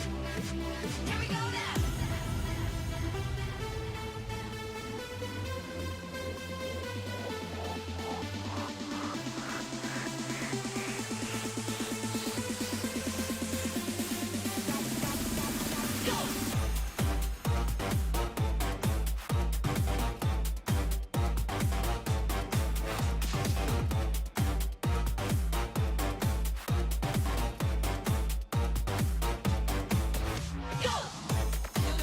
Here we go now. Go!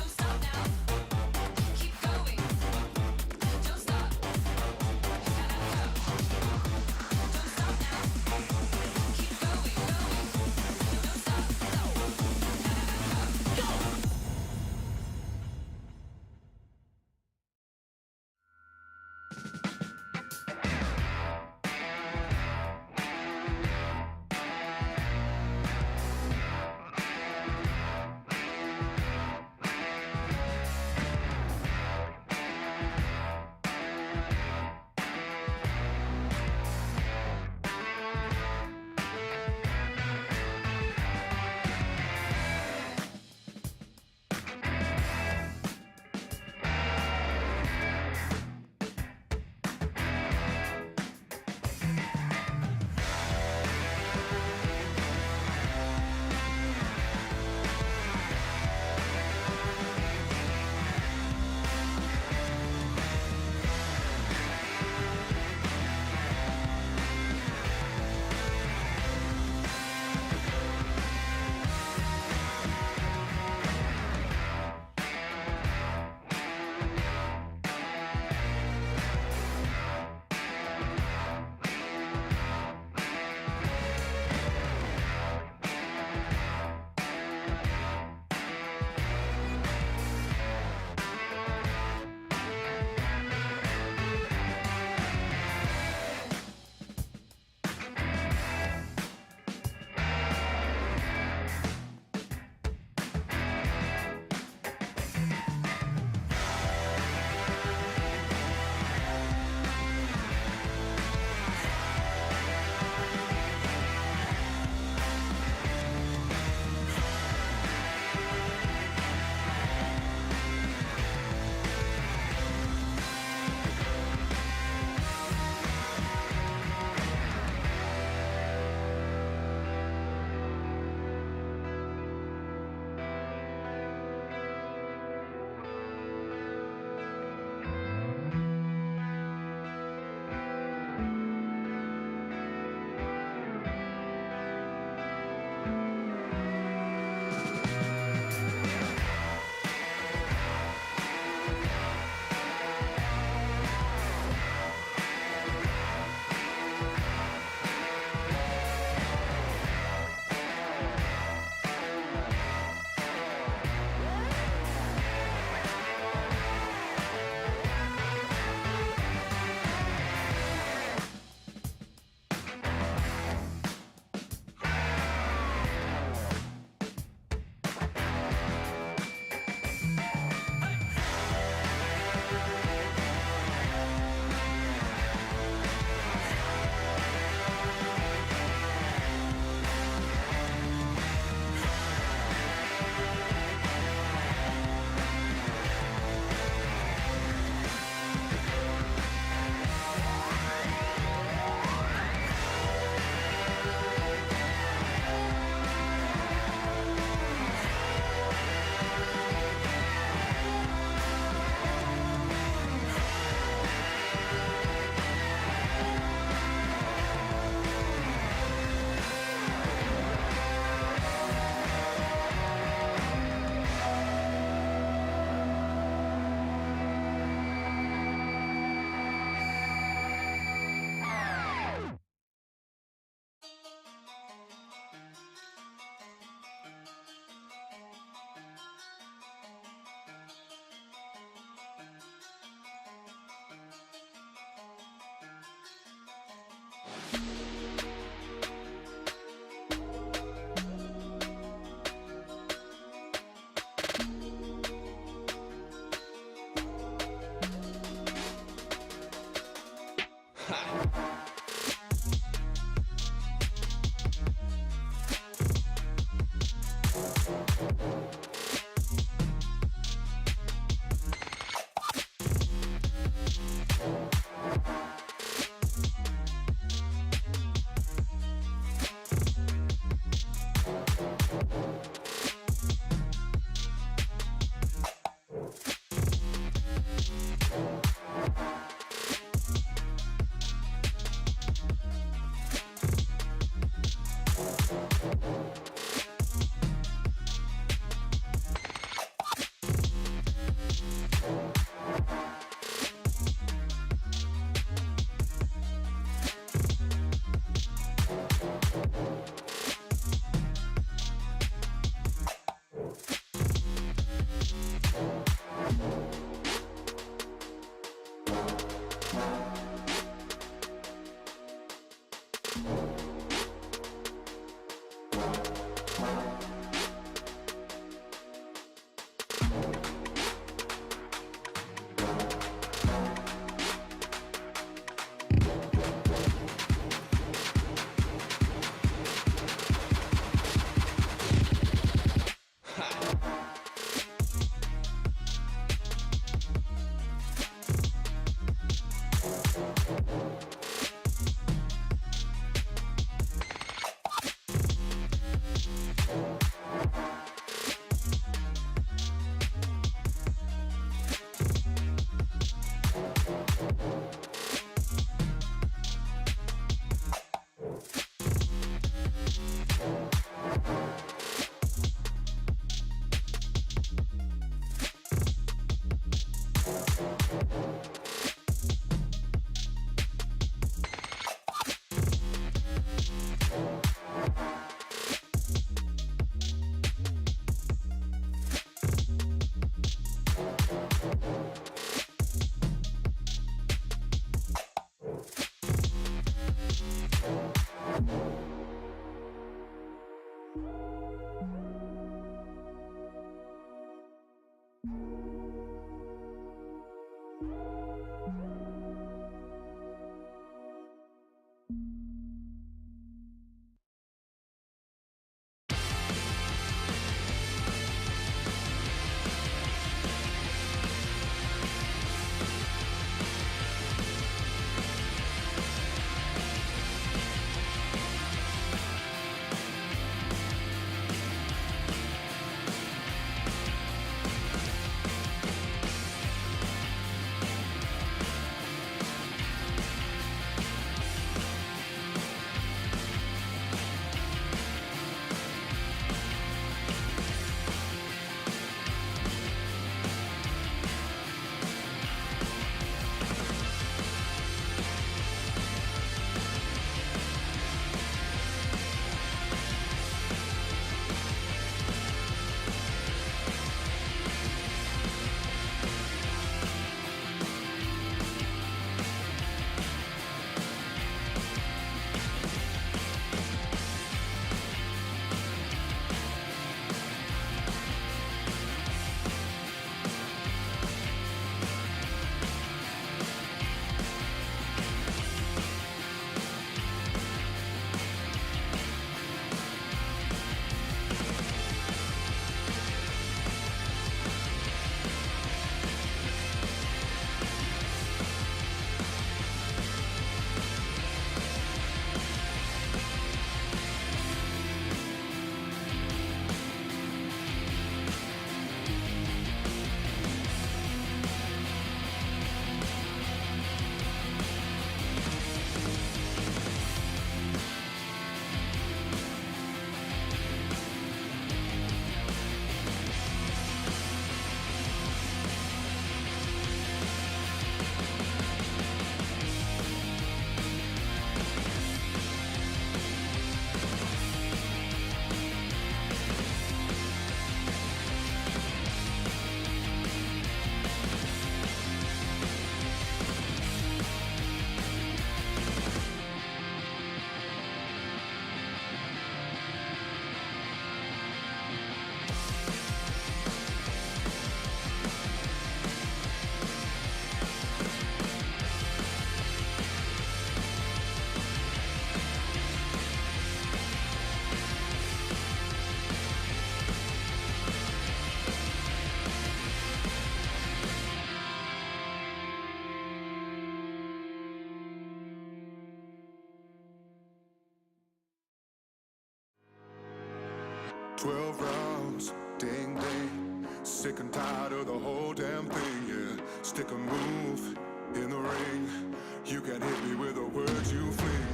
12 rounds, ding ding. Sick and tired of the whole damn thing, yeah. Stick a move in the ring. You can hit me with the words you fling.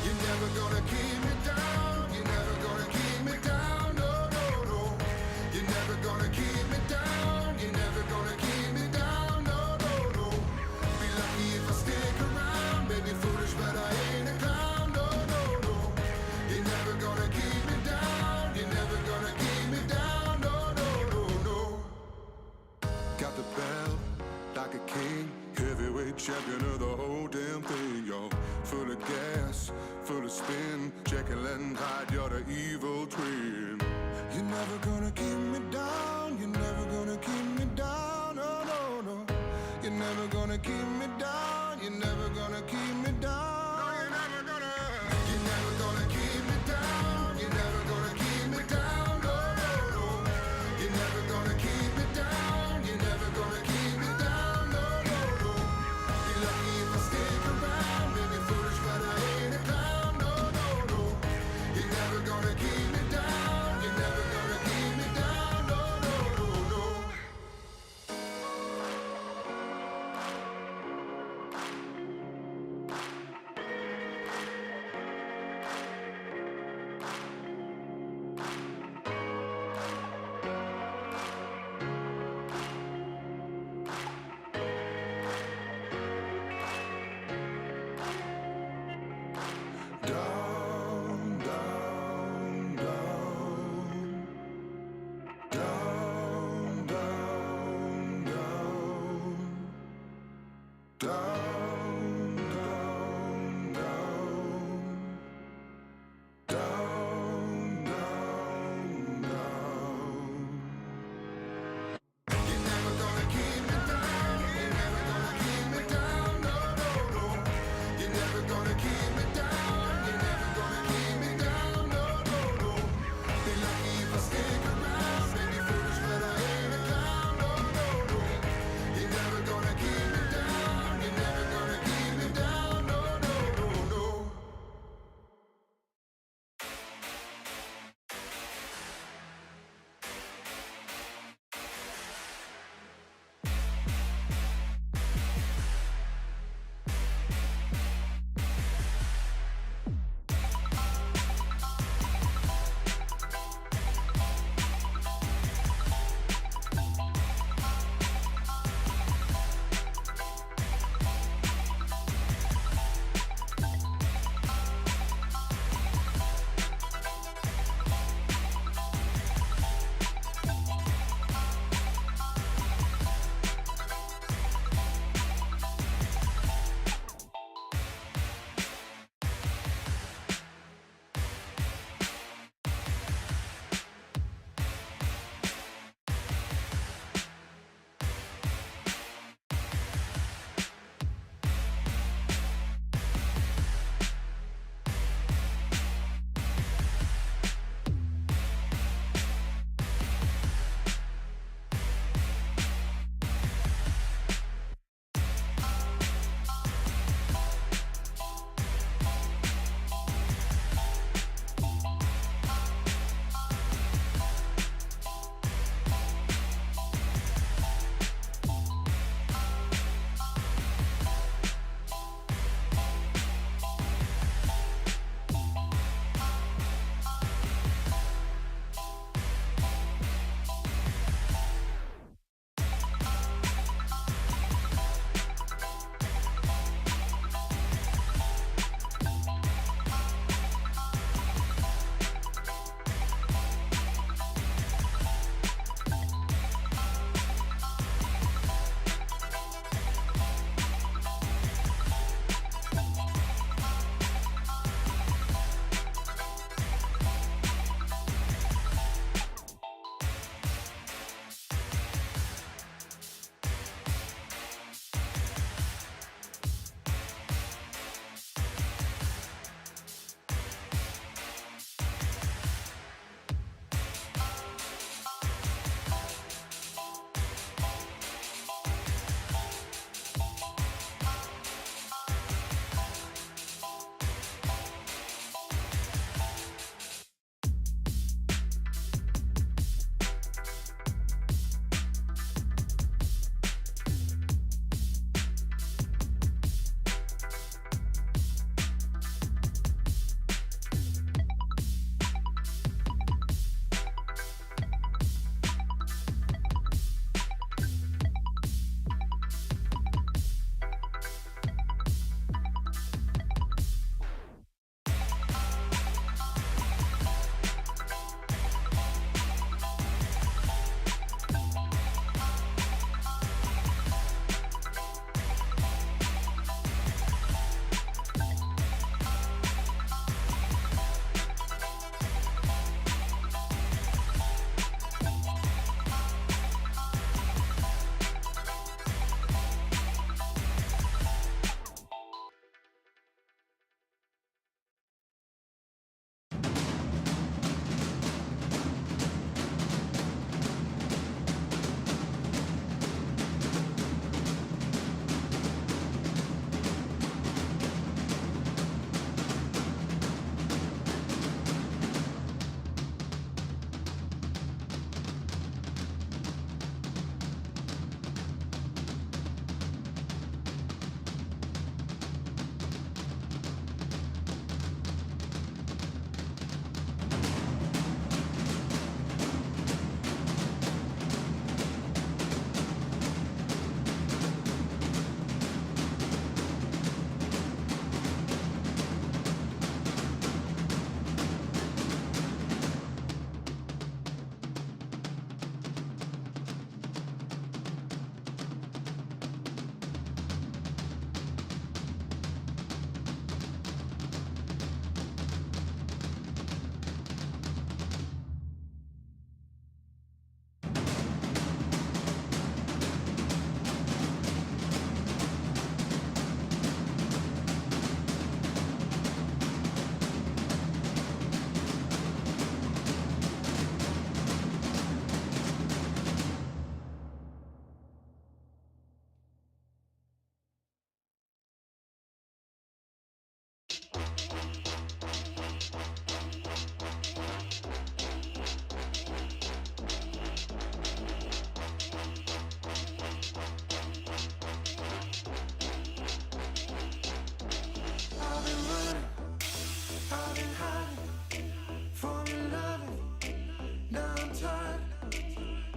You're never gonna keep me down. You're never gonna keep me down. No, no, no. You're never gonna keep me down. You're never gonna keep me down. No, no, no. Be lucky if I stick around. Maybe foolish, but I ain't a clown. No, no, no. You're never gonna keep me down. You're never gonna keep me down. No, no, no, no. Got the belt like a king. Heavyweight champion of the whole damn thing, yo. Full of gas, full of spin. Jekyll and Hyde, you're the evil twin. You're never gonna keep me down. You're never gonna keep me down. No, no, no. You're never gonna keep me down. You're never gonna keep me down. No, you're never gonna. You're never gonna keep me down. You're never gonna keep me down. No, no, no. You're never gonna keep me down. You're never gonna keep me down. No, no, no. Be lucky if I stick around. Maybe foolish, but I ain't a clown. No, no, no. You're never gonna keep me down. You're never gonna keep me down. No, no, no, no. Down, down, down. Down, down, down. Down, down, down. Down, down,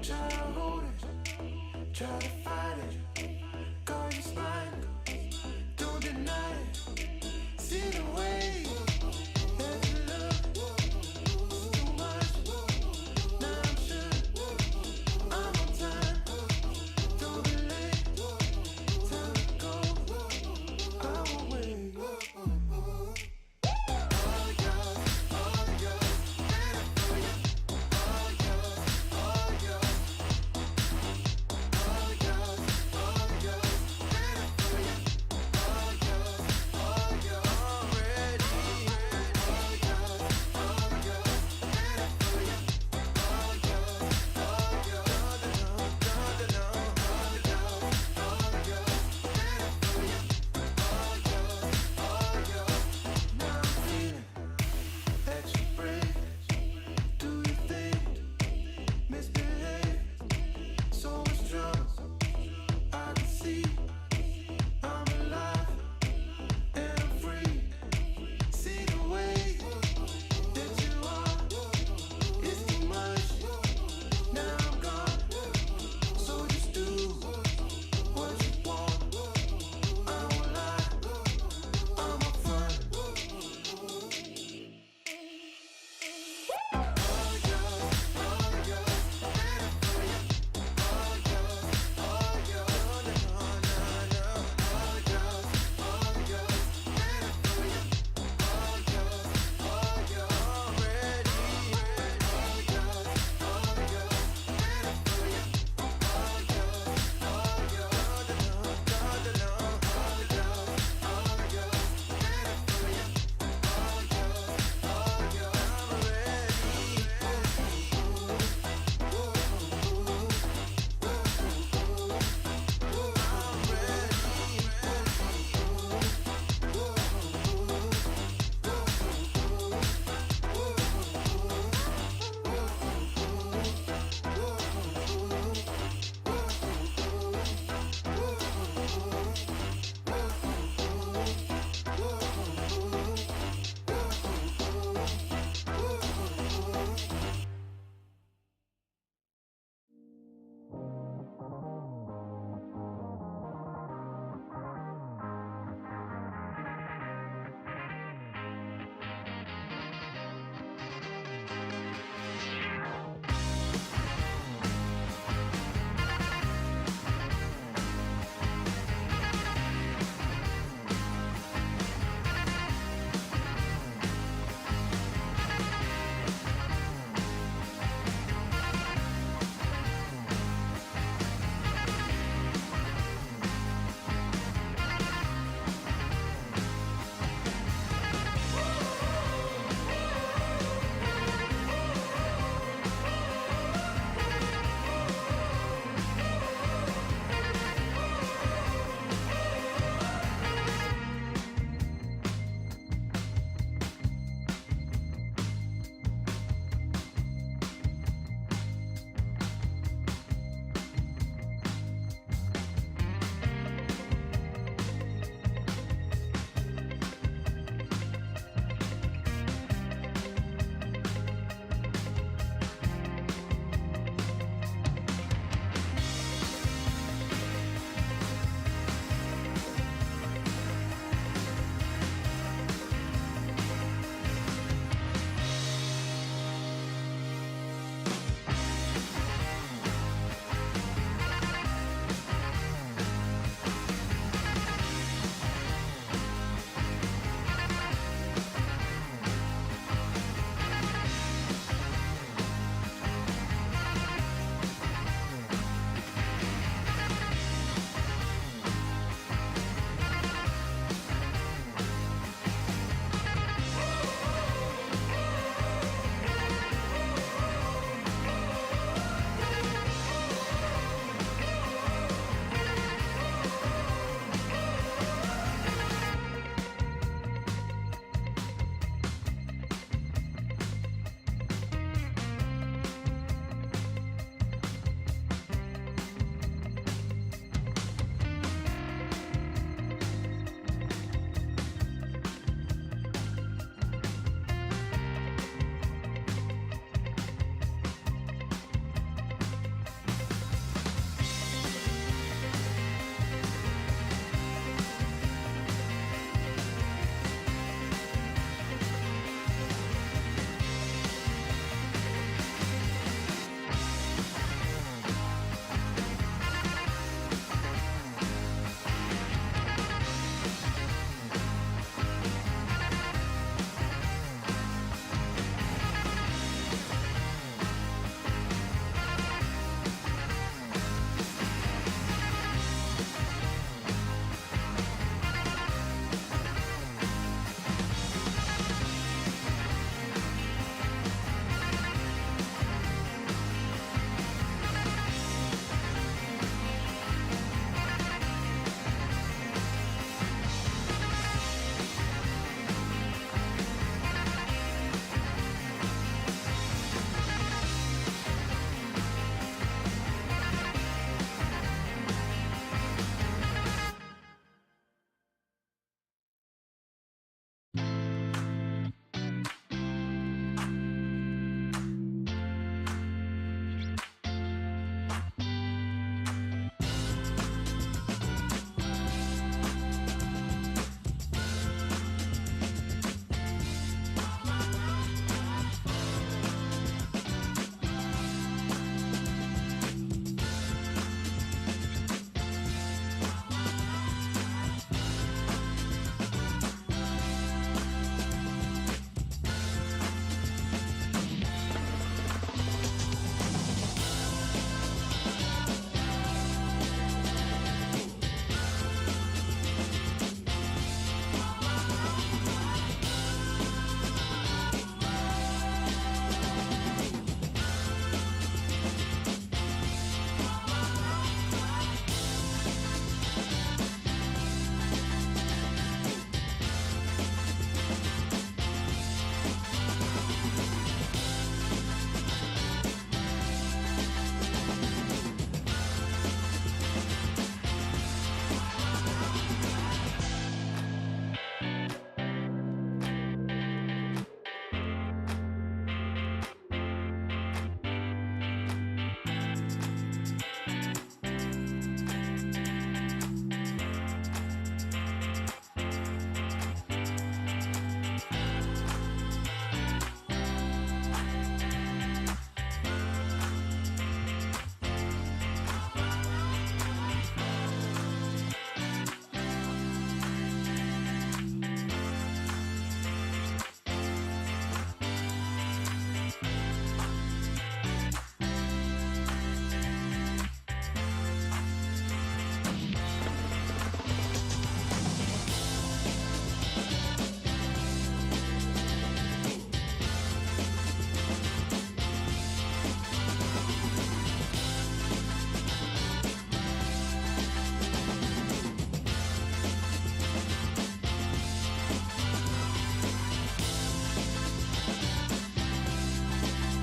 Try to hold it, try to fight it. Call your spine, don't deny it. See the way that you look is too much. Now I'm sure I'm on time. Don't be late, time to go. I will wait. All yours, all yours, ready for you. All yours, all yours. All yours, all yours, ready for you.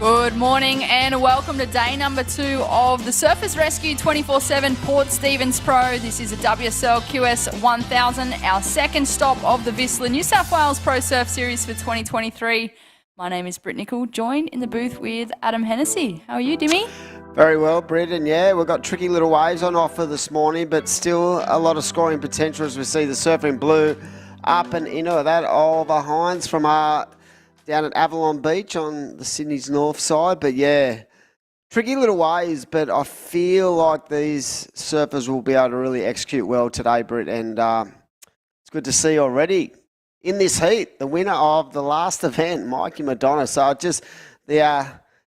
Good morning and welcome to day number 2 of the Surfers Rescue 24/7 Port Stephens Pro. This is a WSL QS 1000, our second stop of the Vissla New South Wales Pro Surf Series for 2023. My name is Britt Nicol, joined in the booth with Adam Hennessy. How are you, Dimmy? Very well, Britt, and yeah, we've got tricky little waves on offer this morning, but still a lot of scoring potential as we see the Surfing Blue up and into that. Oliver Hines from down at Avalon Beach on the Sydney's north side. But yeah, tricky little waves, but I feel like these surfers will be able to really execute well today, Britt, and it's good to see already in this heat the winner of the last event, Mikey Madonna. So just the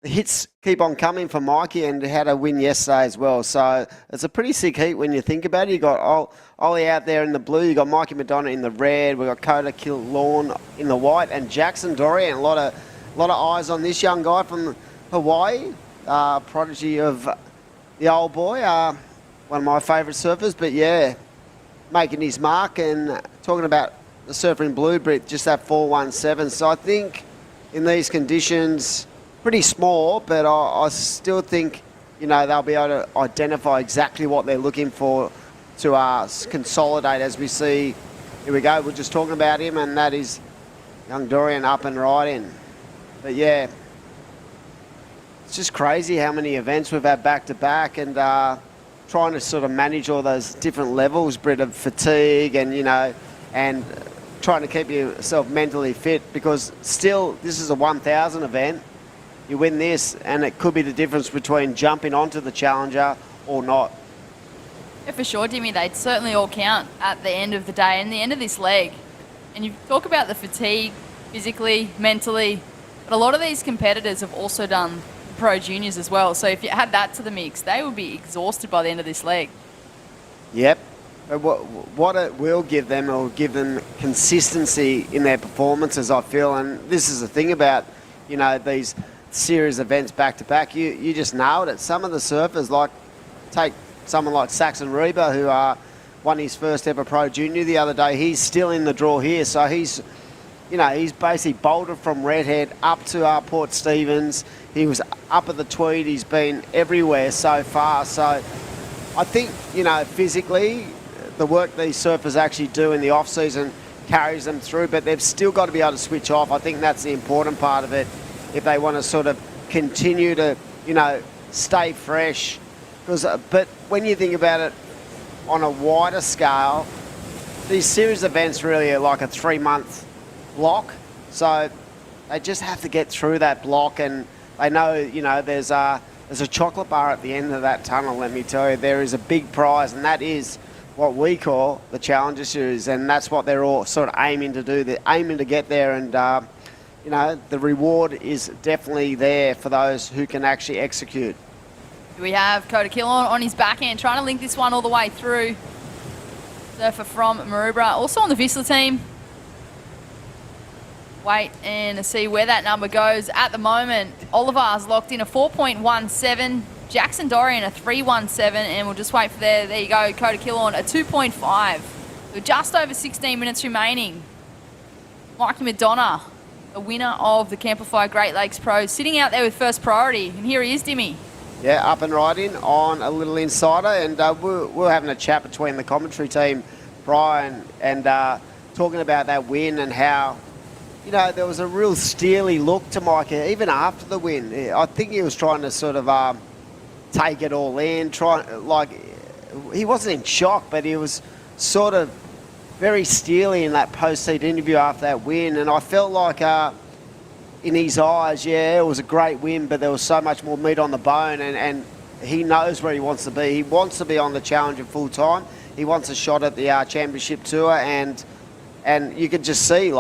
hits keep on coming for Mikey, and had a win yesterday as well. So it's a pretty sick heat when you think about it. You got Ollie out there in the blue, you got Mikey Madonna in the red, we got Coda Killawn in the white, and Jackson Dorian. A lot of eyes on this young guy from Hawaii, prodigy of the old boy, one of my favourite surfers. But yeah, making his mark, and talking about the Surfing Blue, Brit, just that 417. So I think in these conditions, pretty small, but I still think, they'll be able to identify exactly what they're looking for to consolidate as we see. Here we go, we're just talking about him, and that is young Dorian up and riding. But yeah, it's just crazy how many events we've had back-to-back, and trying to sort of manage all those different levels, Brit, of fatigue and, and trying to keep yourself mentally fit, because still, this is a 1,000 event. You win this, and it could be the difference between jumping onto the Challenger or not. Yeah, for sure, Dimmy. They'd certainly all count at the end of the day and the end of this leg. And you talk about the fatigue, physically, mentally, but a lot of these competitors have also done Pro Juniors as well. So if you add that to the mix, they will be exhausted by the end of this leg. Yep. But what it will give them consistency in their performances, I feel. And this is the thing about, these series events back-to-back, you just nailed it. Some of the surfers, take someone like Saxon Reba, who won his first ever Pro Junior the other day. He's still in the draw here, so he's basically bolted from Redhead up to Port Stephens. He was up at the Tweed. He's been everywhere so far. So I think, physically, the work these surfers actually do in the off-season carries them through, but they've still got to be able to switch off. I think that's the important part of it, if they want to sort of continue to, stay fresh. But when you think about it on a wider scale, these series events really are like a 3-month block. So they just have to get through that block, and they know, there's a chocolate bar at the end of that tunnel, let me tell you. There is a big prize, and that is what we call the Challenger Series, and that's what they're all sort of aiming to do. They're aiming to get there, and the reward is definitely there for those who can actually execute. We have Coda Killawn on his backhand, trying to link this one all the way through. Surfer from Maroubra, also on the Vissla team. Wait and see where that number goes. At the moment, Oliver's locked in a 4.17. Jackson Dorian a 3.17, and we'll just wait for there you go, Coda Killawn a 2.5. With just over 16 minutes remaining. Mikey Madonna, the winner of the Qualifier Great Lakes Pro, sitting out there with first priority, and here he is, Dimmy. Yeah, up and riding on a little insider, and we're having a chat between the commentary team, Brian, and talking about that win and how, there was a real steely look to Mikey, even after the win. I think he was trying to sort of take it all in, he wasn't in shock, but he was sort of very steely in that post-heat interview after that win, and I felt like in his eyes, yeah, it was a great win, but there was so much more meat on the bone, and he knows where he wants to be. He wants to be on the Challenger full-time. He wants a shot at the Championship Tour, and you could just see,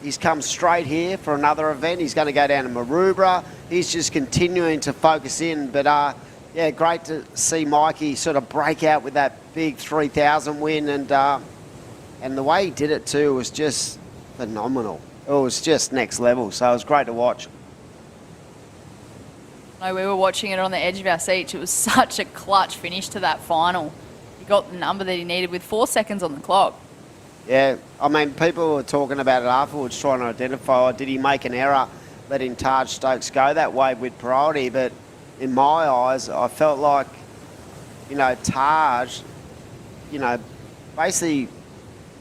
he's come straight here for another event. He's going to go down to Maroubra. He's just continuing to focus in, but yeah, great to see Mikey sort of break out with that big 3,000 win, and the way he did it too was just phenomenal. It was just next level, so it was great to watch. No, we were watching it on the edge of our seats. It was such a clutch finish to that final. He got the number that he needed with 4 seconds on the clock. Yeah, I mean, people were talking about it afterwards, trying to identify, did he make an error? letting Taj Stokes go that wave with priority. But in my eyes, I felt like, Taj, basically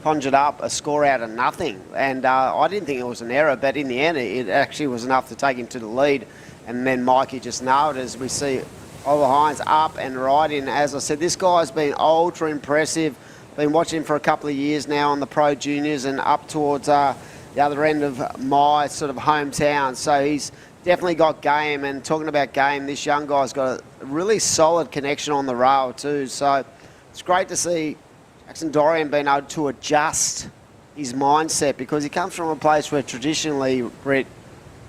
conjured up a score out of nothing. And I didn't think it was an error, but in the end, it actually was enough to take him to the lead. And then Mikey just nailed it as we see Oliver Hines up and riding. As I said, this guy's been ultra impressive. Been watching for a couple of years now on the Pro Juniors and up towards the other end of my sort of hometown. So he's definitely got game. And talking about game, this young guy's got a really solid connection on the rail too. So it's great to see Jackson Dorian being able to adjust his mindset, because he comes from a place where traditionally, Brett,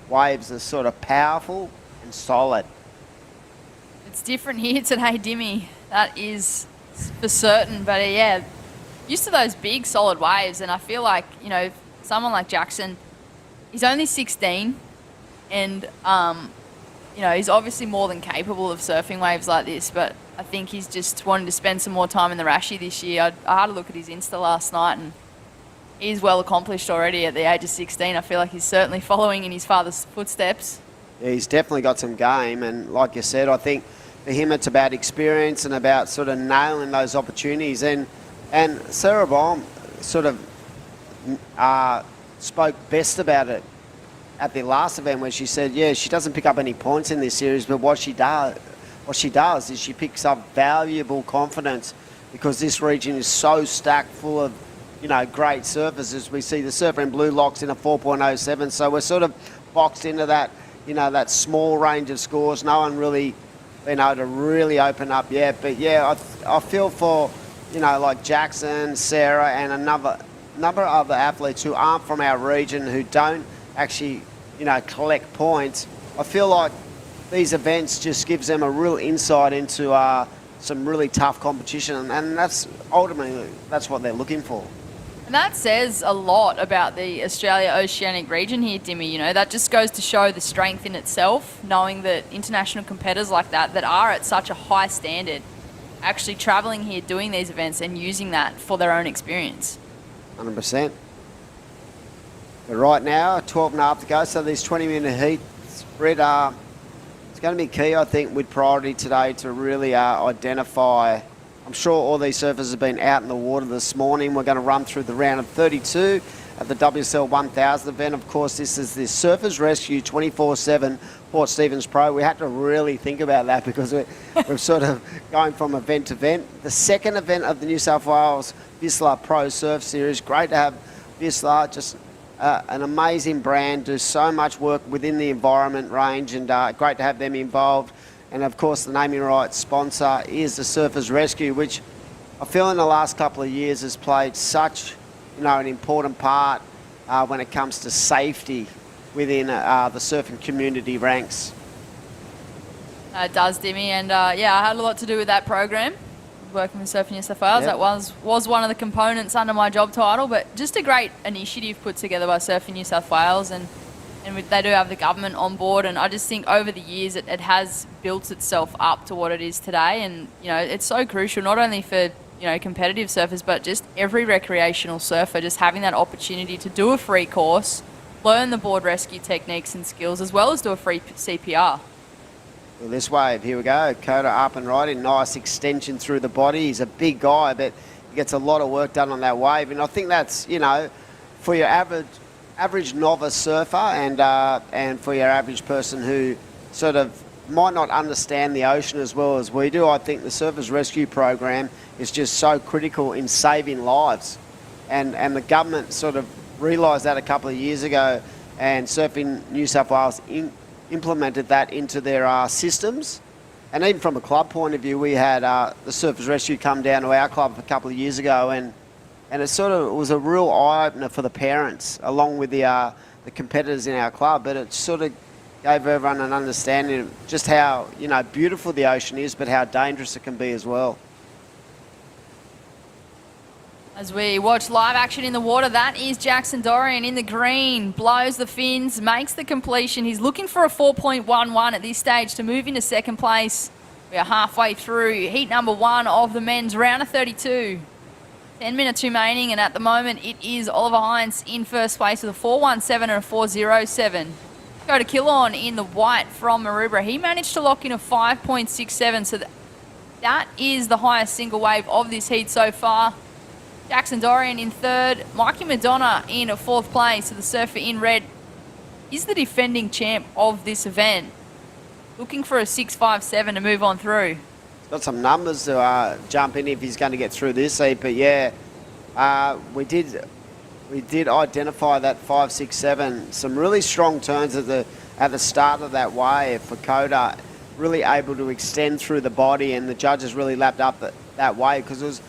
waves are sort of powerful and solid. It's different here today, Dimmy. That is for certain. But yeah, used to those big, solid waves. And I feel like, someone like Jackson, he's only 16. And, he's obviously more than capable of surfing waves like this. But I think he's just wanting to spend some more time in the Rashi this year. I had a look at his Insta last night, and he's well accomplished already at the age of 16. I feel like he's certainly following in his father's footsteps. Yeah, he's definitely got some game. And like you said, I think for him it's about experience and about sort of nailing those opportunities. And Sarah Baum sort of spoke best about it at the last event, where she said, yeah, she doesn't pick up any points in this series, but what she does is she picks up valuable confidence, because this region is so stacked full of great surfers. As we see, the surfer in blue locks in a 4.07, so we're sort of boxed into that that small range of scores. No one really been able to really open up yet. But yeah, I feel for like Jackson, Sarah, and a number of other athletes who aren't from our region, who don't actually collect points. I feel like these events just gives them a real insight into some really tough competition, and that's ultimately what they're looking for. And that says a lot about the Australia-Oceanic region here, Dimmy. That just goes to show the strength in itself, knowing that international competitors like that are at such a high standard, actually travelling here, doing these events and using that for their own experience. 100%. But right now, 12 and a half to go, so these 20-minute heats, Brett, it's going to be key, I think, with priority today to really identify. I'm sure all these surfers have been out in the water this morning. We're going to run through the round of 32 at the WSL 1000 event. Of course, this is the Surfers Rescue 24/7 Port Stephens Pro. We had to really think about that, because we're sort of going from event to event. The second event of the New South Wales Whistler Pro Surf Series. Great to have Whistler, just an amazing brand, do so much work within the environment range, and great to have them involved. And of course, the naming rights sponsor is the Surfers Rescue, which I feel in the last couple of years has played such, an important part when it comes to safety within the surfing community ranks. It does, Dimmy, and I had a lot to do with that program, working with Surfing New South Wales. Yep. That was one of the components under my job title, but just a great initiative put together by Surfing New South Wales, and they do have the government on board, and I just think over the years it has built itself up to what it is today. And it's so crucial, not only for competitive surfers, but just every recreational surfer, just having that opportunity to do a free course, learn the board rescue techniques and skills, as well as do a free CPR. Well, this wave, here we go. Coda up and riding, nice extension through the body. He's a big guy, but he gets a lot of work done on that wave, and I think that's for your average novice surfer and for your average person who sort of might not understand the ocean as well as we do. I think the Surfers Rescue Program is just so critical in saving lives, and the government sort of realised that a couple of years ago, and Surfing New South Wales implemented that into their systems. And even from a club point of view, we had the Surfers Rescue come down to our club a couple of years ago, and it was a real eye-opener for the parents, along with the competitors in our club. But it sort of gave everyone an understanding of just how beautiful the ocean is, but how dangerous it can be as well. As we watch live action in the water, that is Jackson Dorian in the green, blows the fins, makes the completion. He's looking for a 4.11 at this stage to move into second place. We are halfway through heat number 1 of the men's round of 32. 10 minutes remaining, and at the moment it is Oliver Hines in first place with a 4.17 and a 4.07. Go to Killorn in the white from Maroubra. He managed to lock in a 5.67, so that is the highest single wave of this heat so far. Jackson Dorian in third. Mikey Madonna in fourth place. So the surfer in red is the defending champ of this event. Looking for a 6.57 to move on through. Got some numbers to jump in if he's going to get through this heat, but yeah, we did identify that 5.67. Some really strong turns at the start of that wave for Coda, really able to extend through the body, and the judges really lapped up that wave because it was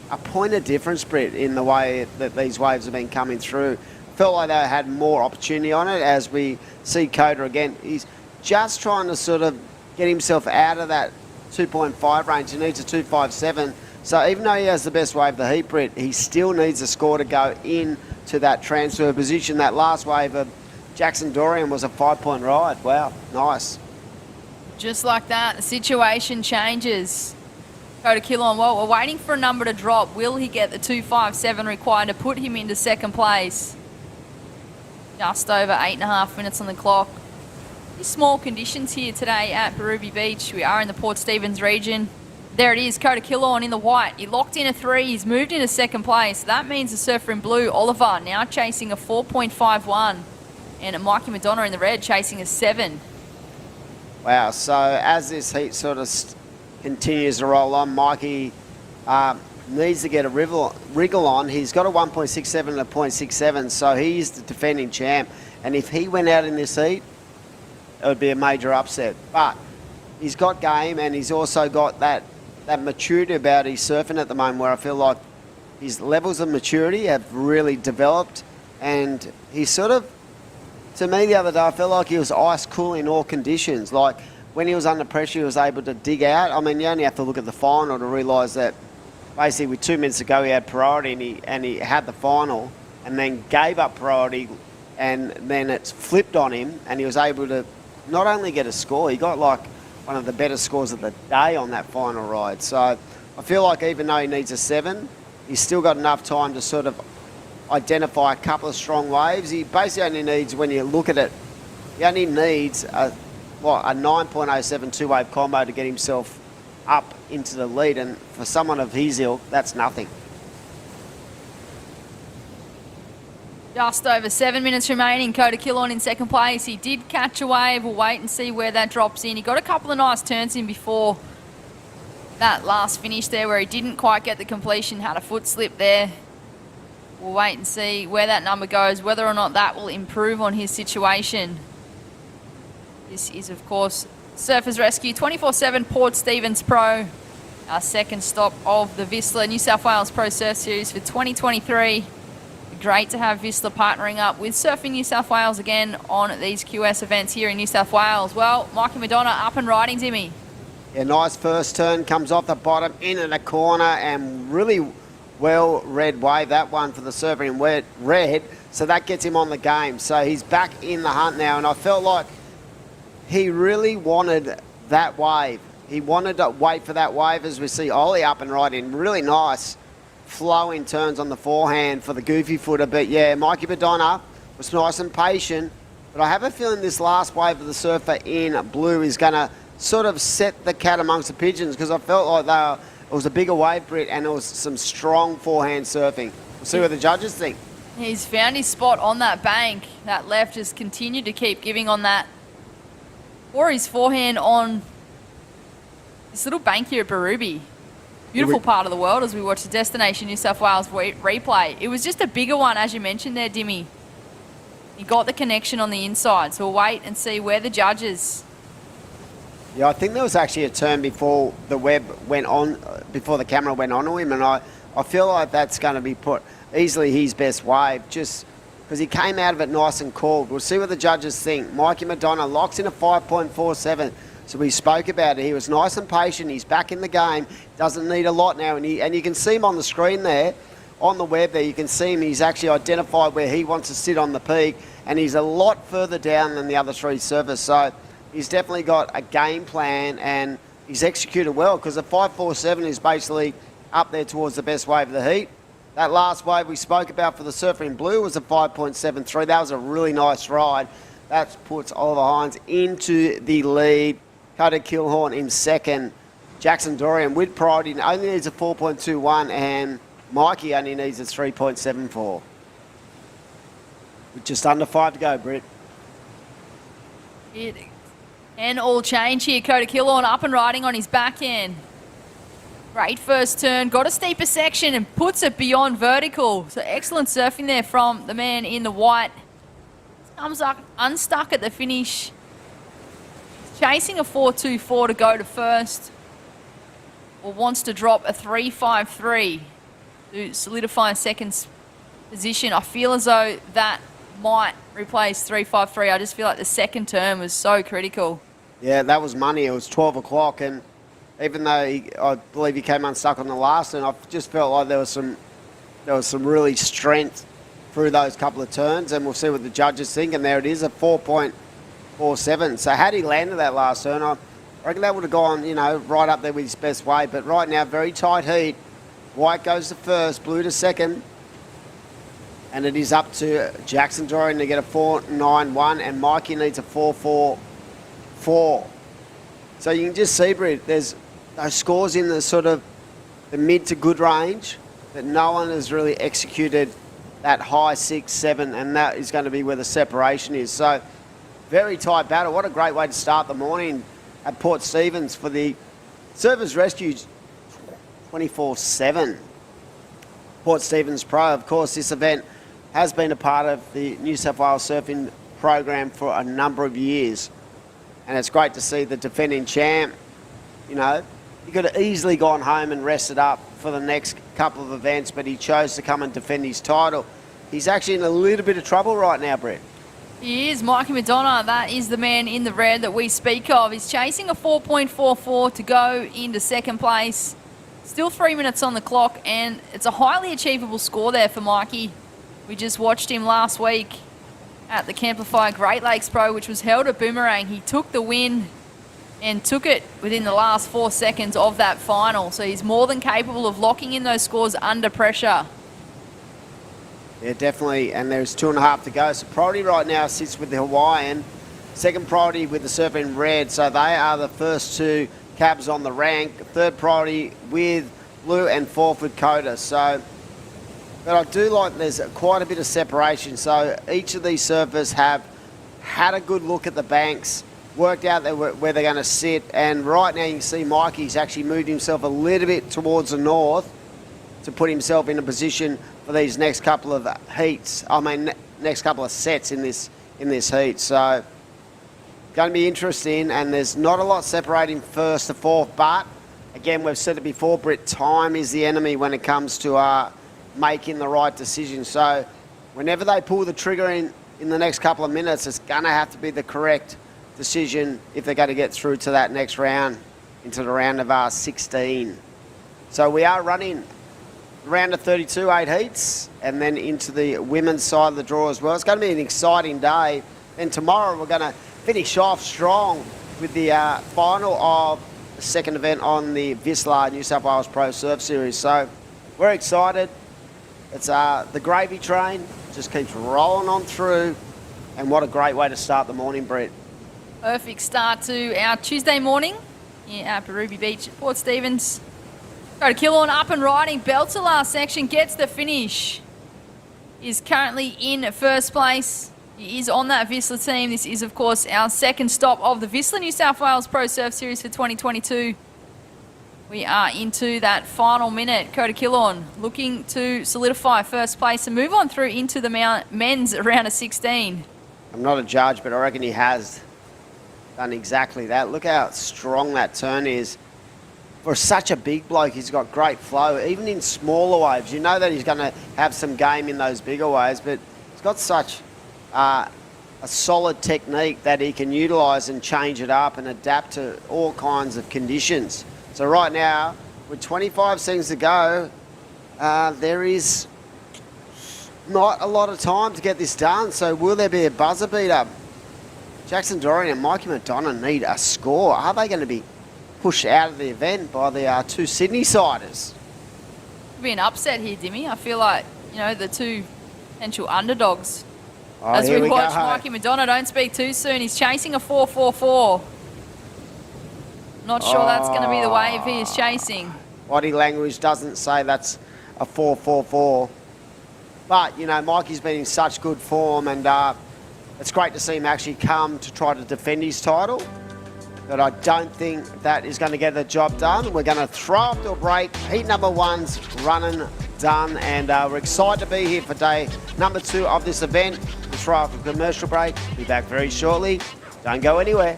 a point of difference, Britt, in the way that these waves have been coming through. Felt like they had more opportunity on it. As we see Coda again, he's just trying to sort of get himself out of that 2.5 range. He needs a 2.57. So even though he has the best wave of the heat, Britt, he still needs a score to go into that transfer position. That last wave of Jackson Dorian was a 5-point ride. Wow, nice. Just like that, the situation changes. Go to Killorn. Well, we're waiting for a number to drop. Will he get the 2.57 required to put him into second place? Just over 8.5 minutes on the clock. Small conditions here today at Berrubi Beach. We are in the Port Stephens region. There it is, Coda Killorn in the white. He locked in a 3. He's moved into second place. That means the surfer in blue, Oliver, now chasing a 4.51. And Mikey Madonna in the red chasing a 7. Wow, so as this heat sort of continues to roll on, Mikey needs to get a wriggle on. He's got a 1.67 and a 0.67, so he's the defending champ. And if he went out in this heat, it would be a major upset. But he's got game, and he's also got that maturity about his surfing at the moment, where I feel like his levels of maturity have really developed. And he's sort of, to me the other day, I felt like he was ice cool in all conditions. Like when he was under pressure, he was able to dig out. I mean, you only have to look at the final to realise that basically with 2 minutes to go, he had priority, and he had the final, and then gave up priority, and then it's flipped on him, and he was able to not only get a score, he got like one of the better scores of the day on that final ride. So I feel like even though he needs a 7, he's still got enough time to sort of identify a couple of strong waves. He basically only needs, when you look at it, he only needs a 9.07 two-wave combo to get himself up into the lead, and for someone of his ilk, that's nothing. Just over 7 minutes remaining. Coda Killorn in second place. He did catch a wave. We'll wait and see where that drops in. He got a couple of nice turns in before that last finish there where he didn't quite get the completion, had a foot slip there. We'll wait and see where that number goes, whether or not that will improve on his situation. This is, of course, Surfers Rescue 24/7 Port Stephens Pro. Our second stop of the Vissla New South Wales Pro Surf Series for 2023. Great to have Vissla partnering up with Surfing New South Wales again on these QS events here in New South Wales. Well, Mikey Madonna up and riding, Timmy. Yeah, nice first turn, comes off the bottom, into the corner, and really well read wave, that one for the surfer in red, so that gets him on the game. So he's back in the hunt now, and I felt like he really wanted that wave. He wanted to wait for that wave, as we see Ollie up and riding. Really nice flowing turns on the forehand for the goofy footer. But yeah, Mikey Madonna was nice and patient, but I have a feeling this last wave of the surfer in blue is going to sort of set the cat amongst the pigeons, because I felt like it was a bigger wave, Brit, and it was some strong forehand surfing. We'll see what the judges think. He's found his spot on that bank. That left just continued to keep giving on that, or his forehand on this little bank here at Berrubi. Beautiful part of the world as we watch the Destination New South Wales replay. It was just a bigger one, as you mentioned there, Dimmy. He got the connection on the inside, so we'll wait and see where the judges. Yeah, I think there was actually a turn before the web went on, before the camera went on to him, and I feel like that's going to be put easily his best wave, just because he came out of it nice and cool. We'll see what the judges think. Mikey Madonna locks in a 5.47. So we spoke about it. He was nice and patient. He's back in the game. Doesn't need a lot now. And you can see him on the screen there, on the web there. You can see him. He's actually identified where he wants to sit on the peak. And he's a lot further down than the other three surfers. So he's definitely got a game plan, and he's executed well, because the 5.47 is basically up there towards the best wave of the heat. That last wave we spoke about for the surfer in blue was a 5.73. That was a really nice ride. That puts Oliver Hines into the lead. Coda Kilhorn in second. Jackson Dorian with priority only needs a 4.21 and Mikey only needs a 3.74. With just under 5 to go, Britt. It can all change here. Coda Kilhorn up and riding on his back end. Great first turn. Got a steeper section and puts it beyond vertical. So excellent surfing there from the man in the white. Comes up unstuck at the finish. Chasing a 4.24 to go to first. Or wants to drop a 3.53 to solidify second position. I feel as though that might replace 3.53. I just feel like the second turn was so critical. Yeah, that was money. It was 12 o'clock, and even though I believe he came unstuck on the last turn, I just felt like there was some really strength through those couple of turns, and we'll see what the judges think. And there it is, a 4.47. So had he landed that last turn, I reckon that would have gone, right up there with his best way. But right now, very tight heat. White goes to first, blue to second. And it is up to Jackson Dorian to get a 4.91, and Mikey needs a 4.44. So you can just see, Britt, there's those scores in the sort of the mid to good range, but no one has really executed that high 6, 7, and that is going to be where the separation is. So very tight battle. What a great way to start the morning at Port Stephens for the Surfers Rescues 24/7. Port Stephens Pro, of course, this event has been a part of the New South Wales surfing program for a number of years. And it's great to see the defending champ, he could have easily gone home and rested up for the next couple of events, but he chose to come and defend his title. He's actually in a little bit of trouble right now, Brett. He is. Mikey Madonna, that is the man in the red that we speak of. He's chasing a 4.44 to go into second place. Still 3 minutes on the clock, and it's a highly achievable score there for Mikey. We just watched him last week at the Qualifier Great Lakes Pro, which was held at Boomerang. He took the win and took it within the last 4 seconds of that final. So he's more than capable of locking in those scores under pressure. Yeah, definitely. And there's 2.5 to go. So priority right now sits with the Hawaiian. Second priority with the Surfer in red. So they are the first two cabs on the rank. Third priority with blue and fourth with Coda. So, but I do like there's quite a bit of separation. So each of these surfers have had a good look at the banks, worked out where they're going to sit, and right now you can see Mikey's actually moved himself a little bit towards the north to put himself in a position for these next couple of heats. Next couple of sets in this heat. So going to be interesting, and there's not a lot separating first to fourth, but again, we've said it before, Britt, time is the enemy when it comes to making the right decision. So whenever they pull the trigger in the next couple of minutes, it's going to have to be the correct decision if they're going to get through to that next round, into the round of 16. So we are running round of 32, 8 heats, and then into the women's side of the draw as well. It's going to be an exciting day. And tomorrow we're going to finish off strong with the final of the second event on the Whistler New South Wales Pro Surf Series. So we're excited. It's the gravy train just keeps rolling on through, and what a great way to start the morning, Brett. Perfect start to our Tuesday morning here at Ruby Beach at Port Stephens. Go to Kilhorn up and riding, belts the last section, gets the finish. Is currently in first place. He is on that Whistler team. This is, of course, our second stop of the Whistler New South Wales Pro Surf Series for 2022. We are into that final minute. Coda Kilhorn looking to solidify first place and move on through into the men's round of 16. I'm not a judge, but I reckon he has done exactly that. Look how strong that turn is. For such a big bloke, he's got great flow, even in smaller waves. You know that he's going to have some game in those bigger waves, but he's got such a solid technique that he can utilise and change it up and adapt to all kinds of conditions. So right now, with 25 seconds to go, there is not a lot of time to get this done. So will there be a buzzer beater? Jackson Dorian and Mikey Madonna need a score. Are they going to be pushed out of the event by the two Sydney-siders? Could be an upset here, Dimmy. I feel like, the two potential underdogs Oh, As here we we watch go. Mikey Madonna, don't speak too soon. He's chasing a 4.44. Not sure that's going to be the wave he is chasing. Body language doesn't say that's a 4.44. But, you know, Mikey's been in such good form, and it's great to see him actually come to try to defend his title. But I don't think that is going to get the job done. We're going to throw up to a break. Heat number 1's running done, and we're excited to be here for day number 2 of this event. We'll throw up a commercial break. Be back very shortly. Don't go anywhere.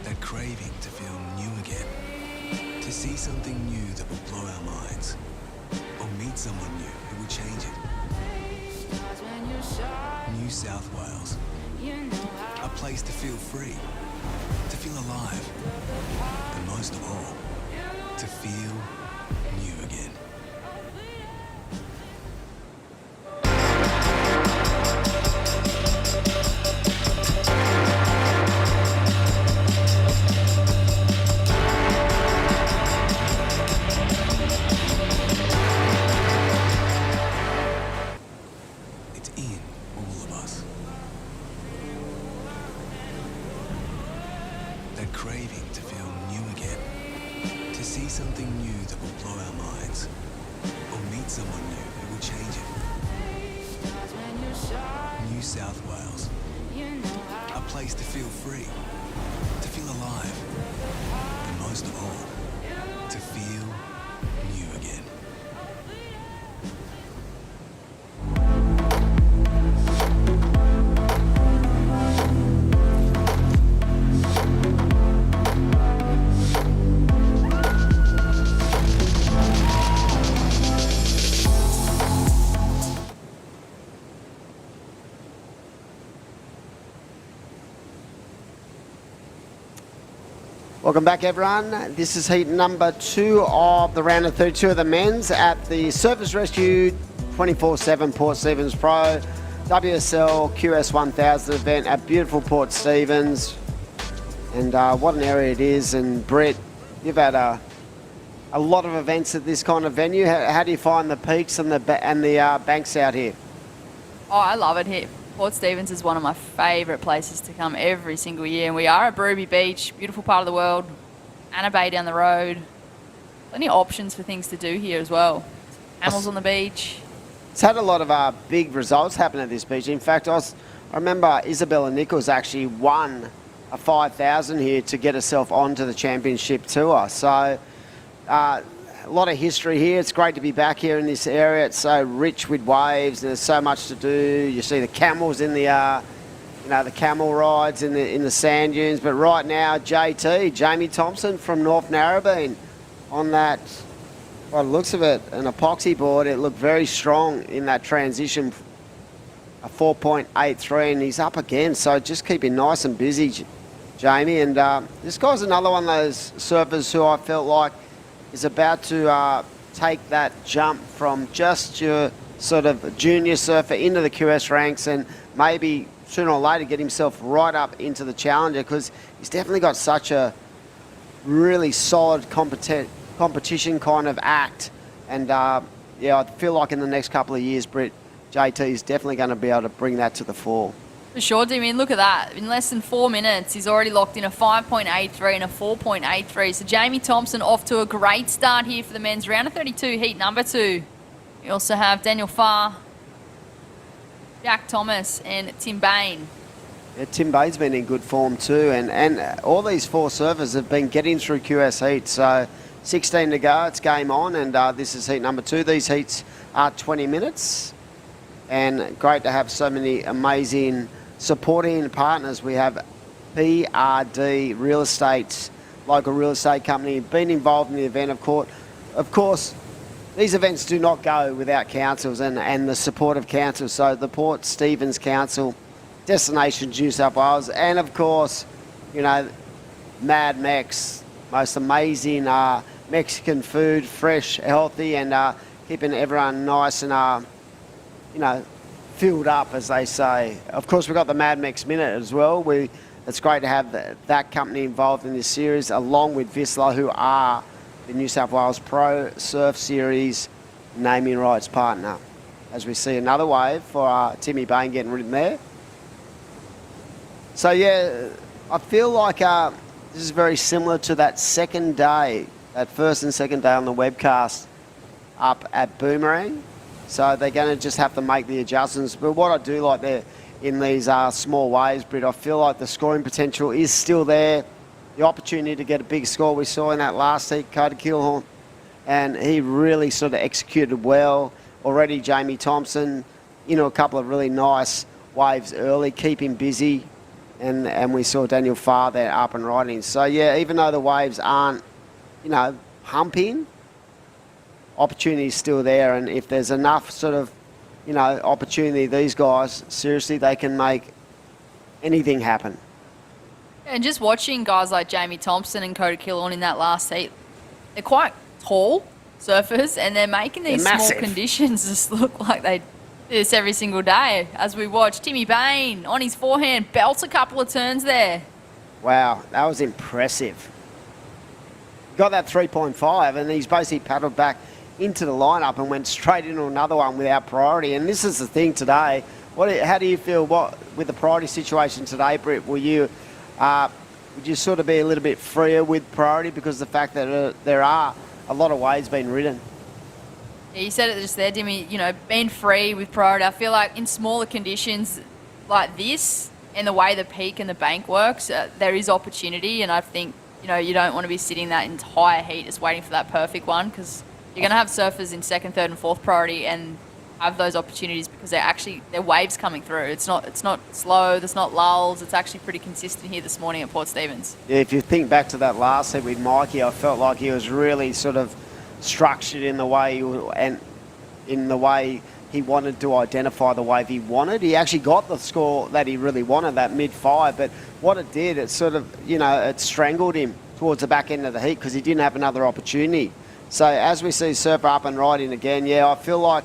That craving to feel new again, to see something new that will blow our minds, or meet someone new who will change it. New South Wales, a place to feel free, to feel alive, and most of all, to feel new again. It's in all of us. That craving to feel new again, to see something new that will blow our minds, or meet someone new who will change it. New South Wales, a place to feel free, to feel alive, and most of all, to feel new again. Welcome back, everyone. This is heat number 2 of the round of 32 of the men's at the Surface Rescue 24/7 Port Stephens Pro WSL QS 1000 event at beautiful Port Stephens. And what an area it is. And Brett, you've had a lot of events at this kind of venue. How do you find the peaks and the banks out here? Oh, I love it here. Port Stephens is one of my favourite places to come every single year. And we are at Broby Beach, beautiful part of the world. Anna Bay down the road. Plenty of options for things to do here as well. Animals on the beach. It's had a lot of big results happen at this beach. In fact, I remember Isabella Nichols actually won a 5,000 here to get herself onto the championship tour. So a lot of history here. It's great to be back here in this area. It's so rich with waves. There's so much to do. You see the camels in the, the camel rides in the sand dunes. But right now, Jamie Thompson from North Narrabeen on that, by the looks of it, an epoxy board. It looked very strong in that transition, a 4.83, and he's up again. So just keep him nice and busy, Jamie. And this guy's another one of those surfers who I felt like is about to take that jump from just your sort of junior surfer into the QS ranks, and maybe sooner or later get himself right up into the Challenger, because he's definitely got such a really solid competition kind of act. And yeah, I feel like in the next couple of years, Britt, JT is definitely going to be able to bring that to the fore. For sure, Jimmy. Look at that. In less than 4 minutes, he's already locked in a 5.83 and a 4.83. So Jamie Thompson off to a great start here for the men's round of 32, heat number 2. You also have Daniel Farr, Jack Thomas, and Tim Bain. Yeah, Tim Bain's been in good form too, and all these 4 surfers have been getting through QS heats. So 16 to go, it's game on, and this is heat number 2. These heats are 20 minutes, and great to have so many amazing supporting partners. We have PRD Real Estate, local real estate company, been involved in the event. Of course, these events do not go without councils and the support of councils. So the Port Stephens Council, Destinations New South Wales, and of course, Mad Mex, most amazing Mexican food, fresh, healthy, and keeping everyone nice and filled up, as they say. Of course, we've got the Mad Mex Minute as well. We it's great to have that company involved in this series, along with Vissla, who are the New South Wales Pro Surf Series naming rights partner. As we see another wave for Timmy Bain getting ridden there. So yeah, I feel like this is very similar to that second day, that first and second day on the webcast up at Boomerang. So they're going to just have to make the adjustments. But what I do like there in these small waves, Britt, I feel like the scoring potential is still there. The opportunity to get a big score we saw in that last heat, Coda Killhorn, and he really sort of executed well. Already Jamie Thompson, a couple of really nice waves early, keep him busy. And we saw Daniel Farr there up and riding. So yeah, even though the waves aren't, humping, opportunity's still there. And if there's enough sort of, opportunity, these guys, seriously, they can make anything happen. And just watching guys like Jamie Thompson and Coda Killorn in that last heat, they're quite tall surfers, and they're making these small conditions just look like they do this every single day. As we watch Timmy Bain on his forehand, belts a couple of turns there. Wow, that was impressive. Got that 3.5, and he's basically paddled back into the lineup and went straight into another one without priority. And this is the thing today. How do you feel with the priority situation today, Britt? Would you sort of be a little bit freer with priority because of the fact that there are a lot of waves being ridden? Yeah, you said it just there, Dimmy, being free with priority. I feel like in smaller conditions like this and the way the peak and the bank works, there is opportunity. And I think, you don't want to be sitting that entire heat just waiting for that perfect one, because you're going to have surfers in second, third and fourth priority and have those opportunities because they're waves coming through. It's not slow, there's not lulls. It's actually pretty consistent here this morning at Port Stephens. Yeah, if you think back to that last set with Mikey, I felt like he was really sort of structured in the way he wanted to identify the wave he wanted. He actually got the score that he really wanted, that mid-5, but what it did, it sort of, it strangled him towards the back end of the heat because he didn't have another opportunity. So as we see Surfer up and riding again, yeah, I feel like,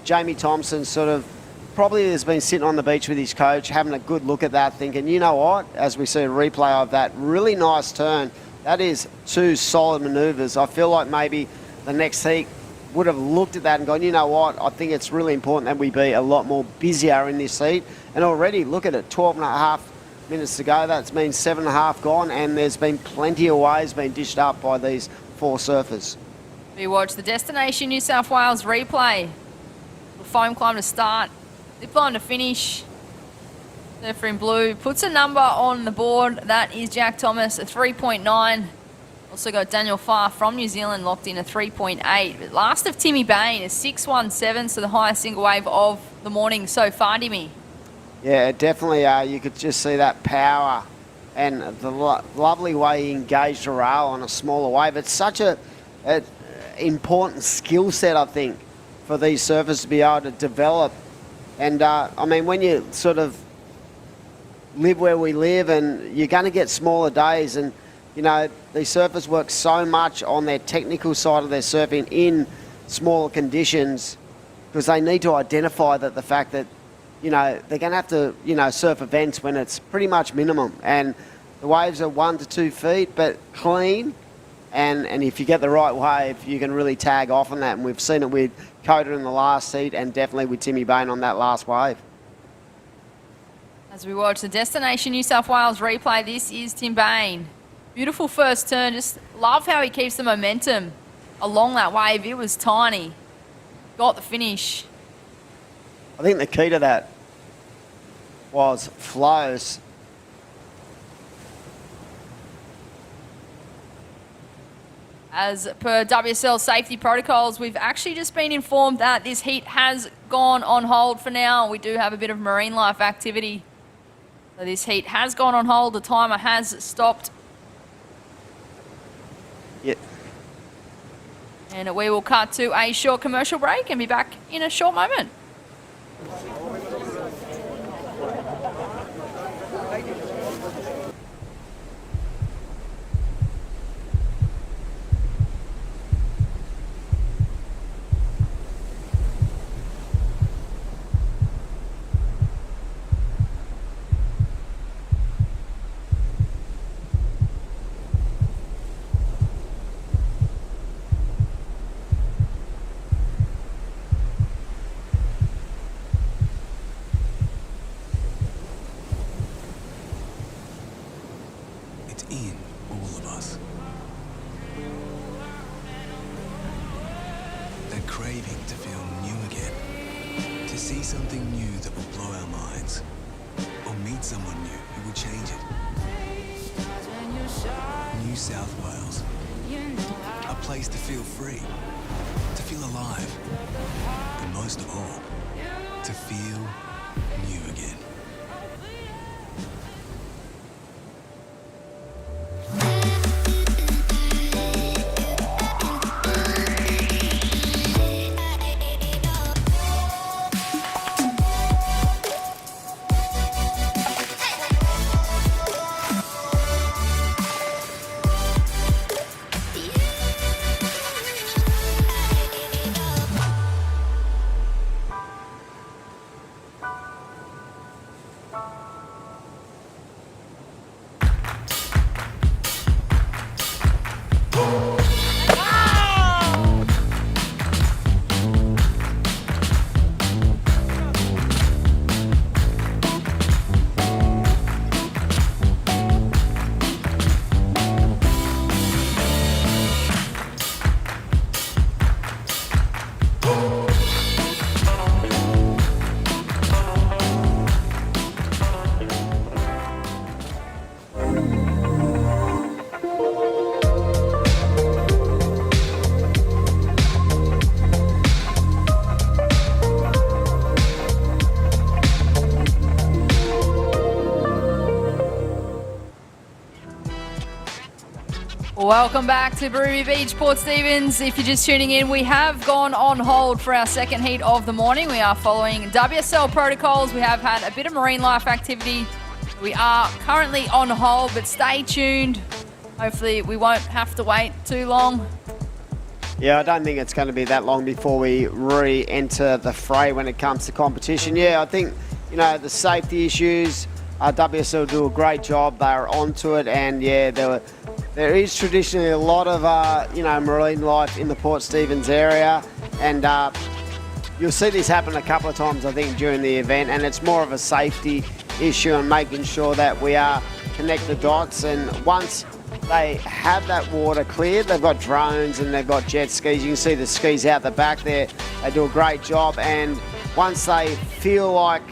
Jamie Thompson sort of probably has been sitting on the beach with his coach, having a good look at that, thinking, you know what, as we see a replay of that really nice turn, that is 2 solid manoeuvres. I feel like maybe the next heat would have looked at that and gone, you know what, I think it's really important that we be a lot more busier in this heat. And already, look at it, 12 and a half minutes to go. That's been 7.5 gone, and there's been plenty of waves being dished up by these 4 surfers. We watch the Destination New South Wales replay. The foam climb to start, zip line to finish. Surfer in blue puts a number on the board. That is Jack Thomas, a 3.9. Also got Daniel Farr from New Zealand locked in a 3.8. But last of Timmy Bain is 6.17, so the highest single wave of the morning so far, Timmy. Yeah, definitely. You could just see that power and the lovely way he engaged a rail on a smaller wave. It's such a important skill set, I think, for these surfers to be able to develop. And when you sort of live where we live, and you're going to get smaller days, and these surfers work so much on their technical side of their surfing in smaller conditions because they need to identify the fact that they're going to have to surf events when it's pretty much minimum, and the waves are 1 to 2 feet but clean, and if you get the right wave you can really tag off on that, and we've seen it with Coda in the last heat and definitely with Timmy Bain on that last wave. As we watch the Destination New South Wales replay, this is Tim Bain. Beautiful first turn. Just love how he keeps the momentum along that wave. It was tiny. Got the finish. I think the key to that was flows. As per WSL safety protocols, we've actually just been informed that this heat has gone on hold for now. We do have a bit of marine life activity. So this heat has gone on hold. The timer has stopped. Yep. And we will cut to a short commercial break and be back in a short moment. see something new that will blow our minds, or meet someone new who will change it. New South Wales, a place to feel free, to feel alive, but most of all, to feel new again. Welcome back to Barumi Beach, Port Stephens. If you're just tuning in, we have gone on hold for our second heat of the morning. We are following WSL protocols. We have had a bit of marine life activity. We are currently on hold, but stay tuned. Hopefully we won't have to wait too long. Yeah, I don't think it's going to be that long before we re-enter the fray when it comes to competition. Yeah, I think, the safety issues, WSL do a great job. They're onto it, and yeah, there is traditionally a lot of, marine life in the Port Stephens area, and you'll see this happen a couple of times, I think, during the event, and it's more of a safety issue and making sure that we connect the dots. And once they have that water cleared, they've got drones and they've got jet skis. You can see the skis out the back there. They do a great job, and once they feel like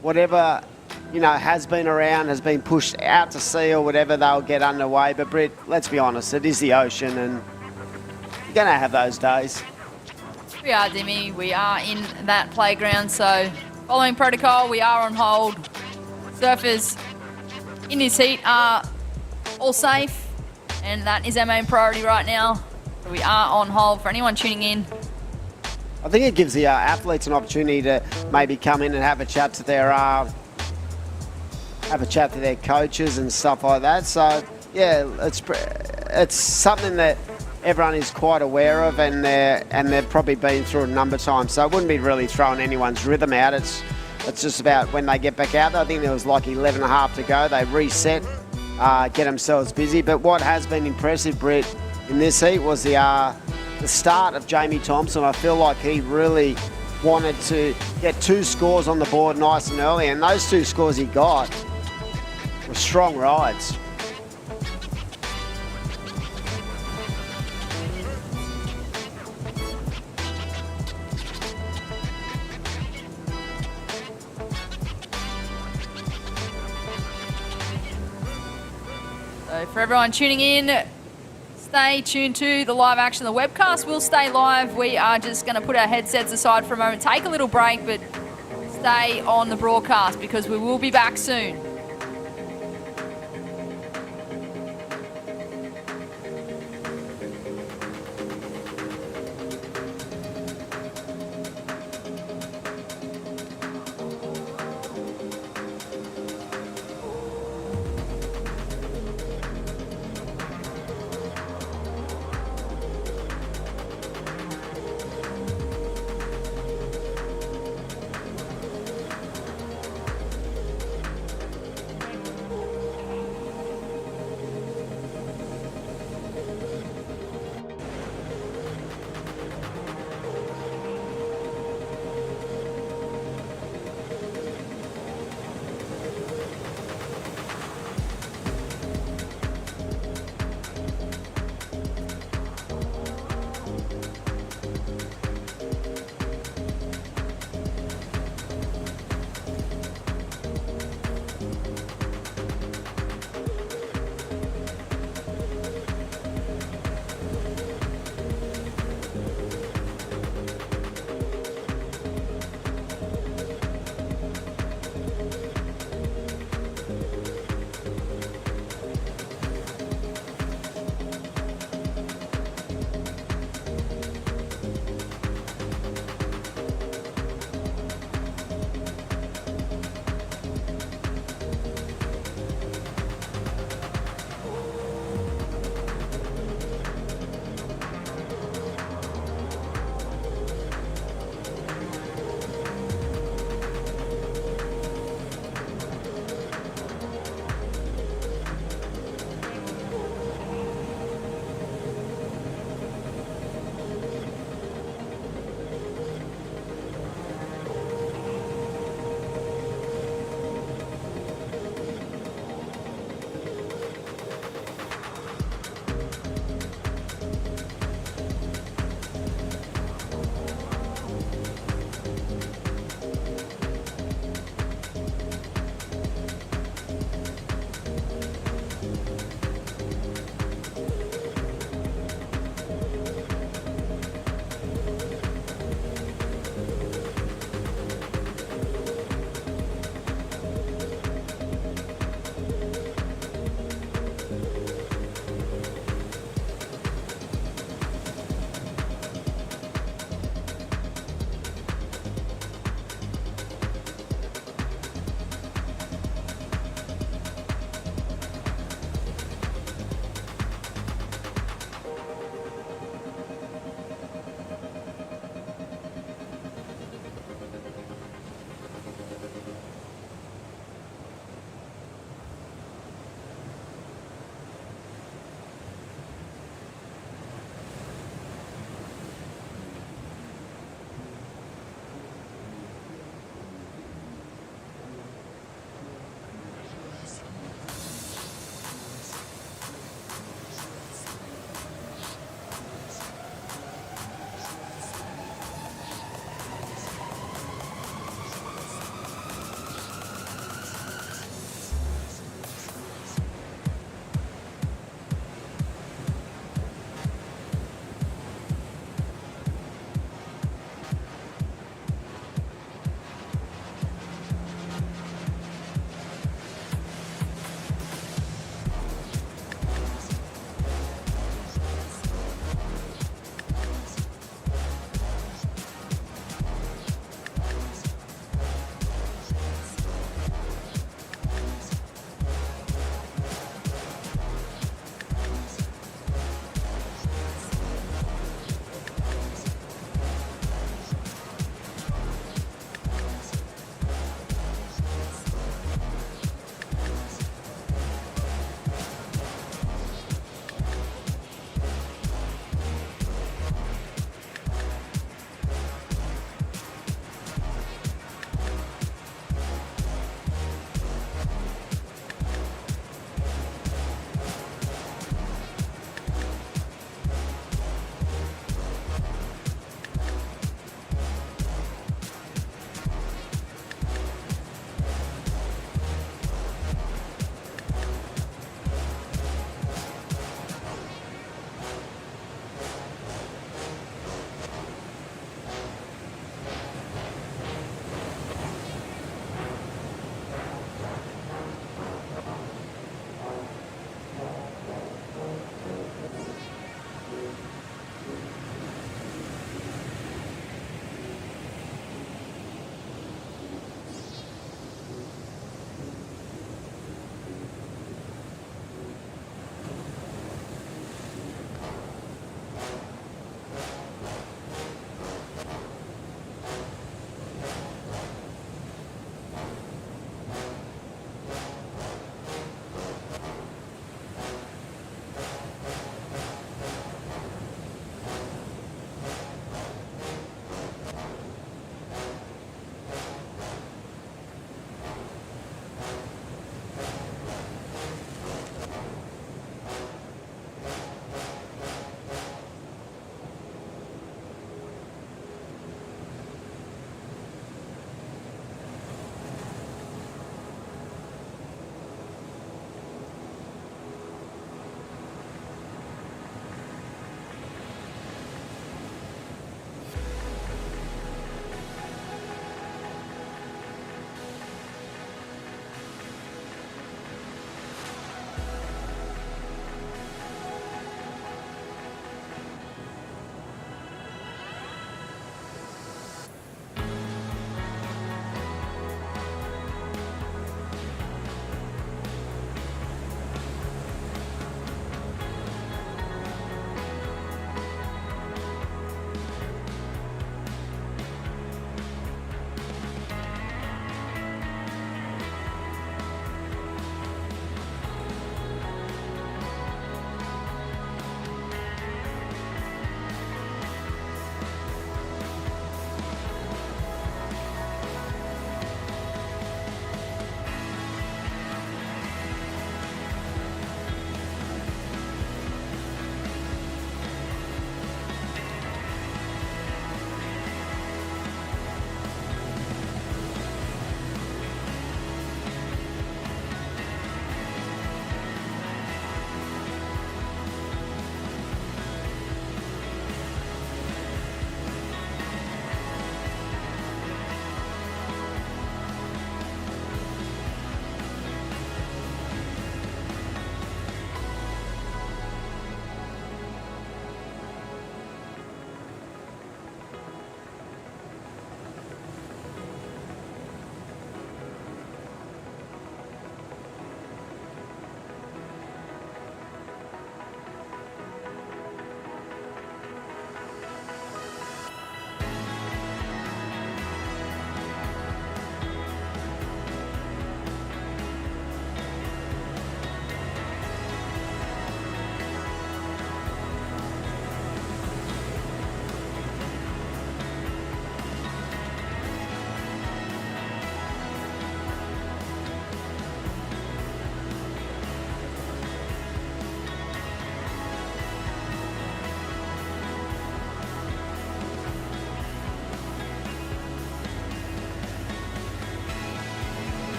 whatever has been around, has been pushed out to sea or whatever, they'll get underway. But Britt, let's be honest, it is the ocean, and you're going to have those days. We are, Dimmy. We are in that playground, so following protocol, we are on hold. Surfers in this heat are all safe, and that is our main priority right now. So we are on hold. For anyone tuning in, I think it gives the athletes an opportunity to maybe come in and have a chat to their coaches and stuff like that. So yeah, it's something that everyone is quite aware of, and they've probably been through it a number of times. So it wouldn't be really throwing anyone's rhythm out. It's just about when they get back out there. I think there was like 11 and a half to go. They reset, get themselves busy. But what has been impressive, Britt, in this heat was the start of Jamie Thompson. I feel like he really wanted to get 2 scores on the board nice and early, and those 2 scores he got were strong rides. so for everyone tuning in, stay tuned to the live action. The webcast will stay live. We are just going to put our headsets aside for a moment, take a little break, but stay on the broadcast because we will be back soon.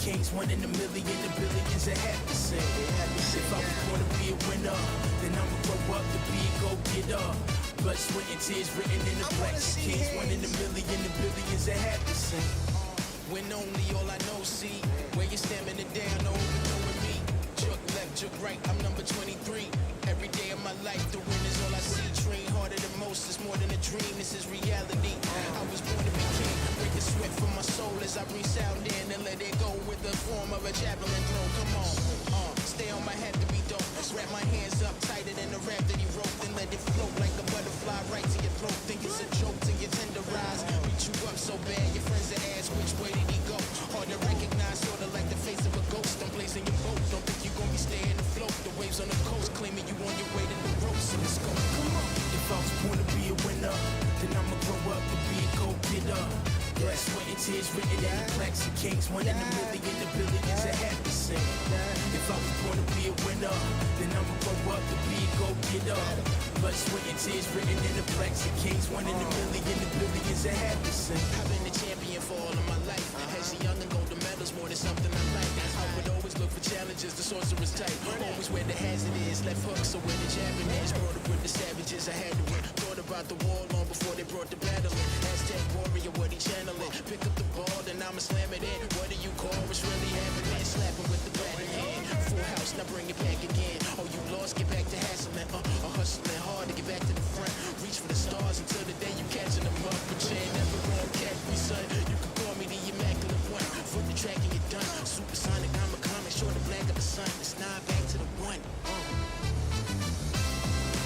kings, one in a million, the billions that have to sing. If I was born to be a winner, then I'ma grow up to be a go-getter. Blood, sweat, and tears written in the blacks of kings, one in a million, the billions that have to sing. When only all I know, see, where you stamming it down, no overdoing me. Jerk left, jerk right, I'm number 23. Every day of my life, the win is all I see. Train harder than most, it's more than a dream, this is reality. I was born to be king, break the sweat from my soul as I bring sound in and let it go with the form of a javelin throw. Come on, stay on my head to be dope. Wrap my hands up tighter than the rap that he wrote, then let it float like a butterfly right to your throat. Think it's a joke till you tenderize, beat you up so bad your friends that ask which way did he go. Hard to recognize, sorta like the face of a ghost. I'm blazing your boat, don't think you gon' be staying afloat. The waves on the coast claiming you on your way to the ropes. So let's go, come on. If I was born to be a winner, then I'ma grow up to be a go-getter. Blood, sweat, and tears written in the blacks of kings, one in a million, the billions that have to sing. If I was born to be a winner, then I'ma grow up to be a go-getter. Blood, sweat, and tears written in the blacks of kings, one in a million, the billions that have to sing. I've been a champion for all of my life. As a young and golden medals, more than something I like. I would always look for challenges, the sorcerer's type. Always where the hazard is, left hook, so where the jabbing is. Brought up with the savages, I had to win. Thought about the war long before they brought the battle in. Hashtag warrior, what he channeling. Pick up the ball, then I'ma slam it in. What do you call what's really happening? Slapping with the bat in hand. Full house, now bring it back again. Oh, you lost, get back to hassling. Hustling hard to get back to the front. Reach for the stars until the day you catching them up. But you ain't never gonna catch me, son. You can call me the immaculate one. Foot the track and you're done. Supersonic, I'm a comet, short the black of the sun. It's not back to the one.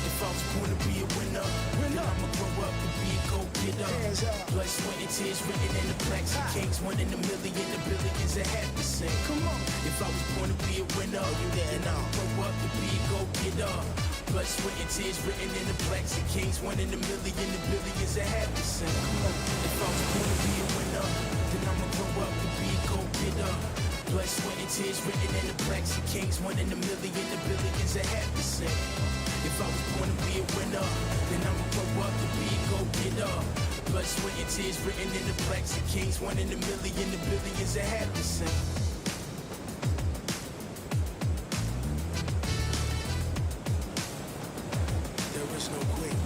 If I was born to be a winner, then I'ma grow up to be a go-getter. Blood, sweat, and tears written in the blacks of kings, one in a million, the billions that have to sing. Come on. If I was born to be a winner, then I'ma grow up to be a go-getter. Blood, sweat, and tears written in the blacks of kings, one in a million, the billions that have to sing. Come on. If I was born to be a winner, then I'ma grow up to be a go-getter. Blood, sweat, and tears written in the blacks of kings, one in a million, the billions that have to sing. If I was born to be a winner, then I'ma grow up to be a go-getter. Blood, sweat, and tears written in the blacks of kings, one in a million, the billions that have to sing. There is no quit.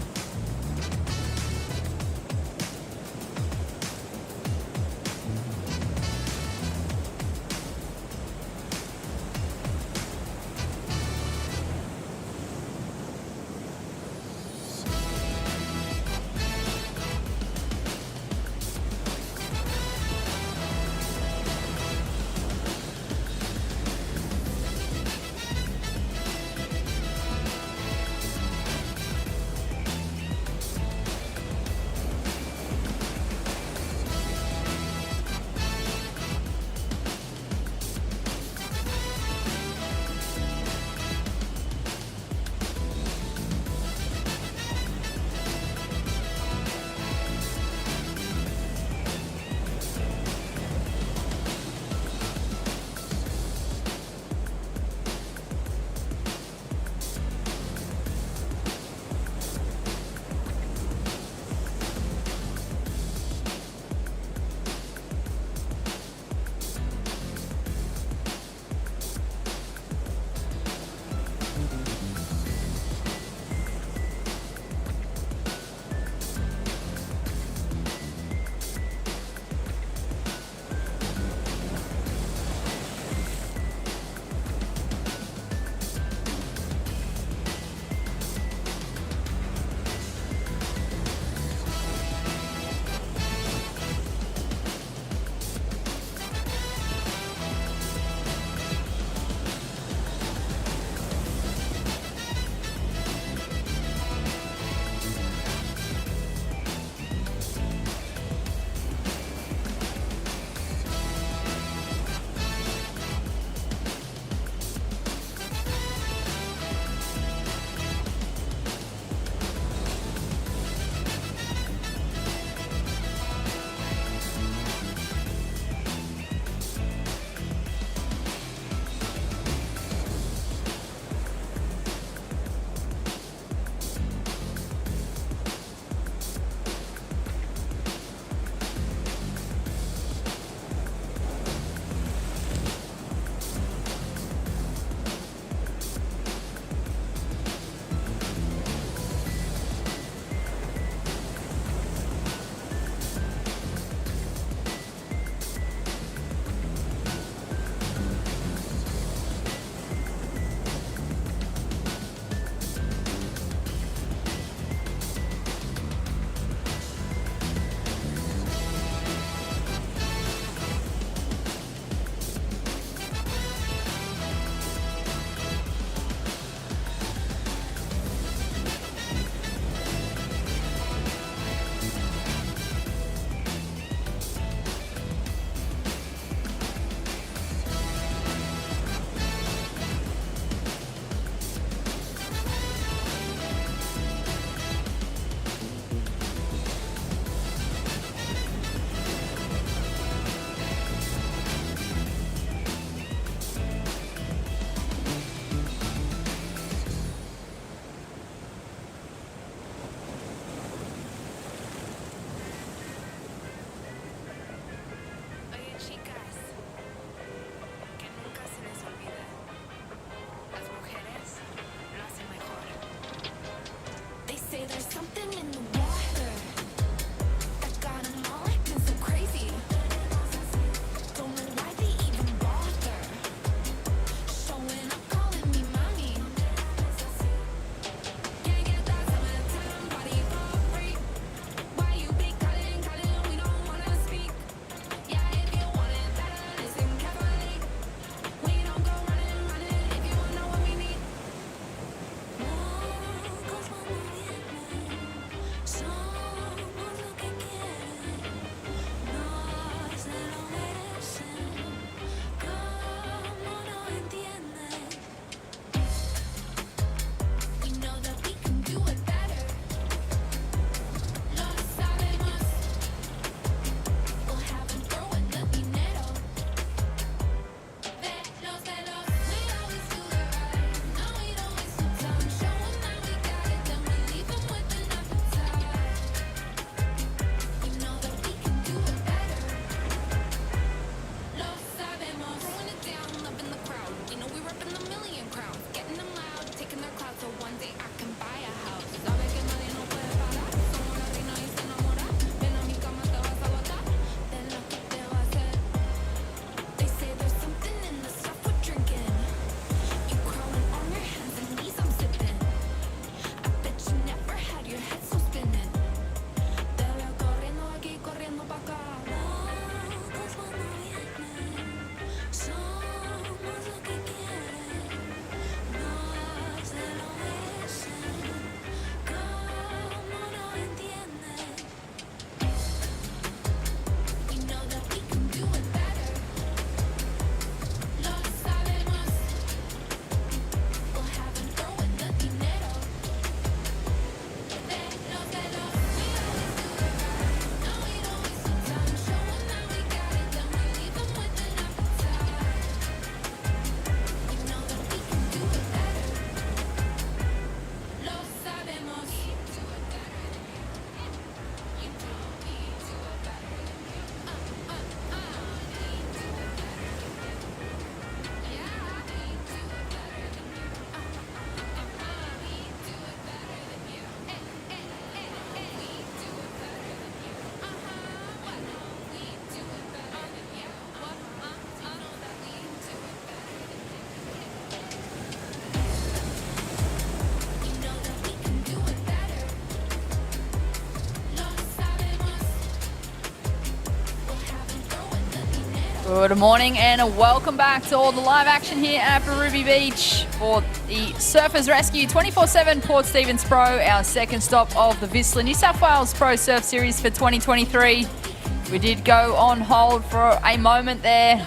Good morning and welcome back to all the live action here at Ruby Beach for the Surfers Rescue 24/7 Port Stephens Pro, our second stop of the Whistler New South Wales Pro Surf Series for 2023. We did go on hold for a moment there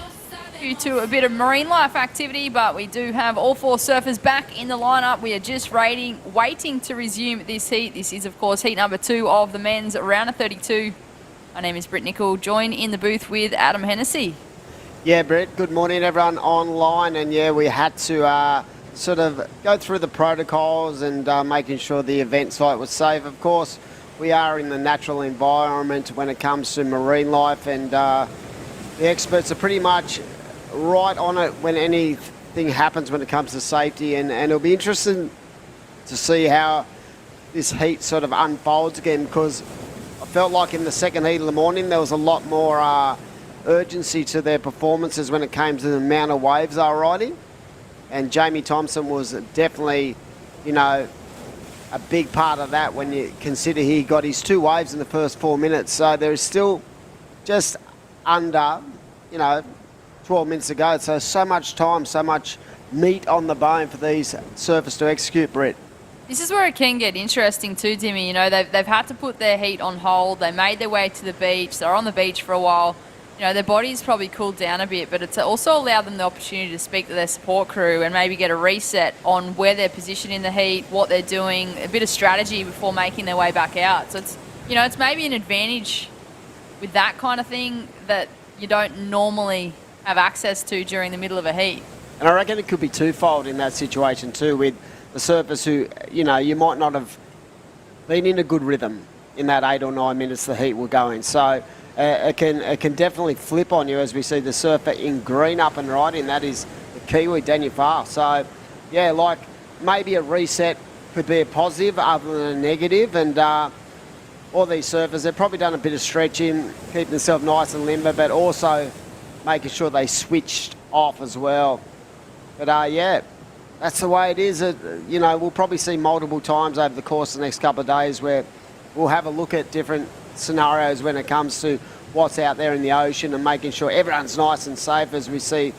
due to a bit of marine life activity, but we do have all 4 surfers back in the lineup. We are just waiting to resume this heat. This is, of course, heat number 2 of the men's round of 32. My name is Britt Nicol, joined in the booth with Adam Hennessy. Yeah, Brett, good morning everyone online. And yeah, we had to sort of go through the protocols and making sure the event site was safe. Of course, we are in the natural environment when it comes to marine life, and the experts are pretty much right on it when anything happens when it comes to safety. And it'll be interesting to see how this heat sort of unfolds again, because I felt like in the second heat of the morning there was a lot more urgency to their performances when it came to the amount of waves they were riding. And Jamie Thompson was definitely, you know, a big part of that when you consider he got his 2 waves in the first 4 minutes. So there is still just under, 12 minutes to go. So much time, so much meat on the bone for these surfers to execute, Brett. This is where it can get interesting too, Timmy. You know, they've had to put their heat on hold. They made their way to the beach. They're on the beach for a while. You know, their body's probably cooled down a bit, but it's also allowed them the opportunity to speak to their support crew and maybe get a reset on where they're positioned in the heat, what they're doing, a bit of strategy before making their way back out. So it's maybe an advantage with that kind of thing that you don't normally have access to during the middle of a heat. And I reckon it could be twofold in that situation too, with the surfers who, you might not have been in a good rhythm in that 8 or 9 minutes the heat were going. So it can definitely flip on you, as we see the surfer in green up and riding. That is the Kiwi, Daniel Farr. So, yeah, like maybe a reset could be a positive other than a negative. And all these surfers, they've probably done a bit of stretching, keeping themselves nice and limber, but also making sure they switched off as well. But, yeah, that's the way it is. We'll probably see multiple times over the course of the next couple of days where we'll have a look at different scenarios when it comes to what's out there in the ocean and making sure everyone's nice and safe, as we see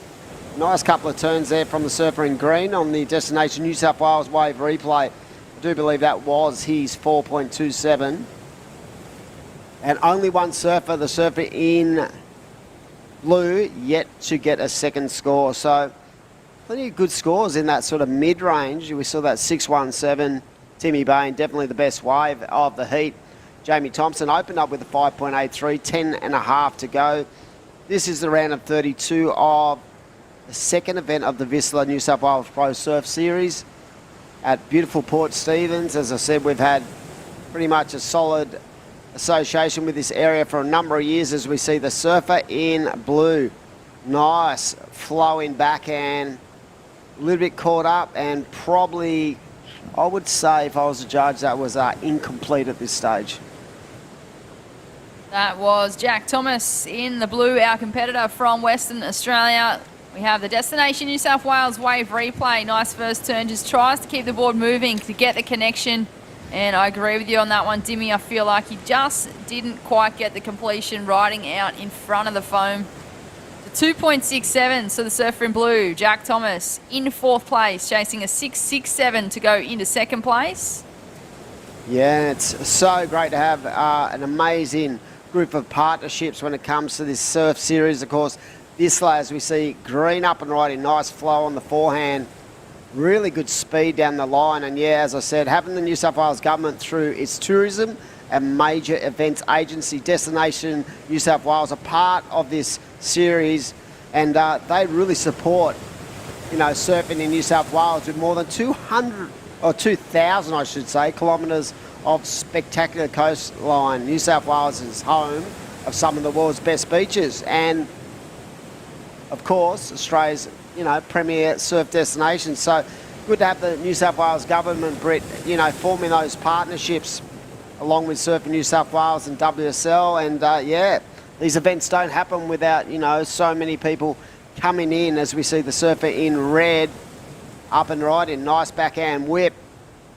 a nice couple of turns there from the surfer in green on the Destination New South Wales wave replay. I do believe that was his 4.27. And only one surfer, the surfer in blue, yet to get a second score. So plenty of good scores in that sort of mid-range. We saw that 6.17. Timmy Bain, definitely the best wave of the heat. Jamie Thompson opened up with a 5.83, 10.5 to go. This is the round of 32 of the second event of the Whistler New South Wales Pro Surf Series at beautiful Port Stephens. As I said, we've had pretty much a solid association with this area for a number of years, as we see the surfer in blue. Nice flowing backhand, a little bit caught up, and probably, I would say, if I was a judge, that was incomplete at this stage. That was Jack Thomas in the blue, our competitor from Western Australia. We have the Destination New South Wales wave replay. Nice first turn, just tries to keep the board moving to get the connection. And I agree with you on that one, Dimmy. I feel like he just didn't quite get the completion riding out in front of the foam. The 2.67, so the surfer in blue, Jack Thomas, in 4th place, chasing a 6.67 to go into 2nd place. Yeah, it's so great to have an amazing group of partnerships when it comes to this surf series. Of course, Whistler, as we see, green up and riding, nice flow on the forehand, really good speed down the line. And yeah, as I said, having the New South Wales government through its tourism and major events agency, Destination New South Wales, a part of this series, and they really support, surfing in New South Wales with more than 200 or 2,000, I should say, kilometres of spectacular coastline. New South Wales is home of some of the world's best beaches, and of course Australia's premier surf destination. So good to have the New South Wales government, Brett, forming those partnerships along with Surfing New South Wales and WSL. And yeah, these events don't happen without so many people coming in, as we see the surfer in red up and riding, nice backhand whip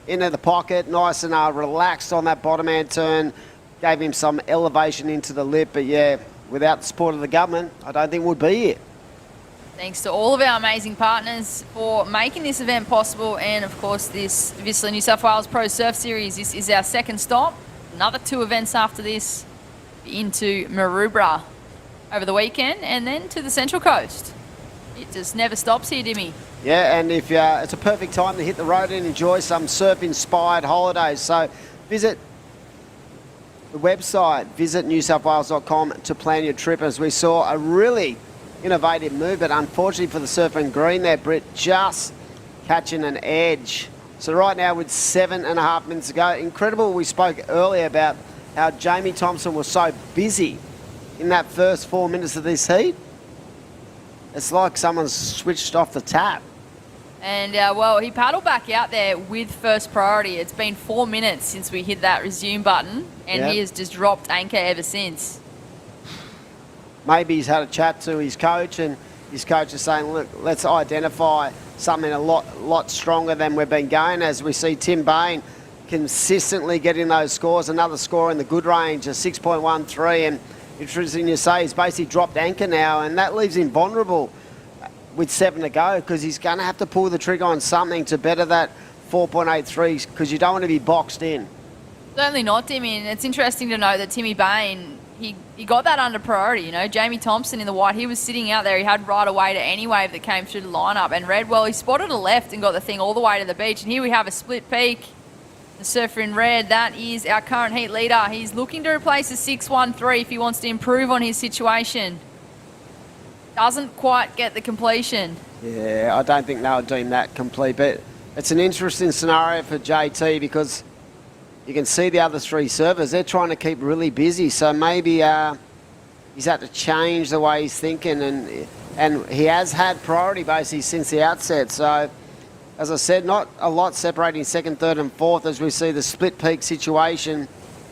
into the pocket, nice and relaxed on that bottom hand turn, gave him some elevation into the lip. But yeah, without the support of the government, I don't think would be here. Thanks to all of our amazing partners for making this event possible, and of course this Vissla New South Wales Pro Surf Series. This is our second stop. Another 2 events after this into Maroubra over the weekend, and then to the Central Coast. It just never stops here, Dimmy. Yeah, and if it's a perfect time to hit the road and enjoy some surf-inspired holidays. So visit the website, visit newsouthwales.com to plan your trip, as we saw a really innovative move, but unfortunately for the surfing green there, Britt, just catching an edge. So right now with 7.5 minutes to go, incredible. We spoke earlier about how Jamie Thompson was so busy in that first 4 minutes of this heat. It's like someone's switched off the tap. And, well, he paddled back out there with first priority. It's been 4 minutes since we hit that resume button, and he has just dropped anchor ever since. Maybe he's had a chat to his coach, and his coach is saying, look, let's identify something a lot stronger than we've been going, as we see Tim Bain consistently getting those scores. Another score in the good range, a 6.13, and interesting to say, he's basically dropped anchor now, and that leaves him vulnerable with 7 to go, because he's going to have to pull the trigger on something to better that 4.83, because you don't want to be boxed in. Certainly not, Timmy, and it's interesting to note that Timmy Bain, he got that under priority. You know, Jamie Thompson in the white, he was sitting out there. He had right away to any wave that came through the lineup. And red, well, he spotted a left and got the thing all the way to the beach. And here we have a split peak. The surfer in red, that is our current heat leader. He's looking to replace the 6.13 if he wants to improve on his situation. Doesn't quite get the completion. Yeah, I don't think they'll deem that complete. But it's an interesting scenario for JT, because you can see the other 3 surfers, they're trying to keep really busy. So maybe he's had to change the way he's thinking, and he has had priority basically since the outset. So, as I said, not a lot separating second, third and fourth, as we see the split peak situation.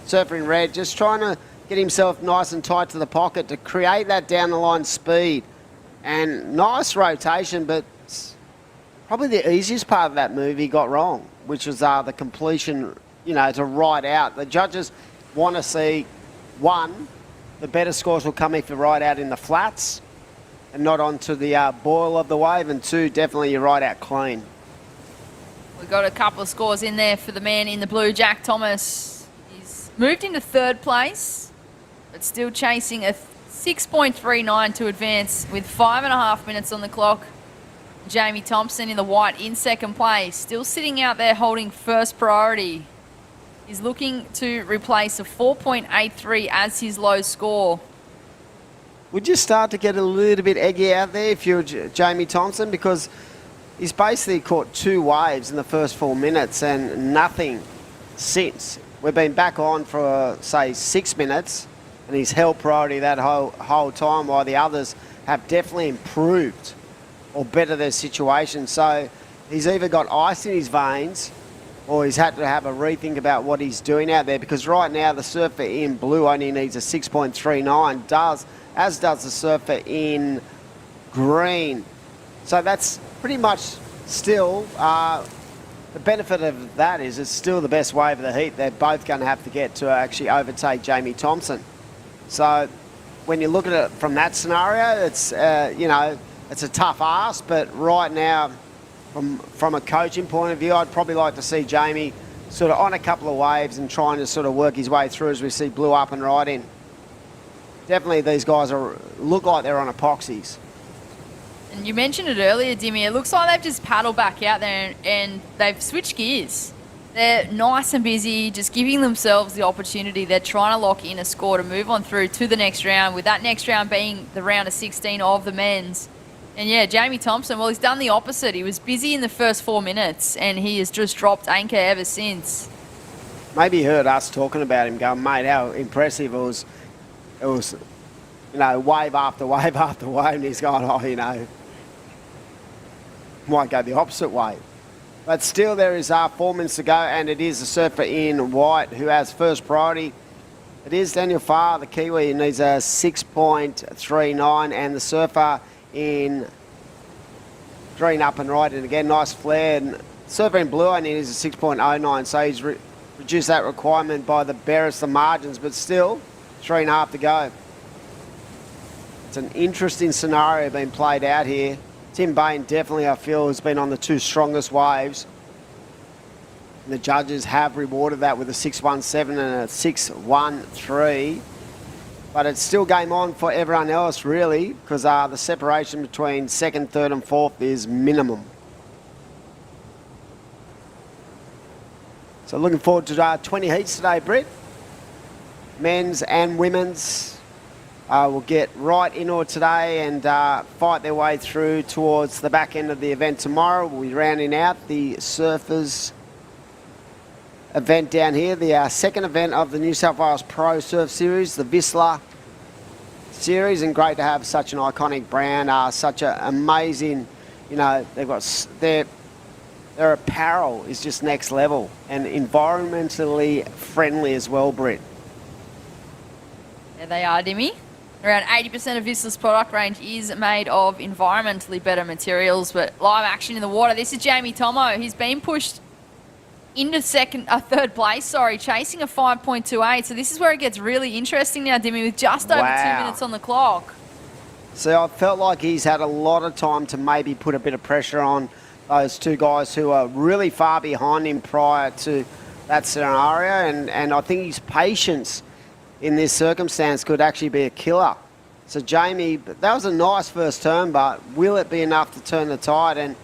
Surfer in red just trying to get himself nice and tight to the pocket to create that down the line speed. And nice rotation, but probably the easiest part of that move he got wrong, which was the completion, you know, to ride out. The judges want to see, 1, the better scores will come if you ride out in the flats and not onto the boil of the wave, and 2, definitely you ride out clean. We've got a couple of scores in there for the man in the blue, Jack Thomas. He's moved into 3rd place, but still chasing a 6.39 to advance with 5.5 minutes on the clock. Jamie Thompson in the white in 2nd place, still sitting out there holding first priority. He's looking to replace a 4.83 as his low score. Would you start to get a little bit eggy out there if you're Jamie Thompson? Because he's basically caught 2 waves in the first 4 minutes and nothing since. We've been back on for, say, 6 minutes, and he's held priority that whole time, while the others have definitely improved or better their situation. So he's either got ice in his veins, or he's had to have a rethink about what he's doing out there, because right now the surfer in blue only needs a 6.39, as does the surfer in green. So that's pretty much still, the benefit of that is it's still the best wave of the heat they're both going to have to get to actually overtake Jamie Thompson. So when you look at it from that scenario, it's, you know, it's a tough ask, but right now, from a coaching point of view, I'd probably like to see Jamie sort of on a couple of waves and trying to sort of work his way through as we see blue up and right in. Definitely these guys look like they're on epoxies. And you mentioned it earlier, Dimmy. It looks like they've just paddled back out there and they've switched gears. They're nice and busy, just giving themselves the opportunity. They're trying to lock in a score to move on through to the next round, with that next round being the round of 16 of the men's. And yeah, Jamie Thompson, well, he's done the opposite. He was busy in the first 4 minutes, and he has just dropped anchor ever since. Maybe he heard us talking about him, going, mate, how impressive it was. It was, you know, wave after wave after wave, and he's going, oh, you know, might go the opposite way. But still, there is 4 minutes to go, and it is the surfer in white who has first priority. It is Daniel Farr, the Kiwi, who needs a 6.39, and the surfer in green up and right, and again, nice flare. And surfer in blue only needs a 6.09, so he's reduced that requirement by the barest of margins, but still, 3.5 to go. It's an interesting scenario being played out here. Tim Bain definitely, I feel, has been on the two strongest waves. And the judges have rewarded that with a 6-1-7 and a 6-1-3. But it's still game on for everyone else, really, because the separation between second, third and fourth is minimum. So looking forward to 20 heats today, Britt. Men's and women's will get right into it today and fight their way through towards the back end of the event tomorrow. We'll be rounding out the Surfers event down here, the second event of the New South Wales Pro Surf Series, the Whistler Series, and great to have such an iconic brand, such an amazing, you know, they've got their apparel is just next level and environmentally friendly as well, Britt. There they are, Dimmy. Around 80% of Whistler's product range is made of environmentally better materials, but live action in the water. This is Jamie Tomo. He's been pushed into third place, chasing a 5.28. So this is where it gets really interesting now, Dimmy, with just over 2 minutes on the clock. So I felt like he's had a lot of time to maybe put a bit of pressure on those two guys who are really far behind him prior to that scenario, and I think his patience in this circumstance could actually be a killer. So Jamie, that was a nice first turn, but will it be enough to turn the tide? And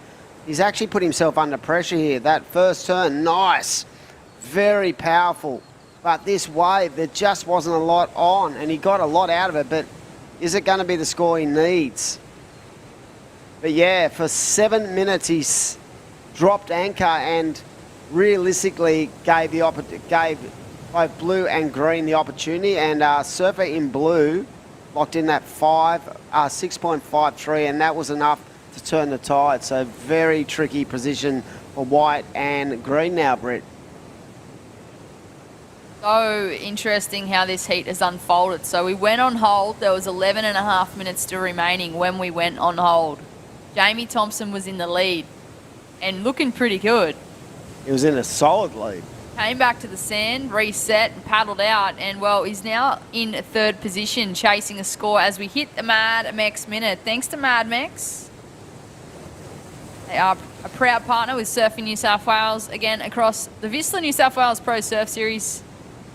he's actually put himself under pressure here. That first turn, nice, very powerful. But this wave, there just wasn't a lot on, and he got a lot out of it, but is it going to be the score he needs? But yeah, for 7 minutes he's dropped anchor and realistically gave both blue and green the opportunity, and Surfer in blue locked in that 6.53, and that was enough to turn the tide. So very tricky position for white and green now, Britt. So interesting how this heat has unfolded. So we went on hold. There was 11 and a half minutes still remaining when we went on hold. Jamie Thompson was in the lead and looking pretty good. He was in a solid lead. Came back to the sand, reset and paddled out, and well, he's now in third position chasing a score as we hit the Mad Mex minute. Thanks to Mad Mex. They are a proud partner with Surfing New South Wales, again across the Whistler New South Wales Pro Surf Series,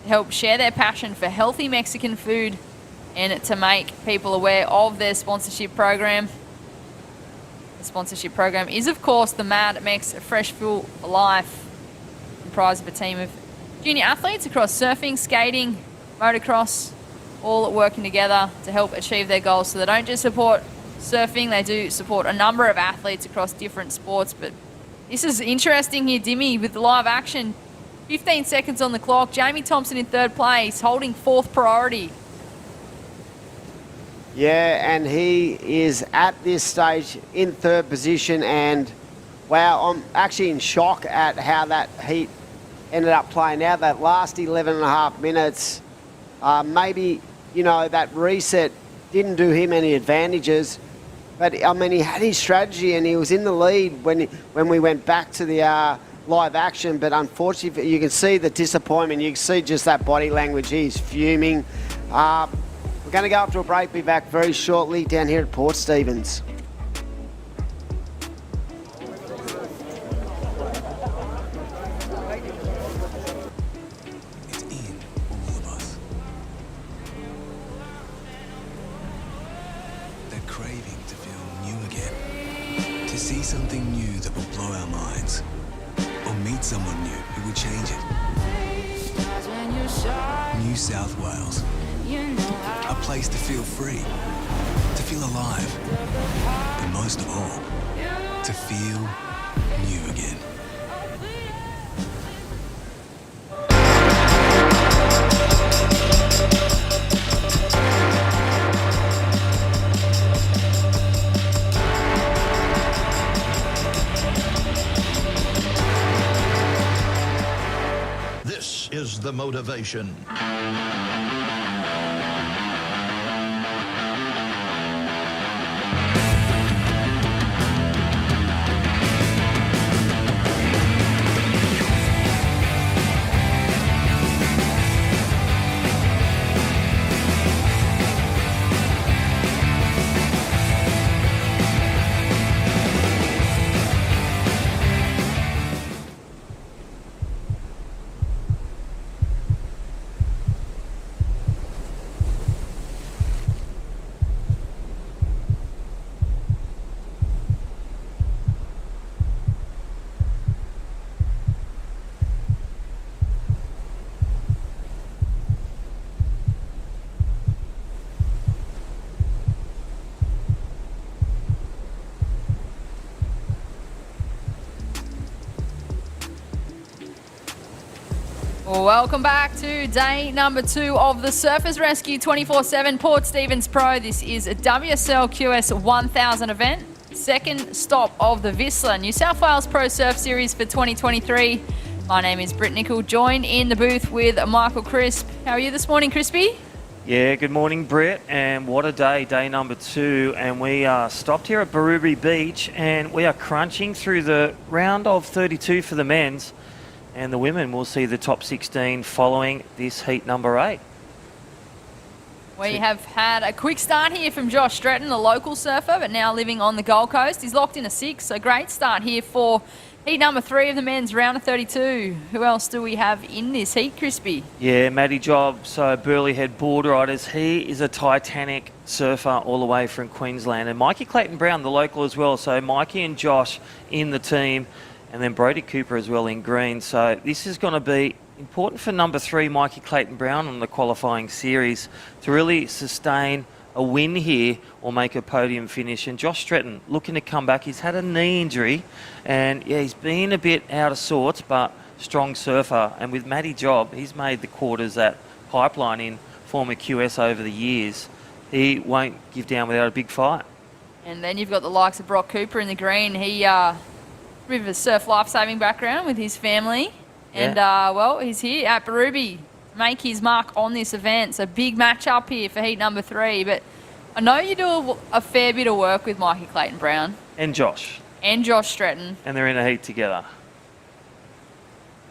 to help share their passion for healthy Mexican food and to make people aware of their sponsorship program. The sponsorship program is, of course, the Mad Mex Fresh Fuel for Life, comprised of a team of junior athletes across surfing, skating, motocross, all working together to help achieve their goals. So they don't just support surfing, they do support a number of athletes across different sports. But this is interesting here, Dimmy, with the live action. 15 seconds on the clock. Jamie Thompson in third place, holding fourth priority. Yeah, and he is at this stage in third position, and wow, I'm actually in shock at how that heat ended up playing out. That last 11 and a half minutes, maybe, you know, that reset didn't do him any advantages, but I mean, he had his strategy and he was in the lead when we went back to the live action, but unfortunately you can see the disappointment. You can see just that body language. He's fuming. We're going to go up to a break, be back very shortly down here at Port Stephens. It's in all of us. That craving to feel new again. To see something new that will blow our minds. Or meet someone new who will change it. New South Wales. A place to feel free, to feel alive, and most of all, to feel new again. This is the motivation. Welcome back to day number 2 of the Surfers Rescue 24/7 Port Stephens Pro. This is a WSL QS 1000 event. Second stop of the Whistler New South Wales Pro Surf Series for 2023. My name is Britt Nicol, joined in the booth with Michael Crisp. How are you this morning, Crispy? Yeah, good morning, Brett, and what a day, day number 2, and we are stopped here at Barubri Beach, and we are crunching through the round of 32 for the men's, and the women will see the top 16 following this heat number 8. We have had a quick start here from Josh Stretton, a local surfer, but now living on the Gold Coast. He's locked in a 6, so great start here for heat number 3 of the men's round of 32. Who else do we have in this heat, Crispy? Yeah, Matty Job, so Burleigh Head board riders. He is a Titanic surfer all the way from Queensland. And Mikey Clayton-Brown, the local as well. So Mikey and Josh in the team, and then Brody Cooper as well in green. So this is going to be important for number 3, Mikey Clayton-Brown, on the qualifying series to really sustain a win here or make a podium finish. And Josh Stretton looking to come back. He's had a knee injury and yeah, he's been a bit out of sorts, but strong surfer. And with Matty Job, he's made the quarters at Pipeline in former QS over the years. He won't give down without a big fight. And then you've got the likes of Brock Cooper in the green. He with a surf lifesaving background with his family. And well, he's here at Barubri to make his mark on this event. So big match up here for heat number 3. But I know you do a fair bit of work with Mikey Clayton-Brown. And Josh. And Josh Stretton. And they're in a heat together.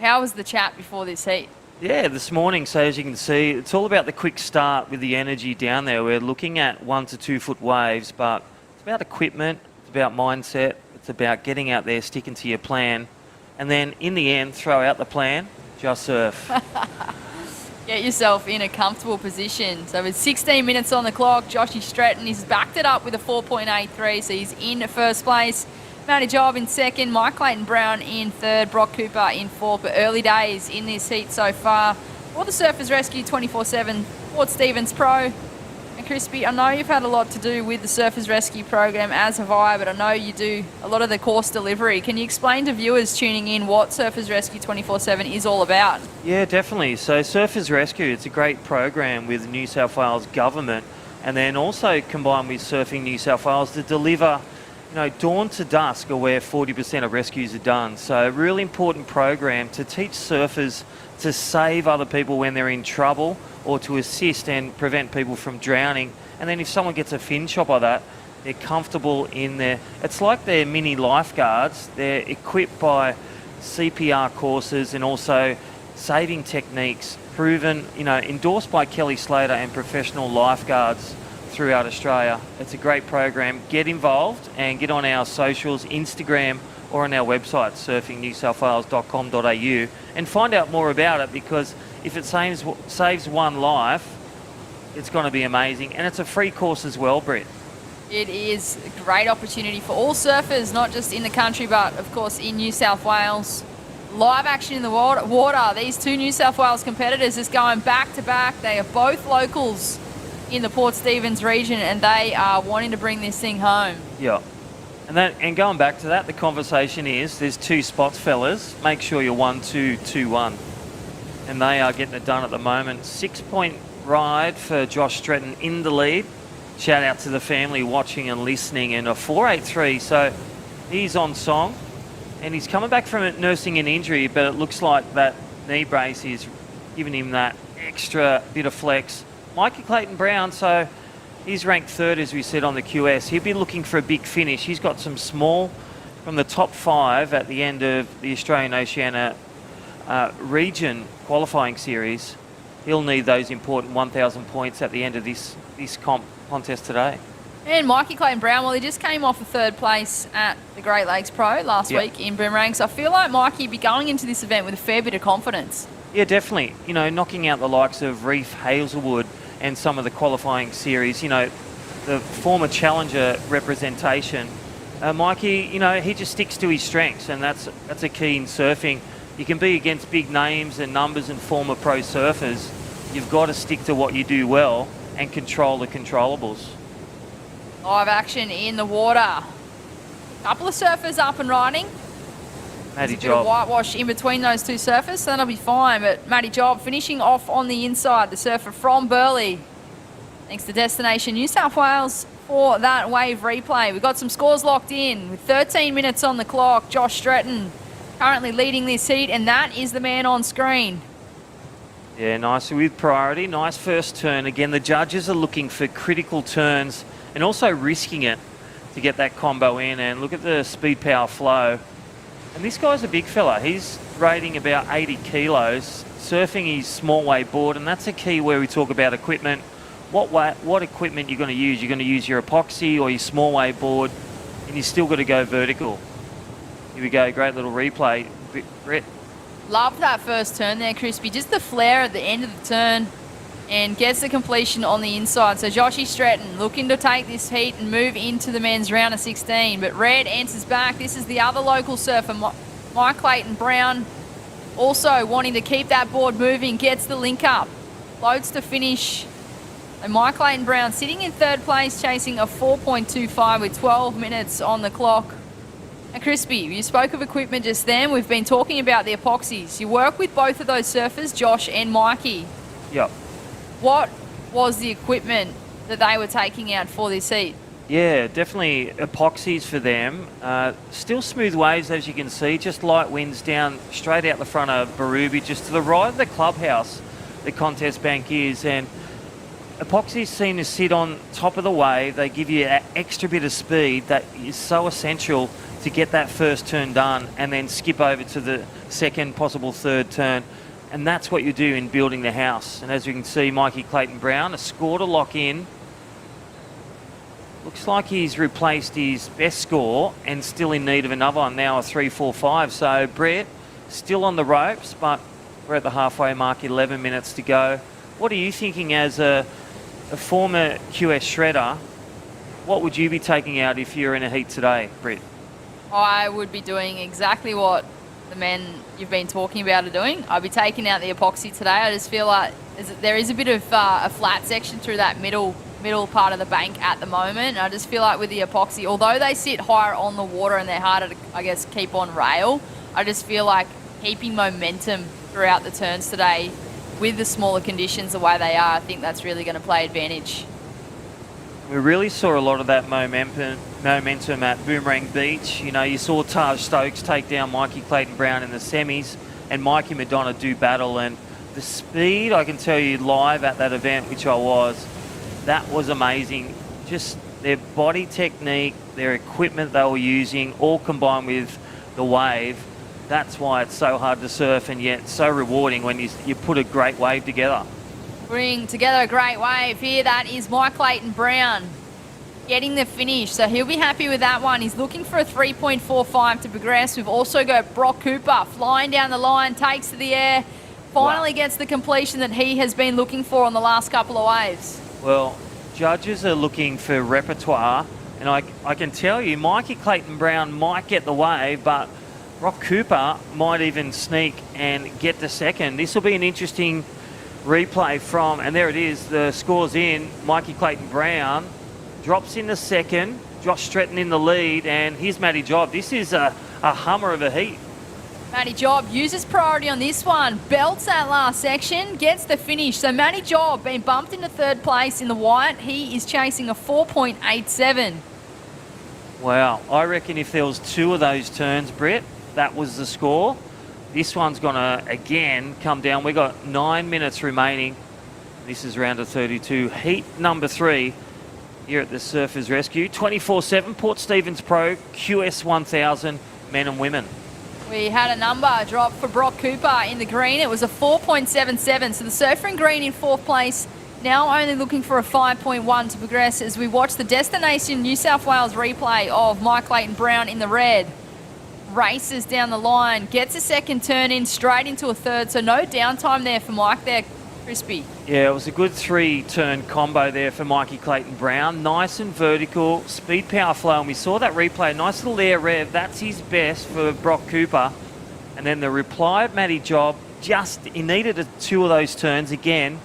How was the chat before this heat? Yeah, this morning, so as you can see, it's all about the quick start with the energy down there. We're looking at 1 to 2 foot waves, but it's about equipment, it's about mindset, it's about getting out there, sticking to your plan, and then in the end, throw out the plan, just surf. Get yourself in a comfortable position. So with 16 minutes on the clock, Joshy Stretton, he's backed it up with a 4.83, so he's in first place. Matty Job in second, Mike Clayton-Brown in third, Brock Cooper in fourth, but early days in this heat so far. For the Surfers Rescue 24/7 Port Stephens Pro. And Crispy, I know you've had a lot to do with the Surfers Rescue program, as have I, but I know you do a lot of the course delivery. Can you explain to viewers tuning in what Surfers Rescue 24/7 is all about? Yeah, definitely. So Surfers Rescue, it's a great program with New South Wales government, and then also combined with Surfing New South Wales to deliver, you know, dawn to dusk are where 40% of rescues are done. So a really important program to teach surfers to save other people when they're in trouble, or to assist and prevent people from drowning. And then if someone gets a fin shot by that, they're comfortable in there. It's like they're mini lifeguards. They're equipped by CPR courses and also saving techniques, proven, you know, endorsed by Kelly Slater and professional lifeguards throughout Australia. It's a great program. Get involved and get on our socials, Instagram, or on our website, surfingnewsouthwales.com.au, and find out more about it, because if it saves one life, it's going to be amazing. And it's a free course as well, Brett. It is a great opportunity for all surfers, not just in the country, but of course in New South Wales. Live action in the water. These two New South Wales competitors is going back to back. They are both locals in the Port Stephens region, and they are wanting to bring this thing home. Yeah. And going back to that, the conversation is, there's 2 spots, fellas. Make sure you're 1-2-2-1. And they are getting it done at the moment. 6-point ride for Josh Stretton in the lead. Shout out to the family watching and listening. And a 4.83, so he's on song. And he's coming back from nursing an injury, but it looks like that knee brace is giving him that extra bit of flex. Mikey Clayton-Brown, so he's ranked 3rd, as we said, on the QS. He'll be looking for a big finish. He's got some small from the top 5 at the end of the Australian Oceania region qualifying series. He'll need those important 1,000 points at the end of this contest today. And Mikey Clayton-Brown, well, he just came off a 3rd place at the Great Lakes Pro last week in Boomerang. So I feel like Mikey will be going into this event with a fair bit of confidence. Yeah, definitely. You know, knocking out the likes of Reef Hazelwood and some of the qualifying series, you know, the former challenger representation. Mikey, you know, he just sticks to his strengths, and that's a key in surfing. You can be against big names and numbers and former pro surfers. You've got to stick to what you do well and control the controllables. Live action in the water. Couple of surfers up and riding. Matty There's a bit of Job. whitewash in between those two surfers, that'll be fine. But Matty Job finishing off on the inside, the surfer from Burleigh. Thanks to Destination New South Wales for that wave replay. We've got some scores locked in with 13 minutes on the clock. Josh Stretton currently leading this heat, and that is the man on screen. Yeah, nice with priority. Nice first turn. Again, the judges are looking for critical turns and also risking it to get that combo in. And look at the speed, power, flow. And this guy's a big fella. He's rating about 80 kilos, surfing his small wave board, and that's a key where we talk about equipment. What equipment you're going to use? You're going to use your epoxy or your small wave board, and you still got to go vertical. Here we go, great little replay. Brett. Love that first turn there, Crispy. Just the flare at the end of the turn and gets the completion on the inside. So Joshy Stretton looking to take this heat and move into the men's round of 16. But Red answers back. This is the other local surfer, Mike Clayton Brown, also wanting to keep that board moving, gets the link up, loads to finish. And Mike Clayton Brown sitting in third place, chasing a 4.25 with 12 minutes on the clock. And Crispy, you spoke of equipment just then. We've been talking about the epoxies. You work with both of those surfers, Josh and Mikey. Yep. What was the equipment that they were taking out for this heat? Yeah, definitely epoxies for them. Still smooth waves, as you can see. Just light winds down straight out the front of Barooby, just to the right of the clubhouse, the contest bank is. And epoxies seem to sit on top of the wave. They give you an extra bit of speed that is so essential to get that first turn done and then skip over to the second, possible third turn. And that's what you do in building the house. And as you can see, Mikey Clayton Brown, a score to lock in. Looks like he's replaced his best score and still in need of another one, now a 3.45. So Brett, still on the ropes, but we're at the halfway mark, 11 minutes to go. What are you thinking as a former QS shredder? What would you be taking out if you're in a heat today, Brett? I would be doing exactly what the men you've been talking about are doing. I'd be taking out the epoxy today. I just feel like there is a bit of a flat section through that middle part of the bank at the moment. And I just feel like with the epoxy, although they sit higher on the water and they're harder to, I guess, keep on rail, I just feel like keeping momentum throughout the turns today with the smaller conditions the way they are, I think that's really going to play advantage. We really saw a lot of that momentum at Boomerang Beach. You know, you saw Taj Stokes take down Mikey Clayton Brown in the semis and Mikey Madonna do battle. And the speed, I can tell you live at that event, which I was, that was amazing. Just their body technique, their equipment they were using, all combined with the wave. That's why it's so hard to surf and yet so rewarding when you put a great wave together. Bring together a great wave here. That is Mike Clayton Brown getting the finish. So he'll be happy with that one. He's looking for a 3.45 to progress. We've also got Brock Cooper flying down the line, takes to the air, finally gets the completion that he has been looking for on the last couple of waves. Well, judges are looking for repertoire, and I can tell you, Mikey Clayton Brown might get the wave, but Brock Cooper might even sneak and get the second. This will be an interesting replay from, and there it is, the score's in. Mikey Clayton Brown drops in the second, Josh Stretton in the lead, and here's Matty Job. This is a hummer of a heat. Matty Job uses priority on this one, belts that last section, gets the finish. So Matty Job being bumped into third place in the white. He is chasing a 4.87. Wow, I reckon if there was two of those turns, Brett, that was the score. This one's going to, again, come down. We've got 9 minutes remaining. This is round of 32. Heat number 3 here at the Surfers Rescue. 24/7, Port Stephens Pro, QS 1000, men and women. We had a number drop for Brock Cooper in the green. It was a 4.77. So the surfer in green in fourth place, now only looking for a 5.1 to progress as we watch the Destination New South Wales replay of Mike Clayton Brown in the red. Races down the line, gets a second turn in, straight into a third, so no downtime there for Mike there, Crispy. Yeah, it was a good 3-turn combo there for Mikey Clayton Brown. Nice and vertical, speed, power, flow, and we saw that replay. Nice little air rev, that's his best for Brock Cooper. And then the reply of Matty Job, he needed 2 of those turns. Again,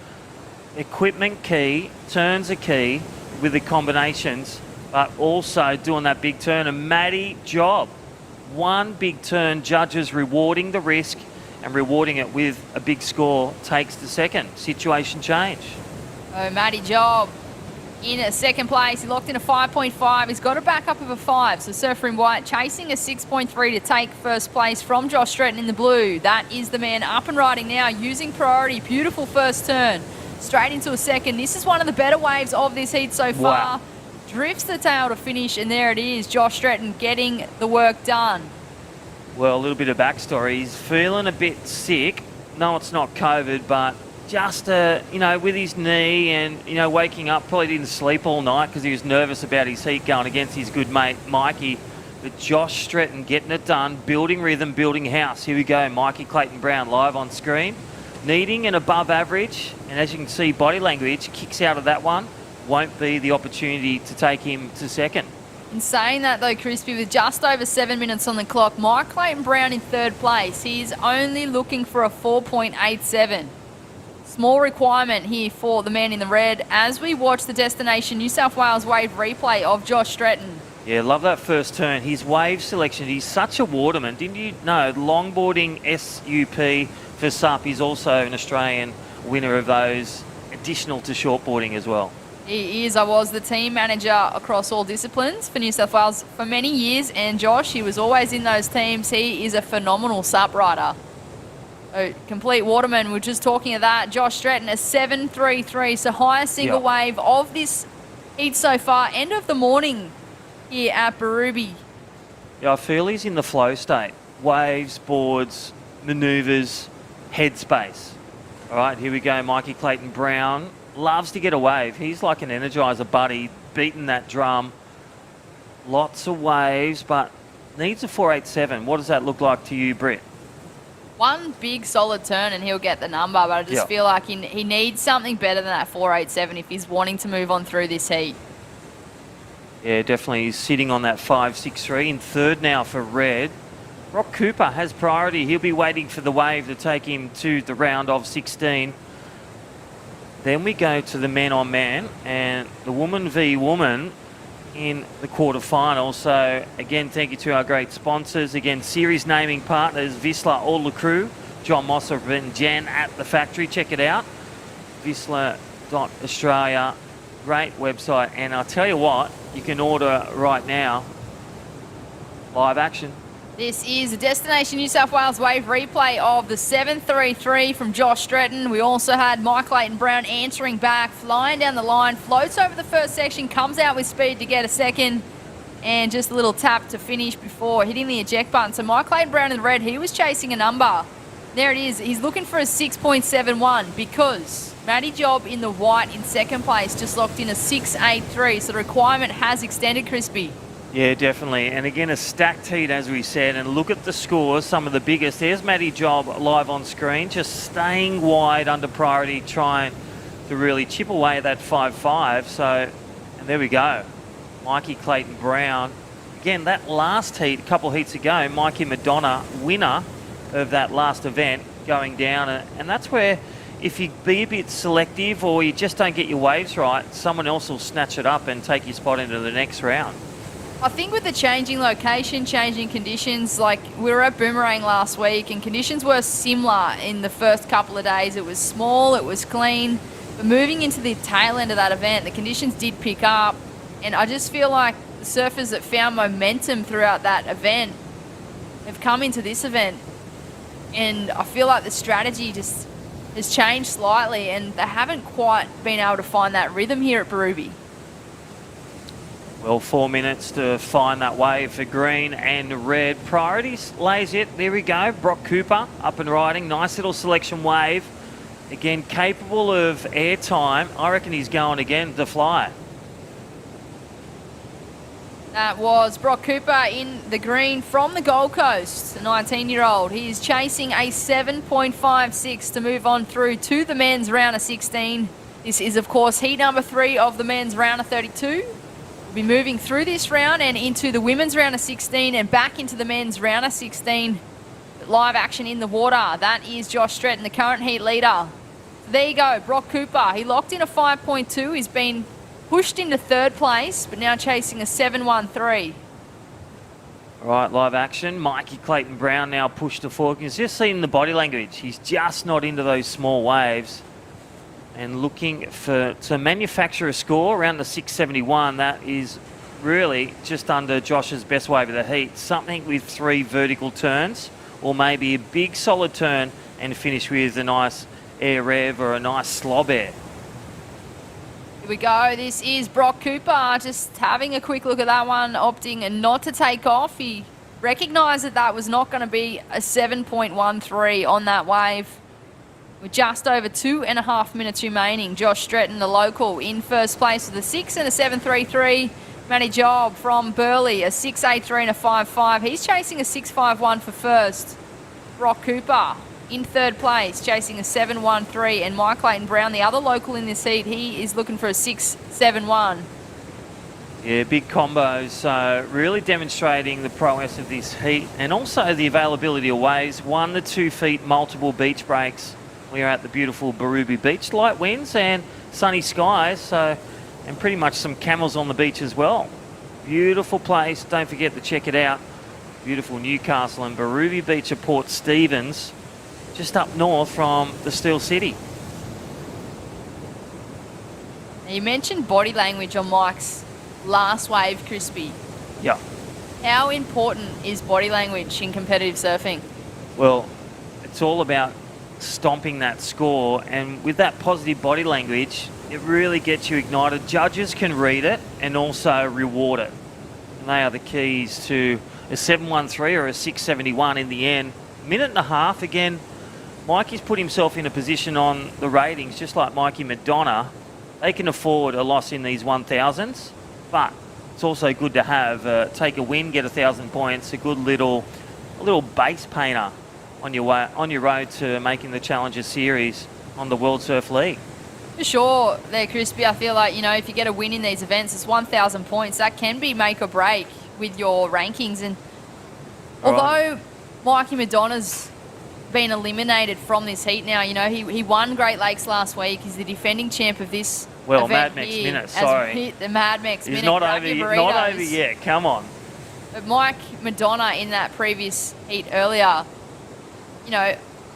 equipment key, turns are key with the combinations, but also doing that big turn. And Matty Job one big turn, judges rewarding the risk and rewarding it with a big score, takes the second. Situation change. Oh, Matty Job in a second place. He locked in a 5.5. He's got a backup of a 5. So Surfer in white chasing a 6.3 to take first place from Josh Stretton in the blue. That is the man up and riding now, using priority. Beautiful first turn. Straight into a second. This is one of the better waves of this heat so far. Wow. Drifts the tail to finish, and there it is. Josh Stretton getting the work done. Well, a little bit of backstory. He's feeling a bit sick. No, it's not COVID, but just, with his knee and, waking up, probably didn't sleep all night because he was nervous about his heat going against his good mate, Mikey. But Josh Stretton getting it done, building rhythm, building house. Here we go, Mikey Clayton Brown live on screen. Needing an above average, and as you can see, body language kicks out of that one. Won't be the opportunity to take him to second. In saying that though, Crispy, with just over 7 minutes on the clock, Mike Clayton Brown in third place. He's only looking for a 4.87. Small requirement here for the man in the red as we watch the Destination New South Wales wave replay of Josh Stretton. Yeah, love that first turn. His wave selection, he's such a waterman. Didn't you know, longboarding SUP for SUP, he's also an Australian winner of those, additional to shortboarding as well. He is. I was the team manager across all disciplines for New South Wales for many years, and Josh, he was always in those teams. He is a phenomenal SUP rider. Oh, complete waterman. We're just talking of that. Josh Stretton, a 7.33, so highest single wave of this heat so far. End of the morning here at Berube. Yeah, I feel he's in the flow state. Waves, boards, manoeuvres, headspace. All right, here we go. Mikey Clayton Brown loves to get a wave. He's like an energizer buddy, beating that drum. Lots of waves, but needs a 4.87. What does that look like to you, Britt? One big solid turn and he'll get the number, but I just feel like he needs something better than that 4.87 if he's wanting to move on through this heat. Yeah, definitely. He's sitting on that 5.63 in third now for red. Brock Cooper has priority. He'll be waiting for the wave to take him to the round of 16. Then we go to the man on man and the woman v woman in the quarterfinal. So again, thank you to our great sponsors. Again, series naming partners, Vissla All the Crew, John Mosser and Jen at the factory. Check it out, Vissla.Australia. Great website. And I'll tell you what, you can order right now. Live action. This is a Destination New South Wales wave replay of the 7.33 from Josh Stretton. We also had Mike Clayton Brown answering back, flying down the line, floats over the first section, comes out with speed to get a second, and just a little tap to finish before hitting the eject button. So Mike Clayton Brown in the red, he was chasing a number. There it is. He's looking for a 6.71 because Matty Job in the white in second place just locked in a 6.83. So the requirement has extended, Crispy. Yeah, definitely. And again, a stacked heat, as we said. And look at the scores, some of the biggest. There's Matty Job live on screen, just staying wide under priority, trying to really chip away at that 5.5. So, and there we go. Mikey Clayton Brown. Again, that last heat, a couple heats ago, Mikey Madonna, winner of that last event, going down. And that's where, if you be a bit selective or you just don't get your waves right, someone else will snatch it up and take your spot into the next round. I think with the changing location, changing conditions, like we were at Boomerang last week and conditions were similar in the first couple of days. It was small, it was clean, but moving into the tail end of that event, the conditions did pick up, and I just feel like the surfers that found momentum throughout that event have come into this event, and I feel like the strategy just has changed slightly and they haven't quite been able to find that rhythm here at Berube. Well, 4 minutes to find that wave for green and red. Priorities lays it. There we go. Brock Cooper up and riding. Nice little selection wave. Again, capable of air time. I reckon he's going again to fly. That was Brock Cooper in the green from the Gold Coast, a 19-year-old. He is chasing a 7.56 to move on through to the men's round of 16. This is, of course, heat number 3 of the men's round of 32. We'll be moving through this round and into the women's round of 16 and back into the men's round of 16. Live action in the water. That is Josh Stretton, the current heat leader. There you go, Brock Cooper. He locked in a 5.2. He's been pushed into third place, but now chasing a 7.13. All right, live action. Mikey Clayton Brown now pushed to forward. He's just seen the body language. He's just not into those small waves. And looking to manufacture a score around the 671. That is really just under Josh's best wave of the heat. Something with 3 vertical turns, or maybe a big solid turn and finish with a nice air rev or a nice slob air. Here we go. This is Brock Cooper just having a quick look at that one, opting not to take off. He recognised that was not going to be a 7.13 on that wave. With just over 2.5 minutes remaining, Josh Stretton, the local, in first place with a 6 and a 7.33. Matty Job from Burleigh, a 6.83 and a 5.5. He's chasing a 6.51 for first. Brock Cooper in third place, chasing a 7.13. And Mike Clayton Brown, the other local in this heat, he is looking for a 6.71. Yeah, big combos, really demonstrating the prowess of this heat and also the availability of waves. 1 to 2 feet, multiple beach breaks. We are at the beautiful Barooby Beach. Light winds and sunny skies, and pretty much some camels on the beach as well. Beautiful place. Don't forget to check it out. Beautiful Newcastle and Barooby Beach at Port Stephens, just up north from the Steel City. Now, you mentioned body language on Mike's last wave, Crispy. Yeah. How important is body language in competitive surfing? Well, it's all about stomping that score, and with that positive body language, it really gets you ignited. Judges can read it and also reward it. And they are the keys to a 7.13 or a 6.71 in the end. Minute and a half. Again, Mikey's put himself in a position on the ratings, just like Mikey Madonna. They can afford a loss in these 1,000s, but it's also good to have take a win, get 1,000 points, a good little base painter on your road to making the Challenger Series on the World Surf League. For sure there, Crispy. I feel like, if you get a win in these events, it's 1,000 points. That can be make or break with your rankings. And although Mikey Madonna's been eliminated from this heat now, he won Great Lakes last week. He's the defending champ of this event Mad Max here, Minute, sorry. As we hit the Mad Max He's Minute. not Grab over, your not burritos. over yet. Come on. But Mike Madonna in that previous heat earlier,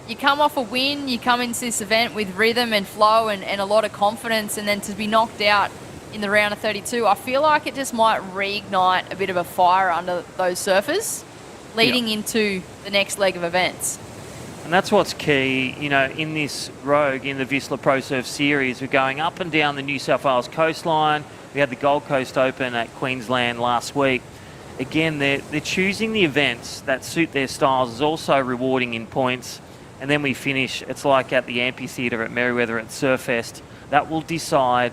you come off a win, you come into this event with rhythm and flow and a lot of confidence, and then to be knocked out in the round of 32, I feel like it just might reignite a bit of a fire under those surfers leading into the next leg of events. And that's what's key, in this Rogue, in the Whistler Pro Surf Series. We're going up and down the New South Wales coastline. We had the Gold Coast Open at Queensland last week. Again, they're choosing the events that suit their styles, is also rewarding in points. And then we finish, it's like at the amphitheatre at Merriweather at Surfest. That will decide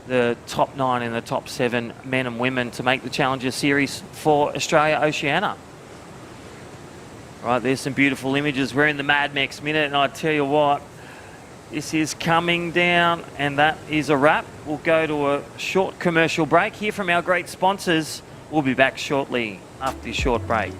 the top 9 and the top 7 men and women to make the Challenger Series for Australia Oceania. Right, there's some beautiful images. We're in the Mad Max Minute, and I tell you what, this is coming down, and that is a wrap. We'll go to a short commercial break. Hear from our great sponsors. We'll be back shortly after this short break.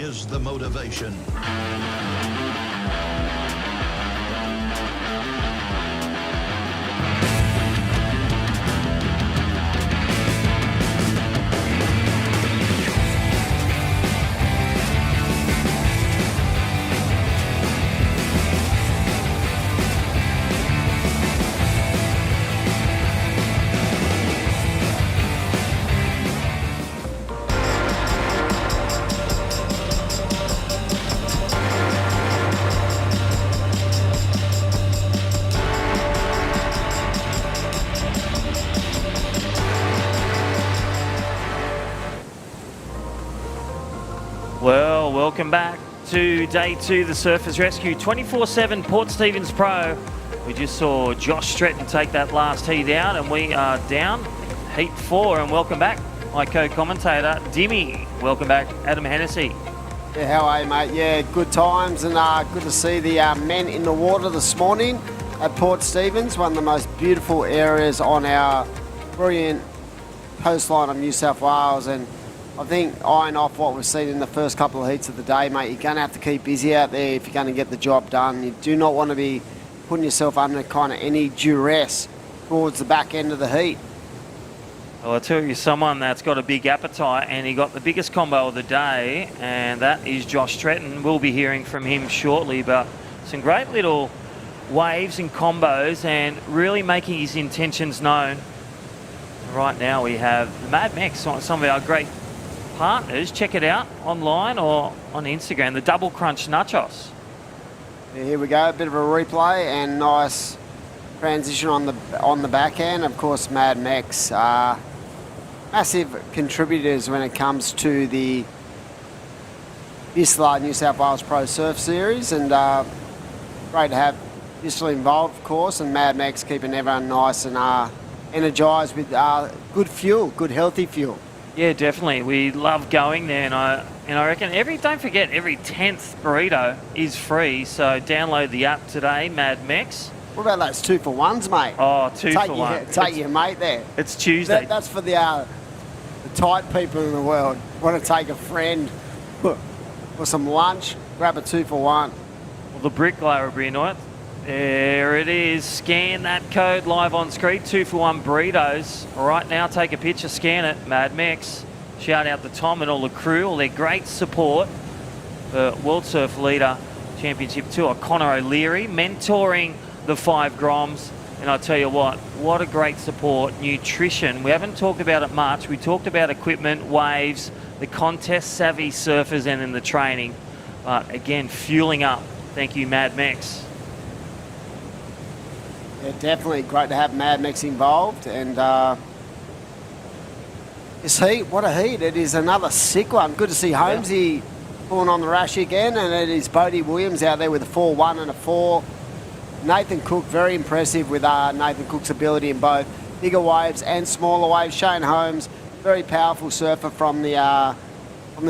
is the motivation. welcome back to day 2, the Surfers Rescue 24/7 Port Stephens Pro. We just saw Josh Stretton take that last heat out, and we are down heat 4. And welcome back, my co-commentator Dimmy. Welcome back, Adam Hennessy. Yeah, how are you, mate? Yeah, good times, and good to see the men in the water this morning at Port Stephens, one of the most beautiful areas on our brilliant coastline of New South Wales. And I think eyeing off what we've seen in the first couple of heats of the day, mate, you're going to have to keep busy out there if you're going to get the job done. You do not want to be putting yourself under kind of any duress towards the back end of the heat. Well, I tell you, someone that's got a big appetite, and he got the biggest combo of the day, and that is Josh Stretton. We'll be hearing from him shortly, but some great little waves and combos and really making his intentions known. Right now we have Mad Max, some of our great partners. Check it out online or on Instagram, the Double Crunch Nachos. Yeah, here we go, a bit of a replay and nice transition on the back end. Of course, Mad Max, massive contributors when it comes to the Whistler New South Wales Pro Surf Series, and great to have Whistler involved, of course, and Mad Max keeping everyone nice and energised with good fuel, good healthy fuel. Yeah, definitely. We love going there, and I reckon don't forget, every 10th burrito is free. So download the app today, Mad Max. What about those 2-for-1s, mate? Oh, 2-for-1. Take your mate there. It's Tuesday. That's for the tight people in the world. Want to take a friend for some lunch? Grab a 2-for-1. Well, the bricklayer will be annoyed. There it is. Scan that code live on screen. 2-for-1 burritos. Right now, take a picture, scan it. Mad Max. Shout out to Tom and all the crew, all their great support for World Surf Leader Championship Tour. Connor O'Leary mentoring the 5 Groms. And I tell you what a great support. Nutrition. We haven't talked about it much. We talked about equipment, waves, the contest savvy surfers, and then the training. But again, fueling up. Thank you, Mad Max. Yeah, definitely great to have Mad Max involved. And this heat, what a heat. It is another sick one. Good to see Holmesy pulling on the rash again. And it is Bodie Williams out there with a 4-1 and a 4. Nathan Cook, very impressive with Nathan Cook's ability in both bigger waves and smaller waves. Shane Holmes, very powerful surfer from the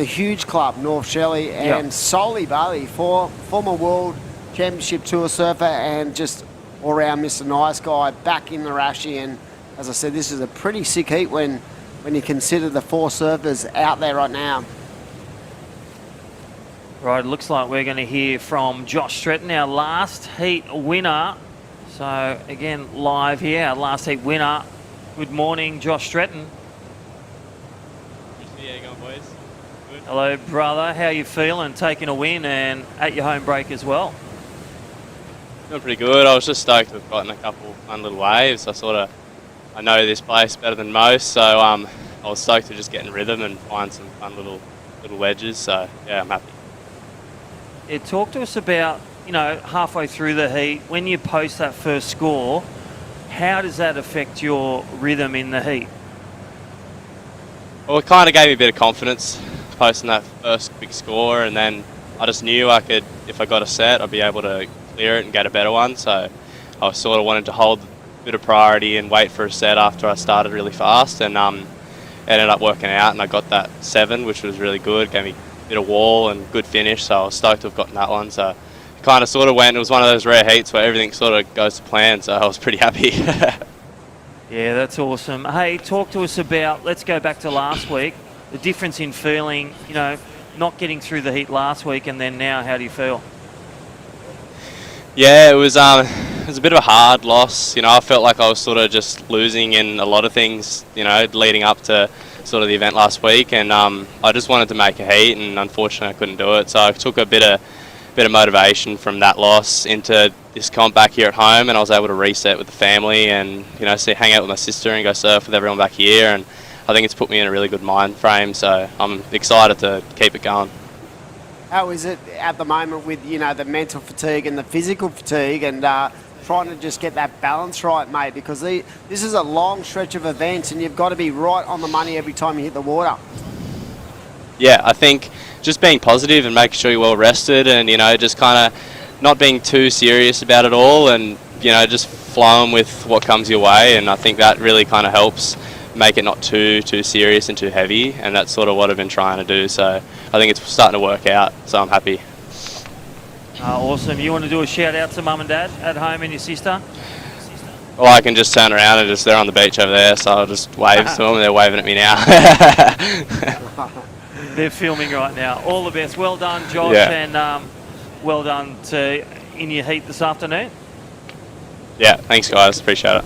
huge club, North Shelley. And Soli Bailey, former World Championship Tour surfer and just all-round Mr. Nice Guy, back in the Rashi. And as I said, this is a pretty sick heat when you consider the 4 surfers out there right now. Right, it looks like we're going to hear from Josh Stretton, our last heat winner. So, again, live here, our last heat winner. Good morning, Josh Stretton. Yeah, going boys. Good. Hello, brother. How you feeling? Taking a win and at your home break as well. Feeling pretty good. I was just stoked to have gotten a couple fun little waves. I know this place better than most, so I was stoked to just get in rhythm and find some fun little wedges. So, yeah, I'm happy. Yeah, talk to us about, halfway through the heat, when you post that first score, how does that affect your rhythm in the heat? Well, it kind of gave me a bit of confidence posting that first big score, and then I just knew I could, if I got a set, I'd be able to clear it and get a better one. So I sort of wanted to hold a bit of priority and wait for a set after I started really fast, and ended up working out, and I got that 7, which was really good. Gave me bit of wall and good finish, so I was stoked to have gotten that one. So it kind of sort of went, it was one of those rare heats where everything sort of goes to plan, so I was pretty happy. Yeah, that's awesome. Hey, talk to us about, let's go back to last week, the difference in feeling, not getting through the heat last week and then now, how do you feel? Yeah, it was a bit of a hard loss. I felt like I was sort of just losing in a lot of things, leading up to sort of the event last week, and I just wanted to make a heat, and unfortunately I couldn't do it. So I took a bit of motivation from that loss into this comp back here at home, and I was able to reset with the family and hang out with my sister and go surf with everyone back here. And I think it's put me in a really good mind frame. So I'm excited to keep it going. How is it at the moment with the mental fatigue and the physical fatigue, and trying to just get that balance right, mate, because this is a long stretch of events and you've got to be right on the money every time you hit the water? Yeah, I think just being positive and making sure you're well rested, and just kind of not being too serious about it all, and just flowing with what comes your way. And I think that really kind of helps make it not too serious and too heavy, and that's sort of what I've been trying to do. So I think it's starting to work out, so I'm happy. Awesome. You want to do a shout out to mum and dad at home and your sister? Well, I can just turn around and they're on the beach over there, so I'll just wave to them. They're waving at me now. They're filming right now. All the best. Well done, Josh, Yeah. and well done in your heat this afternoon. Yeah, thanks guys, appreciate it.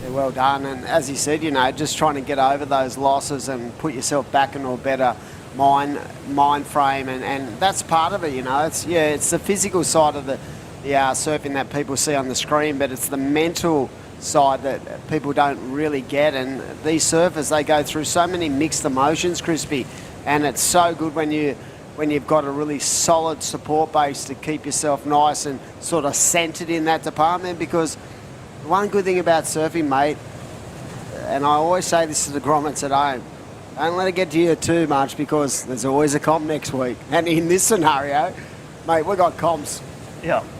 Yeah, well done. And as you said, just trying to get over those losses and put yourself back into a better mind frame, and that's part of it. It's the physical side of the surfing that people see on the screen, but it's the mental side that people don't really get. And these surfers, they go through so many mixed emotions, Crispy, and it's so good when you've got a really solid support base to keep yourself nice and sort of centered in that department. Because the one good thing about surfing, mate, and I always say this to the grommets at home, don't let it get to you too much, because there's always a comp next week. And in this scenario, mate, we got comps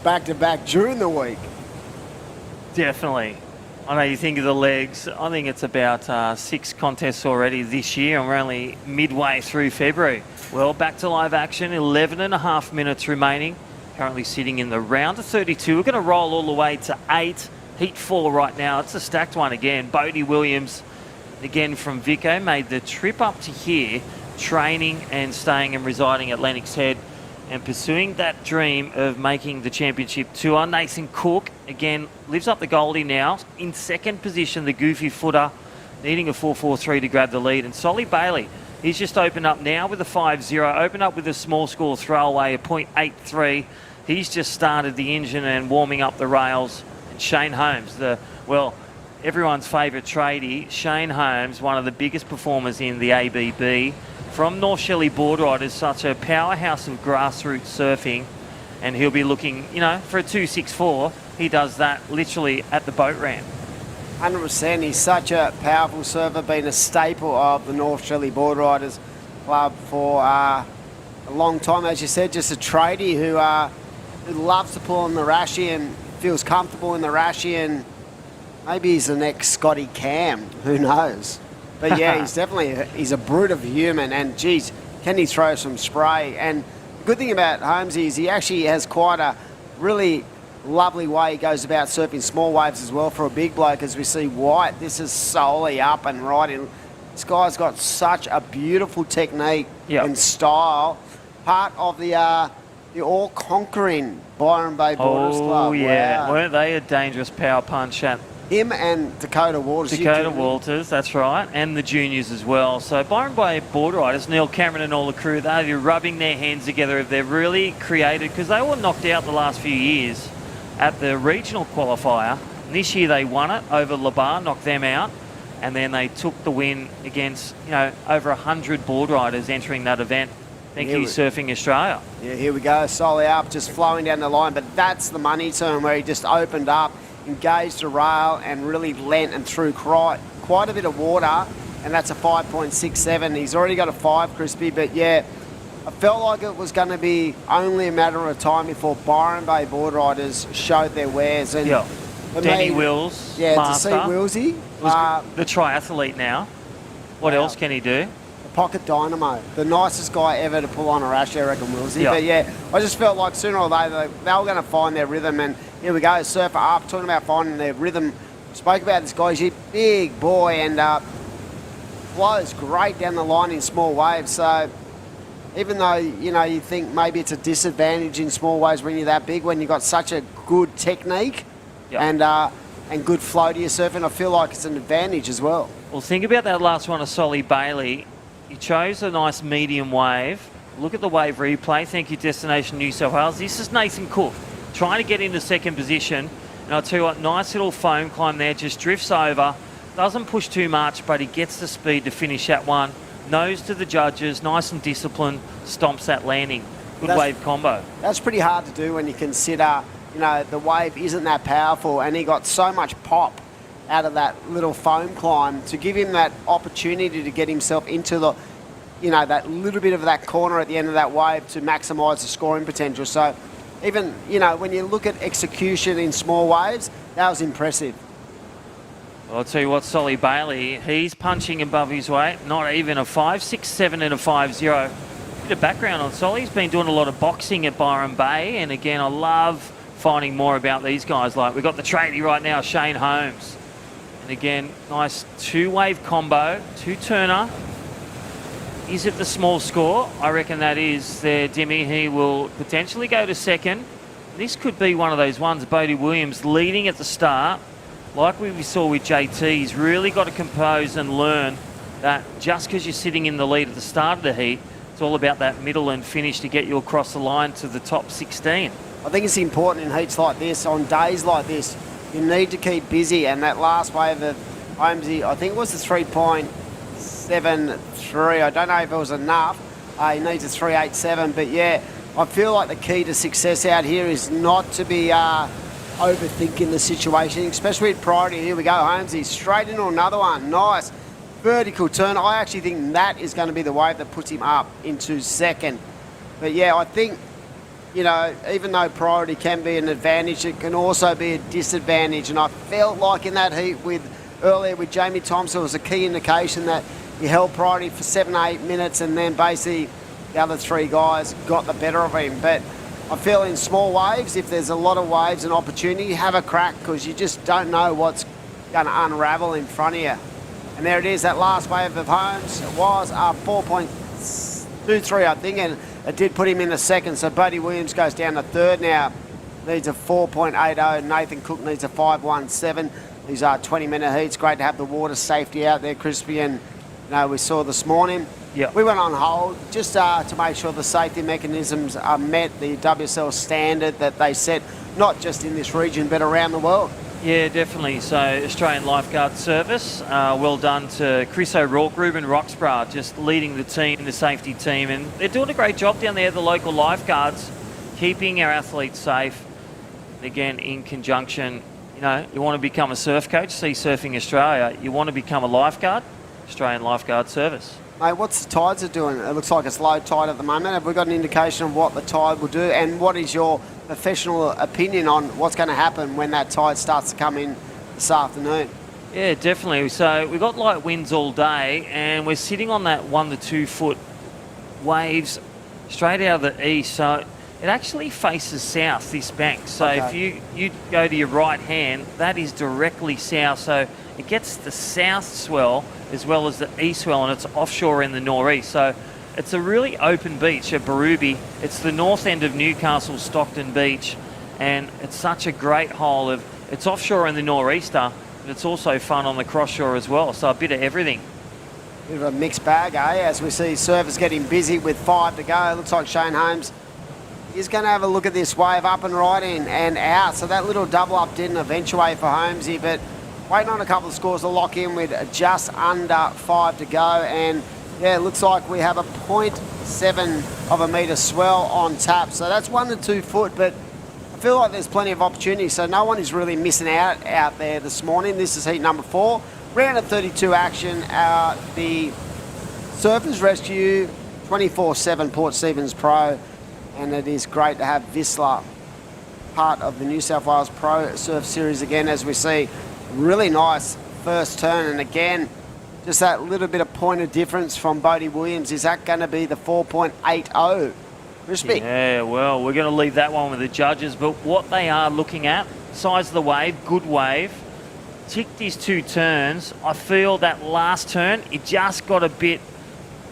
back to back during the week. Definitely. I know you think of the legs. I think it's about 6 contests already this year, and we're only midway through February. Well, back to live action, 11 and a half minutes remaining. Currently sitting in the round of 32. We're going to roll all the way to 8. Heat 4 right now. It's a stacked one again. Bodie Williams, again from Vico, made the trip up to here, training and staying and residing at Lennox Head, and pursuing that dream of making the championship tour. Nathan Cook, again, lives up the Goldie now. In second position, the goofy footer, needing a 4.43 to grab the lead. And Solly Bailey, he's just opened up now with a 5.0, opened up with a small score throwaway, a 0.83. He's just started the engine and warming up the rails. And Shane Holmes, everyone's favourite tradie, Shane Holmes, one of the biggest performers in the ABB, from North Shelley Board Riders, such a powerhouse of grassroots surfing, and he'll be looking, for a 2.64. He does that literally at the boat ramp. 100%. He's such a powerful surfer, been a staple of the North Shelley Board Riders Club for a long time. As you said, just a tradie who loves to pull on the Rashi and feels comfortable in the Rashi, and maybe he's the next Scotty Cam, who knows. But yeah, he's a brute of a human, and geez, can he throw some spray. And the good thing about Holmes is he actually has quite a really lovely way he goes about surfing small waves as well for a big bloke. As we see White, this is solely up and right in. This guy's got such a beautiful technique and style. Part of the all-conquering Byron Bay Borders Club. Oh yeah, wow. Weren't they a dangerous power punch at him and Dakota Walters. Dakota Walters, that's right, and the juniors as well. So Byron Bay Board Riders, Neil Cameron and all the crew, they're rubbing their hands together. They've really created, because they were knocked out the last few years at the regional qualifier. And this year they won it over Labar, knocked them out, and then they took the win against over 100 board riders entering that event. Thank you, Surfing Australia. Yeah, here we go. Solly up, just flowing down the line. But that's the money turn where he just opened up, engaged the rail, and really lent and threw quite a bit of water. And that's a 5.67. He's already got a 5, Crispy. But yeah, I felt like it was going to be only a matter of time before Byron Bay Board Riders showed their wares. And Danny Wills, master. To see Willsy. The triathlete now. What else can he do? Pocket dynamo, the nicest guy ever to pull on a rash, I reckon, Willsy. But yeah, I just felt like sooner or later they were going to find their rhythm, and here we go, surfer up, talking about finding their rhythm. Spoke about this guy, he's a big boy and flows great down the line in small waves. So even though you think maybe it's a disadvantage in small waves when you're that big, when you've got such a good technique and good flow to your surfing, I feel like it's an advantage as well. Well, think about that last one of Solly Bailey. He chose a nice medium wave. Look at the wave replay. Thank you, Destination New South Wales. This is Nathan Cook trying to get into second position. And I'll tell you what, nice little foam climb there. Just drifts over. Doesn't push too much, but he gets the speed to finish that one. Nose to the judges. Nice and disciplined. Stomps that landing. Good wave combo. That's pretty hard to do when you consider, the wave isn't that powerful. And he got so much pop out of that little foam climb to give him that opportunity to get himself into that little bit of that corner at the end of that wave to maximise the scoring potential. So even, when you look at execution in small waves, that was impressive. Well, I'll tell you what, Solly Bailey, he's punching above his weight. Not even a 5.67 and a 5.0. Bit of background on Solly. He's been doing a lot of boxing at Byron Bay. And again, I love finding more about these guys. Like, we've got the tradie right now, Shane Holmes. And again, nice two-wave combo, two-turner. Is it the small score? I reckon that is there, Dimmy. He will potentially go to second. This could be one of those ones. Bodie Williams leading at the start. Like we saw with JT, he's really got to compose and learn that just because you're sitting in the lead at the start of the heat, it's all about that middle and finish to get you across the line to the top 16. I think it's important in heats like this, on days like this, you need to keep busy. And that last wave of Holmesy, I think it was the 3.73. I don't know if it was enough. He needs a 3.87. But yeah, I feel like the key to success out here is not to be overthinking the situation, especially with priority. Here we go, Holmesy, straight into another one. Nice vertical turn. I actually think that is going to be the wave that puts him up into second. But yeah, I think, even though priority can be an advantage, it can also be a disadvantage. And I felt like in that heat earlier with Jamie Thompson, it was a key indication that he held priority for 7 or 8 minutes, and then basically the other three guys got the better of him. But I feel in small waves, if there's a lot of waves and opportunity, have a crack, because you just don't know what's going to unravel in front of you. And there it is, that last wave of Holmes. It was 4.23, I think, and it did put him in the second. So Bodie Williams goes down to third now. Needs a 4.80. Nathan Cook needs a 5.17. These are 20-minute heats. Great to have the water safety out there, Crispy. And we saw this morning. Yeah. We went on hold just to make sure the safety mechanisms are met, the WSL standard that they set, not just in this region but around the world. Yeah, definitely. So Australian Lifeguard Service, well done to Chris O'Rourke, Ruben Roxburgh, just leading the team, the safety team, and they're doing a great job down there, the local lifeguards, keeping our athletes safe. Again, in conjunction, you want to become a surf coach, Sea Surfing Australia, you want to become a lifeguard, Australian Lifeguard Service. Mate, what's the tides are doing? It looks like it's low tide at the moment. Have we got an indication of what the tide will do? And what is your professional opinion on what's going to happen when that tide starts to come in this afternoon? Yeah, definitely. So we've got light winds all day, and we're sitting on that 1 to 2 foot waves straight out of the east. So it actually faces south, this bank. So Okay. if you go to your right hand, that is directly south. So it gets the south swell as well as the east swell, and it's offshore in the northeast. So it's a really open beach at Barooby. It's the north end of Newcastle, Stockton Beach, and it's such a great hole of, it's offshore in the nor'easter, but it's also fun on the cross shore as well. So a bit of everything. Bit of a mixed bag, As we see surfers getting busy with 5 to go. It looks like Shane Holmes is going to have a look at this wave up and right in and out. So that little double up didn't eventuate for Holmesy, but waiting on a couple of scores to lock in with just under 5 to go. And yeah, it looks like we have a 0.7 of a metre swell on tap. So that's 1 to 2 foot, but I feel like there's plenty of opportunity. So no one is really missing out there this morning. This is heat number 4. Round of 32 action. The Surfers Rescue 24/7 Port Stephens Pro. And it is great to have Vissla part of the New South Wales Pro Surf Series again, as we see. Really nice first turn, and again, just that little bit of point of difference from Bodie Williams. Is that going to be the 4.80? Crispy. Yeah, well, we're going to leave that one with the judges, but what they are looking at, size of the wave, good wave, ticked his 2 turns. I feel that last turn, it just got a bit,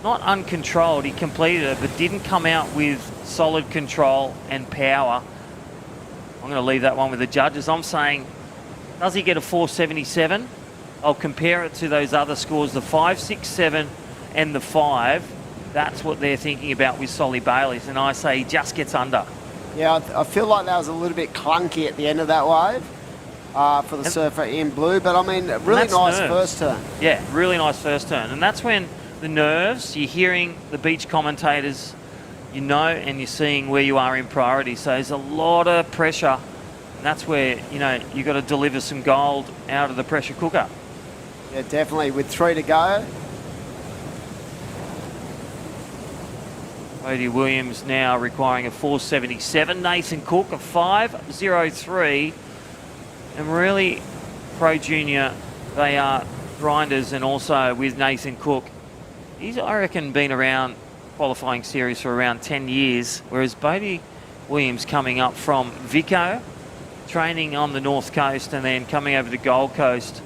not uncontrolled, he completed it, but didn't come out with solid control and power. I'm going to leave that one with the judges. I'm saying, does he get a 4.77? I'll compare it to those other scores, the 5.67 and the 5. That's what they're thinking about with Solly Bailey's, and I say he just gets under. Yeah, I feel like that was a little bit clunky at the end of that wave for the surfer in blue, but I mean, really nice first turn. Yeah, really nice first turn. And that's when the nerves, you're hearing the beach commentators, and you're seeing where you are in priority. So there's a lot of pressure, and that's where, you've got to deliver some gold out of the pressure cooker. Yeah, definitely. With 3 to go. Bodie Williams now requiring a 477. Nathan Cook a 5.03. And really, Pro Junior, they are grinders, and also with Nathan Cook, he's, I reckon, been around qualifying series for around 10 years, whereas Bodie Williams coming up from Vico, training on the North Coast and then coming over to Gold Coast.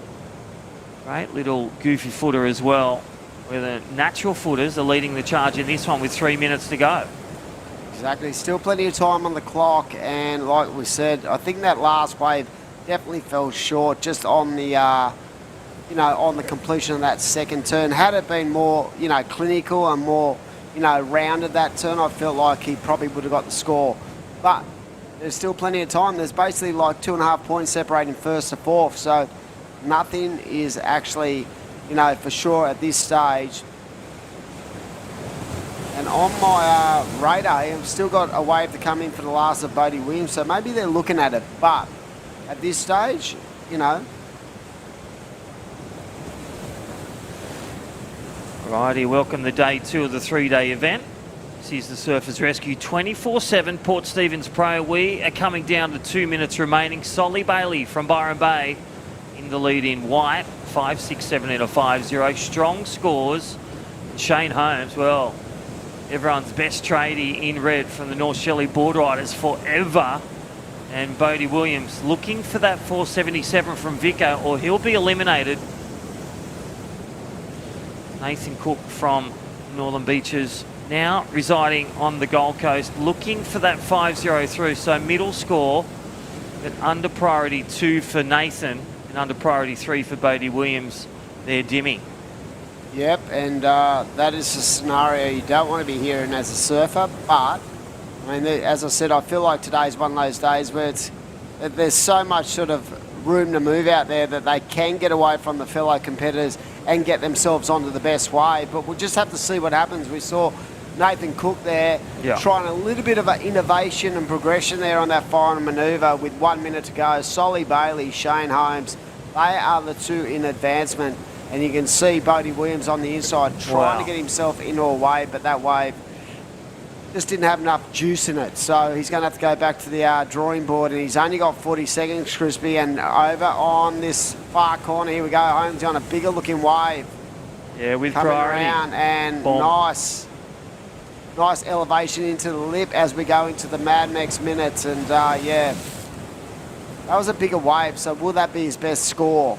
Great little goofy footer as well, where the natural footers are leading the charge in this one with 3 minutes to go. Exactly. Still plenty of time on the clock, and like we said, I think that last wave definitely fell short just on the, on the completion of that second turn. Had it been more, clinical and more, rounded that turn, I felt like he probably would have got the score. But there's still plenty of time. There's basically like 2.5 points separating first to fourth, so nothing is actually, for sure at this stage. And on my radar, I've still got a wave to come in for the last of Bodie Williams, so maybe they're looking at it. But at this stage, Righty, welcome to day 2 of the 3-day event. This is the Surfers Rescue 24/7 Port Stephens Pro. We are coming down to 2 minutes remaining. Solly Bailey from Byron Bay in the lead in white, 5.67 and a 5.0. Strong scores. And Shane Holmes, well, everyone's best tradie in red from the North Shelley Board Riders forever. And Bodie Williams looking for that 477 from Vico, or he'll be eliminated. Nathan Cook from Northern Beaches now residing on the Gold Coast, looking for that 5.03. So middle score, but under priority 2 for Nathan and under priority 3 for Bodie Williams there, Dimmy. Yep, and that is a scenario you don't want to be hearing as a surfer, but I mean, as I said, I feel like today's one of those days where there's so much sort of room to move out there that they can get away from the fellow competitors and get themselves onto the best wave. But we'll just have to see what happens. We saw Nathan Cook there trying a little bit of an innovation and progression there on that final manoeuvre with 1 minute to go. Solly Bailey, Shane Holmes, they are the two in advancement. And you can see Bodie Williams on the inside trying to get himself into a wave, but that wave just didn't have enough juice in it. So he's going to have to go back to the drawing board, and he's only got 40 seconds, Crispy. And over on this far corner, here we go. Holmes on a bigger looking wave. Yeah, with coming priority. around, and nice elevation into the lip as we go into the Mad Max minutes. And yeah, that was a bigger wave. So will that be his best score?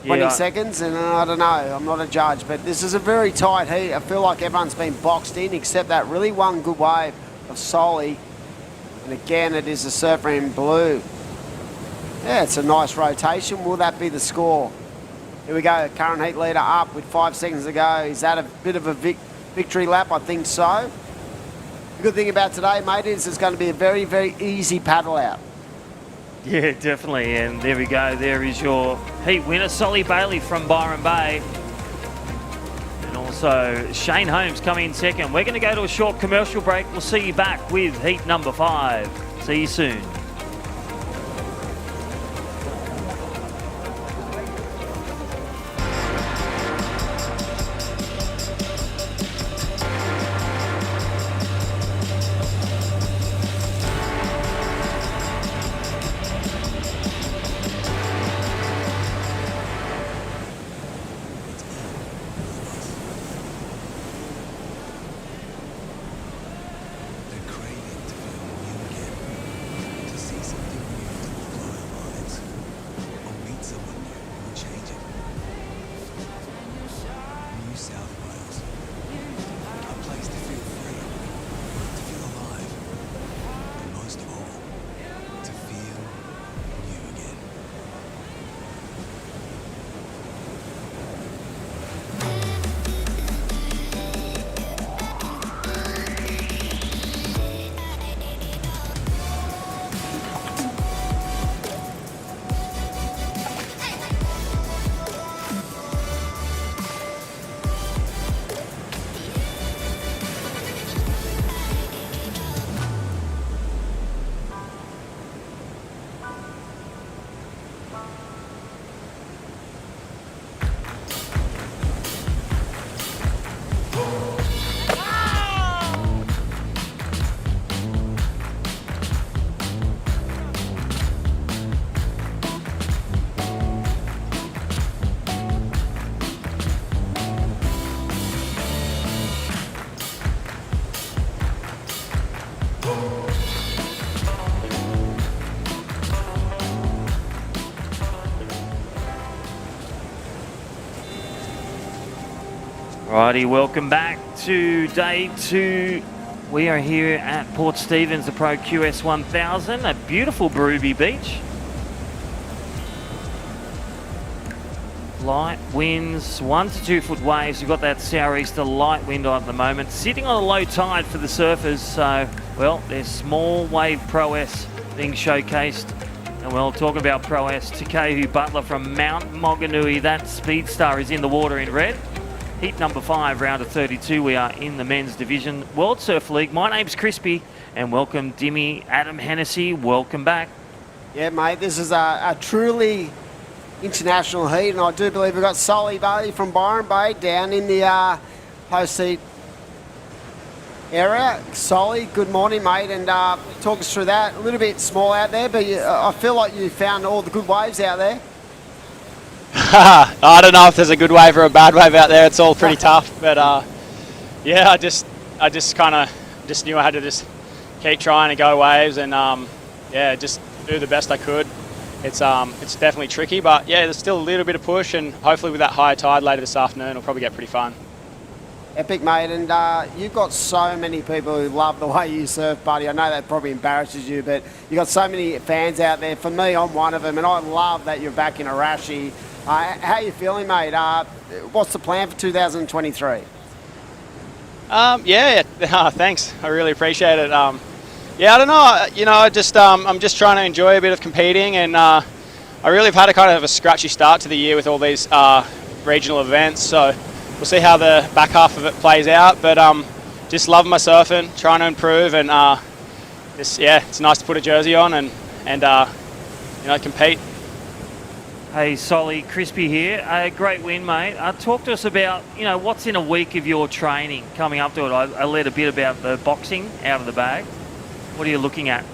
20 seconds, and I don't know, I'm not a judge, but this is a very tight heat. I feel like everyone's been boxed in except that really one good wave of Solly. And again, it is a surfer in blue. Yeah, it's a nice rotation. Will that be the score? Here we go, current heat leader up with 5 seconds to go. Is that a bit of a victory lap? I think so. The good thing about today, mate, is it's going to be a very, very easy paddle out. Yeah, definitely. And there we go. There is your heat winner, Solly Bailey from Byron Bay. And also Shane Holmes coming in second. We're going to go to a short commercial break. We'll see you back with heat number 5. See you soon. They're craving to feel new again, to Righty, welcome back to day 2. We are here at Port Stephens, the Pro QS 1000, a beautiful Berube beach. Light winds, 1 to 2 foot waves. You've got that southeaster light wind on at the moment. Sitting on a low tide for the surfers, so, well, there's small wave Pro S being showcased. And we'll talk about Pro S. Takehu Butler from Mount Maunganui, that speed star is in the water in red. Heat number 5, round of 32. We are in the men's division, World Surf League. My name's Crispy, and welcome Dimmy, Adam Hennessy. Welcome back. Yeah, mate, this is a truly international heat, and I do believe we've got Solly Bailey from Byron Bay down in the post-heat area. Solly, good morning, mate, and talk us through that. A little bit small out there, but I feel like you found all the good waves out there. I don't know if there's a good wave or a bad wave out there. It's all pretty tough, but yeah, I just kind of knew I had to just keep trying to go waves, and yeah, just do the best I could. It's definitely tricky, but yeah, there's still a little bit of push, and hopefully with that high tide later this afternoon, it'll probably get pretty fun. Epic, mate, and you've got so many people who love the way you surf, buddy. I know that probably embarrasses you, but you've got so many fans out there. For me, I'm one of them, and I love that you're back in Arashi. How are you feeling, mate? What's the plan for 2023? Yeah, thanks. I really appreciate it. Yeah, I don't know. You know, I'm just trying to enjoy a bit of competing, and I really have had a kind of a scratchy start to the year with all these regional events. So we'll see how the back half of it plays out. But just loving my surfing, trying to improve, and it's nice to put a jersey on and you know, compete. Hey, Solly, Crispy here. Great win, mate. Talk to us about, you know, what's in a week of your training coming up to it. I read a bit about the boxing out of the bag. What are you looking at?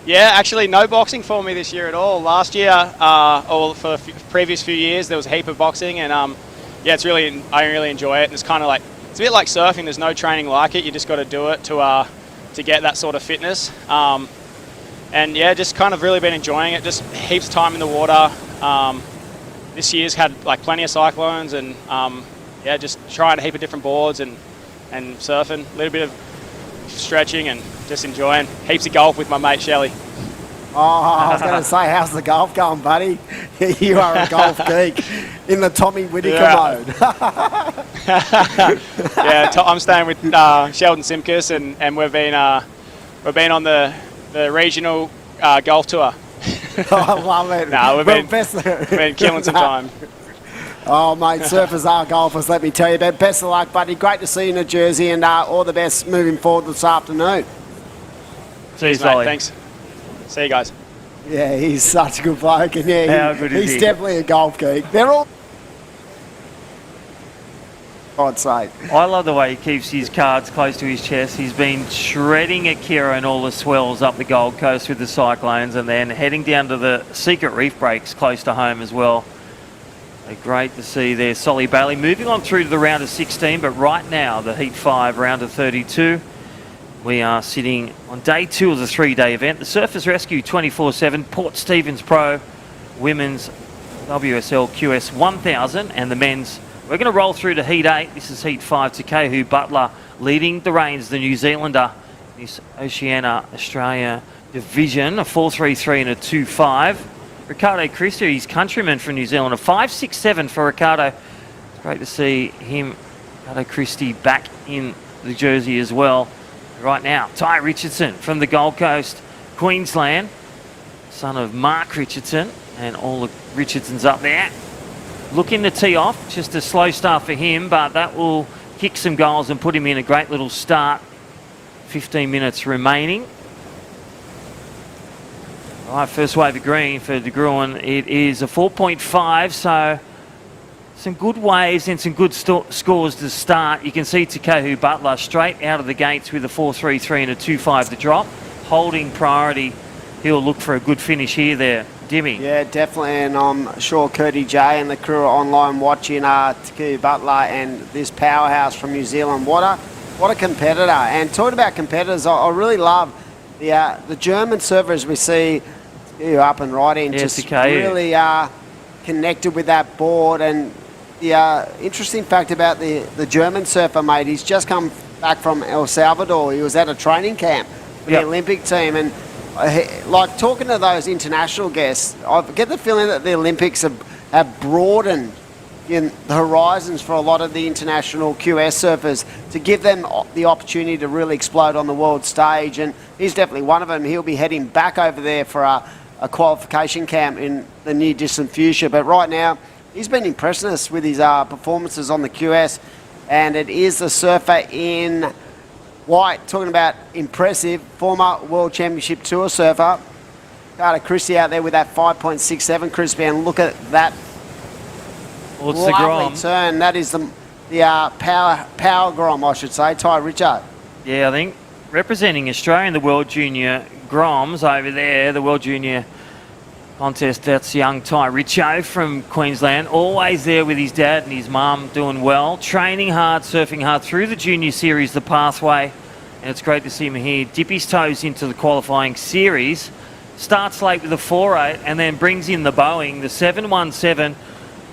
Yeah, actually no boxing for me this year at all. Last year, or for the previous few years, there was a heap of boxing, and yeah, I really enjoy it. And it's kind of like, it's a bit like surfing. There's no training like it. You just got to do it to get that sort of fitness. And yeah, just kind of really been enjoying it. Just heaps of time in the water. This year's had like plenty of cyclones, and yeah, just trying a heap of different boards and surfing, a little bit of stretching, and just enjoying heaps of golf with my mate Shelley. Oh, I was going to say, how's the golf going, buddy? You are a golf geek in the Tommy Whitaker mode. Yeah, I'm staying with Sheldon Simkus, and we've been on the regional golf tour. Oh, I love it. No, we've been killing some time. Oh, mate, surfers are golfers, let me tell you. But best of luck, buddy. Great to see you in New Jersey, and all the best moving forward this afternoon. See you, Solly. Thanks. See you guys. Yeah, he's such a good bloke, and yeah, he's definitely a golf geek. They're all... I'd say. I love the way he keeps his cards close to his chest. He's been shredding Akira and all the swells up the Gold Coast with the cyclones, and then heading down to the secret reef breaks close to home as well. Great to see there. Solly Bailey moving on through to the round of 16, but right now the Heat 5 round of 32. We are sitting on day 2 of the 3-day event. The Surfers Rescue 24/7 Port Stephens Pro Women's WSL QS 1000, and the men's. We're going to roll through to Heat 8. This is Heat 5. Takehu Butler leading the reins, the New Zealander. This Oceania Australia division, a 4.33 and a 2.5. Ricardo Christie, his countryman from New Zealand, a 5.67 for Ricardo. It's great to see him, Ricardo Christie, back in the jersey as well. Right now, Ty Richardson from the Gold Coast, Queensland, son of Mark Richardson, and all the Richardsons up there. Looking to tee off, just a slow start for him, but that will kick some goals and put him in a great little start. 15 minutes remaining. All right, first wave of green for De Gruen. It is a 4.5, so some good waves and some good scores to start. You can see Takehu Butler straight out of the gates with a 4.33 and a 2.5 to drop. Holding priority. He'll look for a good finish here there. Dimmy. Yeah, definitely, and I'm sure Curdy J and the crew are online watching Takehu Butler and this powerhouse from New Zealand. What a competitor. And talking about competitors, I really love the German surfers we see up and right in, just really connected with that board, and the interesting fact about the German surfer, mate, he's just come back from El Salvador. He was at a training camp with Yep. the Olympic team, and like talking to those international guests, I get the feeling that the Olympics have broadened in the horizons for a lot of the international QS surfers to give them the opportunity to really explode on the world stage, and he's definitely one of them. He'll be heading back over there for a qualification camp in the near distant future, but right now he's been impressing us with his performances on the QS, and it is the surfer in white, talking about impressive, former World Championship Tour surfer, Carter Christie out there with that 5.67 Crispy, and look at that Well, it's the lovely Grom. turn. That is the power Grom, I should say, Ty Richard. Yeah, I think representing Australia in the World Junior Groms over there, the World Junior contest, that's young Ty Richo from Queensland, always there with his dad and his mum, doing well, training hard, surfing hard through the junior series, the pathway, and it's great to see him here. Dip his toes into the qualifying series, starts late with a 4.8 and then brings in the Boeing, the 717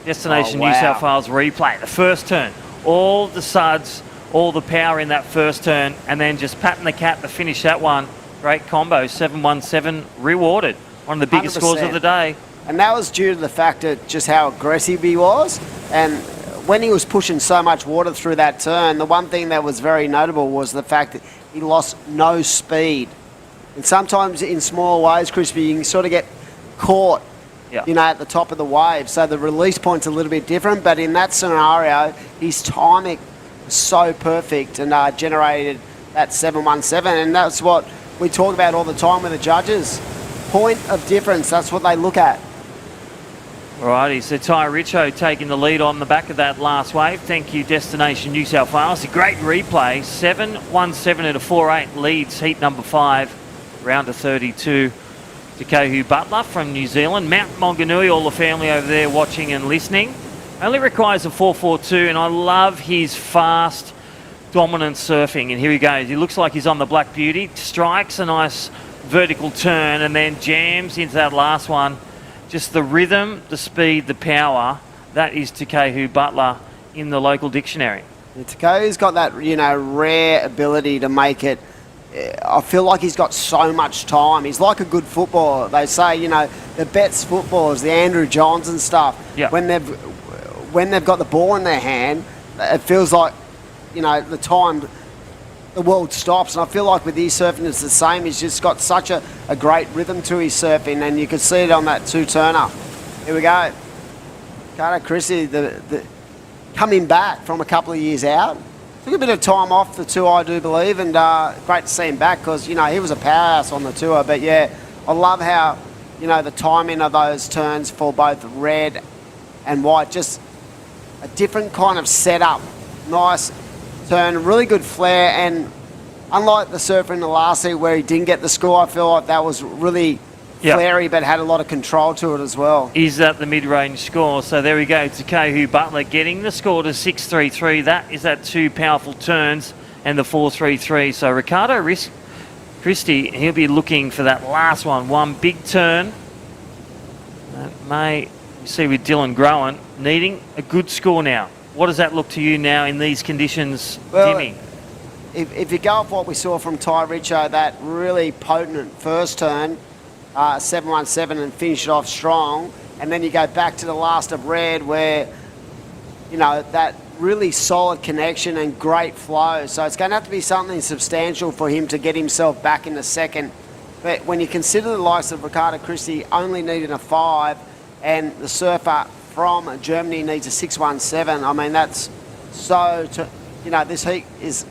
Destination Oh, wow. New South Wales replay, the first turn, all the suds, all the power in that first turn, and then just patting the cat to finish that one. Great combo, 717 rewarded. One of the biggest scores of the day. And that was due to the fact of just how aggressive he was. And when he was pushing so much water through that turn, the one thing that was very notable was the fact that he lost no speed. And sometimes in small waves, Crispy, you can sort of get caught, you know, at the top of the wave. So the release point's a little bit different. But in that scenario, his timing was so perfect and generated that 717. And that's what we talk about all the time with the judges. Point of difference, that's what they look at. Alrighty, so Ty Richo taking the lead on the back of that last wave. Thank you, Destination New South Wales. A great replay. 717 at a 4.8 leads heat number 5, round of 32. Takahu Butler from New Zealand. Mount Maunganui, all the family over there watching and listening. Only requires a 4.42, and I love his fast, dominant surfing. And here he goes. He looks like he's on the Black Beauty. Strikes a nice vertical turn and then jams into that last one. Just the rhythm, the speed, the power. That is Takahu Butler in the local dictionary. Takahu's got that, you know, rare ability to make it. I feel like he's got so much time. He's like a good footballer. They say, you know, the best footballers, the Andrew Johns and stuff, when they've got the ball in their hand, it feels like, you know, the time the world stops. And I feel like with his surfing it's the same. He's just got such a great rhythm to his surfing, and you can see it on that two-turner. Here we go. Carter Christie, the coming back from a couple of years out. Took a bit of time off the tour, I do believe, and great to see him back because, you know, he was a powerhouse on the tour. But, yeah, I love how, you know, the timing of those turns for both red and white, just a different kind of setup. Nice turn, really good flare, and unlike the surfer in the last heat where he didn't get the score, I feel like that was really flary but had a lot of control to it as well. Is that the mid-range score? So there we go, Takahu Butler getting the score to 6.33. That is that two powerful turns and the 4.33. So Ricardo Christie, he'll be looking for that last one big turn. That may see with Dylan Groen needing a good score now. What does that look to you now in these conditions, Timmy? If you go off what we saw from Ty Richo, that really potent first turn, 717, and finish it off strong, and then you go back to the last of red where, you know, that really solid connection and great flow. So it's going to have to be something substantial for him to get himself back in the second. But when you consider the likes of Ricardo Christie only needing a 5, and the surfer from Germany needs a 617, I mean, that's so, you know, this heat is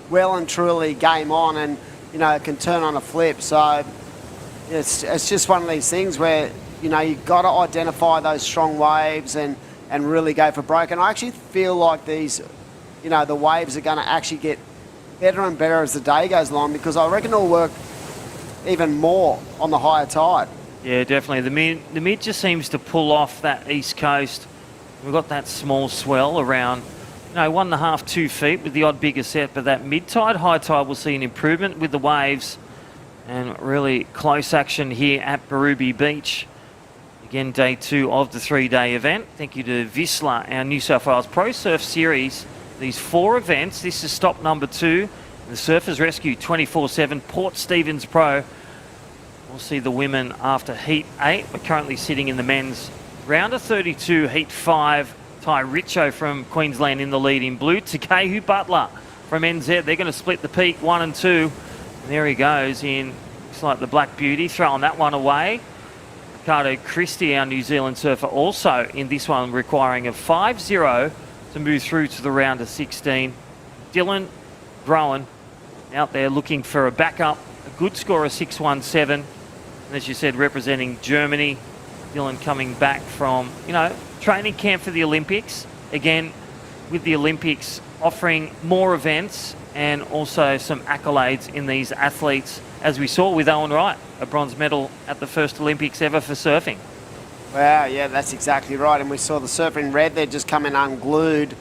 well and truly game on, and, you know, it can turn on a flip. So it's just one of these things where, you know, you've got to identify those strong waves and really go for broke. And I actually feel like these, you know, the waves are going to actually get better and better as the day goes along, because I reckon it'll work even more on the higher tide. Yeah, definitely. The mid just seems to pull off that east coast. We've got that small swell around, you know, 1.5, 2 feet with the odd bigger set, but that mid-tide, high tide will see an improvement with the waves and really close action here at Barubi Beach. You Again, day 2 of the 3-day event. Thank you to Vissla, our New South Wales Pro Surf Series. These 4 events. This is stop number 2. The Surfers Rescue 24/7 Port Stephens Pro. We'll see the women after Heat 8. We're currently sitting in the men's round of 32, Heat 5. Ty Richo from Queensland in the lead in blue. Takehu Butler from NZ. They're going to split the peak 1 and 2. And there he goes in, looks like the Black Beauty, throwing that one away. Ricardo Christie, our New Zealand surfer, also in this one, requiring a 5-0 to move through to the round of 16. Dylan Groen out there looking for a backup, a good score of 6.17. And as you said, representing Germany. Dylan coming back from, training camp for the Olympics. Again, with the Olympics offering more events and also some accolades in these athletes, as we saw with Owen Wright, a bronze medal at the first Olympics ever for surfing. Wow, yeah, that's exactly right. And we saw the surfer in red there just coming unglued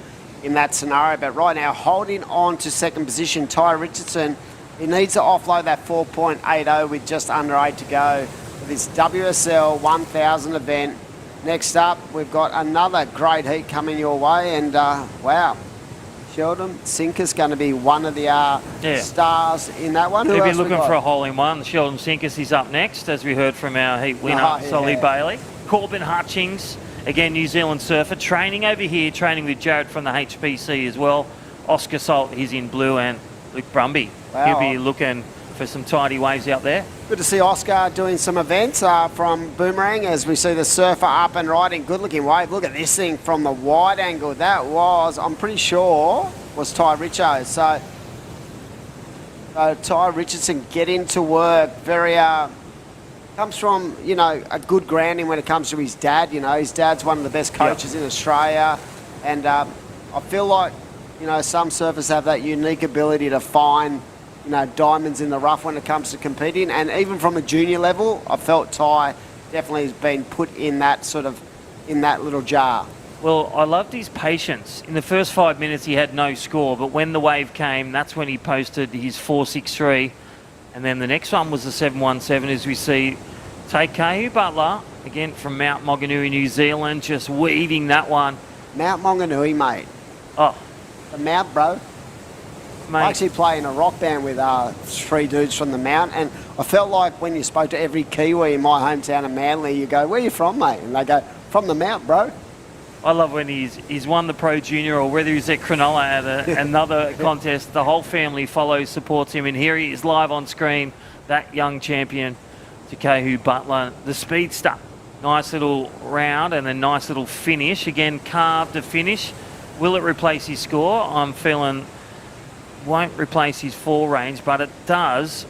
in that scenario. But right now, holding on to second position, Ty Richardson, he needs to offload that 4.80 with just under 8 to go for this WSL 1000 event. Next up, we've got another great heat coming your way. And wow, Sheldon Sinker's going to be one of the stars in that one. If you're looking for a hole-in-one, Sheldon Sinkers is up next, as we heard from our heat winner, Solly Bailey. Corbin Hutchings, again, New Zealand surfer, training over here, training with Jared from the HPC as well. Oscar Salt, he's in blue, and Luke Brumby. Wow. He'll be looking for some tidy waves out there. Good to see Oscar doing some events from Boomerang as we see the surfer up and riding. Good looking wave. Look at this thing from the wide angle. That was, I'm pretty sure, was Ty Richo. So Ty Richardson getting to work. Very, comes from, a good grounding when it comes to his dad. His dad's one of the best coaches in Australia. And I feel like, some surfers have that unique ability to find diamonds in the rough when it comes to competing. And even from a junior level, I felt Ty definitely has been put in that in that little jar. Well, I loved his patience. In the first 5 minutes, he had no score, but when the wave came, that's when he posted his 4.63. And then the next one was the 7.17, as we see Takehu Butler, again from Mount Maunganui, New Zealand, just weaving that one. Mount Maunganui, mate. Oh. The Mount, bro. Mate. I actually play in a rock band with 3 dudes from the Mount, and I felt like when you spoke to every Kiwi in my hometown of Manly, you go, where you from, mate? And they go, from the Mount, bro. I love when he's won the Pro Junior, or whether he's at Cronulla at another contest, the whole family follows, supports him, and here he is live on screen, that young champion, Takehu Butler, the speedster. Nice little round and a nice little finish. Again, carved a finish. Will it replace his score? I'm feeling won't replace his 4 range, but it does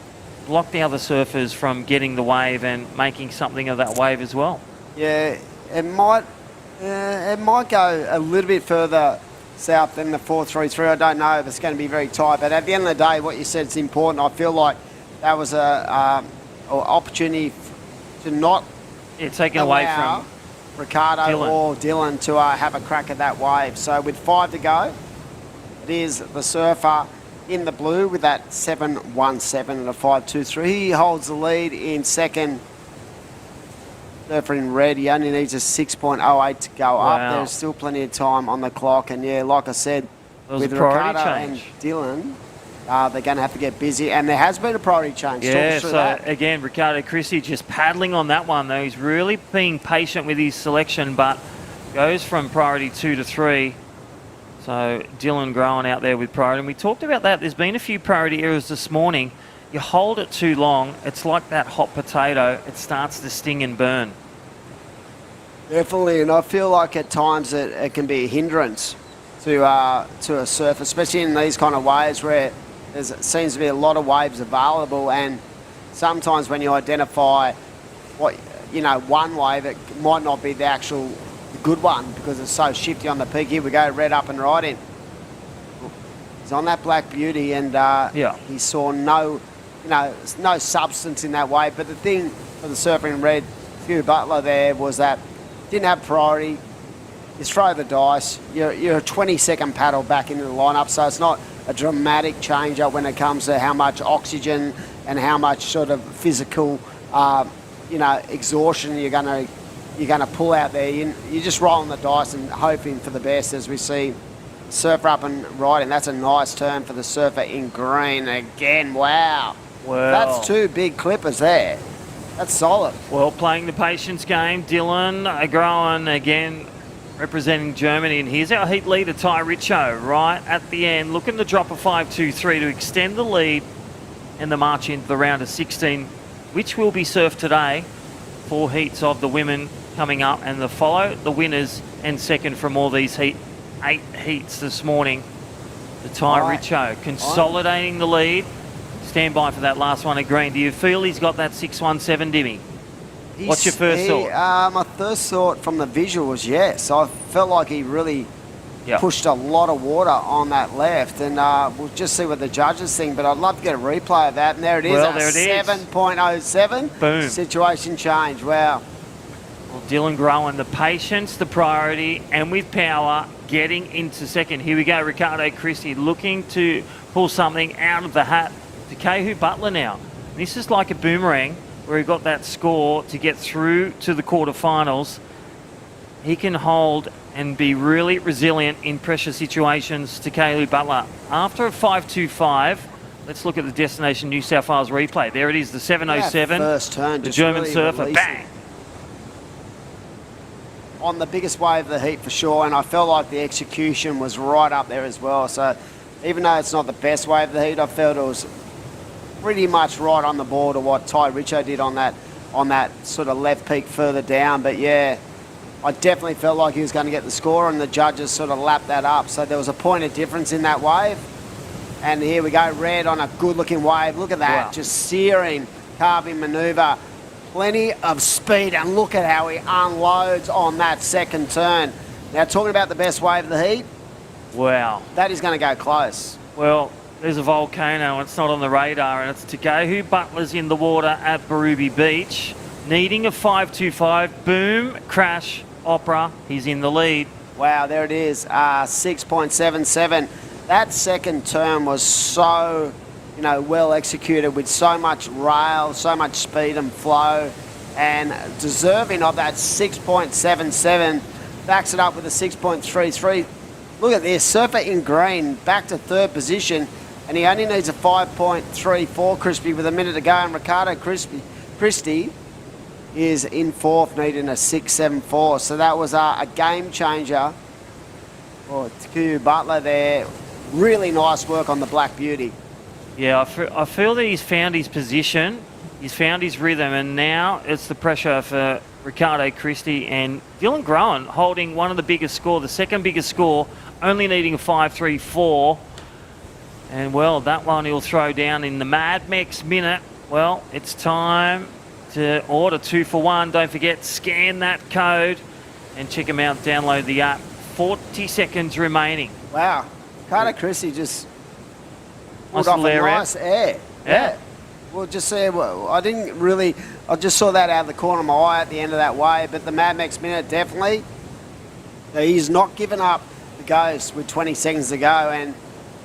block the other surfers from getting the wave and making something of that wave as well. Yeah, it might go a little bit further south than the 4.33. I don't know if it's going to be very tight, but at the end of the day, what you said is important. I feel like that was an opportunity to not taken away from Ricardo Dylan. or Dylan to have a crack at that wave. So with 5 to go, it is the surfer in the blue with that 7.17 and a 5.23. He holds the lead in second. Surfer in red, he only needs a 6.08 to go up. There's still plenty of time on the clock. And yeah, like I said, with Ricardo and Dylan, they're going to have to get busy. And there has been a priority change. Yeah, so again, Ricardo Christie just paddling on that one, though. He's really being patient with his selection, but goes from priority 2 to 3. So Dylan Groen out there with priority. And we talked about that. There's been a few priority errors this morning. You hold it too long, it's like that hot potato. It starts to sting and burn. Definitely, and I feel like at times it can be a hindrance to a surf, especially in these kind of waves where there seems to be a lot of waves available, and sometimes when you identify one wave, it might not be the actual good one because it's so shifty on the peak. Here we go, red up and right in. He's on that Black Beauty, and he saw no substance in that wave. But the thing for the surfer in red, Hugh Butler there, was that didn't have priority. You throw the dice. You're a 20-second paddle back into the lineup, so it's not a dramatic change up when it comes to how much oxygen and how much sort of physical, exhaustion you're going you're going to pull out there. You're just rolling the dice and hoping for the best as we see surfer up and riding. That's a nice turn for the surfer in green again. Wow. That's 2 big clippers there. That's solid. Well, playing the patience game, Dylan Groen again representing Germany. And here's our heat leader, Ty Richo, right at the end, looking to drop a 5-2-3 to extend the lead and the march into the round of 16, which will be surfed today. 4 heats of the women coming up, and follow the winners and second from all these 8 heats this morning. The Ty Richo consolidating the lead. Stand by for that last one at green. Do you feel he's got that 617, Dimmy? What's your first thought? My first thought from the visual was yes. I felt like he really pushed a lot of water on that left, and we'll just see what the judges think, but I'd love to get a replay of that. And there it is, well, there it is. 7.07. Boom. Situation change. Wow. Well, Dylan Groen, the patience, the priority, and with power, getting into second. Here we go, Ricardo Christie looking to pull something out of the hat. To Kehu Butler now. This is like a boomerang where he got that score to get through to the quarterfinals. He can hold and be really resilient in pressure situations. To Kehu Butler. After a 5-2-5, let's look at the Destination New South Wales replay. There it is, the 707. First turn, the German really surfer, bang! On the biggest wave of the heat for sure, and I felt like the execution was right up there as well. So even though it's not the best wave of the heat, I felt it was pretty much right on the ball to what Ty Richo did on that sort of left peak further down. But yeah, I definitely felt like he was going to get the score, and the judges sort of lapped that up. So there was a point of difference in that wave. And here we go, Red on a good-looking wave. Look at that, just searing, carving manoeuvre. Plenty of speed, and look at how he unloads on that second turn. Now, talking about the best wave of the heat. Wow. That is going to go close. Well, there's a volcano, and it's not on the radar, and it's Kehu Butler's in the water at Barooby Beach, needing a 5-2-5. Boom, crash, opera. He's in the lead. Wow, there it is, 6.77. That second turn was so, well executed with so much rail, so much speed and flow, and deserving of that 6.77. Backs it up with a 6.33. Look at this, surfer in green, back to third position, and he only needs a 5.34, Crispy, with a minute to go, and Ricardo Christie is in fourth, needing a 6.74. So that was a game changer for Kehu Butler there. Really nice work on the Black Beauty. Yeah, I feel that he's found his position, he's found his rhythm, and now it's the pressure for Ricardo Christie and Dylan Groen holding one of the biggest score, the second biggest score, only needing a 5.34. And, well, that one he'll throw down in the Mad Mex minute. Well, it's time to order 2 for 1. Don't forget, scan that code and check them out. Download the app. 40 seconds remaining. Wow. Ricardo Christie just Nice pulled off a little air. nice air. Yeah. Well, just say, I just saw that out of the corner of my eye at the end of that wave, but the Mad Max minute, definitely. He's not given up the ghost with 20 seconds to go, and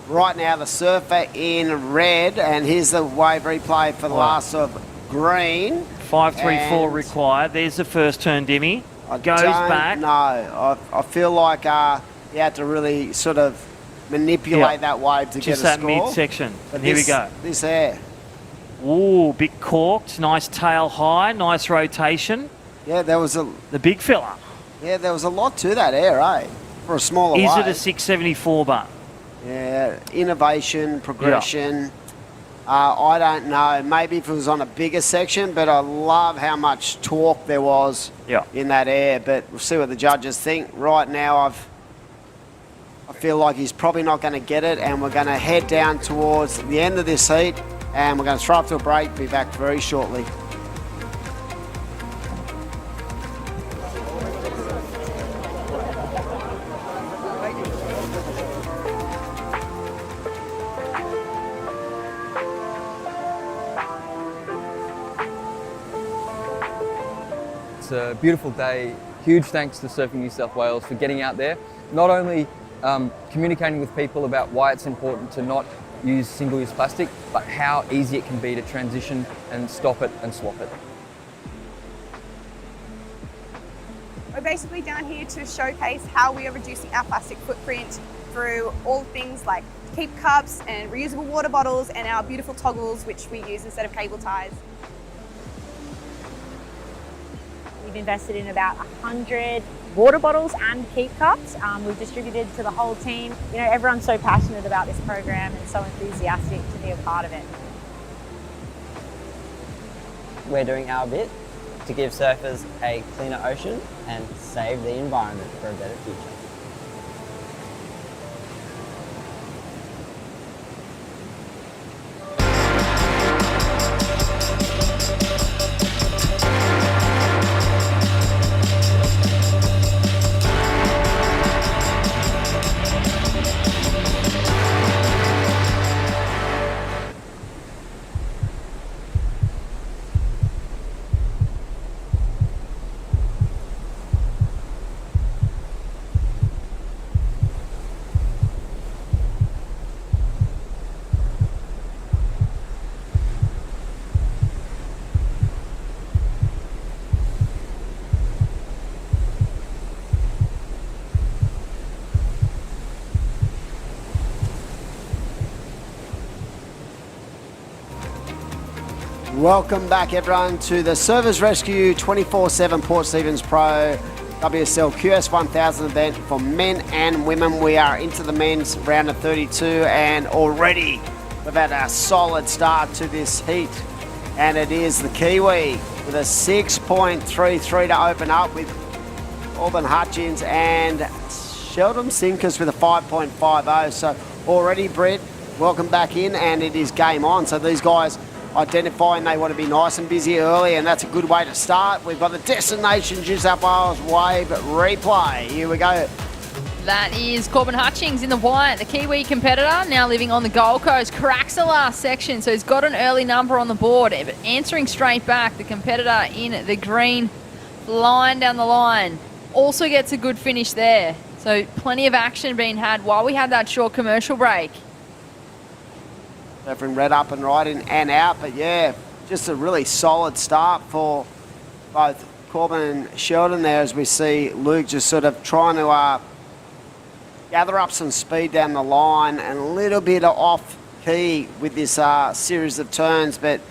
right now the surfer in red, and here's the wave replay for the last of green. 5.34 required. There's the first turn, Dimmy. Goes back. No, I feel like you had to really sort of manipulate that wave to just get a score. that mid-section. But Here we go. This air. Ooh, bit corked. Nice tail high. Nice rotation. Yeah, there was the big fella. Yeah, there was a lot to that air, eh? For a smaller Is wave. it a 674 bar? Yeah, innovation, progression. I don't know. Maybe if it was on a bigger section, but I love how much torque there was in that air. But we'll see what the judges think. Right now, I feel like he's probably not going to get it, and we're going to head down towards the end of this heat, and we're going to throw up to a break. Be back very shortly. It's a beautiful day. Huge thanks to Surfing New South Wales for getting out there, not only communicating with people about why it's important to not use single-use plastic, but how easy it can be to transition and stop it and swap it. basically down here to showcase how we are reducing our plastic footprint through all things like keep cups and reusable water bottles and our beautiful toggles which we use instead of cable ties. We've invested in about 100 water bottles and keep cups. We've distributed to the whole team. You know, everyone's so passionate about this program and so enthusiastic to be a part of it. We're doing our bit to give surfers a cleaner ocean and save the environment for a better future. Welcome back, everyone, to the Surfers Rescue 24/7 Port Stephens Pro WSL QS 1000 event for men and women. We are into the men's round of 32, and already we've had a solid start to this heat. And it is the Kiwi with a 6.33 to open up, with Auburn Hutchins and Sheldon Sinkers with a 5.50. So already, Brett, welcome back in, and it is game on. So these guys identifying they want to be nice and busy early, and that's a good way to start. We've got the Destination New South Wales Wave replay. Here we go. That is Corbin Hutchings in the white, the Kiwi competitor, now living on the Gold Coast. Cracks the last section, so he's got an early number on the board. But answering straight back, the competitor in the green, flying down the line, also gets a good finish there. So plenty of action being had while we had that short commercial break. Surfing red up and right in and out, but yeah, just a really solid start for both Corbin and Sheldon there, as we see Luke just sort of trying to gather up some speed down the line and a little bit off key with this series of turns, but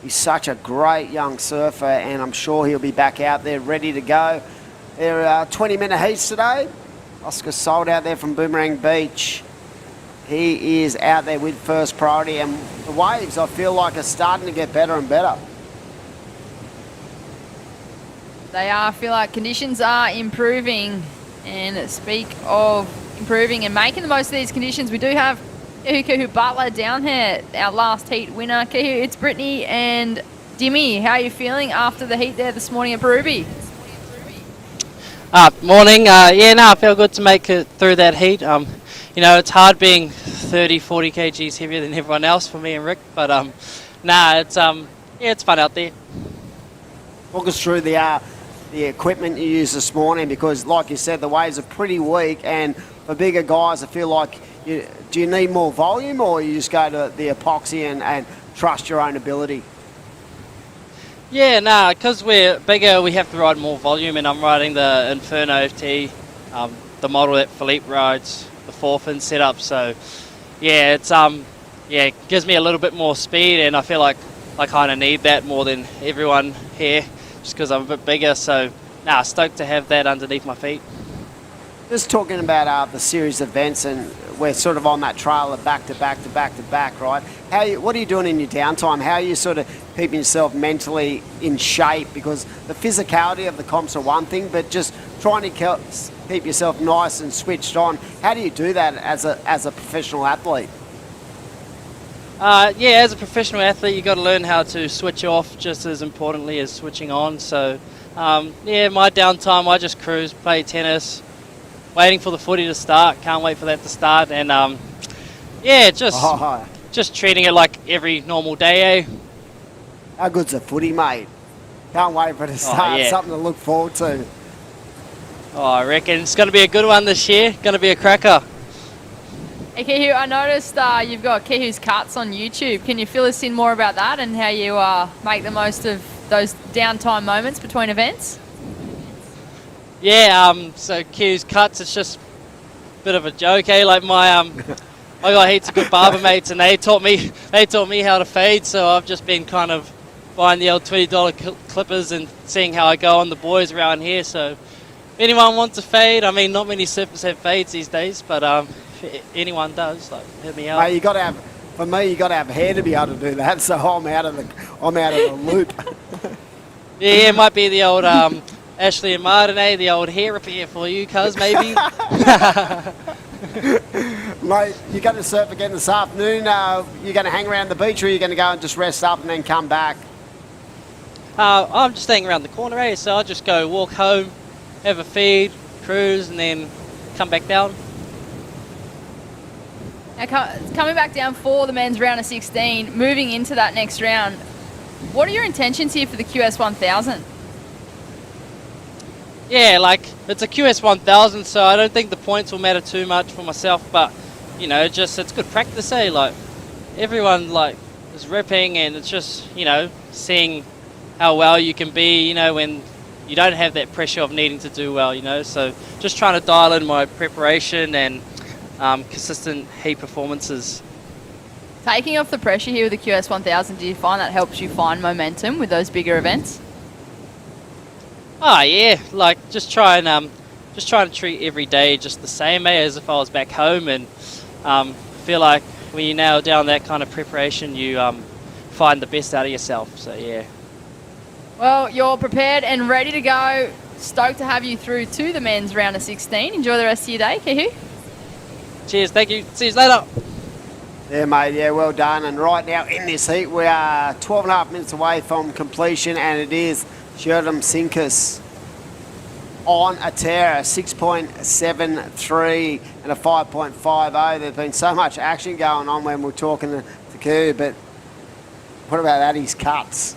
he's such a great young surfer, and I'm sure he'll be back out there ready to go. There are 20-minute heats today. Oscar Sold out there from Boomerang Beach. He is out there with first priority, and the waves, I feel like, are starting to get better and better. They are. I feel like conditions are improving, and speak of improving and making the most of these conditions, we do have Kihu Butler down here, our last heat winner. Kihu, it's Brittany and Dimmy. How are you feeling after the heat there this morning at Berube? Morning. I feel good to make it through that heat. You know, it's hard being 30, 40 kgs heavier than everyone else for me and Rick, but it's fun out there. Walk us through the equipment you used this morning, because like you said, the waves are pretty weak, and for bigger guys, I feel like, do you need more volume, or you just go to the epoxy and trust your own ability? Yeah, because we're bigger, we have to ride more volume, and I'm riding the Inferno FT, the model that Philippe rides, the 4-fin setup. So yeah, it's it gives me a little bit more speed, and I feel like I kind of need that more than everyone here, just because I'm a bit bigger. So stoked to have that underneath my feet. Just talking about the series events, and we're sort of on that trail of back to back to back to back, right? What are you doing in your downtime? How are you sort of keeping yourself mentally in shape? Because the physicality of the comps are one thing, but just trying to keep yourself nice and switched on. How do you do that as a professional athlete? As a professional athlete, you've got to learn how to switch off just as importantly as switching on. So my downtime, I just cruise, play tennis, waiting for the footy to start. Can't wait for that to start, and just treating it like every normal day. How good's the footy, mate? Can't wait for it to start. Something to look forward to. I reckon it's going to be a good one this year. Going to be a cracker. Hey Kihu, I noticed you've got Kihu's Cuts on YouTube. Can you fill us in more about that and how you make the most of those downtime moments between events? Yeah, so Q's cuts, it's just a bit of a joke, eh? Like I got heaps of good barber mates, and they taught me how to fade. So I've just been kind of buying the old $20 clippers and seeing how I go on the boys around here. So if anyone wants a fade, I mean, not many surfers have fades these days, but if anyone does, like, hit me up. Mate, you got to have. For me, you got to have hair to be able to do that. So I'm out of the loop. Yeah, it might be the old Ashley and Martin, eh? The old hair repair for you, cuz maybe. Mate, you're going to surf again this afternoon. You're going to hang around the beach, or you're going to go and just rest up and then come back? I'm just staying around the corner, eh? So I'll just go walk home, have a feed, cruise, and then come back down. Now, coming back down for the men's round of 16, moving into that next round, what are your intentions here for the QS 1000? Yeah, like, it's a QS 1000, so I don't think the points will matter too much for myself, but, you know, just, it's good practice, eh? Like, everyone, like, is ripping, and it's just, you know, seeing how well you can be, you know, when you don't have that pressure of needing to do well, you know, so just trying to dial in my preparation and consistent heat performances. Taking off the pressure here with the QS 1000, do you find that helps you find momentum with those bigger events? Oh yeah, like just trying to treat every day just the same, as if I was back home, and feel like when you nail down that kind of preparation, you find the best out of yourself. So yeah. Well, you're prepared and ready to go. Stoked to have you through to the men's round of 16. Enjoy the rest of your day, Kihu. Cheers, thank you. See you later. Yeah, mate, yeah, well done. And right now in this heat, we are 12 and a half minutes away from completion, and it is Sheldon Sinkus on a tear, a 6.73 and a 5.50. There's been so much action going on when we're talking to Q, but what about that? His cuts.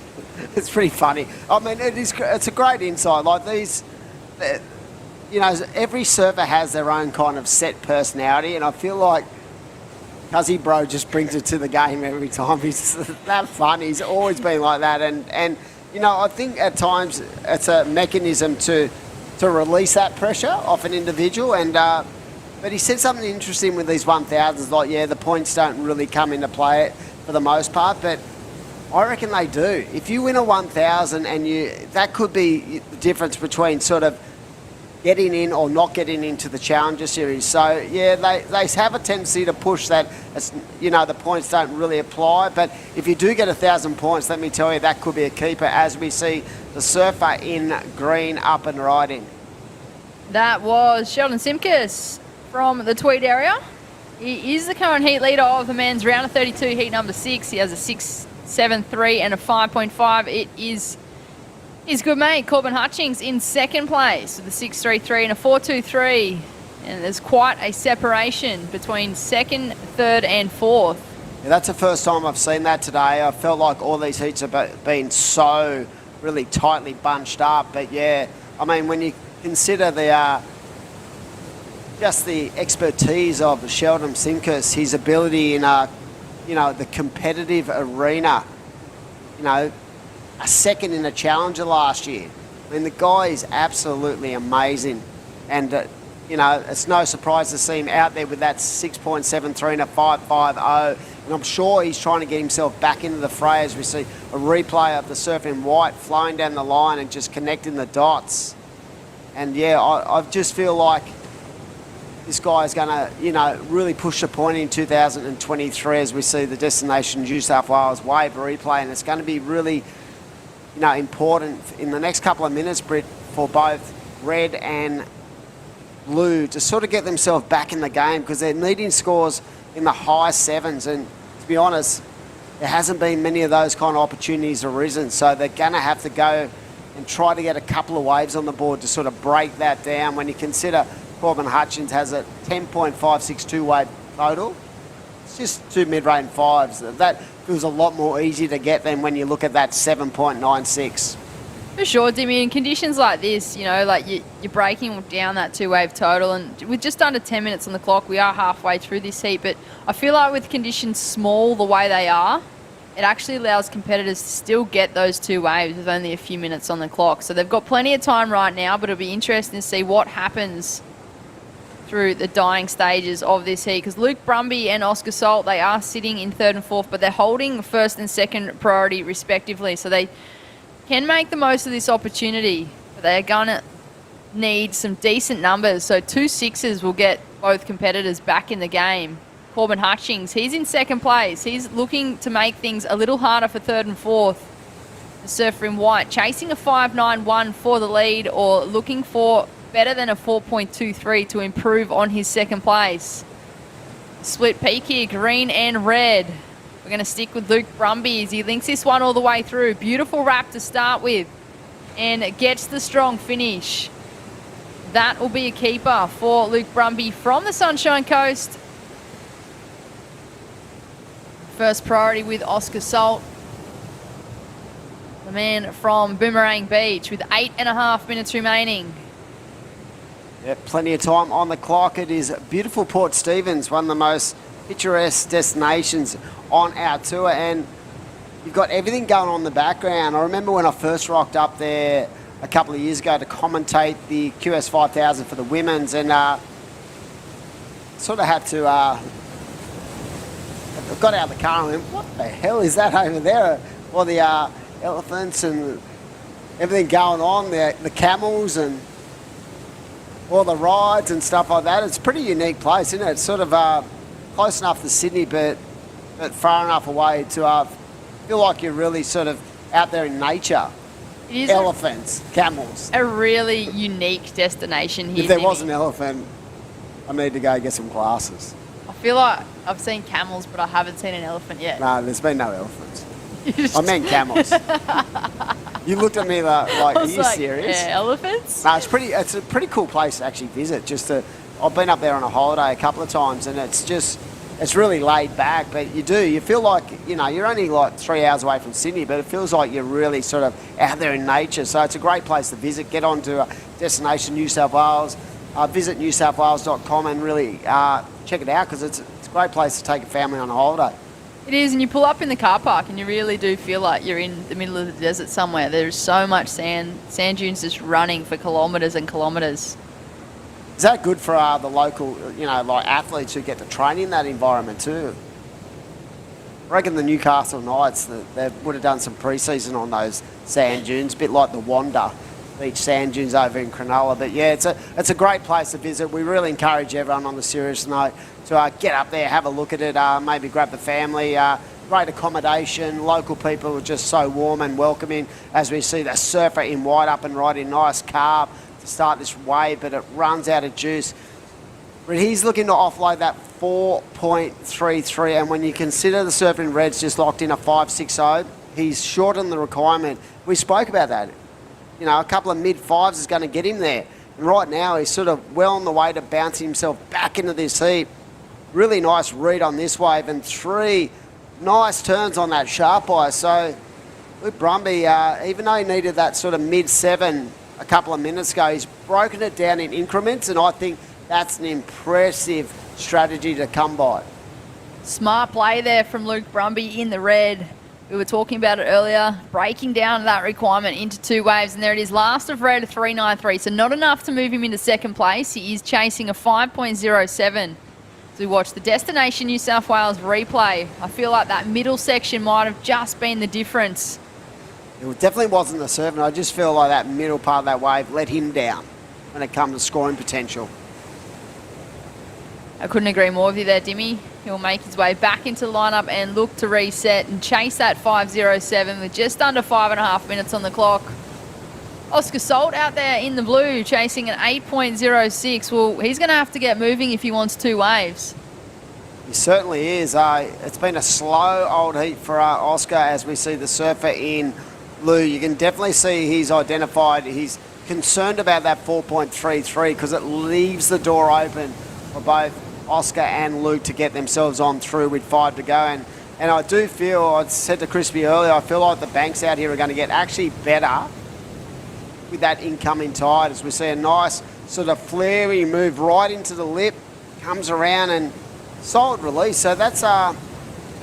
It's pretty funny. I mean, it's a great insight. Like these, you know, every surfer has their own kind of set personality, and I feel like Cuzzy Bro just brings it to the game every time. He's that fun. He's always been like that, and you know, I think at times it's a mechanism to release that pressure off an individual. And but he said something interesting with these 1000s, like, yeah, the points don't really come into play for the most part, but I reckon they do. If you win a 1000, and that could be the difference between sort of getting in or not getting into the Challenger Series. So yeah, they have a tendency to push that, you know, the points don't really apply. But if you do get 1,000 points, let me tell you, that could be a keeper, as we see the surfer in green up and riding. That was Sheldon Simkus from the Tweed area. He is the current heat leader of the men's round of 32, heat number 6. He has a 6.73 and a 5.5. It is his good mate, Corbin Hutchings, in second place with a 6.33 and a 4.23. And there's quite a separation between second, third and fourth. Yeah, that's the first time I've seen that today. I felt like all these heats have been so really tightly bunched up. But yeah, I mean, when you consider just the expertise of Sheldon Simkus, his ability in you know, the competitive arena, you know, a second in a Challenger last year. I mean, the guy is absolutely amazing. And, you know, it's no surprise to see him out there with that 6.73 and a 5.50. And I'm sure he's trying to get himself back into the fray as we see a replay of the surf in white flowing down the line and just connecting the dots. And, yeah, I just feel like this guy is going to, you know, really push the point in 2023 as we see the Destination New South Wales wave replay. And it's going to be really, you know, important in the next couple of minutes, Britt, for both red and blue to sort of get themselves back in the game, because they're needing scores in the high sevens. And to be honest, there hasn't been many of those kind of opportunities arisen. So they're going to have to go and try to get a couple of waves on the board to sort of break that down. When you consider Corbin Hutchins has a 10.562 wave total, it's just two mid-range fives. That feels a lot more easy to get than when you look at that 7.96. For sure, Dimmy. In conditions like this, you know, like you're breaking down that two-wave total, and with just under 10 minutes on the clock, we are halfway through this heat, but I feel like with conditions small the way they are, it actually allows competitors to still get those 2 waves with only a few minutes on the clock. So they've got plenty of time right now, but it'll be interesting to see what happens through the dying stages of this heat, because Luke Brumby and Oscar Salt, they are sitting in 3rd and 4th, but they're holding 1st and 2nd priority respectively, so they can make the most of this opportunity, but they're gonna need some decent numbers. So 2 6s will get both competitors back in the game. Corbin Hutchings, he's in 2nd place. He's looking to make things a little harder for 3rd and 4th. The surfer in white chasing a 5.91 for the lead, or looking for better than a 4.23 to improve on his 2nd place. Split peak here, green and red. We're going to stick with Luke Brumby as he links this one all the way through. Beautiful wrap to start with and gets the strong finish. That will be a keeper for Luke Brumby from the Sunshine Coast. First priority with Oscar Salt, the man from Boomerang Beach, with 8.5 minutes remaining. Yeah, plenty of time on the clock. It is beautiful Port Stephens, one of the most picturesque destinations on our tour, and you've got everything going on in the background. I remember when I first rocked up there a couple of years ago to commentate the QS 5000 for the women's, and sort of had to I got out of the car and went, what the hell is that over there? All the elephants and everything going on, the camels and all the rides and stuff like that. It's a pretty unique place, isn't it? It's sort of close enough to Sydney, but far enough away to feel like you're really sort of out there in nature. It is elephants, camels. A really unique destination here. If there was an elephant, I need to go get some glasses. I feel like I've seen camels, but I haven't seen an elephant yet. No, there's been no elephants. I meant camels. You looked at me like are you serious? Yeah, elephants? No, it's a pretty cool place to actually visit. I've been up there on a holiday a couple of times, and it's really laid back, but you feel like, you're only like 3 hours away from Sydney, but it feels like you're really sort of out there in nature. So it's a great place to visit. Get on to Destination New South Wales, visit newsouthwales.com and really check it out, because it's a great place to take a family on a holiday. It is, and you pull up in the car park and you really do feel like you're in the middle of the desert somewhere. There's so much sand dunes just running for kilometres and kilometres. Is that good for the local, like athletes who get to train in that environment too? I reckon the Newcastle Knights, they would have done some pre-season on those sand dunes, a bit like the Wanda Beach sand dunes over in Cronulla. But yeah, it's a great place to visit. We really encourage everyone, on the serious note, to get up there, have a look at it, maybe grab the family. Great accommodation, local people are just so warm and welcoming, as we see the surfer in white up and riding, nice carb to start this wave, but it runs out of juice. But he's looking to offload that 4.33, and when you consider the surfing red's just locked in a 5.60, he's shortened the requirement. We spoke about that. A couple of mid-5s is going to get him there. And right now he's sort of well on the way to bouncing himself back into this heat. Really nice read on this wave, and 3 nice turns on that sharp eye. So Luke Brumby, even though he needed that sort of mid-7 a couple of minutes ago, he's broken it down in increments, and I think that's an impressive strategy to come by. Smart play there from Luke Brumby in the red. We were talking about it earlier, breaking down that requirement into 2 waves, and there it is, last of red, 3.93. So not enough to move him into 2nd place. He is chasing a 5.07. As we watch the Destination New South Wales replay, I feel like that middle section might have just been the difference. It definitely wasn't the surfing. I just feel like that middle part of that wave let him down when it comes to scoring potential. I couldn't agree more with you there, Dimmy. He'll make his way back into the lineup and look to reset and chase that 5.07 with just under 5.5 minutes on the clock. Oscar Salt out there in the blue chasing an 8.06. Well, he's going to have to get moving if he wants 2 waves. He certainly is. It's been a slow old heat for Oscar, as we see the surfer in blue. You can definitely see he's identified, he's concerned about that 4.33 because it leaves the door open for both Oscar and Luke to get themselves on through with 5 to go. And I do feel, I said to Crispy earlier, I feel like the banks out here are going to get actually better with that incoming tide, as we see a nice sort of flary move right into the lip, comes around and solid release. So that's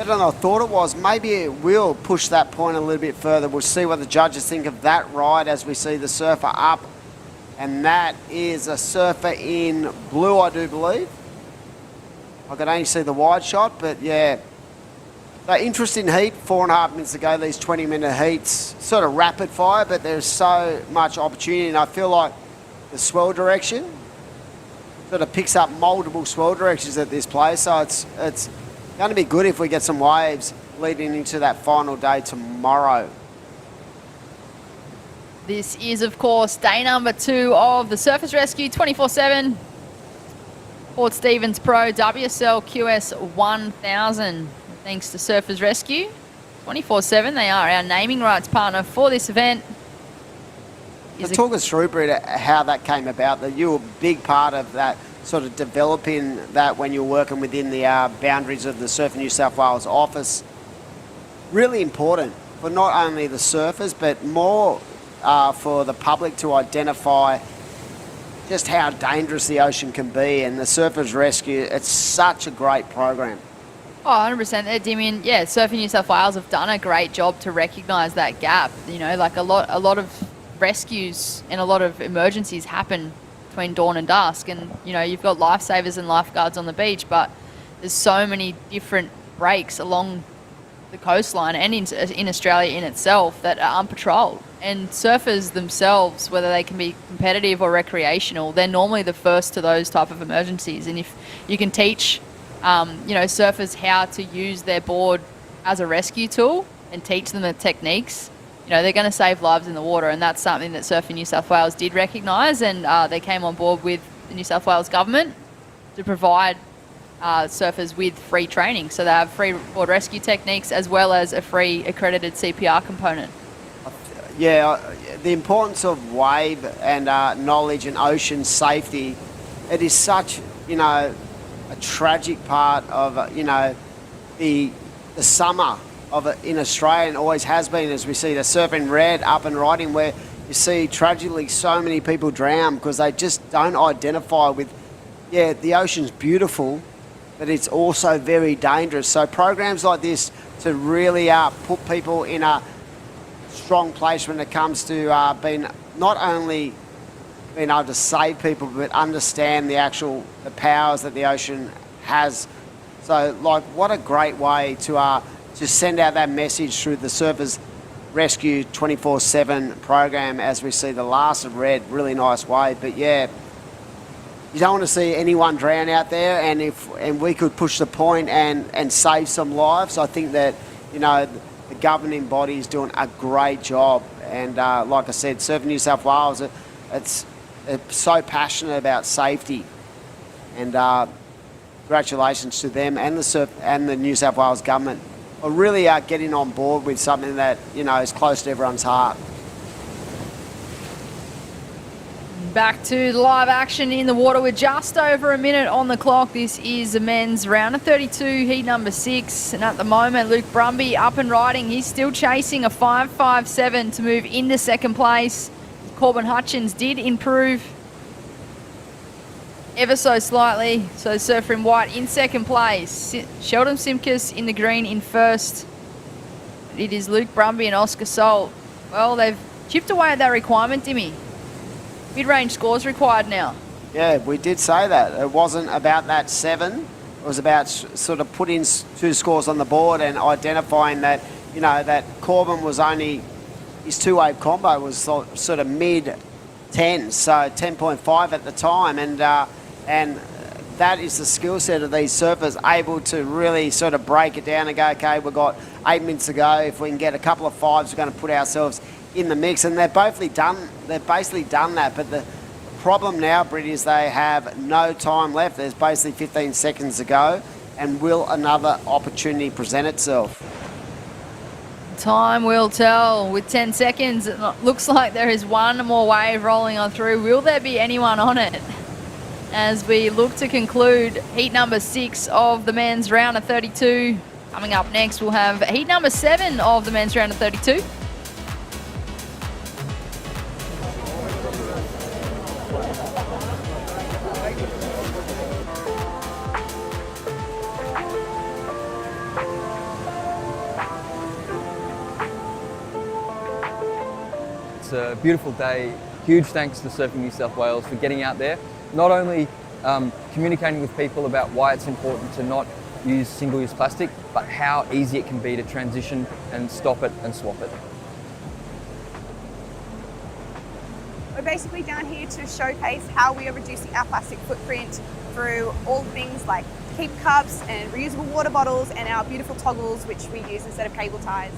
better than I thought it was. Maybe it will push that point a little bit further. We'll see what the judges think of that ride as we see the surfer up. And that is a surfer in blue, I do believe. I can only see the wide shot, but yeah. So interesting heat, 4.5 minutes to go, these 20-minute heats. Sort of rapid fire, but there's so much opportunity, and I feel like the swell direction sort of picks up multiple swell directions at this place, so it's going to be good if we get some waves leading into that final day tomorrow. This is, of course, day number 2 of the Surfers Rescue 24/7. Port Stephens Pro WSL QS 1000. Thanks to Surfers Rescue 24/7. They are our naming rights partner for this event. So talk us through, Britta, how that came about. That you were a big part of that, sort of developing that when you were working within the boundaries of the Surfing New South Wales office. Really important for not only the surfers, but more for the public to identify just how dangerous the ocean can be. And the Surfers Rescue, it's such a great program. Oh, 100% there, Damien. Yeah, Surfing New South Wales have done a great job to recognise that gap. You know, like a lot of rescues and a lot of emergencies happen between dawn and dusk, and you know, you've got lifesavers and lifeguards on the beach, but there's so many different breaks along the coastline and in Australia in itself that are unpatrolled. And surfers themselves, whether they can be competitive or recreational, they're normally the first to those type of emergencies. And if you can teach you know, surfers how to use their board as a rescue tool and teach them the techniques, you know, they're going to save lives in the water. And that's something that Surfing New South Wales did recognise, and they came on board with the New South Wales government to provide surfers with free training. So they have free board rescue techniques as well as a free accredited CPR component. Yeah, the importance of wave and knowledge and ocean safety, it is such, you know, a tragic part of, you know, the summer of it in Australia, and always has been, as we see the Surfing Red up and riding, where you see tragically so many people drown because they just don't identify with, yeah, the ocean's beautiful, but it's also very dangerous. So programs like this to really put people in a strong place when it comes to being not only being able to save people, but understand the powers that the ocean has. So, like, what a great way to send out that message through the Surfers Rescue 24/7 program as we see the last of Red. Really nice way, but yeah, you don't want to see anyone drown out there, and we could push the point and save some lives. I think that, you know, the governing body is doing a great job, and like I said, Surfing New South Wales, it's so passionate about safety, and congratulations to them and the New South Wales government for really getting on board with something that, you know, is close to everyone's heart. Back to live action in the water with just over a minute on the clock. This is the men's round of 32, heat number 6. And at the moment, Luke Brumby up and riding. He's still chasing a 5.57 to move into second place. Corbin Hutchins did improve ever so slightly. So Surfer in white in second place. Sheldon Simkus in the green in first. It is Luke Brumby and Oscar Salt. Well, they've chipped away at that requirement, Dimmy. Mid-range scores required now. Yeah, we did say that. It wasn't about that 7. It was about sort of putting 2 scores on the board and identifying that, you know, that Corbin was only, his 2-wave combo was sort of mid-10, so 10.5 at the time. And that is the skill set of these surfers, able to really sort of break it down and go, okay, we've got 8 minutes to go. If we can get a couple of 5s, we're going to put ourselves in the mix, and they've basically done that. But the problem now, Britt, is they have no time left. There's basically 15 seconds to go, and will another opportunity present itself? Time will tell. With 10 seconds, it looks like there is one more wave rolling on through. Will there be anyone on it? As we look to conclude heat number 6 of the men's round of 32. Coming up next, we'll have heat number 7 of the men's round of 32. It's a beautiful day. Huge thanks to Surfing New South Wales for getting out there, not only communicating with people about why it's important to not use single-use plastic, but how easy it can be to transition and stop it and swap it. We're basically down here to showcase how we are reducing our plastic footprint through all things like keep cups and reusable water bottles and our beautiful toggles which we use instead of cable ties.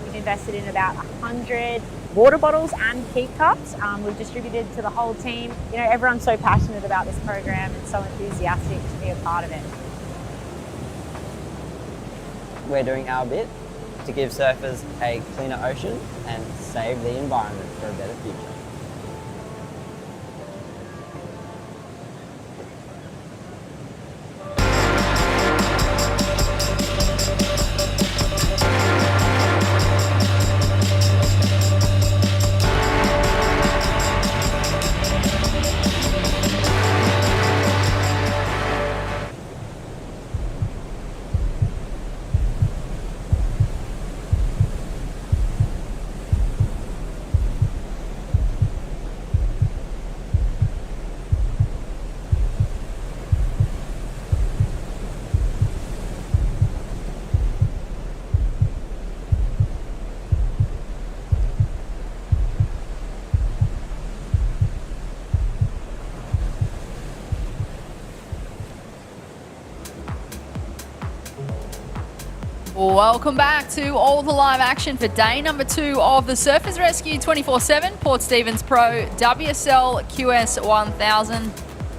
We've invested in about 100 water bottles and keep cups. We've distributed to the whole team. You know, everyone's so passionate about this program and so enthusiastic to be a part of it. We're doing our bit to give surfers a cleaner ocean and save the environment for a better future. Welcome back to all the live action for day number 2 of the Surfers Rescue 24/7 Port Stephens Pro WSL QS 1000.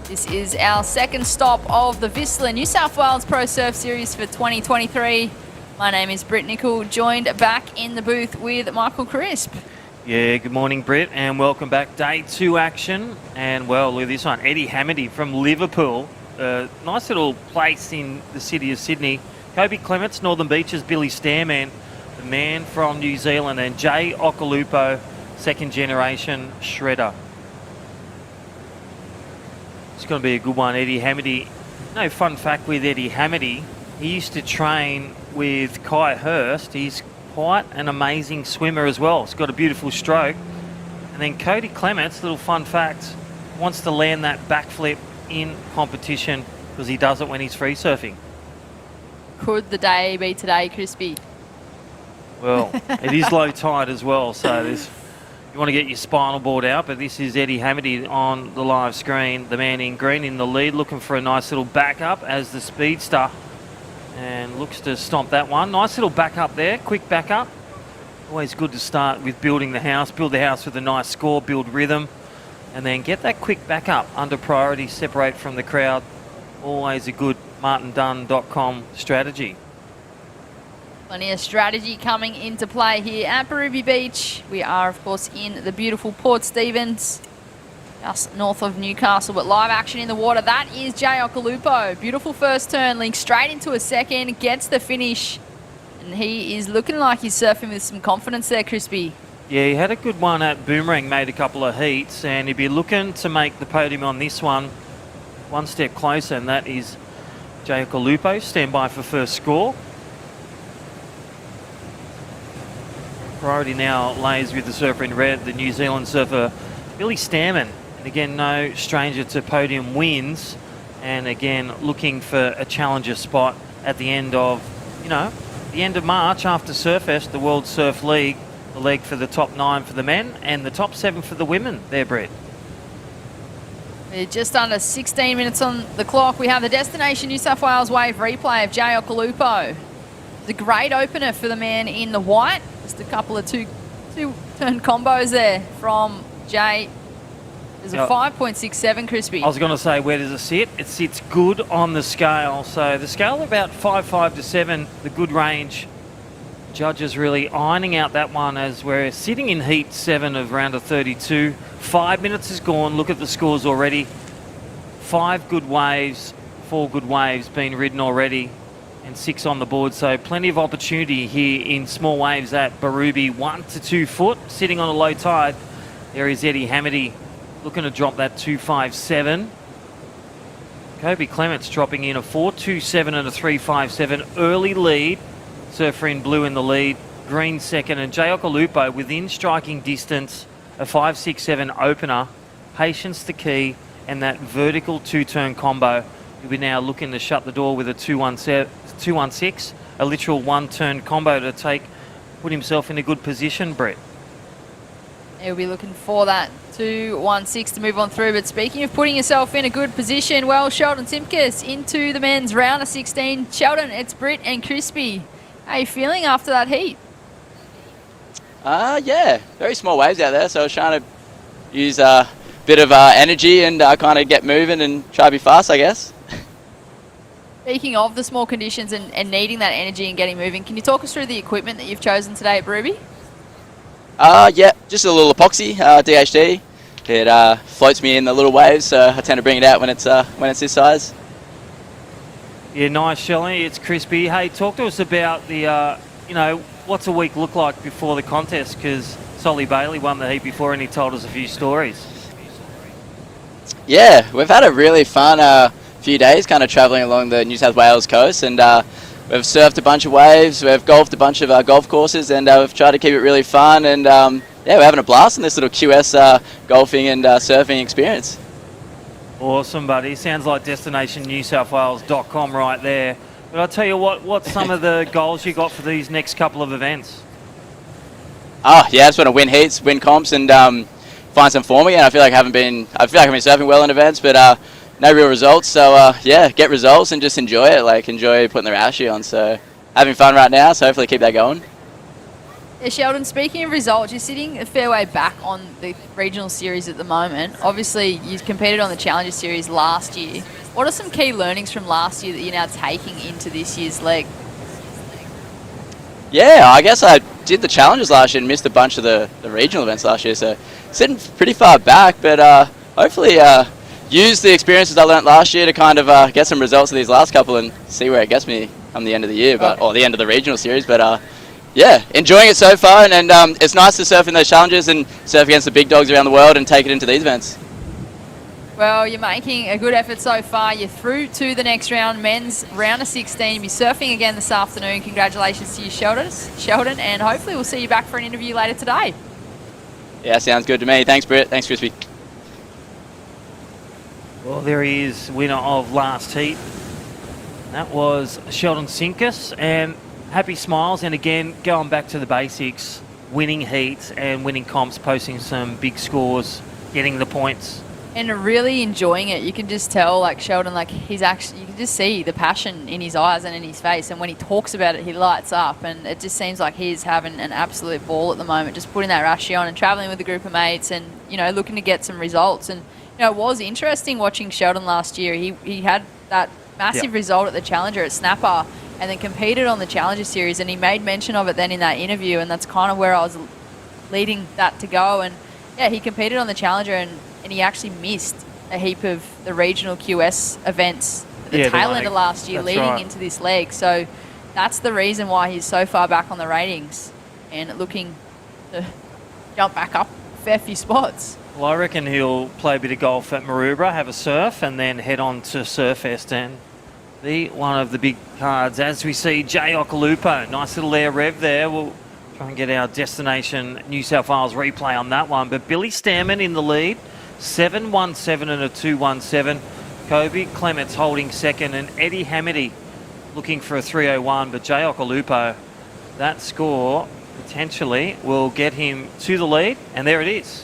This is our second stop of the Whistler New South Wales Pro Surf Series for 2023. My name is Britt Nicol, joined back in the booth with Michael Crisp. Yeah, good morning, Britt, and welcome back. Day 2 action. And, well, look at this one. Eddie Hamady from Liverpool. Nice little place in the city of Sydney. Kobe Clements, Northern Beaches, Billy Stairman, the man from New Zealand, and Jay Okolupo, second generation shredder. It's going to be a good one, Eddie Hamady. No fun fact with Eddie Hamady, he used to train with Kai Hurst. He's quite an amazing swimmer as well. He's got a beautiful stroke. And then Cody Clements, little fun fact, wants to land that backflip in competition because he does it when he's free surfing. Could the day be today, Crispy? Well, it is low tide as well, so you want to get your spinal board out, but this is Eddie Hamady on the live screen, the man in green in the lead, looking for a nice little backup as the speedster, and looks to stomp that one. Nice little backup there, quick backup. Always good to start with building the house, build the house with a nice score, build rhythm, and then get that quick backup under priority, separate from the crowd. Always a good martindunn.com strategy. Plenty of strategy coming into play here at Barubie Beach. We are, of course, in the beautiful Port Stephens, just north of Newcastle, but live action in the water. That is Jay Okolupo. Beautiful first turn, links straight into a second, gets the finish, and he is looking like he's surfing with some confidence there, Crispy. Yeah, he had a good one at Boomerang, made a couple of heats, and he'd be looking to make the podium on this one one step closer, and that is Jay Okolupo. Stand by for first score. Priority now lays with the surfer in red, the New Zealand surfer Billy Stairman. And again, no stranger to podium wins. And again, looking for a challenger spot at the end of, the end of March after Surfest, the World Surf League, the leg for the top 9 for the men and the top 7 for the women there, Brett. We're just under 16 minutes on the clock. We have the Destination New South Wales wave replay of Jay Okolupo. It's a great opener for the man in the white. Just a couple of two-turn combos there from Jay. There's a 5.67, Crispy. I was going to say, where does it sit? It sits good on the scale. So the scale about 5.5 to 7, the good range. Judges really ironing out that one as we're sitting in heat 7 of round of 32. 5 minutes is gone. Look at the scores already. 5 good waves, 4 good waves being ridden already, and 6 on the board. So plenty of opportunity here in small waves at Barubie. 1 to 2 foot, sitting on a low tide. There is Eddie Hamady looking to drop that 2.57. Kobe Clements dropping in a 4.27 and a 3.57. Early lead. Surfer in blue in the lead. green second, and Jay Okolupo within striking distance, a 5-6-7 opener, patience the key, and that vertical two-turn combo. He'll be now looking to shut the door with a 2-1-6, a literal one-turn combo to put himself in a good position, Brett. He'll be looking for that 2-1-6 to move on through. But speaking of putting yourself in a good position, well, Sheldon Simkus into the men's round of 16. Sheldon, it's Britt and Crispy. How are you feeling after that heat? Yeah, very small waves out there, so I was trying to use a bit of energy and kind of get moving and try to be fast, I guess. Speaking of the small conditions and needing that energy and getting moving, can you talk us through the equipment that you've chosen today at Ruby? Yeah, just a little epoxy, DHD. It floats me in the little waves, so I tend to bring it out when it's this size. Yeah, nice, Shelley. It's Crispy. Hey, talk to us about the, what's a week look like before the contest? Because Solly Bailey won the heat before and he told us a few stories. Yeah, we've had a really fun few days kind of travelling along the New South Wales coast, and we've surfed a bunch of waves, we've golfed a bunch of golf courses, and we've tried to keep it really fun, and yeah, we're having a blast in this little QS golfing and surfing experience. Awesome, buddy. Sounds like destinationnewsouthwales.com right there. But I'll tell you what's some of the goals you got for these next couple of events? Yeah, I just want to win heats, win comps, and find some form again. I feel like I've been surfing well in events, but no real results. So yeah, get results and just enjoy it. Enjoy putting the Rashi on. So having fun right now. So hopefully keep that going. Yeah, Sheldon, speaking of results, you're sitting a fair way back on the regional series at the moment. Obviously, you competed on the Challenger Series last year. What are some key learnings from last year that you're now taking into this year's leg? Yeah, I guess I did the challenges last year and missed a bunch of the regional events last year. So sitting pretty far back, but hopefully use the experiences I learnt last year to kind of get some results of these last couple and see where it gets me come the end of the year, or the end of the regional series. But yeah, enjoying it so far, and it's nice to surf in those challenges and surf against the big dogs around the world and take it into these events. Well, you're making a good effort so far. You're through to the next round, men's round of 16. You'll be surfing again this afternoon. Congratulations to you, Sheldon, and hopefully we'll see you back for an interview later today. Yeah, sounds good to me. Thanks, Britt. Thanks, Crispy. Well, there he is, winner of last heat. That was Sheldon Simkus, and happy smiles, and again, going back to the basics, winning heats and winning comps, posting some big scores, getting the points. And really enjoying it. You can just tell, Sheldon, he's actually, you can just see the passion in his eyes and in his face, and when he talks about it, he lights up, and it just seems like he's having an absolute ball at the moment, just putting that Rashi on and travelling with a group of mates and, looking to get some results. And, it was interesting watching Sheldon last year. He had that massive result at the Challenger at Snapper, and then competed on the Challenger Series, and he made mention of it then in that interview, and that's kind of where I was leading that to go. And yeah, he competed on the Challenger, and he actually missed a heap of the regional QS events at the tail end of last year, leading into this leg. So that's the reason why he's so far back on the ratings and looking to jump back up a fair few spots. Well, I reckon he'll play a bit of golf at Maroubra, have a surf, and then head on to Surfest and be one of the big cards. As we see Jay Okolupo, nice little air rev there. We'll try and get our Destination New South Wales replay on that one. But Billy Stammen in the lead, 7-1-7 and a 2-1-7. Kobe Clements holding second, and Eddie Hamity looking for a 3-0-1. But Jay Okolupo, that score potentially will get him to the lead, and there it is.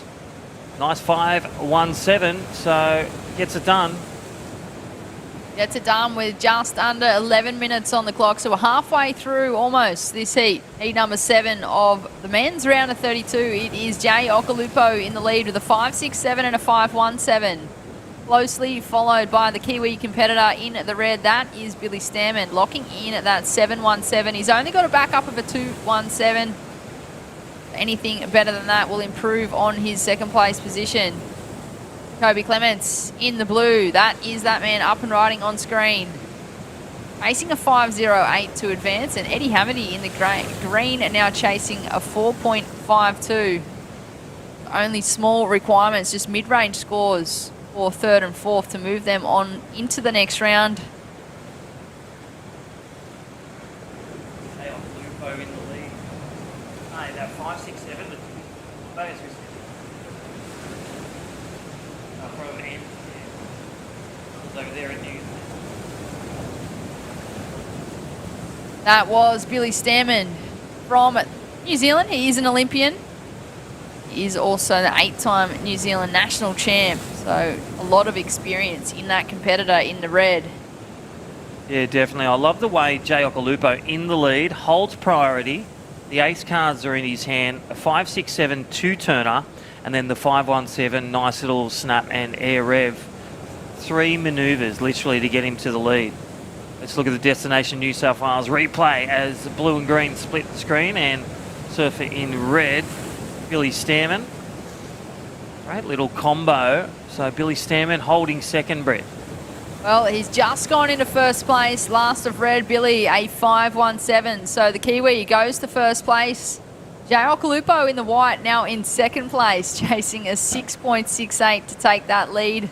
Nice 5-1-7, so gets it done. Gets it done with just under 11 minutes on the clock. So we're halfway through almost this heat. Heat number 7 of the men's round of 32. It is Jay Okolupo in the lead with a 5-6-7 and a 5-1-7. Closely followed by the Kiwi competitor in the red. That is Billy Stammen locking in at that 7-1-7. He's only got a backup of a 2-1-7. Anything better than that will improve on his second place position. Kobe Clements in the blue. That is that man up and riding on screen. Facing a 5.08 to advance, and Eddie Hamity in the green and now chasing a 4.52. Only small requirements, just mid-range scores for third and fourth to move them on into the next round. Over there in New That was Billy Stammen from New Zealand. He is an Olympian. He is also the 8-time New Zealand national champ. So a lot of experience in that competitor in the red. Yeah, definitely. I love the way Jay Okolupo in the lead, holds priority. The ace cards are in his hand, a 5-6-7 two-turner, and then the 5-1-7, nice little snap and air rev. 3 manoeuvres, literally, to get him to the lead. Let's look at the Destination New South Wales replay as the blue and green split the screen, and surfer in red, Billy Stammen. Great little combo. So Billy Stammen holding second, Brett. Well, he's just gone into first place. Last of red, Billy, a 5-1-7. So the Kiwi goes to first place. Jay Okolupo in the white now in second place, chasing a 6.68 to take that lead.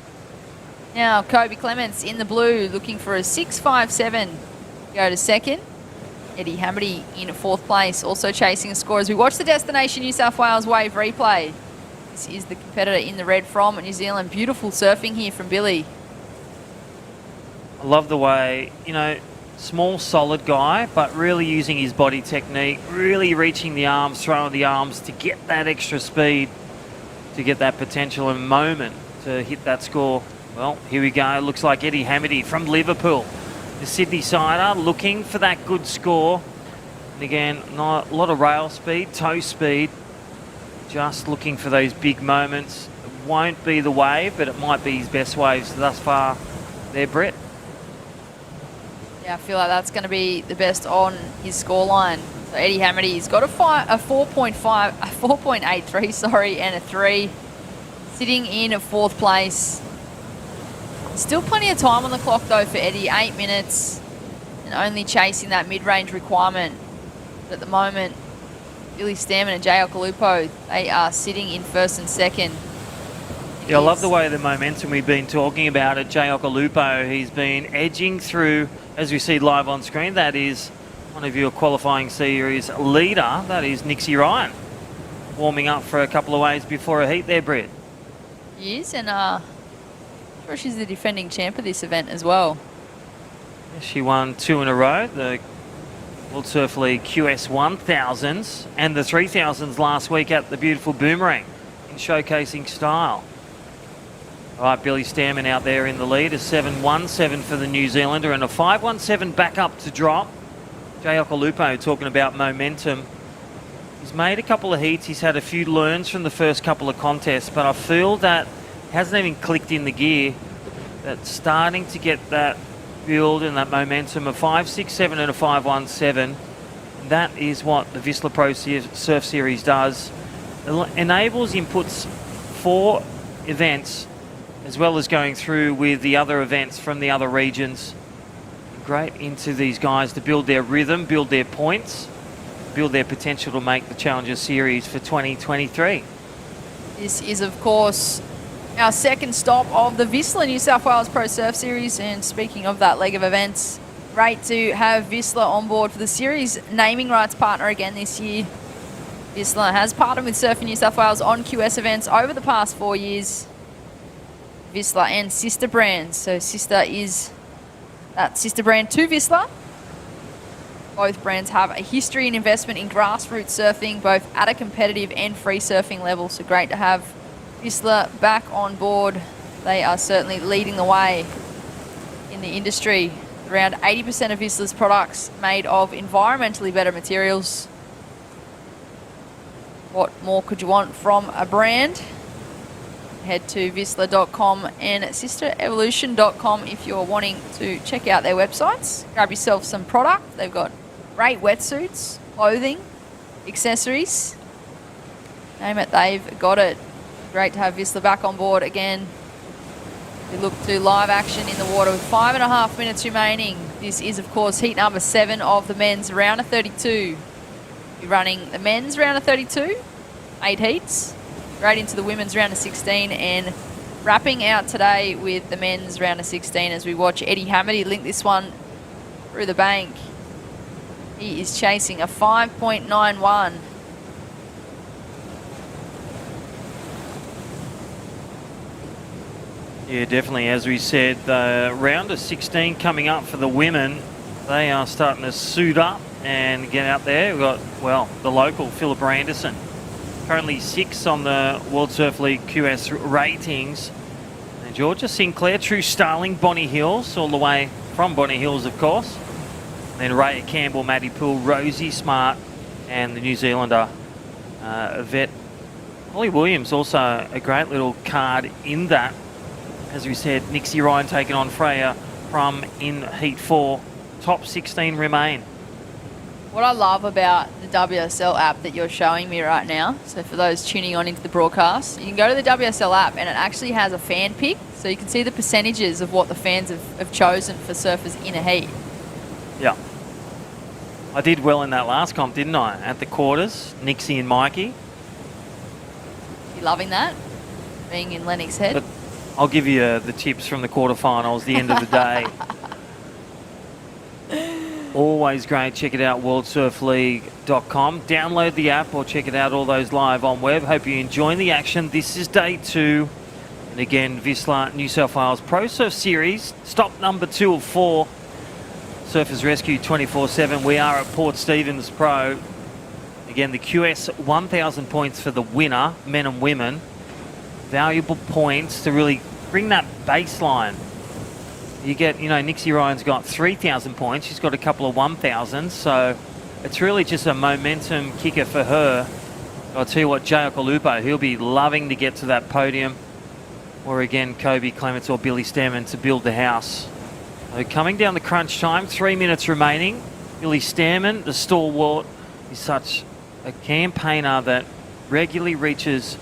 Now Kobe Clements in the blue looking for a 6.57 to go to second. Eddie Hamity in fourth place, also chasing a score as we watch the Destination New South Wales wave replay. This is the competitor in the red from New Zealand. Beautiful surfing here from Billy. I love the way, small, solid guy, but really using his body technique, really reaching the arms, throwing the arms to get that extra speed, to get that potential and moment to hit that score. Well, here we go. Looks like Eddie Hamity from Liverpool, the Sydney sider, looking for that good score. And again, not a lot of rail speed, toe speed, just looking for those big moments. It won't be the wave, but it might be his best waves thus far there, Brett. Yeah, I feel like that's going to be the best on his scoreline. So Eddie Hamity, he's got a 4.83, and a 3. Sitting in fourth place. Still plenty of time on the clock though for Eddie, 8 minutes, and only chasing that mid-range requirement. But at the moment, Billy Stammen and Jay Okolupo, they are sitting in first and second. Yeah, I love the way the momentum we've been talking about at Jay Okolupo. He's been edging through, as we see live on screen. That is one of your qualifying series leader. That is Nixie Ryan, warming up for a couple of waves before a heat there, Brett. He is, and I'm sure she's the defending champ of this event as well. She won 2 in a row, the World Surf League QS 1000s and the 3000s last week at the beautiful Boomerang in showcasing style. All right, Billy Stammen out there in the lead, a 7.17 for the New Zealander and a 5.17 back up to drop. Jay Okolupo talking about momentum. He's made a couple of heats. He's had a few learns from the first couple of contests, but I feel that hasn't even clicked in the gear. That's starting to get that build and that momentum of 5.67 and a 5.17. That is what the Whistler Pro Surf Series does. It enables inputs for events as well as going through with the other events from the other regions. Great into these guys to build their rhythm, build their points, build their potential to make the Challenger Series for 2023. This is, of course, our second stop of the Whistler New South Wales Pro Surf Series. And speaking of that leg of events, great to have Whistler on board for the series naming rights partner again this year. Whistler has partnered with Surfing New South Wales on QS events over the past 4 years. Whistler and sister brands. So Sister is that sister brand to Whistler. Both brands have a history and investment in grassroots surfing, both at a competitive and free surfing level. So great to have Whistler back on board. They are certainly leading the way in the industry. Around 80% of Whistler's products made of environmentally better materials. What more could you want from a brand? Head to Whistler.com and SisterEvolution.com if you're wanting to check out their websites. Grab yourself some product. They've got great wetsuits, clothing, accessories. Name it, they've got it. Great to have Whistler back on board again. We look to live action in the water with 5.5 minutes remaining. This is, of course, heat number 7 of the men's round of 32. We're running the men's round of 32, 8 heats. Right into the women's round of 16 and wrapping out today with the men's round of 16 as we watch Eddie Hamity link this one through the bank. He is chasing a 5.91. Yeah, definitely. As we said, the round of 16 coming up for the women. They are starting to suit up and get out there. We've got, well, the local, Philip Anderson. Currently 6th on the World Surf League QS ratings. And Georgia Sinclair, True Starling, Bonnie Hills, all the way from Bonnie Hills, of course. And then Raya Campbell, Maddie Poole, Rosie Smart, and the New Zealander, Vet Holly Williams. Also a great little card in that. As we said, Nixie Ryan taking on Freya Prum in Heat 4. Top 16 remain. What I love about the WSL app that you're showing me right now, so for those tuning on into the broadcast, you can go to the WSL app and it actually has a fan pick, so you can see the percentages of what the fans have chosen for surfers in a heat. Yeah. I did well in that last comp, didn't I? At the quarters, Nixie and Mikey. You loving that? Being in Lennox Head? But I'll give you the tips from the quarterfinals, the end of the day. Always great. Check it out, worldsurfleague.com. Download the app or check it out, all those live on web. Hope you're enjoying the action. This is day 2. And again, Visla New South Wales Pro Surf Series. Stop number 2 of 4. Surfers Rescue 24/7. We are at Port Stephens Pro. Again, the QS 1,000 points for the winner, men and women. Valuable points to really bring that baseline. You get, Nixie Ryan's got 3,000 points. She's got a couple of 1,000. So it's really just a momentum kicker for her. I'll tell you what, Jay Okalupo, he'll be loving to get to that podium. Or again, Kobe Clements or Billy Stammen to build the house. So coming down the crunch time, 3 minutes remaining. Billy Stammen, the stalwart, is such a campaigner that regularly reaches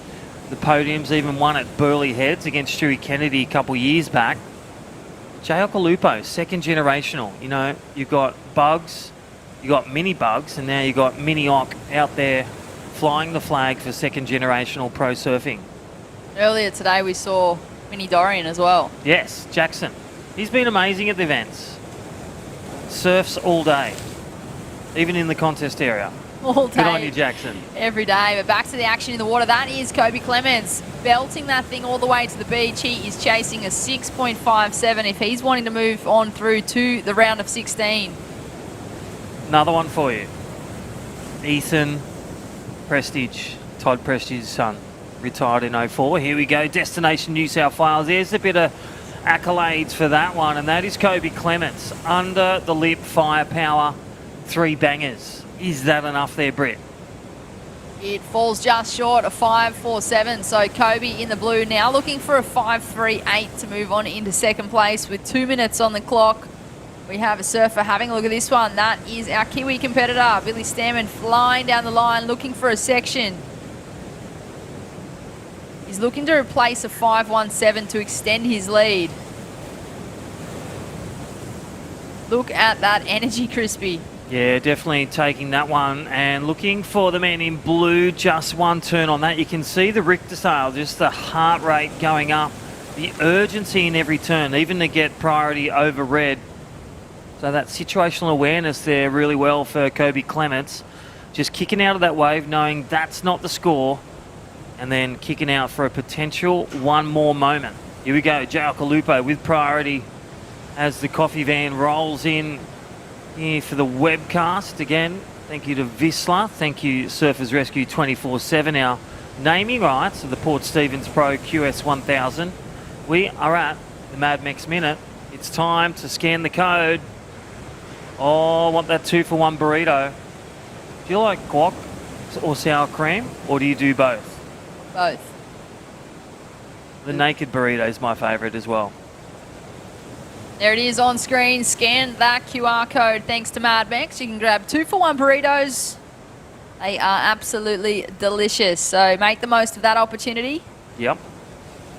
the podiums, even won at Burleigh Heads against Stewie Kennedy a couple years back. Jay Okalupo, second generational. You've got Bugs, you've got Mini Bugs, and now you've got Mini Ock out there flying the flag for second generational pro surfing. Earlier today we saw Mini Dorian as well. Yes, Jackson. He's been amazing at the events. Surfs all day, even in the contest area. All day. Good on you, Jackson. Every day. But back to the action in the water. That is Kobe Clements belting that thing all the way to the beach. He is chasing a 6.57 if he's wanting to move on through to the round of 16. Another one for you. Ethan Prestige, Todd Prestige's son, retired in 04. Here we go, Destination New South Wales. There's a bit of accolades for that one, and that is Kobe Clements. Under the lip, firepower, 3 bangers. Is that enough there, Britt? It falls just short of 5.47. So Kobe in the blue now looking for a 5.38 to move on into second place with 2 minutes on the clock. We have a surfer having a look at this one. That is our Kiwi competitor, Billy Stammen, flying down the line looking for a section. He's looking to replace a 5.17 to extend his lead. Look at that energy, Crispy. Yeah, definitely taking that one and looking for the man in blue. Just one turn on that. You can see the Richter scale, just the heart rate going up, the urgency in every turn, even to get priority over red. So that situational awareness there really well for Kobe Clements. Just kicking out of that wave, knowing that's not the score, and then kicking out for a potential one more moment. Here we go, Jay Okalupo with priority as the coffee van rolls in here for the webcast. Again, thank you to Visla, thank you Surfers Rescue 24/7, our naming rights of the Port Stephens Pro QS 1000. We are at the Mad Mex Minute. It's time to scan the code. Oh, I want that 2-for-1 burrito. Do you like guac or sour cream, or do you do both? Both. The naked burrito is my favourite as well. There it is on screen. Scan that QR code thanks to Mad Mex. You can grab 2-for-1 burritos. They are absolutely delicious. So make the most of that opportunity. Yep.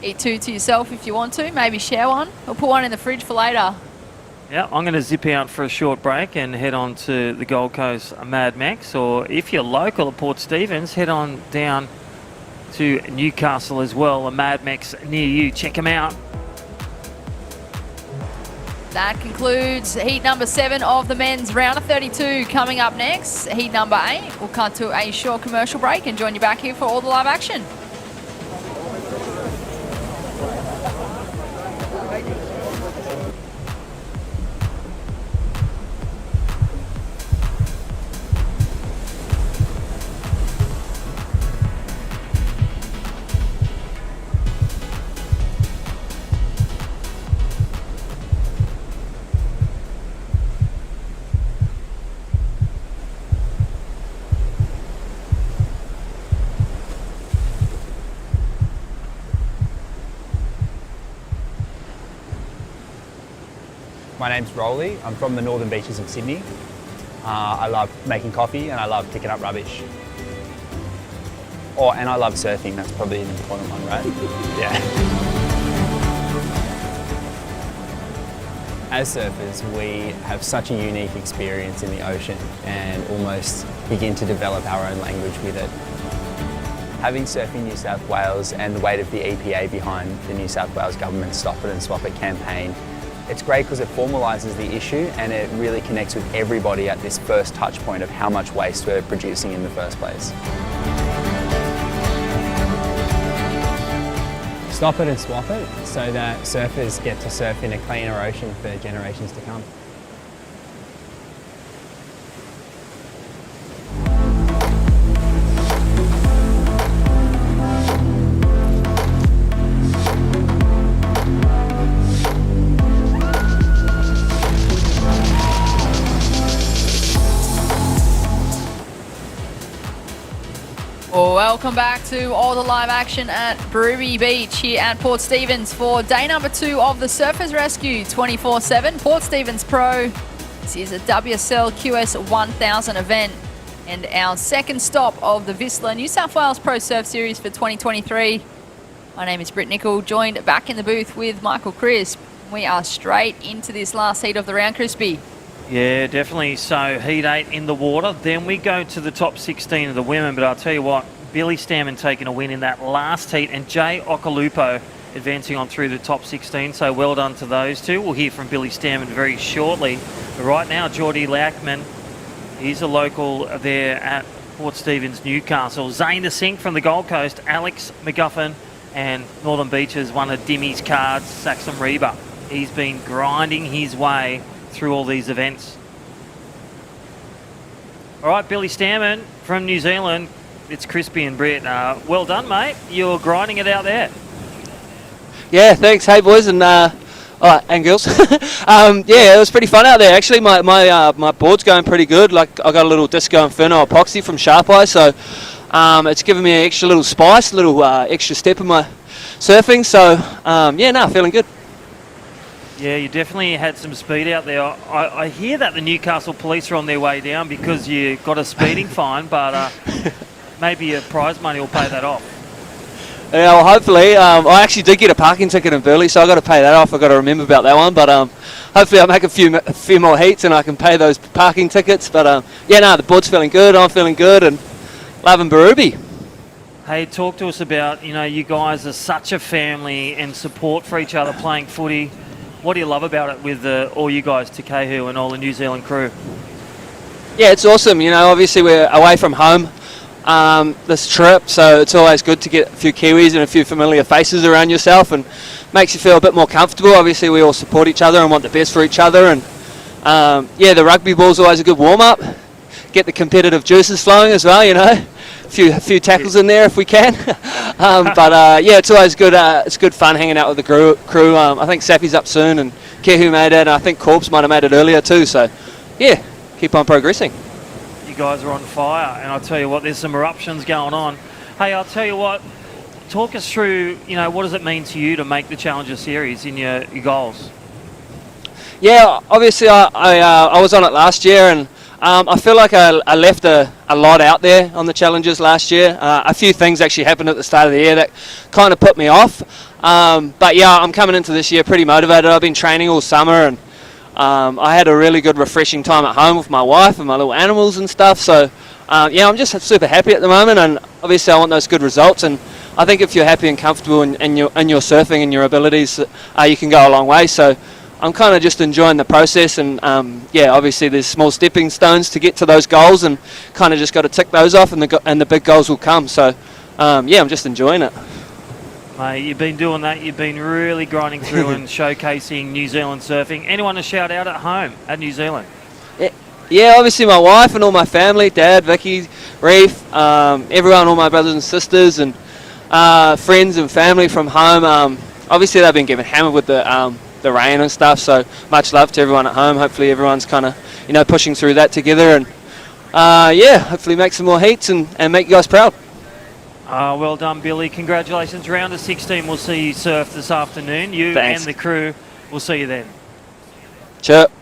Eat 2 to yourself if you want to. Maybe share one or put one in the fridge for later. Yeah, I'm going to zip out for a short break and head on to the Gold Coast Mad Mex. Or if you're local at Port Stephens, head on down to Newcastle as well. A Mad Mex near you. Check them out. That concludes heat number 7 of the men's round of 32. Coming up next, heat number 8. We'll cut to a short commercial break and join you back here for all the live action. My name's Rolly. I'm from the northern beaches of Sydney. I love making coffee and I love picking up rubbish. And I love surfing. That's probably an important one, right? Yeah. As surfers, we have such a unique experience in the ocean and almost begin to develop our own language with it. Having Surfing New South Wales and the weight of the EPA behind the New South Wales government's Stop It and Swap It campaign, it's great because it formalises the issue and it really connects with everybody at this first touch point of how much waste we're producing in the first place. Stop it and swap it so that surfers get to surf in a cleaner ocean for generations to come. Welcome back to all the live action at Berube Beach here at Port Stephens for day number 2 of the Surfers Rescue 24/7 Port Stephens Pro. This is a WSL QS 1000 event and our second stop of the Whistler New South Wales Pro Surf Series for 2023. My name is Britt Nicol, joined back in the booth with Michael Crisp. We are straight into this last heat of the round, Crispy. Yeah, definitely. So heat 8 in the water. Then we go to the top 16 of the women. But I'll tell you what, Billy Stammen taking a win in that last heat and Jay Okolupo advancing on through the top 16. So well done to those two. We'll hear from Billy Stammen very shortly. But right now, Geordie Lackman, he's a local there at Port Stephens, Newcastle. Zane the Sink from the Gold Coast, Alex McGuffin and Northern Beaches, one of Dimmy's cards, Saxon Reba. He's been grinding his way through all these events. All right, Billy Stammen from New Zealand. It's Crispy and Britt. Well done, mate. You're grinding it out there. Yeah, thanks. Hey, boys and girls. Yeah, it was pretty fun out there. Actually, my board's going pretty good. Like, I got a little Disco Inferno epoxy from Sharp Eye, so it's given me an extra little spice, a little extra step in my surfing. So, feeling good. Yeah, you definitely had some speed out there. I hear that the Newcastle police are on their way down because you got a speeding fine, but maybe your prize money will pay that off. Yeah, well, hopefully. I actually did get a parking ticket in Burleigh, so I've got to pay that off. I've got to remember about that one, but hopefully I'll make a few more heats and I can pay those parking tickets. But the board's feeling good, I'm feeling good, and loving Berube. Hey, talk to us about, you guys are such a family and support for each other playing footy. What do you love about it with all you guys, Takehu and all the New Zealand crew? Yeah, it's awesome. Obviously we're away from home this trip, so it's always good to get a few Kiwis and a few familiar faces around yourself and makes you feel a bit more comfortable. Obviously we all support each other and want the best for each other, and the rugby ball's always a good warm-up. Get the competitive juices flowing as well, A few tackles in there if we can. It's always good. It's good fun hanging out with the crew. I think Safi's up soon, and Kehu made it, and I think Corpse might have made it earlier too. So, yeah, keep on progressing. You guys are on fire, and I'll tell you what, there's some eruptions going on. Hey, I'll tell you what, talk us through, what does it mean to you to make the Challenger Series in your goals? Yeah, obviously I was on it last year, and I feel like I left a lot out there on the Challengers last year. A few things actually happened at the start of the year that kind of put me off. I'm coming into this year pretty motivated. I've been training all summer, and I had a really good refreshing time at home with my wife and my little animals and stuff. So I'm just super happy at the moment, and obviously I want those good results. And I think if you're happy and comfortable in your surfing and your abilities, you can go a long way. So I'm kind of just enjoying the process, and obviously there's small stepping stones to get to those goals, and kind of just got to tick those off, and the big goals will come. So I'm just enjoying it. Mate, you've been doing that. You've been really grinding through and showcasing New Zealand surfing. Anyone to shout out at home at New Zealand? Yeah, obviously my wife and all my family, Dad, Vicky, Reef, everyone, all my brothers and sisters, and friends and family from home. Obviously they've been getting hammered with the rain and stuff, so much love to everyone at home. Hopefully everyone's kind of pushing through that together, and hopefully make some more heats and make you guys proud. Well done, Billy. Congratulations. Round of 16, we'll see you surf this afternoon. You Thanks. and the crew, we'll see you then. Chirp.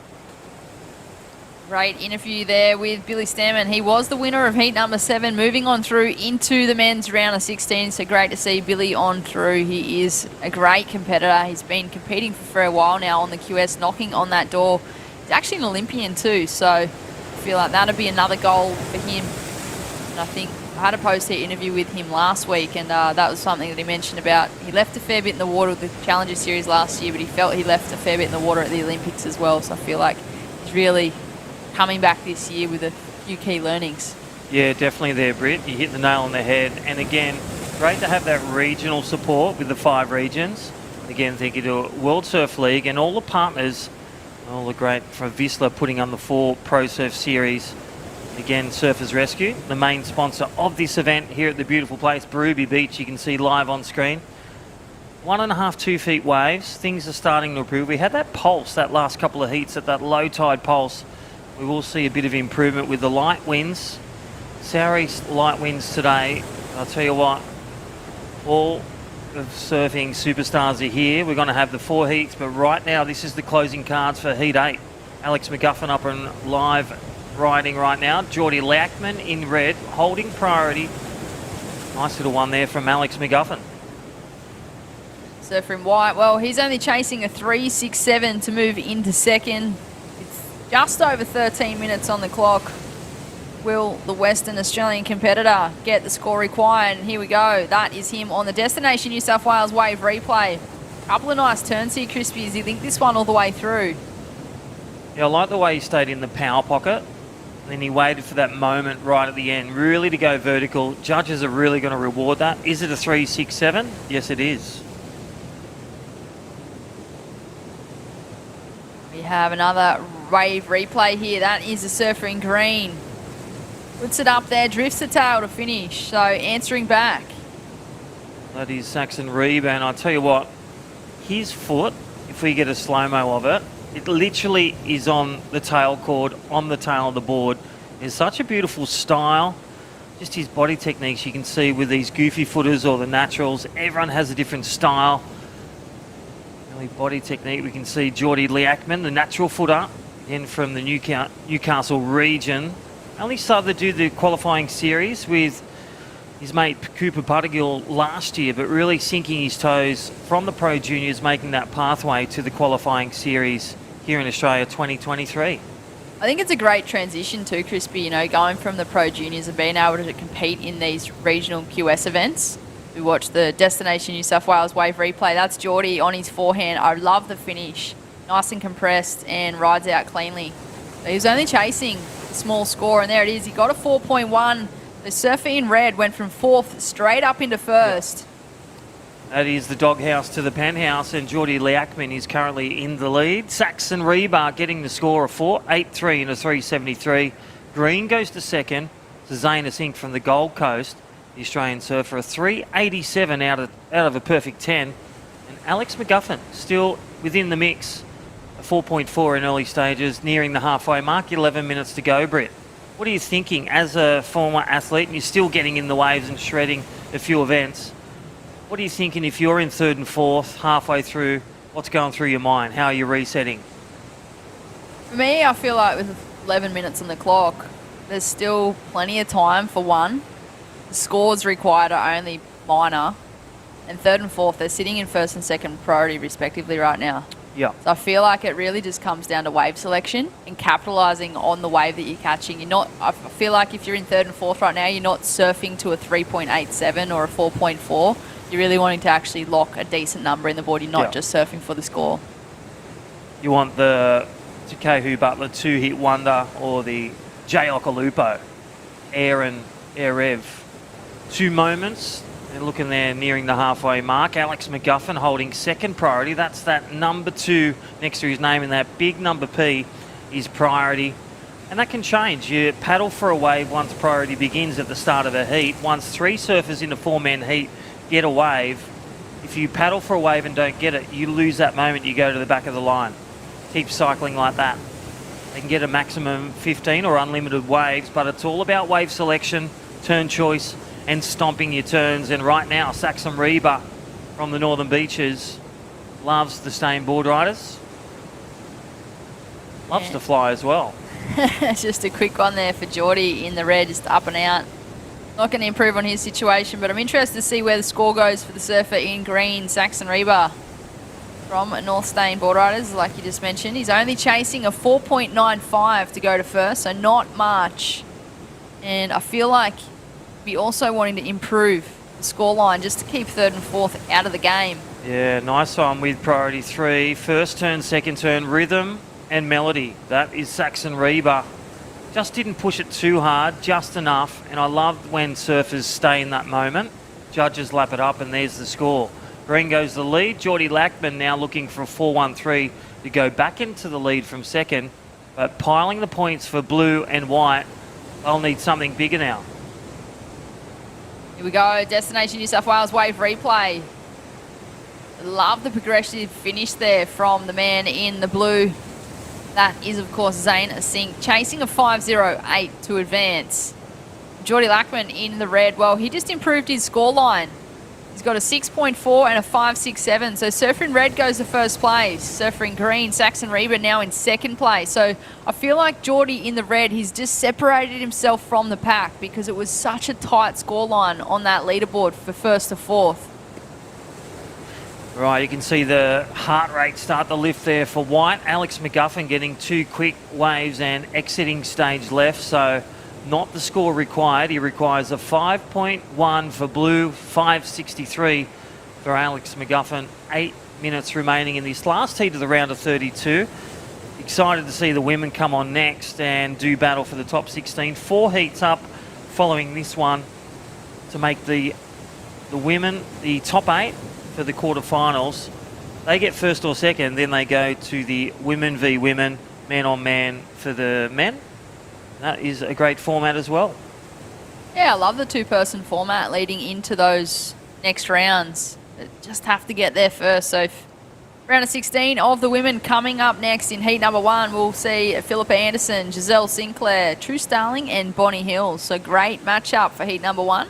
Great interview there with Billy Stammen. He was the winner of heat number 7, moving on through into the men's round of 16. So great to see Billy on through. He is a great competitor. He's been competing for a while now on the QS, knocking on that door. He's actually an Olympian too, so I feel like that'd be another goal for him. And I think I had a post-heat interview with him last week, and that was something that he mentioned about. He left a fair bit in the water with the Challenger Series last year, but he felt he left a fair bit in the water at the Olympics as well. So I feel like he's really coming back this year with a few key learnings. Yeah, definitely there, Britt. You hit the nail on the head. And again, great to have that regional support with the 5 regions. Again, thank you to World Surf League and all the partners, all the great from Whistler putting on the 4 Pro Surf Series. Again, Surfers Rescue, the main sponsor of this event here at the beautiful place, Berubie Beach. You can see live on screen. 1.5, 2 feet waves. Things are starting to improve. We had that pulse that last couple of heats at that low tide pulse. We will see a bit of improvement with the light winds. Southeast light winds today. I'll tell you what, all of surfing superstars are here. We're going to have the 4 heats, but right now this is the closing cards for Heat 8. Alex McGuffin up and live riding right now. Geordie Lackman in red, holding priority. Nice little one there from Alex McGuffin. Surfer in white, well, he's only chasing a 3.67 to move into second. Just over 13 minutes on the clock. Will the Western Australian competitor get the score required? And here we go. That is him on the Destination New South Wales wave replay. Couple of nice turns here, Crispy, as he linked this one all the way through. Yeah, I like the way he stayed in the power pocket. And then he waited for that moment right at the end, really to go vertical. Judges are really going to reward that. Is it a 3.67? Yes, it is. We have another wave replay here. That is the surfer in green. Puts it up there, drifts the tail to finish. So answering back. That is Saxon Reeb, and I'll tell you what, his foot, if we get a slow-mo of it, it literally is on the tail cord, on the tail of the board. It's such a beautiful style. Just his body techniques you can see with these goofy footers or the naturals. Everyone has a different style. Really body technique. We can see Geordie Liakman, the natural footer, again from the Newcastle region. Only started to do the qualifying series with his mate Cooper Buttergill last year, but really sinking his toes from the Pro Juniors, making that pathway to the qualifying series here in Australia 2023. I think it's a great transition too, Crispy, you know, going from the Pro Juniors and being able to compete in these regional QS events. We watched the Destination New South Wales wave replay. That's Geordie on his forehand. I love the finish. Nice and compressed and rides out cleanly. So he was only chasing a small score, and there it is. He got a 4.1. The surfer in red went from 4th straight up into 1st. That is the doghouse to the penthouse, and Geordie Liakman is currently in the lead. Saxon Rebar getting the score of 4.83 and a 3.73. Green goes to second. Zane Sink from the Gold Coast, the Australian surfer, a 3.87 out of a perfect 10. And Alex McGuffin still within the mix, a 4.4 in early stages, nearing the halfway mark. 11 minutes to go, Britt. What are you thinking as a former athlete, and you're still getting in the waves and shredding a few events? What are you thinking if you're in 3rd and 4th, halfway through? What's going through your mind? How are you resetting? For me, I feel like with 11 minutes on the clock, there's still plenty of time for one. The scores required are only minor. And 3rd and 4th, they're sitting in 1st and 2nd priority respectively right now. Yeah. So I feel like it really just comes down to wave selection and capitalising on the wave that you're catching. I feel like if you're in 3rd and 4th right now, you're not surfing to a 3.87 or a 4.4. You're really wanting to actually lock a decent number in the board. You're not just surfing for the score. You want the Takehu Butler 2-hit wonder or the Jay Okalupo, Air and Air Rev. 2 moments. They're looking there nearing the halfway mark. Alex McGuffin holding 2nd priority. That's that number 2 next to his name, and that big number P is priority. And that can change. You paddle for a wave once priority begins at the start of a heat. Once 3 surfers in a 4-man heat get a wave, if you paddle for a wave and don't get it, you lose that moment. You go to the back of the line. Keep cycling like that. They can get a maximum 15 or unlimited waves, but it's all about wave selection, turn choice, and stomping your turns. And right now, Saxon Reba from the Northern Beaches loves the staying board riders. Loves Yeah. to fly as well. It's just a quick one there for Geordie in the red, just up and out. Not going to improve on his situation, but I'm interested to see where the score goes for the surfer in green, Saxon Reba from North Stain Board Riders, like you just mentioned. He's only chasing a 4.95 to go to first, so not much. And I feel like he'd be also wanting to improve the scoreline just to keep third and fourth out of the game. Yeah, nice one with priority 3. First turn, second turn, rhythm and melody. That is Saxon Reba. Just didn't push it too hard, just enough. And I love when surfers stay in that moment. Judges lap it up and there's the score. Green goes the lead. Geordie Lackman now looking for a 4-1-3 to go back into the lead from second. But piling the points for blue and white, they'll need something bigger now. Here we go, Destination New South Wales wave replay. Love the progressive finish there from the man in the blue. That is, of course, Zane Singh, chasing a 5.08 to advance. Geordie Lackman in the red, well, he just improved his scoreline. He's got a 6.4 and a 5.67. So Surfer in red goes to first place. Surfer in green, Saxon Reba now in second place. So I feel like Geordie in the red, he's just separated himself from the pack because it was such a tight scoreline on that leaderboard for first to fourth. Right, you can see the heart rate start to lift there for white. Alex McGuffin getting 2 quick waves and exiting stage left, so not the score required. He requires a 5.1 for blue, 5.63 for Alex McGuffin. 8 minutes remaining in this last heat of the round of 32. Excited to see the women come on next and do battle for the top 16. 4 heats up following this one to make the women the top 8 for the quarterfinals. They get first or second, then they go to the women v women, man on man for the men. That is a great format as well. Yeah, I love the 2-person format leading into those next rounds. Just have to get there first. So round of 16 of the women coming up next in heat number 1. We'll see Philippa Anderson, Giselle Sinclair, True Starling and Bonnie Hills. So great matchup for heat number 1.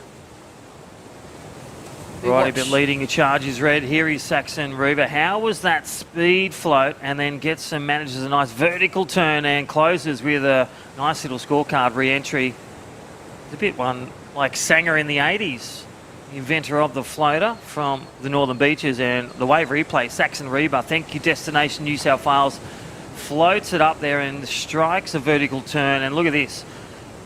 Righty, but leading the charge is red. Here is Saxon Reba. How was that speed float? And then gets and manages a nice vertical turn and closes with a nice little scorecard re-entry. It's a bit one like Sanger in the 80s, the inventor of the floater from the Northern Beaches, and the wave replay, Saxon Reba. Thank you, Destination New South Wales. Floats it up there and strikes a vertical turn. And look at this.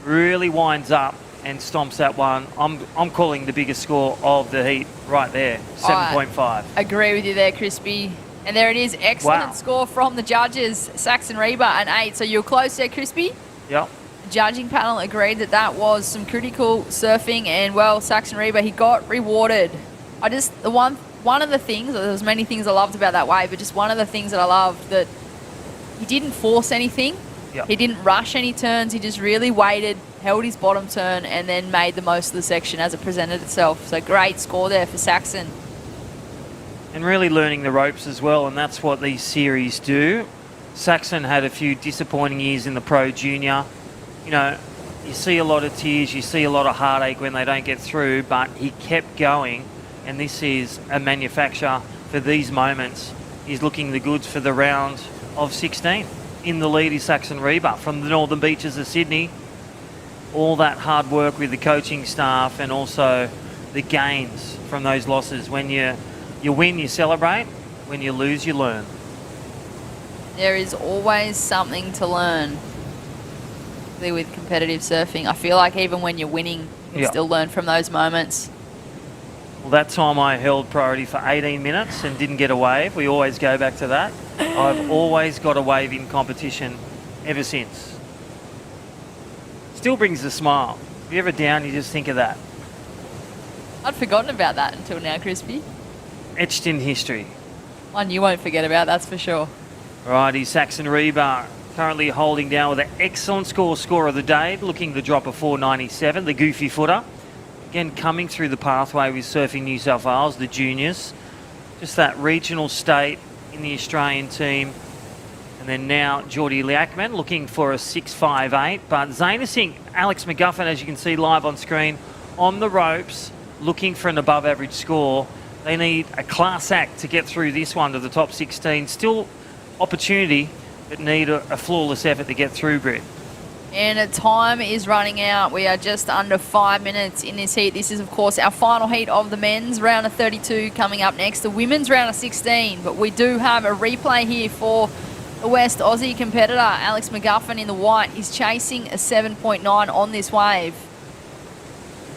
Really winds up and stomps that one. I'm calling the biggest score of the heat right there, 7.5. Agree with you there, Crispy. And there it is, excellent score from the judges. Saxon Reba an 8. So you're close there, Crispy? Yep. The judging panel agreed that that was some critical surfing, and well, Saxon Reba, he got rewarded. One of the things, there was many things I loved about that wave, but just one of the things that I loved, that he didn't force anything. Yep. He didn't rush any turns. He just really waited, held his bottom turn, and then made the most of the section as it presented itself. So great score there for Saxon. And really learning the ropes as well, and that's what these series do. Saxon had a few disappointing years in the Pro Junior. You know, you see a lot of tears, you see a lot of heartache when they don't get through, but he kept going, and this is a manufacturer for these moments. He's looking the goods for the round of 16. In the lead is Saxon Reba from the Northern Beaches of Sydney. All that hard work with the coaching staff and also the gains from those losses. When you win, you celebrate. When you lose, you learn. There is always something to learn with competitive surfing. I feel like even when you're winning, you can still learn from those moments. Well, that time I held priority for 18 minutes and didn't get a wave. We always go back to that. I've always got a wave in competition ever since. Still brings a smile. If you're ever down, you just think of that. I'd forgotten about that until now, Crispy. Etched in history. One you won't forget about, that's for sure. Righty, Saxon Reba currently holding down with an excellent score of the day, looking to drop a 4.97, the goofy footer. Again, coming through the pathway with Surfing New South Wales, the juniors. Just that regional state in the Australian team. And then now Geordie Lackman looking for a 6.58. But Zane Singh, Alex McGuffin, as you can see live on screen, on the ropes, looking for an above average score. They need a class act to get through this one to the top 16. Still opportunity but need a flawless effort to get through, Britt. And time is running out. We are just under 5 minutes in this heat. This is, of course, our final heat of the men's round of 32 coming up next. The women's round of 16. But we do have a replay here for the West Aussie competitor. Alex McGuffin in the white. He's chasing a 7.9 on this wave.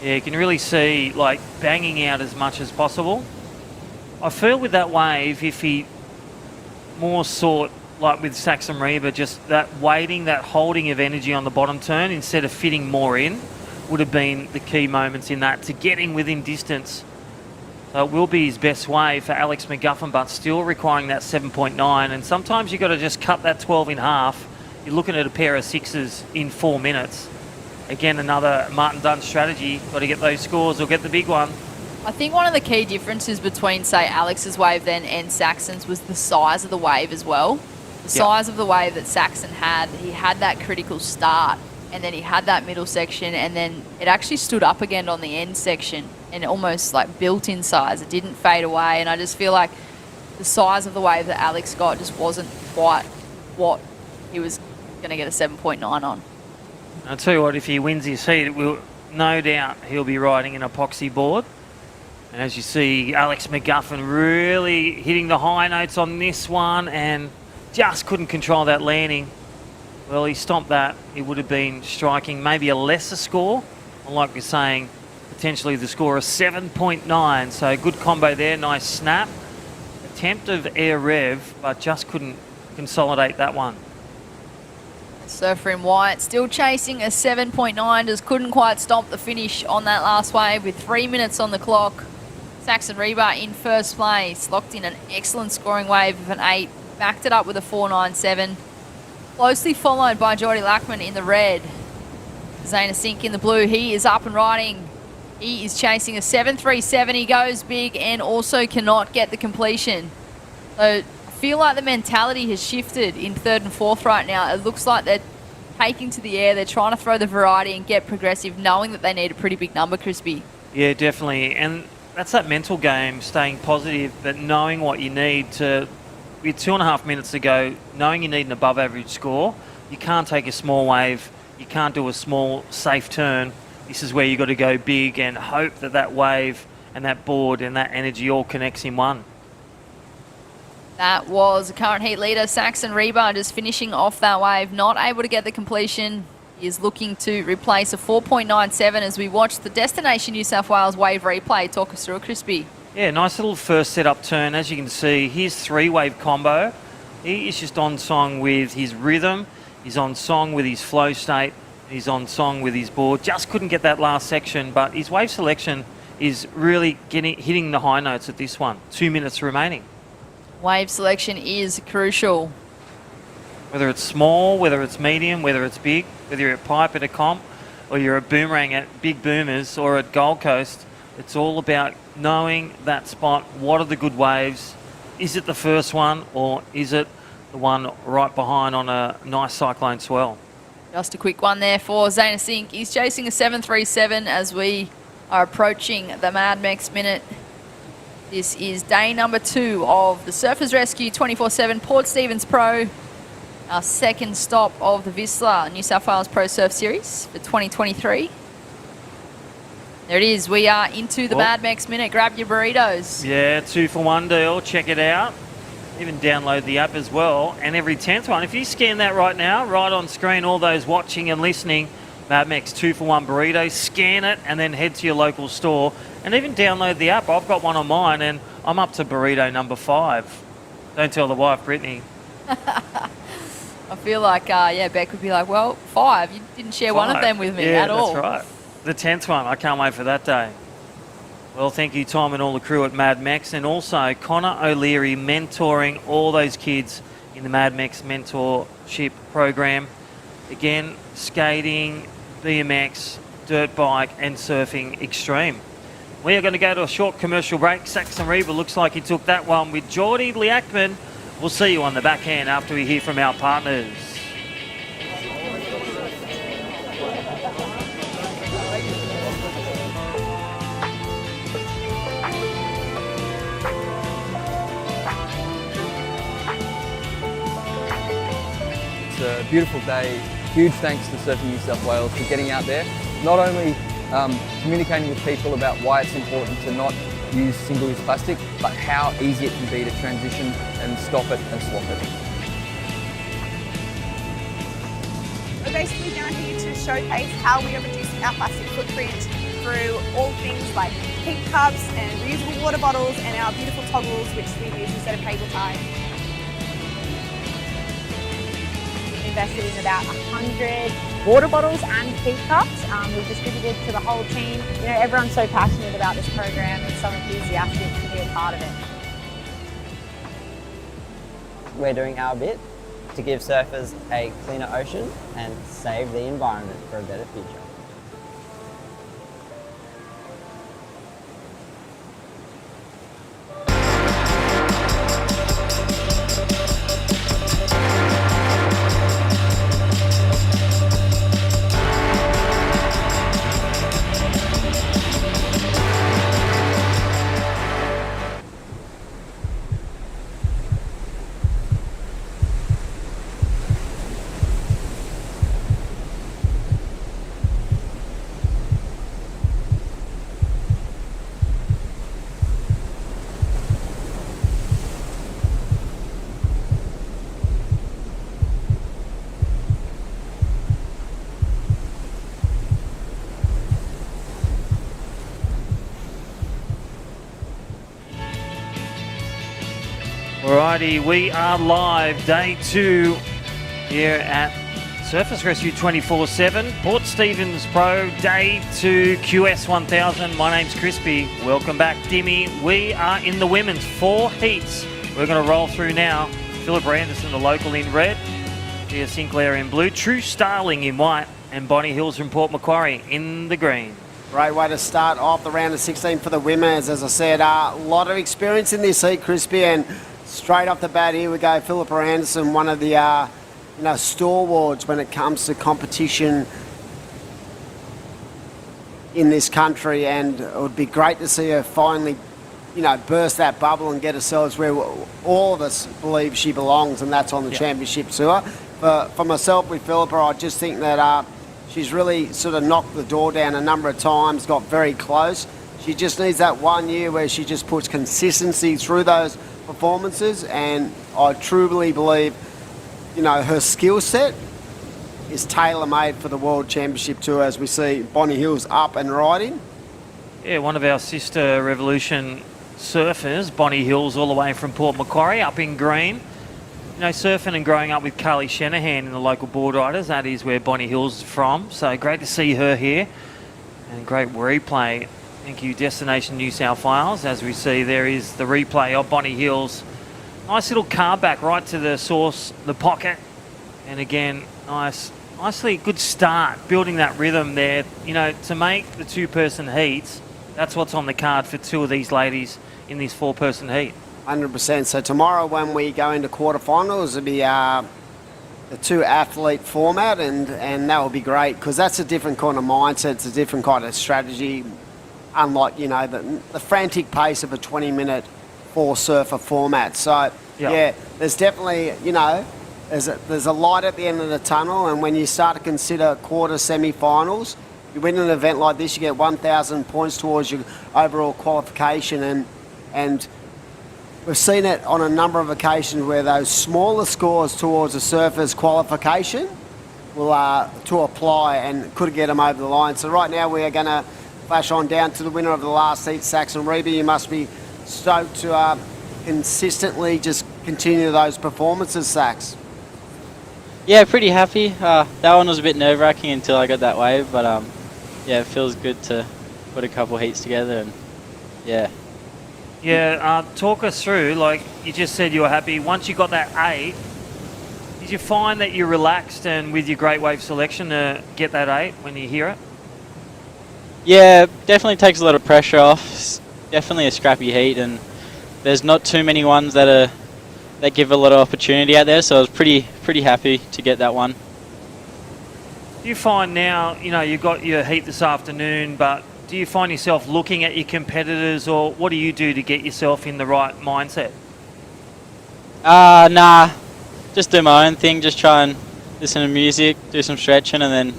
Yeah, you can really see, like, banging out as much as possible. I feel with that wave, if he more sought, like with Saxon Reba, just that waiting, that holding of energy on the bottom turn instead of fitting more in would have been the key moments in that to getting within distance. So it will be his best wave for Alex McGuffin, but still requiring that 7.9. And sometimes you've got to just cut that 12 in half. You're looking at a pair of sixes in 4 minutes. Again, another Martin Dunn strategy. Got to get those scores or get the big one. I think one of the key differences between, say, Alex's wave then and Saxon's was the size of the wave as well. The size of the wave that Saxon had, he had that critical start, and then he had that middle section, and then it actually stood up again on the end section and almost like built in size. It didn't fade away, and I just feel like the size of the wave that Alex got just wasn't quite what he was going to get a 7.9 on. I'll tell you what, if he wins his heat, it will, no doubt he'll be riding an epoxy board. And as you see, Alex McGuffin really hitting the high notes on this one and just couldn't control that landing. Well, he stomped that. He would have been striking maybe a lesser score. Like we're saying, potentially the score of 7.9. So good combo there, nice snap. Attempt of air rev, but just couldn't consolidate that one. Surfer in white, still chasing a 7.9, just couldn't quite stomp the finish on that last wave with 3 minutes on the clock. Saxon Reba in first place, locked in an excellent scoring wave of an 8, backed it up with a 4.97. Closely followed by Geordie Lackman in the red. Zayna Sink in the blue, he is up and riding. He is chasing a 7.37, he goes big and also cannot get the completion. So I feel like the mentality has shifted in third and fourth right now. It looks like they're taking to the air, they're trying to throw the variety and get progressive, knowing that they need a pretty big number, Crispy. Yeah, definitely. And that's that mental game, staying positive, but knowing what you need to, with 2.5 minutes to go, knowing you need an above average score. You can't take a small wave, you can't do a small safe turn. This is where you've got to go big and hope that that wave and that board and that energy all connects in one. That was the current heat leader, Saxon Reba, just finishing off that wave, not able to get the completion. He is looking to replace a 4.97 as we watch the Destination New South Wales wave replay. Talk us through it, Crispy. Yeah, nice little first setup turn. As you can see, his 3-wave combo. He is just on song with his rhythm. He's on song with his flow state. He's on song with his board. Just couldn't get that last section, but his wave selection is really hitting the high notes at this one. 2 minutes remaining. Wave selection is crucial. Whether it's small, whether it's medium, whether it's big, whether you're a pipe at a comp or you're a boomerang at Big Boomers or at Gold Coast, it's all about knowing that spot. What are the good waves? Is it the first one or is it the one right behind on a nice cyclone swell? Just a quick one there for Zayna Sink. He's chasing a 7.37 as we are approaching the Mad Max minute. This is day number 2 of the Surfers Rescue 24/7 Port Stephens Pro. Our second stop of the Whistler New South Wales Pro Surf Series for 2023. There it is. We are into the Mad Max minute. Grab your burritos. Yeah, 2-for-1 deal. Check it out. Even download the app as well. And every 10th one, if you scan that right now, right on screen, all those watching and listening, Mad Max 2-for-1 burritos, scan it and then head to your local store and even download the app. I've got one on mine and I'm up to burrito number 5. Don't tell the wife, Brittany. I feel like, Beck would be like, well, 5. You didn't share 5. one of them with me at all. Yeah, that's right. The 10th one. I can't wait for that day. Well, thank you, Tom, and all the crew at Mad Max, and also Connor O'Leary mentoring all those kids in the Mad Max mentorship program. Again, skating, BMX, dirt bike, and surfing extreme. We are going to go to a short commercial break. Saxon Reba looks like he took that one with Geordie Lackman. We'll see you on the back end after we hear from our partners. beautiful day. Huge thanks to Surfing New South Wales for getting out there, not only communicating with people about why it's important to not use single-use plastic, but how easy it can be to transition and stop it and swap it. We're basically down here to showcase how we are reducing our plastic footprint through all things like keep cups and reusable water bottles and our beautiful toggles which we use instead of cable tie. We've invested in about 100 water bottles and keep cups. We've distributed to the whole team. Everyone's so passionate about this program and so enthusiastic to be a part of it. We're doing our bit to give surfers a cleaner ocean and save the environment for a better future. Alrighty, we are live, day 2 here at Surface Rescue 24/7, Port Stephens Pro, day 2, QS 1000. My name's Crispy. Welcome back, Dimmy. We are in the women's 4 heats. We're going to roll through now. Philip Anderson, the local, in red. Gia Sinclair in blue. True Starling in white. And Bonnie Hills from Port Macquarie in the green. Great way to start off the round of 16 for the women's. As I said, a lot of experience in this heat, Crispy, and straight off the bat, here we go. Philippa Anderson, one of the stalwarts when it comes to competition in this country, and it would be great to see her finally, burst that bubble and get herself where all of us believe she belongs, and that's on the championship tour. But for myself with Philippa, I just think that she's really sort of knocked the door down a number of times, got very close. She just needs that 1 year where she just puts consistency through those performances, and I truly believe, her skill set is tailor-made for the World Championship Tour, as we see Bonnie Hills up and riding. Yeah, one of our sister Revolution surfers, Bonnie Hills, all the way from Port Macquarie, up in green. Surfing and growing up with Carly Shanahan in the local board riders, that is where Bonnie Hills is from. So great to see her here, and great replay. Thank you, Destination New South Wales. As we see, there is the replay of Bonnie Hills. Nice little car back right to the source, the pocket. And again, nicely good start, building that rhythm there. To make the 2-person heats, that's what's on the card for 2 of these ladies in this 4-person heat. 100%. So tomorrow when we go into quarterfinals, it'll be the 2-athlete format, and that will be great because that's a different kind of mindset. It's a different kind of strategy. Unlike, the frantic pace of a 20-minute 4-surfer format. So, there's definitely, there's a light at the end of the tunnel, and when you start to consider quarter semi-finals, you win an event like this, you get 1,000 points towards your overall qualification, and we've seen it on a number of occasions where those smaller scores towards a surfer's qualification will to apply and could get them over the line. So right now we are going to flash on down to the winner of the last heat, Saxon Reba. You must be stoked to consistently just continue those performances, Sax. Yeah, pretty happy. That one was a bit nerve-wracking until I got that wave, but it feels good to put a couple heats together, and talk us through, like you just said you were happy. Once you got that 8, did you find that you're relaxed and with your great wave selection to get that 8 when you hear it? Yeah, definitely takes a lot of pressure off. It's definitely a scrappy heat, and there's not too many ones that give a lot of opportunity out there, so I was pretty happy to get that one. Do you find now, you got your heat this afternoon, but do you find yourself looking at your competitors, or what do you do to get yourself in the right mindset? Nah, just do my own thing, just try and listen to music, do some stretching, and then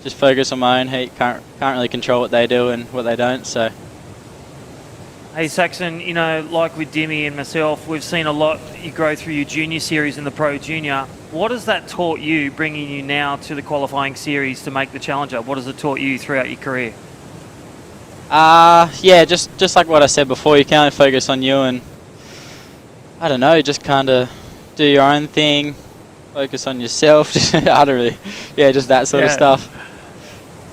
just focus on my own heat. Can't really control what they do and what they don't. So. Hey Saxon, you know, like with Dimmy and myself, we've seen a lot you grow through your junior series and the Pro Junior. What has that taught you, bringing you now to the qualifying series to make the Challenger? What has it taught you throughout your career? Yeah, just like what I said before, you can only focus on you and, I don't know, just kind of do your own thing, focus on yourself. I don't really, yeah, just that sort of stuff.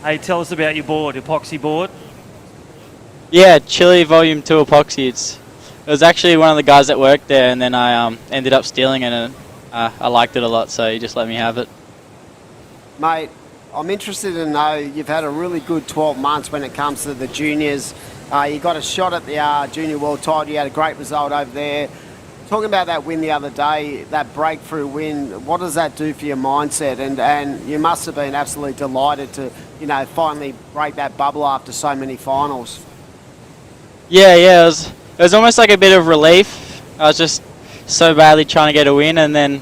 Hey, tell us about your board, epoxy board. Yeah, Chile Volume 2 epoxy. It was actually one of the guys that worked there, and then I ended up stealing it, and I liked it a lot, so he just let me have it. Mate, I'm interested to know, you've had a really good 12 months when it comes to the juniors. You got a shot at the Junior World title. You had a great result over there. Talking about that win the other day, that breakthrough win, what does that do for your mindset? And you must have been absolutely delighted to, you know, finally break that bubble after so many finals. Yeah, it was almost like a bit of relief. I was just so badly trying to get a win, and then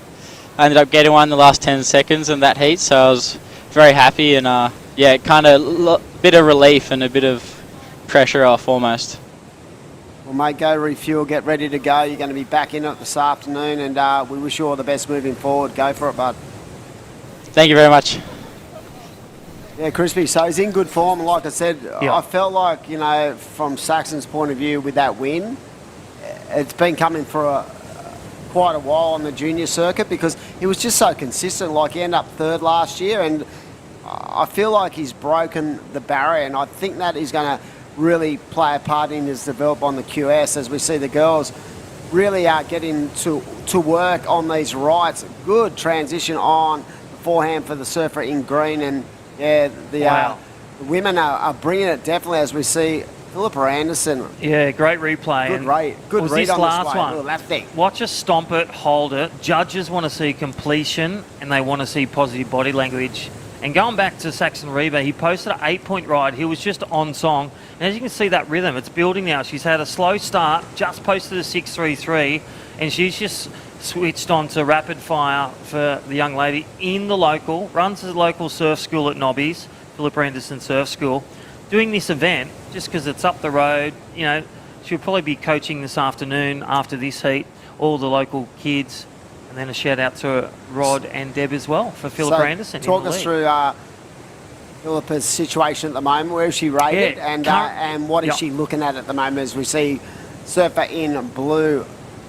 I ended up getting one in the last 10 seconds in that heat, so I was very happy, and yeah, kind of bit of relief and a bit of pressure off almost. Well, mate, go refuel, get ready to go. You're going to be back in it this afternoon, and we wish you all the best moving forward. Go for it, bud. Thank you very much. Yeah, Crispy, so he's in good form. Like I said, I felt like, you know, from Saxon's point of view with that win, it's been coming for quite a while on the junior circuit because he was just so consistent. Like, he ended up third last year, and I feel like he's broken the barrier, and I think that is going to really play a part in his develop on the QS as we see the girls really are getting to work on these rights. Good transition on the forehand for the surfer in green, and yeah, the women are bringing it definitely as we see Philippa Anderson. Yeah, great replay. Good read. Good read this on last this way. one. Left thing. Watch us stomp it, hold it. Judges want to see completion and they want to see positive body language. And going back to Saxon Reba, he posted an 8-point ride. He was just on song. And as you can see, that rhythm, it's building now. She's had a slow start, just posted a 6.33, and she's just switched on to rapid fire for the young lady in the local, runs the local surf school at Nobby's, Philippa Anderson Surf School. Doing this event, just because it's up the road, you know, she'll probably be coaching this afternoon after this heat, all the local kids. And then a shout out to Rod and Deb as well for Philippa Anderson. Talk us through Philippa's situation at the moment. Where is she rated, and what is she looking at the moment as we see surfer in blue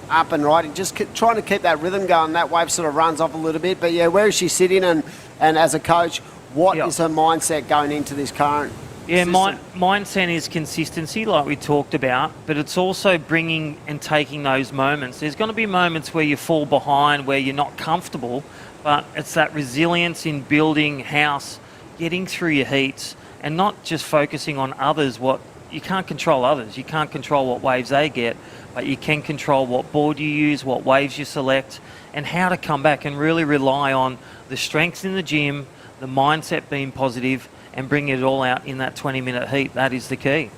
up and riding, just trying to keep that rhythm going. That wave sort of runs off a little bit, but yeah, where is she sitting, and as a coach, what is her mindset going into this current system? Mindset is consistency, like we talked about, but it's also bringing and taking those moments. There's going to be moments where you fall behind, where you're not comfortable, but it's that resilience in building house, getting through your heats, and not just focusing on others. What you can't control others. You can't control what waves they get, but you can control what board you use, what waves you select, and how to come back and really rely on the strengths in the gym, the mindset being positive, and bring it all out in that 20-minute heat. That is the key.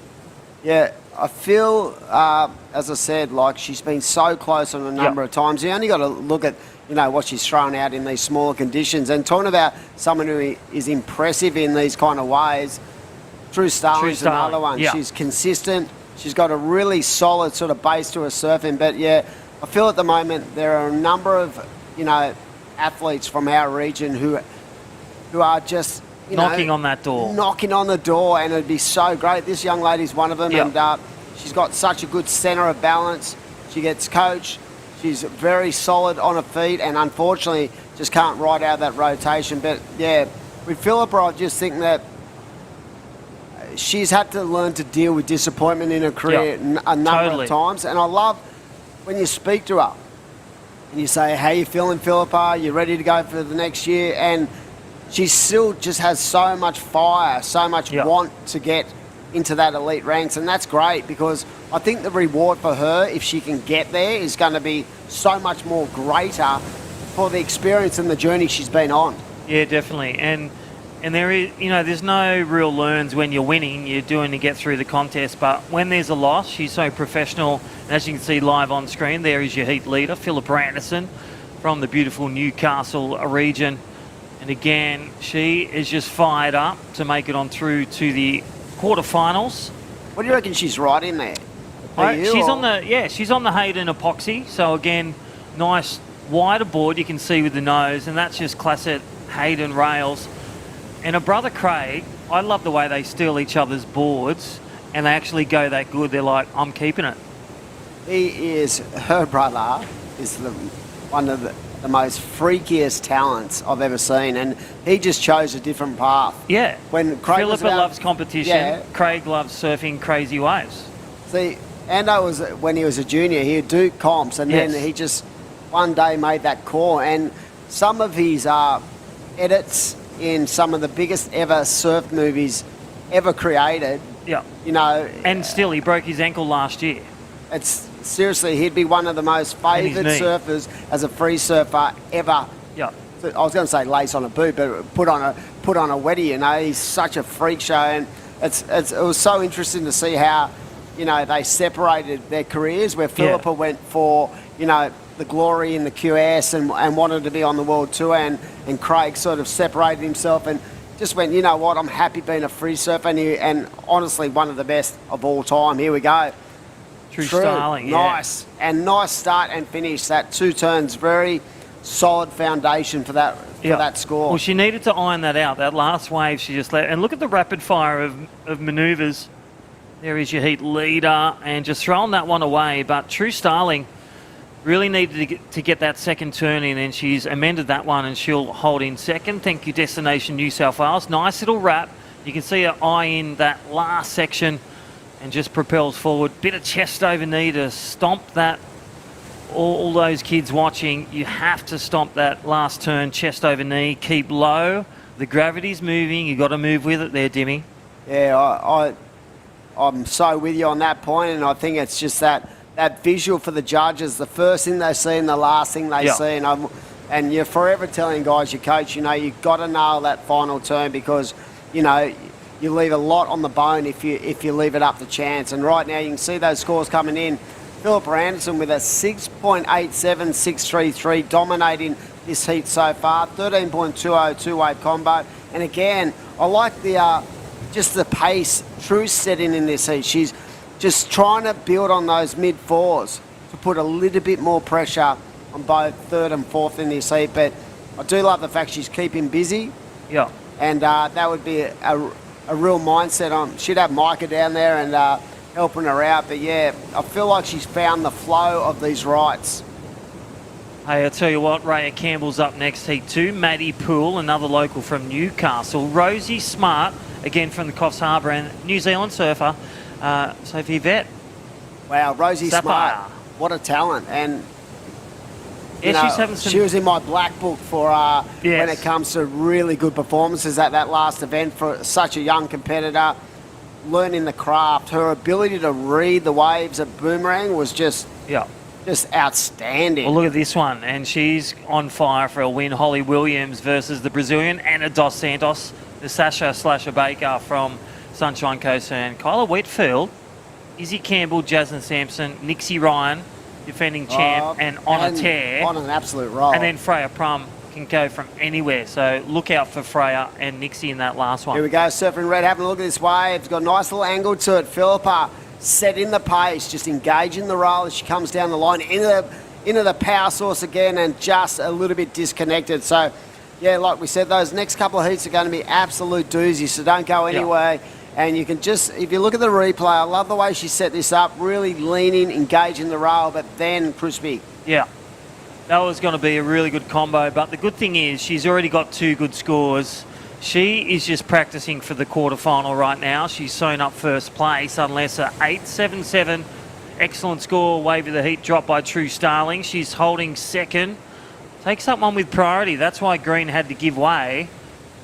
Yeah, I feel, as I said, like she's been so close on a number of times. You only got to look at, you know, what she's thrown out in these smaller conditions. And talking about someone who is impressive in these kind of ways, Drew Starling's another one. Yeah. She's consistent. She's got a really solid sort of base to her surfing. But yeah, I feel at the moment there are a number of, you know, athletes from our region who are just knocking on that door. Knocking on the door, and it'd be so great. This young lady's one of them, and she's got such a good centre of balance. She gets coached. She's very solid on her feet, and unfortunately just can't ride out that rotation. But yeah, with Philippa, I just think that she's had to learn to deal with disappointment in her career a number of times. And I love when you speak to her and you say, "How you feeling, Philippa? You ready to go for the next year?" And she still just has so much fire, so much want to get into that elite ranks, and that's great because I think the reward for her, if she can get there, is going to be so much more greater for the experience and the journey she's been on. Yeah, definitely. And there is, you know, there's no real learns when you're winning. You're doing to get through the contest, but when there's a loss, she's so professional. And as you can see live on screen, there is your heat leader, Philippa Anderson, from the beautiful Newcastle region. And again, she is just fired up to make it on through to the quarterfinals. What do you reckon she's right in there? She's on the Hayden epoxy. So again, nice wider board you can see with the nose, and that's just classic Hayden rails. And her brother Craig, I love the way they steal each other's boards, and they actually go that good. They're like, I'm keeping it. Her brother is one of the most freakiest talents I've ever seen, and he just chose a different path. Yeah. When Craig Philippa loves competition. Yeah. Craig loves surfing crazy waves. See, Ando when he was a junior, he would do comps, and then he just one day made that call. And some of his edits in some of the biggest ever surf movies ever created. Yeah. You know. And still, he broke his ankle last year. It's seriously, he'd be one of the most favoured surfers as a free surfer ever. Yeah. I was going to say lace on a boot, but put on a wetty. You know, he's such a freak show, and it was so interesting to see how, you know, they separated their careers. Where Philippa went for, you know, the glory in the QS and wanted to be on the world tour, and Craig sort of separated himself and just went, you know what, I'm happy being a free surfer, and honestly one of the best of all time. Here we go. True styling, nice. And nice start and finish. That 2 turns, very solid foundation for that score. Well, she needed to iron that out. That last wave she just let. And look at the rapid fire of manoeuvres. There is your heat leader, and just throwing that one away. But True Starling really needed to get that second turn in, and she's amended that one, and she'll hold in second. Thank you, Destination New South Wales. Nice little wrap. You can see her eye in that last section, and just propels forward. Bit of chest over knee to stomp that. All those kids watching, you have to stomp that last turn, chest over knee, keep low. The gravity's moving, you got to move with it there, Dimmy. Yeah, I'm so with you on that point, and I think it's just that visual for the judges, the first thing they see and the last thing they see. And you're forever telling guys, your coach, you know, you've got to nail that final turn, because, you know, you leave a lot on the bone if you leave it up to chance. And right now you can see those scores coming in. Philippa Anderson with a 6.87, dominating this heat so far. 13.20 two-wave combo. And again, I like the just the pace True setting in this heat. She's just trying to build on those mid-4s to put a little bit more pressure on both 3rd and 4th in this heat. But I do love the fact she's keeping busy. Yeah. And that would be a real mindset on. She'd have Micah down there and helping her out. But yeah, I feel like she's found the flow of these rights. Hey, I'll tell you what, Raya Campbell's up next, heat 2. Maddie Poole, another local from Newcastle. Rosie Smart, again from the Coffs Harbour, and New Zealand surfer, Sophie Vett. Wow, Rosie Sapphire. Smart, what a talent. And yeah, know, she's having some... she was in my black book for when it comes to really good performances at that last event for such a young competitor. Learning the craft, her ability to read the waves at Boomerang was just outstanding. Well, look at this one, and she's on fire for a win. Holly Williams versus the Brazilian Ana dos Santos, the Sasha Baker from Sunshine Coast, and Kyla Whitfield, Izzy Campbell, Jasmine Sampson, Nixie Ryan, defending champ, and on a tear. On an absolute roll. And then Freya Prum can go from anywhere. So look out for Freya and Nixie in that last one. Here we go, Surfing Red, having a look at this wave. It's got a nice little angle to it. Philippa set in the pace, just engaging the roll as she comes down the line into the power source again, and just a little bit disconnected. So, yeah, like we said, those next couple of heats are going to be absolute doozies, so don't go anywhere. And you can just, if you look at the replay, I love the way she set this up, really leaning, engaging the rail, but then crispy. Yeah. That was going to be a really good combo, but the good thing is she's already got 2 good scores. She is just practicing for the quarterfinal right now. She's sewn up first place, unless a 8.77. Excellent score, wave of the heat drop by True Starling. She's holding second. Takes up one with priority. That's why Green had to give way.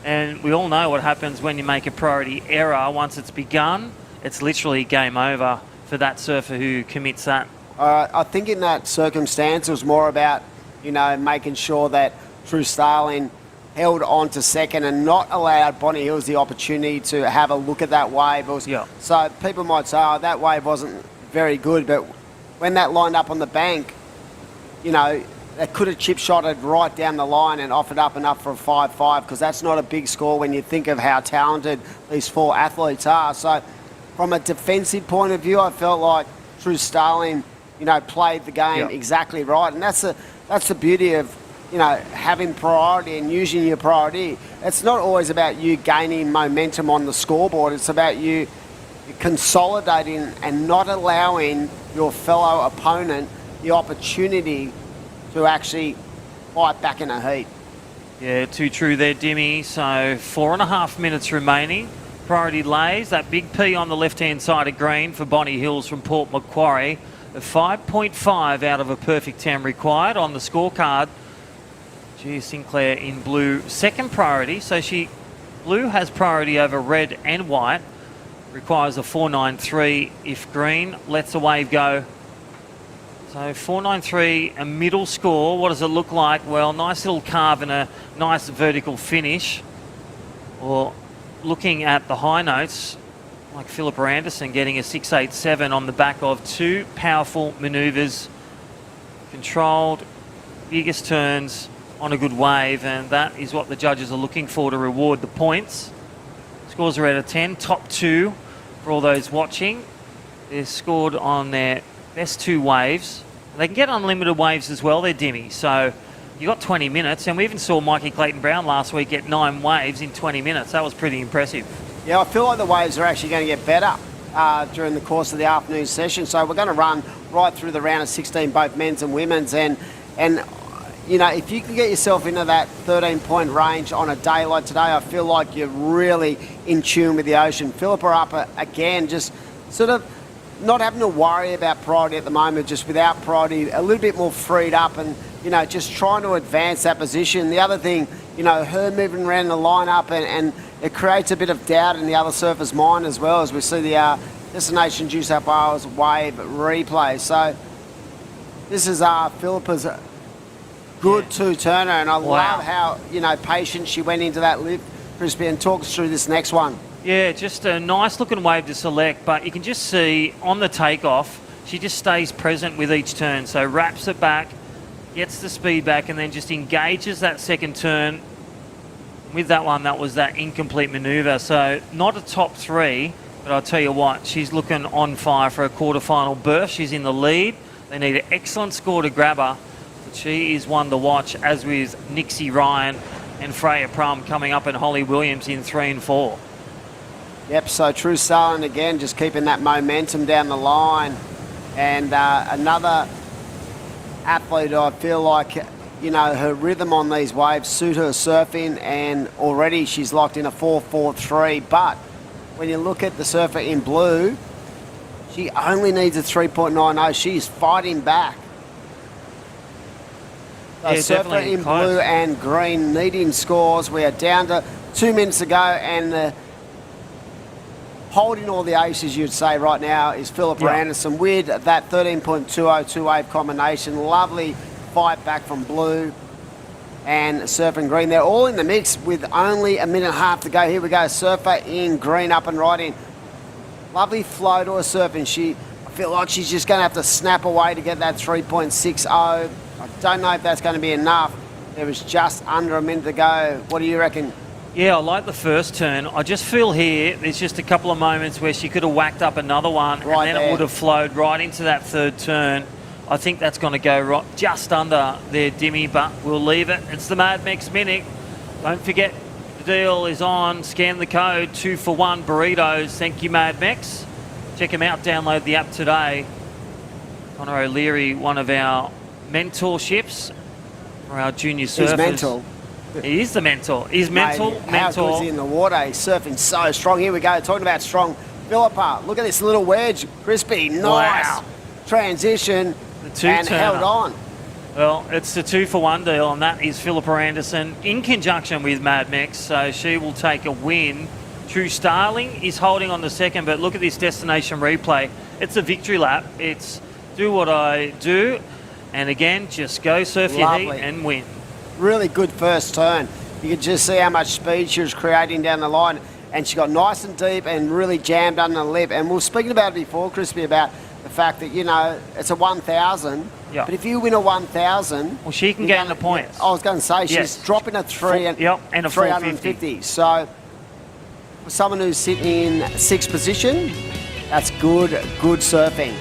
And we all know what happens when you make a priority error. Once it's begun, it's literally game over for that surfer who commits that. I think in that circumstance, it was more about, you know, making sure that True Starling held on to second and not allowed Bonnie Hills the opportunity to have a look at that wave. So people might say, oh, that wave wasn't very good, but when that lined up on the bank, you know, they could have chip shotted right down the line and offered up enough for a 5-5, because that's not a big score when you think of how talented these 4 athletes are. So from a defensive point of view, I felt like True Starling, played the game exactly right. And that's the beauty of, having priority and using your priority. It's not always about you gaining momentum on the scoreboard. It's about you consolidating and not allowing your fellow opponent the opportunity to actually fight back in a heat. Yeah, too true there, Dimmy. So 4.5 minutes remaining. Priority lays that big P on the left-hand side of green for Bonnie Hills from Port Macquarie. A 5.5 out of a perfect 10 required on the scorecard. Gia Sinclair in blue, second priority. So blue has priority over red and white. Requires a 4.93 if green lets a wave go. So 4.93, a middle score. What does it look like? Well, nice little carve and a nice vertical finish. Or looking at the high notes, like Philippa Anderson getting a 6.87 on the back of 2 powerful manoeuvres. Controlled, biggest turns on a good wave, and that is what the judges are looking for to reward the points. Scores are out of 10, top 2 for all those watching. They're scored on their best 2 waves. They can get unlimited waves as well, they're Dimmy. So you got 20 minutes, and we even saw Mikey Clayton-Brown last week get 9 waves in 20 minutes. That was pretty impressive. Yeah, I feel like the waves are actually going to get better during the course of the afternoon session. So we're going to run right through the round of 16, both men's and women's. And if you can get yourself into that 13-point range on a day like today, I feel like you're really in tune with the ocean. Philippa up again, just sort of not having to worry about priority at the moment, just without priority, a little bit more freed up and, just trying to advance that position. The other thing, her moving around the lineup and it creates a bit of doubt in the other surfer's mind as well, as we see the Destination New South Wales wave replay. So this is Philippa's good 2-turner, and I love how, patient she went into that lift, Crispy, and talk us through this next one. Yeah, just a nice looking wave to select, but you can just see on the takeoff, she just stays present with each turn. So wraps it back, gets the speed back, and then just engages that second turn. With that one, that was that incomplete manoeuvre. So not a top 3, but I'll tell you what, she's looking on fire for a quarterfinal berth. She's in the lead. They need an excellent score to grab her. But she is one to watch, as with Nixie Ryan and Freya Prum coming up, and Holly Williams in 3 and 4. Yep, so True Starling again, just keeping that momentum down the line. And another athlete, I feel like, her rhythm on these waves suit her surfing, and already she's locked in a 4.43. But when you look at the surfer in blue, she only needs a 3.90. She's fighting back. So surfer in blue and green needing scores. We are down to 2 minutes to go, and holding all the aces, you'd say right now, is Philippa Anderson with that 13.202 wave combination. Lovely fight back from blue and surfer green. They're all in the mix with only a minute and a half to go. Here we go, surfer in green up and right in. Lovely flow to her surfing. I feel like she's just going to have to snap away to get that 3.60. I don't know if that's going to be enough. There was just under a minute to go. What do you reckon? Yeah, I like the first turn. I just feel here there's just a couple of moments where she could have whacked up another one, and then it would have flowed right into that third turn. I think that's going to go right just under there, Dimmy, but we'll leave it. It's the Mad Mex Minute. Don't forget, the deal is on. Scan the code, 2 for 1 burritos. Thank you, Mad Mex. Check them out. Download the app today. Connor O'Leary, one of our mentorships for our junior surfers. He's mental. He is the mentor. He's mental. How good is he in the water? He's surfing so strong. Here we go. Talking about strong. Philippa, look at this little wedge. Crispy. Nice transition. The 2-turner. And held on. Well, it's the 2 for 1 deal, and that is Philippa Anderson in conjunction with Mad Mex. So she will take a win. True Starling is holding on the second, but look at this destination replay. It's a victory lap. It's do what I do, and again, just go surf your heat and win. Really good first turn. You could just see how much speed she was creating down the line, and she got nice and deep and really jammed under the lip. And we were speaking about it before, Crispy, about the fact that, it's a 1,000, Yeah. But if you win a 1,000... Well, she can you're gain gonna- the points. Yeah, I was going to say, she's Yes. dropping a 3 and, and a 350. So, for someone who's sitting in 6th position, that's good surfing.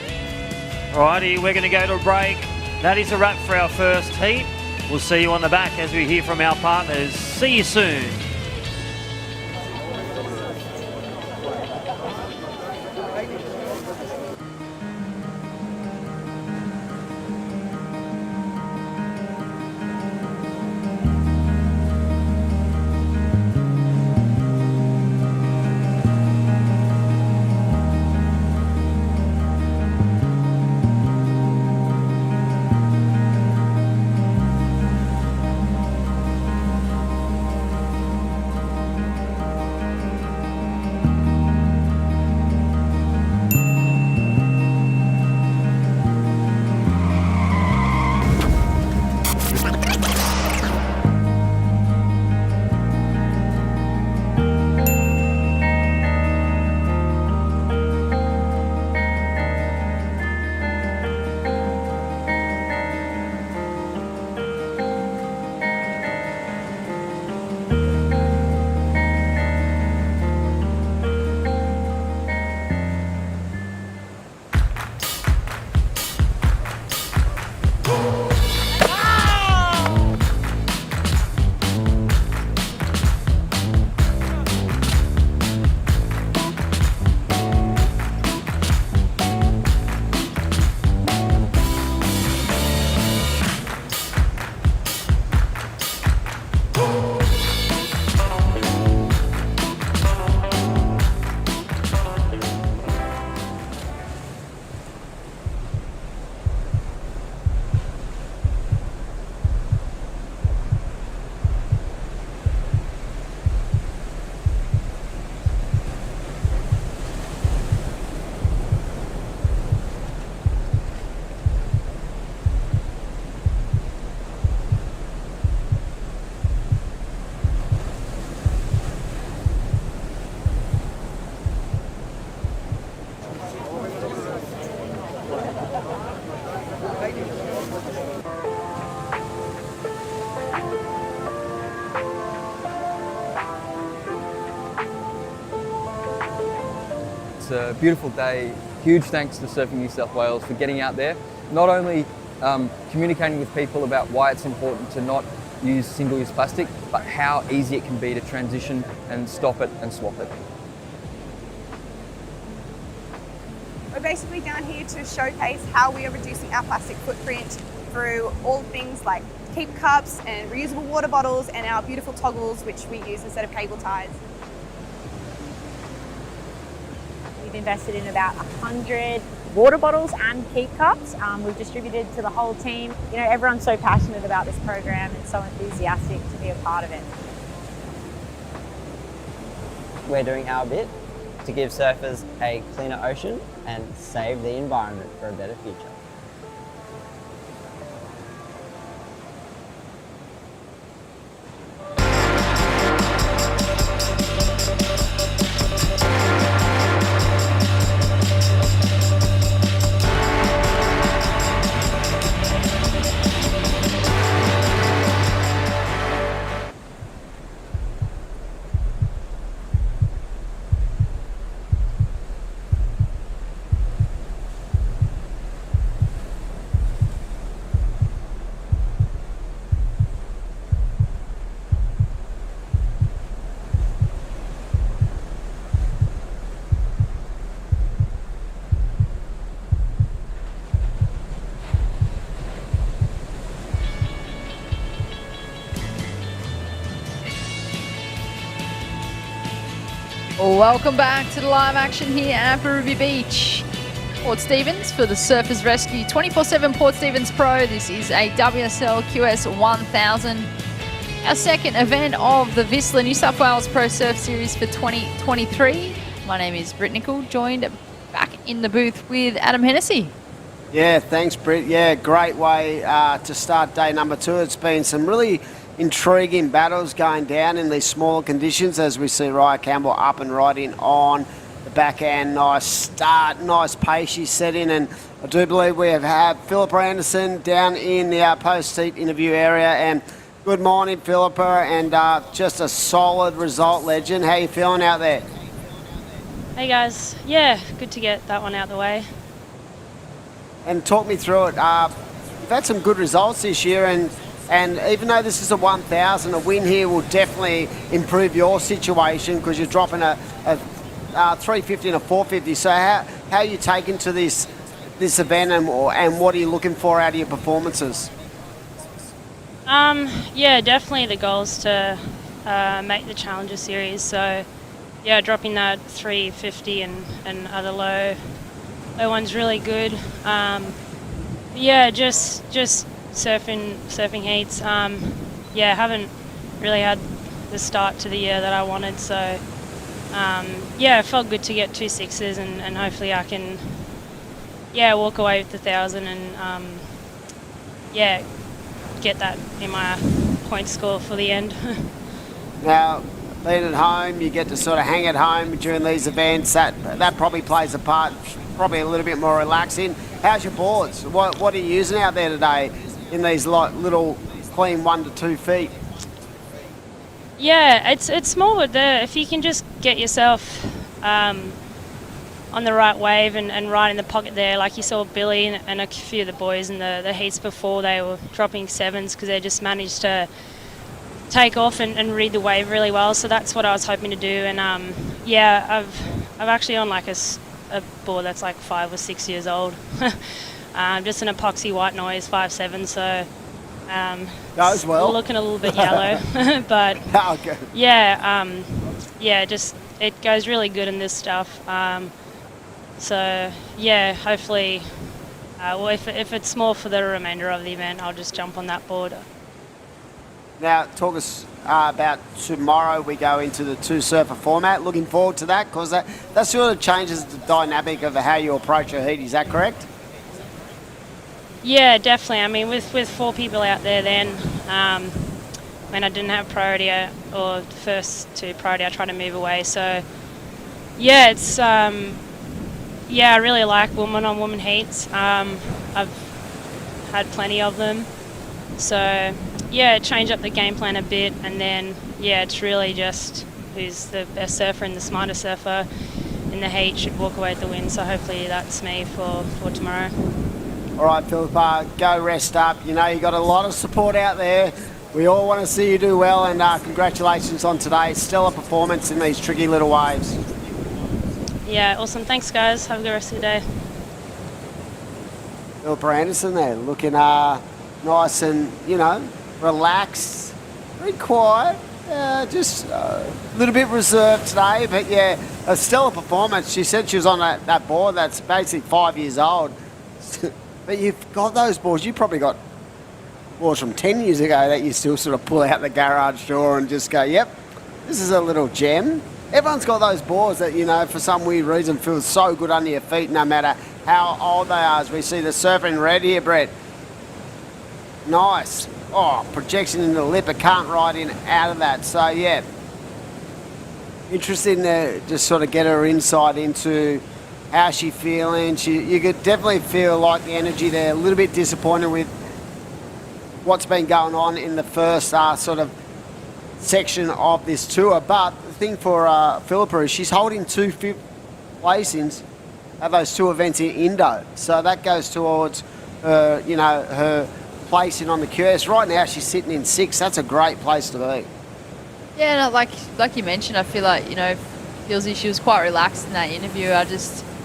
Alrighty, we're going to go to a break. That is a wrap for our first heat. We'll see you on the back as we hear from our partners. See you soon. It's a beautiful day. Huge thanks to Surfing New South Wales for getting out there, not only communicating with people about why it's important to not use single-use plastic, but how easy it can be to transition and stop it and swap it. We're basically down here to showcase how we are reducing our plastic footprint through all things like keep cups and reusable water bottles and our beautiful toggles which we use instead of cable ties. We've invested in about 100 water bottles and keep cups. We've distributed to the whole team. You know, everyone's so passionate about this program and so enthusiastic to be a part of it. We're doing our bit to give surfers a cleaner ocean and save the environment for a better future. Welcome back to the live action here at Ruby Beach. Port Stephens for the Surfers Rescue 24/7 Port Stephens Pro. This is a WSL QS 1000. Our second event of the Vissla New South Wales Pro Surf Series for 2023. My name is Britt Nicol, joined back in the booth with Adam Hennessy. Yeah, thanks, Britt. Yeah, great way to start day number 2. It's been some really intriguing battles going down in these smaller conditions as we see Raya Campbell up and riding on the backhand, nice start, nice pace she set in, and I do believe we have had Philippa Anderson down in the post-seat interview area. And good morning, Philippa, and just a solid result, legend. How you feeling out there? Hey guys, yeah, good to get that one out the way. And talk me through it. You've had some good results this year, and even though this is a 1,000, a win here will definitely improve your situation because you're dropping a 350 and a 450. So how are you taking to this event, and what are you looking for out of your performances? Yeah, definitely the goal is to make the Challenger Series. So yeah, dropping that 350 and other low one's really good. Yeah, just surfing heats. Yeah, haven't really had the start to the year that I wanted. So yeah, it felt good to get 2 6s, and hopefully I can walk away with the 1,000 and yeah, get that in my point score for the end. Now, being at home, you get to sort of hang at home during these events. That probably plays a part, probably a little bit more relaxing. How's your boards? What are you using out there today in these little clean 1 to 2 feet? Yeah, it's more with if you can just get yourself on the right wave and right in the pocket there, like you saw Billy and a few of the boys in the heats before, they were dropping 7s because they just managed to take off and read the wave really well. So that's what I was hoping to do. And yeah, I've actually on like a board that's like 5 or 6 years old. Just an epoxy white noise 5.7. So goes well. Looking a little bit yellow, but okay. Yeah, yeah, just it goes really good in this stuff. So yeah, hopefully, well, if it's more for the remainder of the event, I'll just jump on that board. Now, talk us about tomorrow. We go into the 2-surfer format. Looking forward to that because that sort of changes the dynamic of how you approach a heat. Is that correct? Yeah, definitely. I mean, with 4 people out there, then when I didn't have priority or the first 2 priority, I tried to move away. So yeah, it's yeah, I really like woman-on-woman heats. I've had plenty of them. So yeah, change up the game plan a bit, and then yeah, it's really just who's the best surfer and the smartest surfer in the heat should walk away with the win. So hopefully that's me for tomorrow. All right, Philippa, go rest up. You know, you got a lot of support out there. We all want to see you do well, and congratulations on today. Stellar performance in these tricky little waves. Yeah, awesome. Thanks, guys. Have a good rest of the day. Philippa Anderson there, looking nice and, you know, relaxed, very quiet, just a little bit reserved today, but yeah, a stellar performance. She said she was on that board that's basically 5 years old. But you've got those boards, you probably got boards from 10 years ago that you still sort of pull out the garage door and just go, yep, this is a little gem. Everyone's got those boards that, you know, for some weird reason feel so good under your feet no matter how old they are. As we see the surfer in red here, Brett. Nice. Oh, projection into the lip. It can't ride in out of that. So, yeah. Interesting to just sort of get her insight into how she's feeling. You could definitely feel like the energy there. A little bit disappointed with what's been going on in the first sort of section of this tour. But the thing for Philippa is she's holding 2 fifth placings at those 2 events in Indo. So that goes towards her, you know, her placing on the QS. Right now she's sitting in 6th. That's a great place to be. Yeah, no, like you mentioned, I feel like, you know, Filsy, she was quite relaxed in that interview.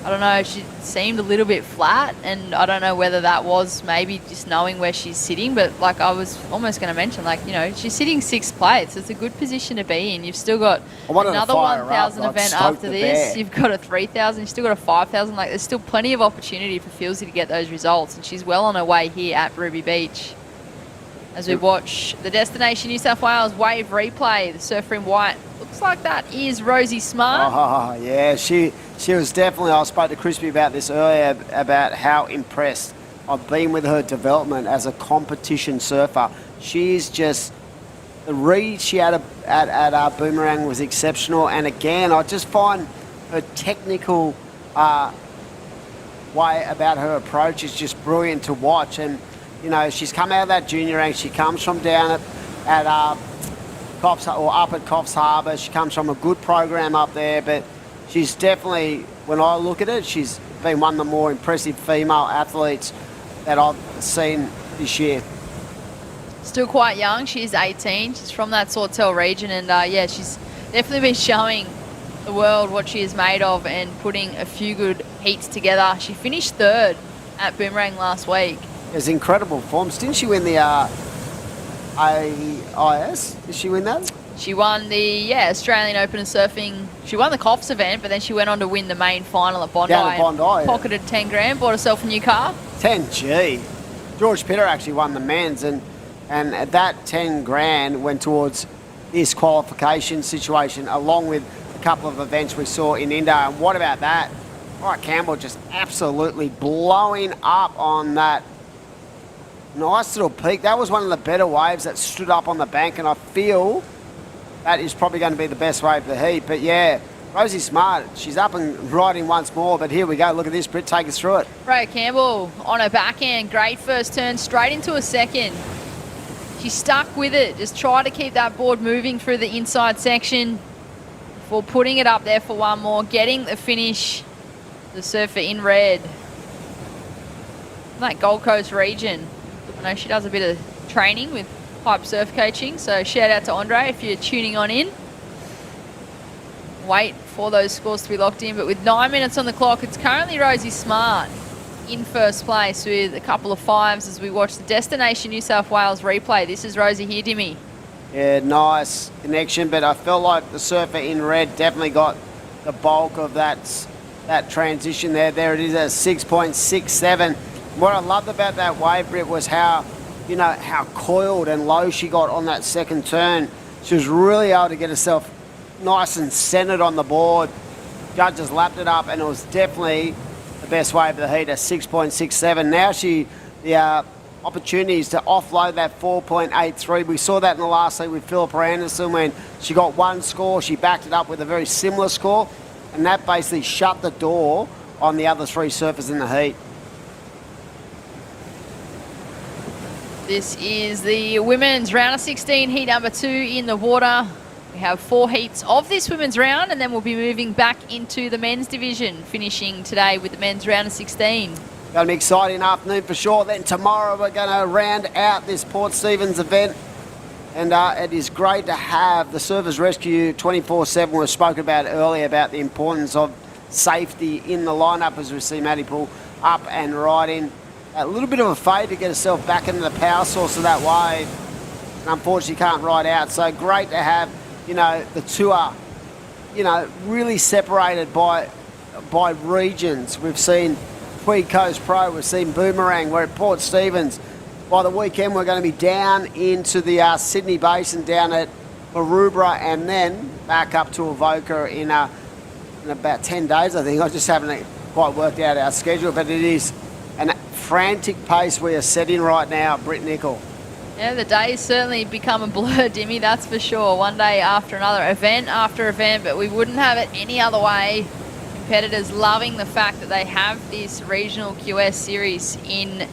I don't know, she seemed a little bit flat, and I don't know whether that was maybe just knowing where she's sitting, but like I was almost going to mention, like, you know, she's sitting 6th place. It's a good position to be in. You've still got another 1,000 event after this. You've got a 3,000, you've still got a 5,000. Like, there's still plenty of opportunity for Filsy to get those results, and she's well on her way here at Ruby Beach. As we watch the Destination New South Wales wave replay, the surfer in white. Looks like that is Rosie Smart. Oh, yeah, she was definitely, I spoke to Crispy about this earlier, about how impressed I've been with her development as a competition surfer. She's just, the read she had at Boomerang was exceptional. And again, I just find her technical way about her approach is just brilliant to watch. And, you know, she's come out of that junior rank. She comes from down at Coffs, or up at Coffs Harbour. She comes from a good program up there, but she's definitely, when I look at it, she's been one of the more impressive female athletes that I've seen this year. Still quite young. She's 18. She's from that Sawtell region, and yeah, she's definitely been showing the world what she is made of and putting a few good heats together. She finished third at Boomerang last week. It was incredible forms. Didn't she win the AIS? Did she win that? She won the Australian Open of Surfing. She won the Coffs event, but then she went on to win the main final at Bondi. Down at Bondi, pocketed 10 grand, bought herself a new car. 10G. George Pitter actually won the men's, and that 10 grand went towards this qualification situation, along with a couple of events we saw in Indo. And what about that? All right, Campbell just absolutely blowing up on that nice little peak. That was one of the better waves that stood up on the bank, and I feel that is probably going to be the best wave of the heat. But yeah, Rosie Smart, she's up and riding once more, but here we go. Look at this, Britt, take us through it. Freya Campbell on her backhand, great first turn, straight into a second. She stuck with it, just tried to keep that board moving through the inside section before putting it up there for one more, getting the finish, the surfer in red. That Gold Coast region. I know she does a bit of training with pipe surf coaching, so shout out to Andre if you're tuning on in. Wait for those scores to be locked in, but with 9 minutes on the clock, it's currently Rosie Smart in first place with a couple of fives as we watch the Destination New South Wales replay. This is Rosie here, Dimmy. Yeah, nice connection, but I felt like the surfer in red definitely got the bulk of that transition there. There it is at 6.67. What I loved about that wave, Britt, was how coiled and low she got on that second turn. She was really able to get herself nice and centered on the board. Judges lapped it up, and it was definitely the best wave of the heat at 6.67. Now the opportunities to offload that 4.83. We saw that in the last heat with Philippa Anderson when she got one score. She backed it up with a very similar score, and that basically shut the door on the other three surfers in the heat. This is the women's round of 16, heat number 2 in the water. We have 4 heats of this women's round, and then we'll be moving back into the men's division, finishing today with the men's round of 16. Going to be an exciting afternoon for sure. Then tomorrow we're going to round out this Port Stephens event, and it is great to have the Surfers Rescue 24/7. We spoke about earlier about the importance of safety in the lineup as we see Maddie Poole up and riding. A little bit of a fade to get herself back into the power source of that wave, and unfortunately can't ride out. So great to have, the tour, really separated by regions. We've seen Tweed Coast Pro, we've seen Boomerang, we're at Port Stephens. By the weekend, we're going to be down into the Sydney Basin, down at Maroubra, and then back up to Avoca in about 10 days, I think. I just haven't quite worked out our schedule, but it is an frantic pace we are setting right now, Britt Nicol. Yeah, the days certainly become a blur, Dimmy, that's for sure. One day after another, event after event, but we wouldn't have it any other way. Competitors loving the fact that they have this regional QS series in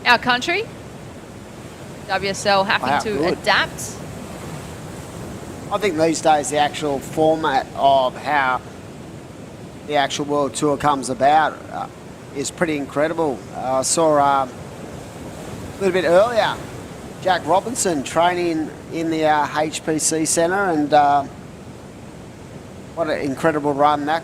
our country. WSL having to adapt. I think these days the actual format of how the actual World Tour comes about is pretty incredible. I saw a little bit earlier Jack Robinson training in the HPC Centre, and what an incredible run that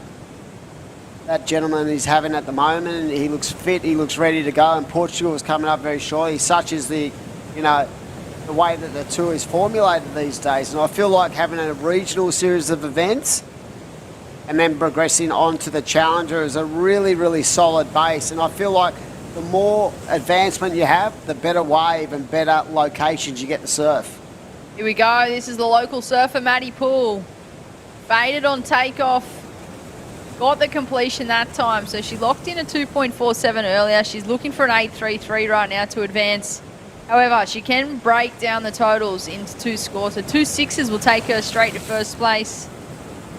gentleman is having at the moment. He looks fit, he looks ready to go, and Portugal is coming up very shortly. Such is the way that the tour is formulated these days, and I feel like having a regional series of events and then progressing on to the Challenger is a really, really solid base. And I feel like the more advancement you have, the better wave and better locations you get to surf. Here we go. This is the local surfer, Maddie Poole. Faded on takeoff. Got the completion that time. So she locked in a 2.47 earlier. She's looking for an 8.33 right now to advance. However, she can break down the totals into 2 scores. So 2 6s will take her straight to first place.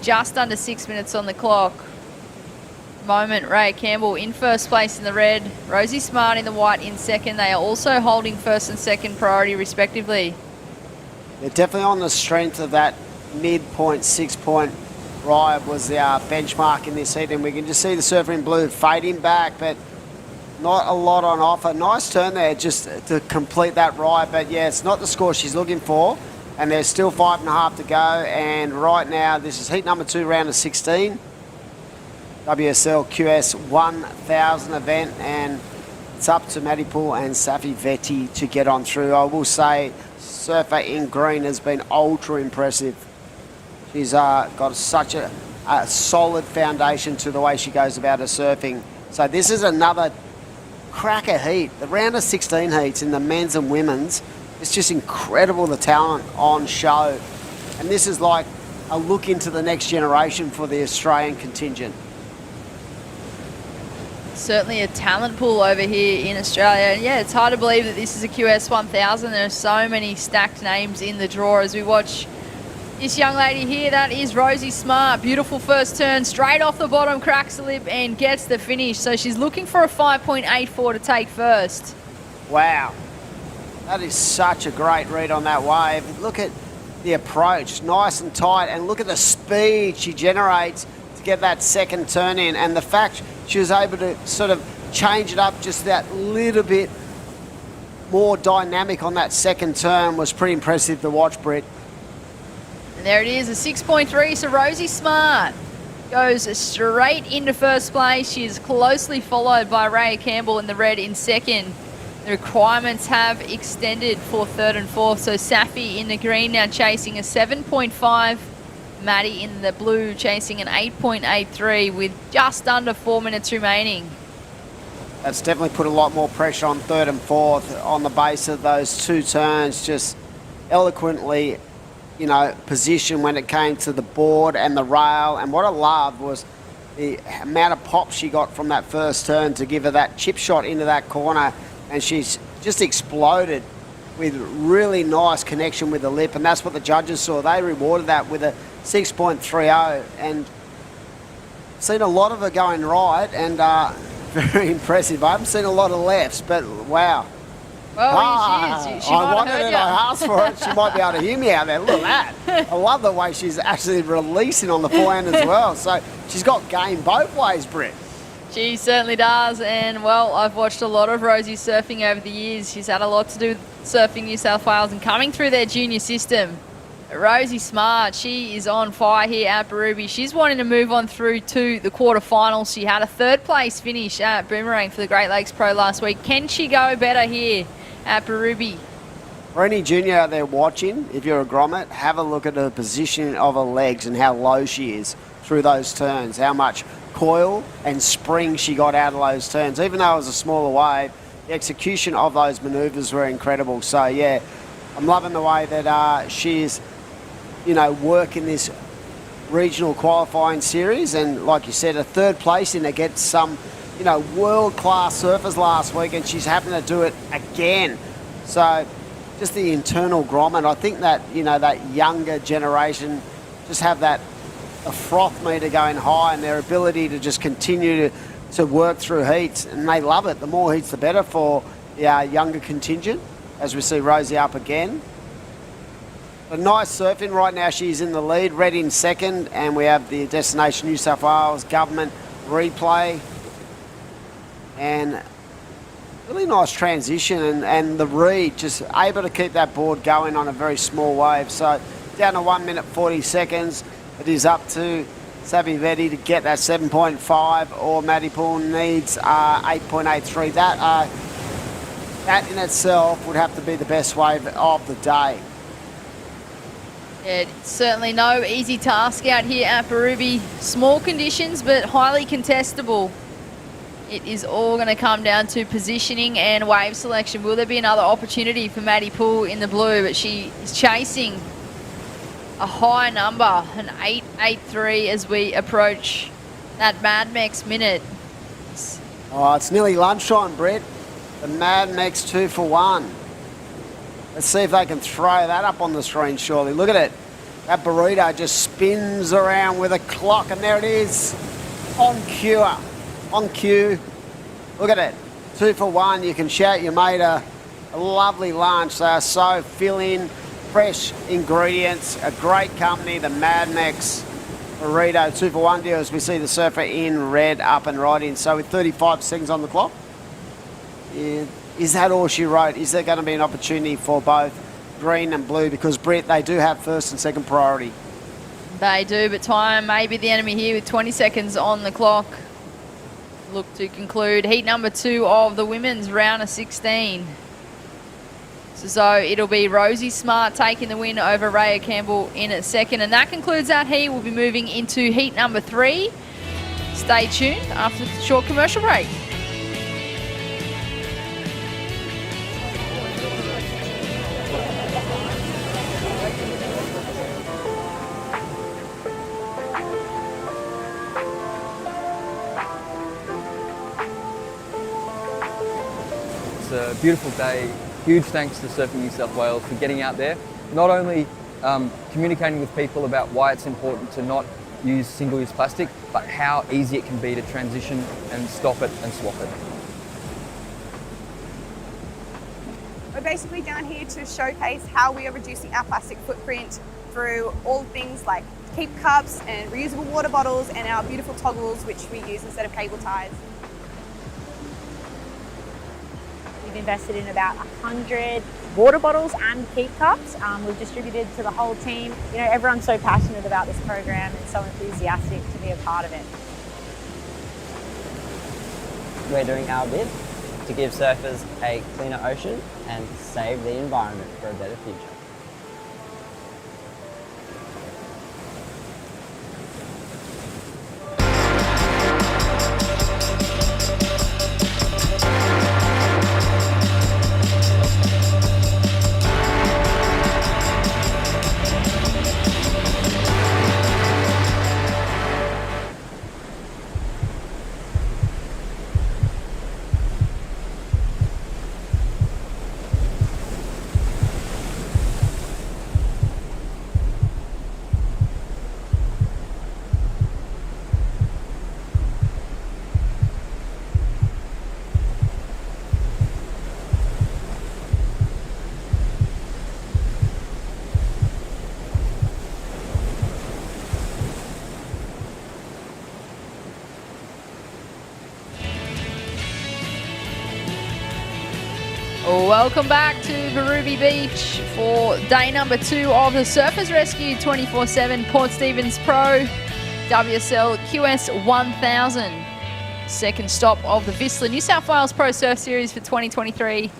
just under 6 minutes on the clock. Moment, Ray Campbell in first place in the red, Rosie Smart in the white in second. They are also holding first and second priority respectively. They're definitely on the strength of that mid-point, 6-point ride was the benchmark in this heat, and we can just see the Surfer in Blue fading back, but not a lot on offer. Nice turn there just to complete that ride, but yeah, it's not the score she's looking for, and there's still 5.5 to go, and right now this is heat number 2, round of 16. WSL QS 1000 event, and it's up to Maddie Poole and Safi Vetti to get on through. I will say Surfer in green has been ultra impressive. She's got such a solid foundation to the way she goes about her surfing. So this is another cracker heat. The round of 16 heats in the men's and women's, it's just incredible, the talent on show. And this is like a look into the next generation for the Australian contingent. Certainly a talent pool over here in Australia. And yeah, it's hard to believe that this is a QS 1000. There are so many stacked names in the draw as we watch this young lady here. That is Rosie Smart. Beautiful first turn, straight off the bottom, cracks the lip and gets the finish. So she's looking for a 5.84 to take first. Wow. That is such a great read on that wave. Look at the approach, nice and tight, and look at the speed she generates to get that second turn in, and the fact she was able to sort of change it up just that little bit more dynamic on that second turn was pretty impressive to watch, Britt. And there it is, a 6.3. So Rosie Smart goes straight into first place. She is closely followed by Ray Campbell in the red in second. The requirements have extended for third and fourth. So Safi in the green now chasing a 7.5. Maddie in the blue chasing an 8.83 with just under 4 minutes remaining. That's definitely put a lot more pressure on third and fourth on the base of those two turns, just eloquently, you know, positioned when it came to the board and the rail. And what I loved was the amount of pop she got from that first turn to give her that chip shot into that corner, and she's just exploded with really nice connection with the lip, and that's what the judges saw. They rewarded that with a 6.30, and seen a lot of her going right, and very impressive. I haven't seen a lot of lefts, but wow. Well, she is. She I wanted it, I asked for it. She might be able to hear me out there. Look at that. I love the way she's actually releasing on the forehand as well. So she's got game both ways, Britt. She certainly does, and well, I've watched a lot of Rosie surfing over the years. She's had a lot to do with Surfing New South Wales and coming through their junior system. Rosie Smart, she is on fire here at Berube. She's wanting to move on through to the quarterfinals. She had a third place finish at Boomerang for the Great Lakes Pro last week. Can she go better here at Berube? For any junior out there watching, if you're a grommet, have a look at her position of her legs and how low she is through those turns, how much coil and spring she got out of those turns. Even though it was a smaller wave, the execution of those manoeuvres were incredible. So yeah, I'm loving the way that she's, you know, working this regional qualifying series, and like you said, a third place in against some, you know, world-class surfers last week, and she's having to do it again. So just the internal grommet, I think that, you know, that younger generation just have that a froth meter going high, and their ability to just continue to work through heats, and they love it. The more heats the better for the younger contingent, as we see Rosie up again. But nice surfing right now. She's in the lead, red in second, and we have the Destination New South Wales government replay, and really nice transition, and the read just able to keep that board going on a very small wave. So down to 1 minute 40 seconds. It is up to Savi Vetti to get that 7.5, or Maddie Poole needs 8.83. That in itself would have to be the best wave of the day. Yeah, it's certainly no easy task out here at Berube. Small conditions, but highly contestable. It is all going to come down to positioning and wave selection. Will there be another opportunity for Maddie Poole in the blue? But she is chasing a high number, an 8.83 as we approach that Mad Mex minute. Oh, it's nearly lunchtime, Brett. The Mad Mex 2 for 1. Let's see if they can throw that up on the screen, surely. Look at it. That burrito just spins around with a clock, and there it is. On cue. On cue. Look at it. 2 for 1. You can shout you made a lovely lunch. They are so filling, fresh ingredients, a great company, the Mad Max burrito 2 for 1 deal, as we see the Surfer in red up and right in. So with 35 seconds on the clock, is that all she wrote? Is there going to be an opportunity for both green and blue? Because Britt, they do have first and second priority. They do, but time may be the enemy here with 20 seconds on the clock. Look to conclude heat number 2 of the women's round of 16. So it'll be Rosie Smart taking the win over Raya Campbell in a second. And that concludes that heat. We'll be moving into heat number 3. Stay tuned after the short commercial break. It's a beautiful day. Huge thanks to Surfing New South Wales for getting out there, not only communicating with people about why it's important to not use single-use plastic, but how easy it can be to transition and stop it and swap it. We're basically down here to showcase how we are reducing our plastic footprint through all things like keep cups and reusable water bottles and our beautiful toggles, which we use instead of cable ties. We've invested in about 100 water bottles and keep cups. We've distributed to the whole team. You know, everyone's so passionate about this program and so enthusiastic to be a part of it. We're doing our bit to give surfers a cleaner ocean and save the environment for a better future. Welcome back to Barubi Beach for day number 2 of the Surfers Rescue 24/7 Port Stephens Pro WSL QS 1000. Second stop of the Vissla New South Wales Pro Surf Series for 2023.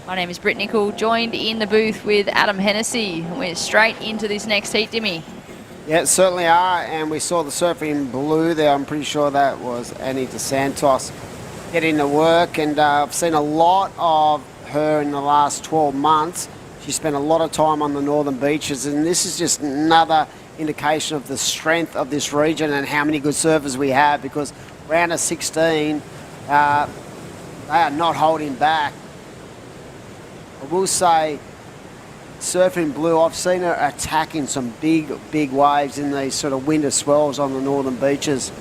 My name is Britt Nicol, joined in the booth with Adam Hennessy. We're straight into this next heat, Dimmy. Yeah, certainly are, and we saw the surfer in blue there. I'm pretty sure that was Annie DeSantos getting to work, and I've seen a lot of her in the last 12 months. She spent a lot of time on the northern beaches, and this is just another indication of the strength of this region and how many good surfers we have, because round of 16, they are not holding back. I will say, surfing blue, I've seen her attacking some big waves in these sort of winter swells on the northern beaches,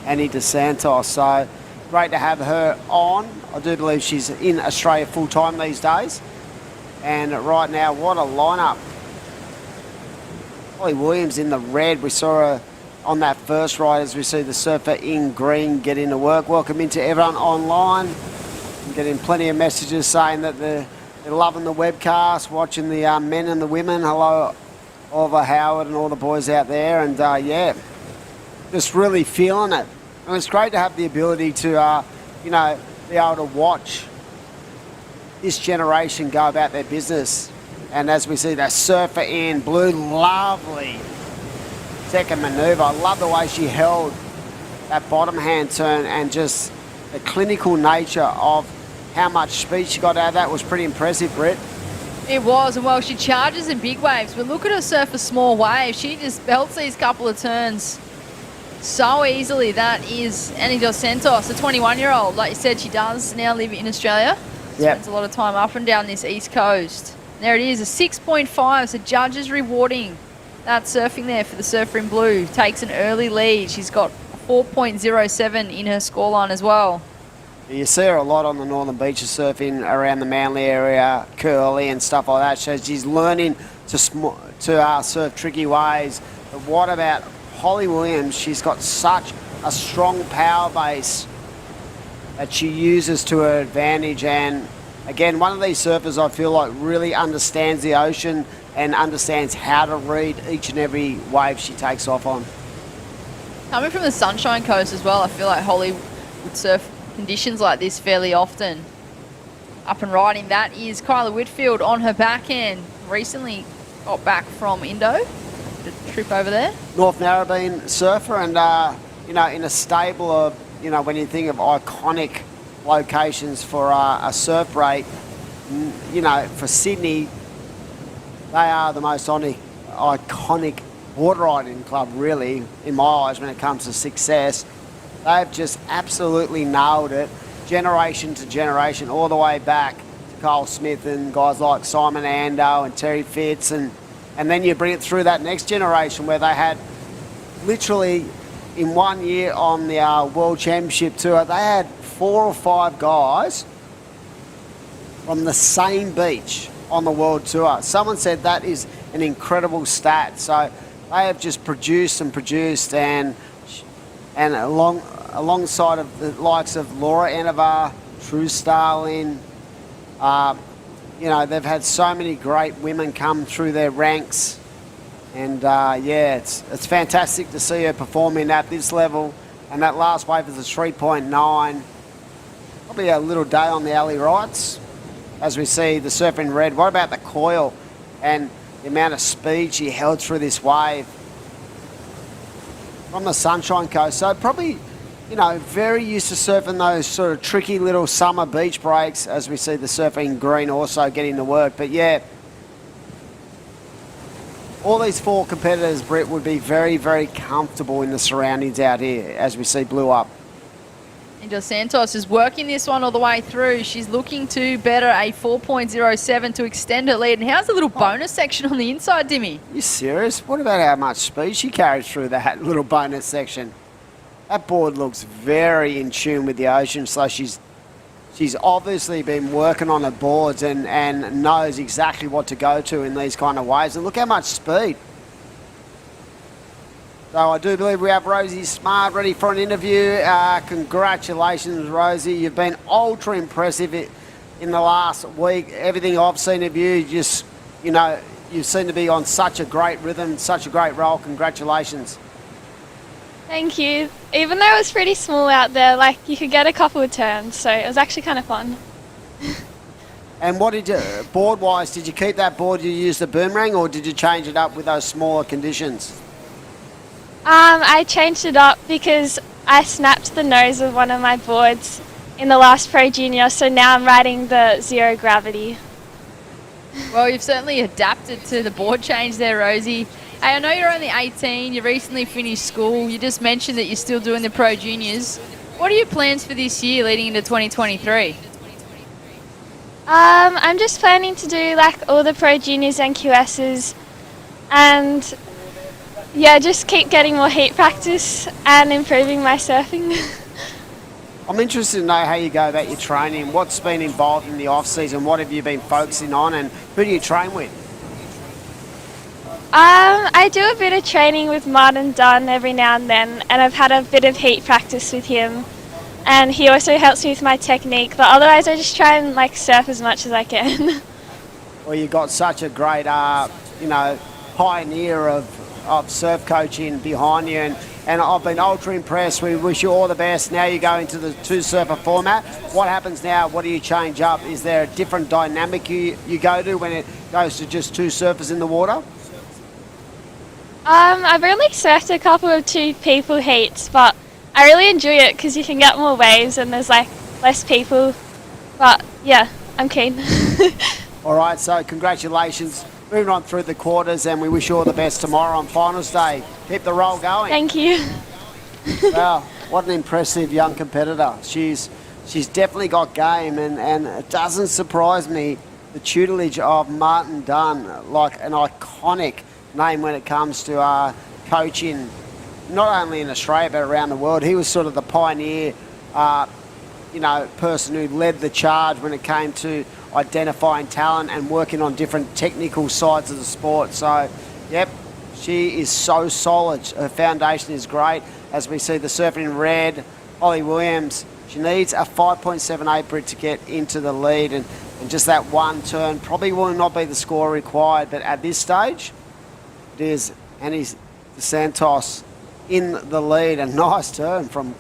Annie DeSantos. So great to have her on. I do believe she's in Australia full-time these days. And right now, what a lineup. Holly Williams in the red. We saw her on that first ride as we see the surfer in green get into work. Welcome into everyone online. I'm getting plenty of messages saying that they're loving the webcast, watching the men and the women. Hello, Oliver Howard and all the boys out there. And yeah, just really feeling it. And it's great to have the ability to, you know, be able to watch this generation go about their business. And as we see that surfer in blue, lovely second manoeuvre. I love the way she held that bottom hand turn, and just the clinical nature of how much speed she got out of that was pretty impressive, Britt. It was, and well, she charges in big waves, but look at her surf a small wave. She just belts these couple of turns so easily. That is Annie Dos Santos, a 21-year-old. Like you said, she does now live in Australia. Spends a lot of time up and down this east coast. There it is, a 6.5. So judges rewarding that surfing there for the surfer in blue. Takes an early lead. She's got 4.07 in her scoreline as well. You see her a lot on the Northern Beaches surfing around the Manly area, curly and stuff like that. So she's learning to surf tricky waves. But what about Holly Williams? She's got such a strong power base that she uses to her advantage. And again, one of these surfers I feel like really understands the ocean and understands how to read each and every wave she takes off on. Coming from the Sunshine Coast as well, I feel like Holly would surf conditions like this fairly often. Up and riding, that is Kyla Whitfield on her backhand. Recently got back from Indo, the trip over there. North Narrabeen surfer, and you know, in a stable of, you know, when you think of iconic locations for a surf break, you know, for Sydney, they are the most iconic water riding club, really, in my eyes, when it comes to success. They've just absolutely nailed it, generation to generation, all the way back to Cole Smith and guys like Simon Ando and Terry Fitz, and then you bring it through that next generation where they had literally in 1 year on the World Championship Tour, they had 4 or 5 guys from the same beach on the World Tour. Someone said that is an incredible stat. So they have just produced and produced, and alongside of the likes of Laura Enevar, True Starling, you know, they've had so many great women come through their ranks, and yeah, it's fantastic to see her performing at this level. And that last wave is a 3.9. Probably a little day on the alley rights, as we see the surf in red. What about the coil and the amount of speed she held through this wave from the Sunshine Coast? So probably, you know, very used to surfing those sort of tricky little summer beach breaks, as we see the surfing green also getting to work. But yeah, all these 4 competitors, Britt, would be very, very comfortable in the surroundings out here, as we see blue up. And Dos Santos is working this one all the way through. She's looking to better a 4.07 to extend her lead. And how's the little bonus section on the inside, Dimmy? You serious? What about how much speed she carries through that little bonus section? That board looks very in tune with the ocean, so she's obviously been working on her boards and knows exactly what to go to in these kind of waves. And look how much speed. So I do believe we have Rosie Smart ready for an interview. Congratulations, Rosie. You've been ultra impressive in the last week. Everything I've seen of you, just, you know, you seem to be on such a great rhythm, such a great roll. Congratulations. Thank you. Even though it was pretty small out there, like, you could get a couple of turns, so it was actually kind of fun. And what did you, board-wise, did you keep that board you used the boomerang, or did you change it up with those smaller conditions? I changed it up because I snapped the nose of one of my boards in the last Pro Junior, so now I'm riding the zero gravity. Well, you've certainly adapted to the board change there, Rosie. Hey, I know you're only 18, you recently finished school. You just mentioned that you're still doing the Pro Juniors. What are your plans for this year leading into 2023? I'm just planning to do like all the Pro Juniors and QSs, and yeah, just keep getting more heat practice and improving my surfing. I'm interested to know how you go about your training. What's been involved in the off-season? What have you been focusing on, and who do you train with? I do a bit of training with Martin Dunn every now and then, and I've had a bit of heat practice with him, and he also helps me with my technique, but otherwise I just try and like surf as much as I can. Well, you've got such a great, you know, pioneer of surf coaching behind you, and I've been ultra impressed. We wish you all the best. Now you go into the 2-surfer format. What happens now? What do you change up? Is there a different dynamic you go to when it goes to just 2 surfers in the water? I've only surfed a couple of 2 people heats, but I really enjoy it because you can get more waves and there's like less people. But yeah, I'm keen. All right, so congratulations. Moving on through the quarters, and we wish you all the best tomorrow on finals day. Keep the roll going. Thank you. Wow, what an impressive young competitor. She's definitely got game, and it doesn't surprise me the tutelage of Martin Dunn, like an iconic name when it comes to coaching, not only in Australia but around the world. He was sort of the pioneer, person who led the charge when it came to identifying talent and working on different technical sides of the sport. So, yep, she is so solid. Her foundation is great. As we see the surfing in red, Holly Williams, she needs a 5.78 Brit to get into the lead, and just that one turn probably will not be the score required, but at this stage, it is Annie Santos in the lead. A nice turn from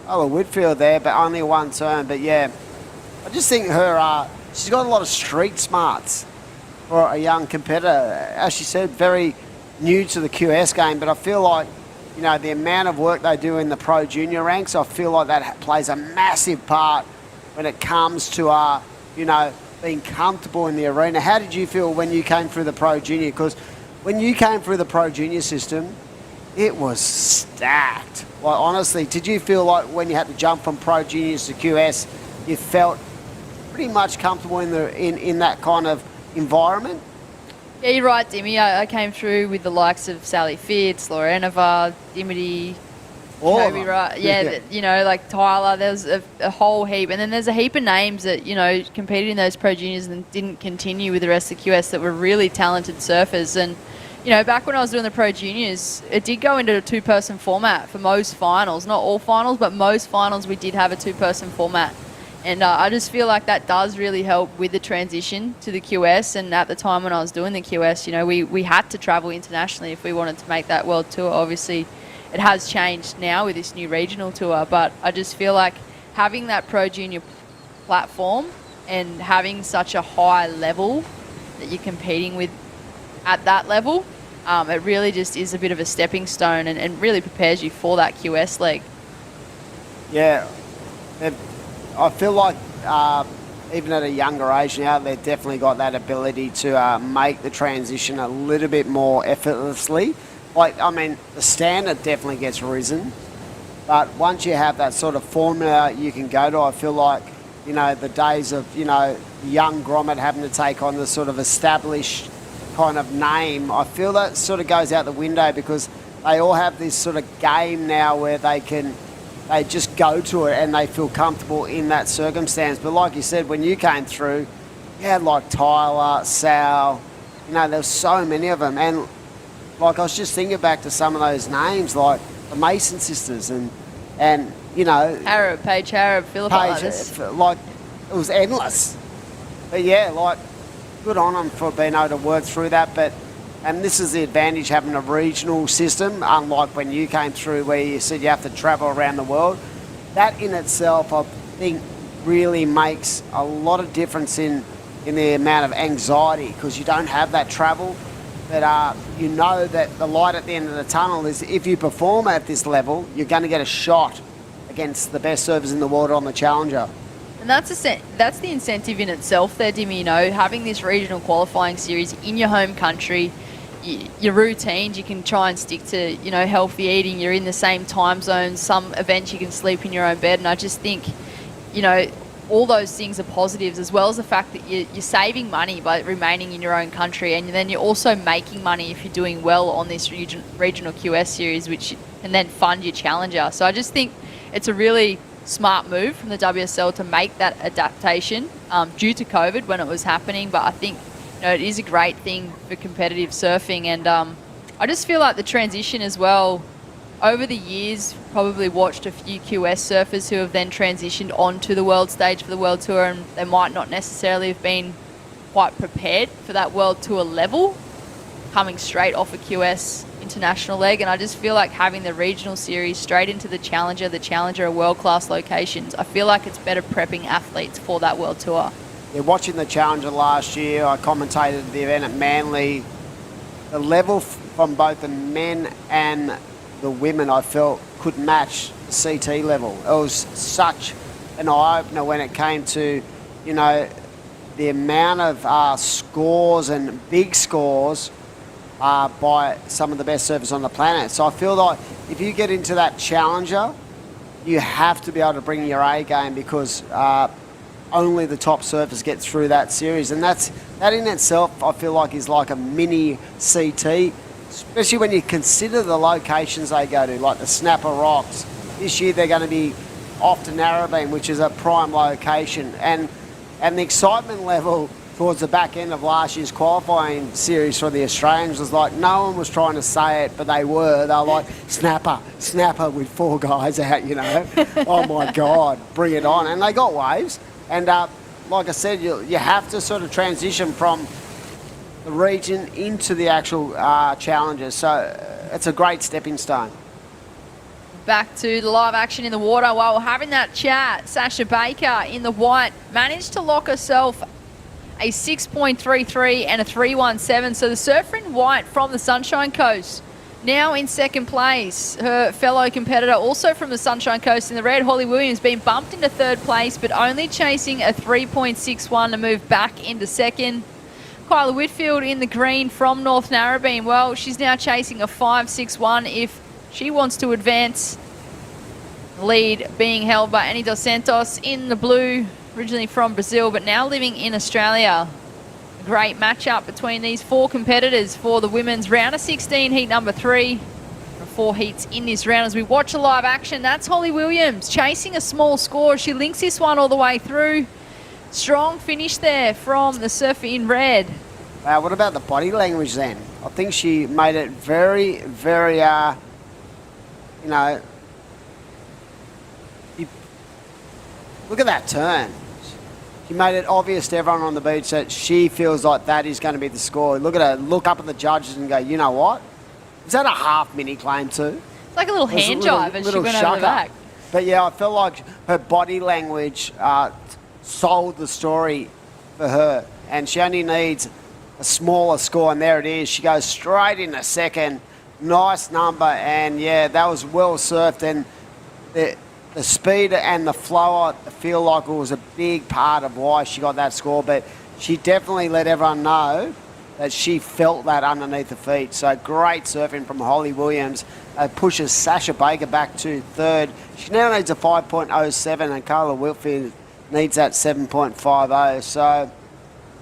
Whitfield there, but only a one turn. But yeah, I just think she's got a lot of street smarts for a young competitor. As she said, very new to the QS game, but I feel like, the amount of work they do in the pro junior ranks, I feel like that plays a massive part when it comes to, being comfortable in the arena. How did you feel when you came through the pro junior? Because when you came through the pro junior system, it was stacked. Like, honestly, did you feel like when you had to jump from pro juniors to QS, you felt pretty much comfortable in that kind of environment? Yeah, you're right, Dimmy. I came through with the likes of Sally Fitz, Laura Enevar, Dimity, Kobe Wright. Yeah, like Tyler. There's a whole heap. And then there's a heap of names that, competed in those pro juniors and didn't continue with the rest of the QS that were really talented surfers. And, back when I was doing the pro juniors, it did go into a two-person format for most finals. Not all finals, but most finals we did have a two-person format. And I just feel like that does really help with the transition to the QS. And at the time when I was doing the QS, we had to travel internationally if we wanted to make that world tour. Obviously, it has changed now with this new regional tour. But I just feel like having that pro junior platform and having such a high level that you're competing with at that level, it really just is a bit of a stepping stone and really prepares you for that QS leg. Yeah. I feel like even at a younger age now, they've definitely got that ability to make the transition a little bit more effortlessly. The standard definitely gets risen, but once you have that sort of formula you can go to, I feel like, the days of, young Grommet having to take on the sort of established kind of name, I feel that sort of goes out the window because they all have this sort of game now where they just go to it and they feel comfortable in that circumstance. But like you said, when you came through, you had like Tyler, Sal, there's so many of them. And like I was just thinking back to some of those names, like the Mason sisters and Paige Harrop, Philippa. Like, it was endless. But yeah, like, good on them for being able to work through that. And this is the advantage having a regional system, unlike when you came through where you said you have to travel around the world. That in itself, I think, really makes a lot of difference in the amount of anxiety because you don't have that travel. But you know that the light at the end of the tunnel is if you perform at this level, you're going to get a shot against the best surfers in the world on the Challenger. And that's the incentive in itself there, Dimmy, having this regional qualifying series in your home country. Your routines, you can try and stick to, healthy eating. You're in the same time zones. Some events you can sleep in your own bed. And I just think, all those things are positives, as well as the fact that you're saving money by remaining in your own country. And then you're also making money if you're doing well on this regional QS series, which can then fund your Challenger. So I just think it's a really smart move from the WSL to make that adaptation due to COVID when it was happening. But I think it is a great thing for competitive surfing, and I just feel like the transition as well, over the years, probably watched a few QS surfers who have then transitioned onto the world stage for the World Tour, and they might not necessarily have been quite prepared for that World Tour level, coming straight off a QS international leg. And I just feel like having the regional series straight into the Challenger are world-class locations. I feel like it's better prepping athletes for that World Tour. Yeah, watching the Challenger last year, I commentated the event at Manly. The level from both the men and the women, I felt, could match the CT level. It was such an eye-opener when it came to, the amount of scores and big scores by some of the best surfers on the planet. So I feel like if you get into that Challenger, you have to be able to bring your A game because only the top surfers get through that series. And that in itself, I feel like, is like a mini CT especially when you consider the locations they go to, like the Snapper Rocks. This year they're going to be off to Narrabeen, which is a prime location. And the excitement level towards the back end of last year's qualifying series for the Australians was like, no one was trying to say it, but they were. They were like, snapper with 4 guys out, you know. Oh my God, bring it on. And they got waves. And like I said, you have to sort of transition from the region into the actual challenges. So it's a great stepping stone. Back to the live action in the water while we're having that chat. Sasha Baker in the white managed to lock herself a 6.33 and a 3.17. So the surfer in white from the Sunshine Coast now in second place. Her fellow competitor also from the Sunshine Coast in the red, Holly Williams, been bumped into third place but only chasing a 3.61 to move back into second. Kyla Whitfield in the green from North Narrabeen. Well, she's now chasing a 5.61 if she wants to advance. The lead being held by Annie Dos Santos in the blue, originally from Brazil, but now living in Australia. A great matchup between these 4 competitors for the women's round of 16, heat number 3. 4 heats in this round as we watch a live action. That's Holly Williams chasing a small score. She links this one all the way through. Strong finish there from the surfer in red. Wow, what about the body language then? I think she made it very, very, you know, look at that turn. She made it obvious to everyone on the beach that she feels like that is going to be the score. Look at her, look up at the judges and go, you know what? Is that a half mini claim too? It's like a little hand jive as she went over the back. But yeah, I feel like her body language sold the story for her. And she only needs a smaller score, and there it is. She goes straight into second. Nice number, and yeah, that was well surfed. And the speed and the flow, I feel like it was a big part of why she got that score. But she definitely let everyone know that she felt that underneath the feet. So great surfing from Holly Williams. Pushes Sasha Baker back to third. She now needs a 5.07, and Carla Whitfield needs that 7.50. So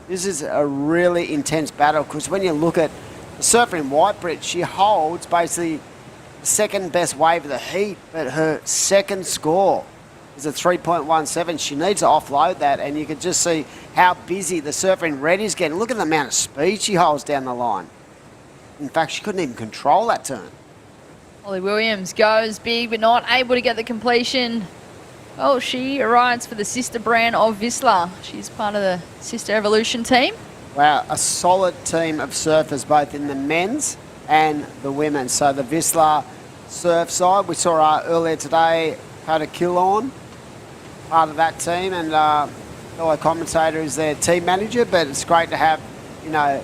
this is a really intense battle, because when you look at the surfer in white, Brit, she holds basically the second best wave of the heat, but her second score is a 3.17. She needs to offload that, and you can just see how busy the surfer in red is getting. Look at the amount of speed she holds down the line. In fact, she couldn't even control that turn. Holly Williams goes big but not able to get the completion. Oh, she rides for the sister brand of Vissla. She's part of the Sister Evolution team. Wow, a solid team of surfers both in the men's and the women's. So the Vissla surf side, we saw earlier today, Coda Killorn, part of that team, and fellow commentator is their team manager. But it's great to have, you know,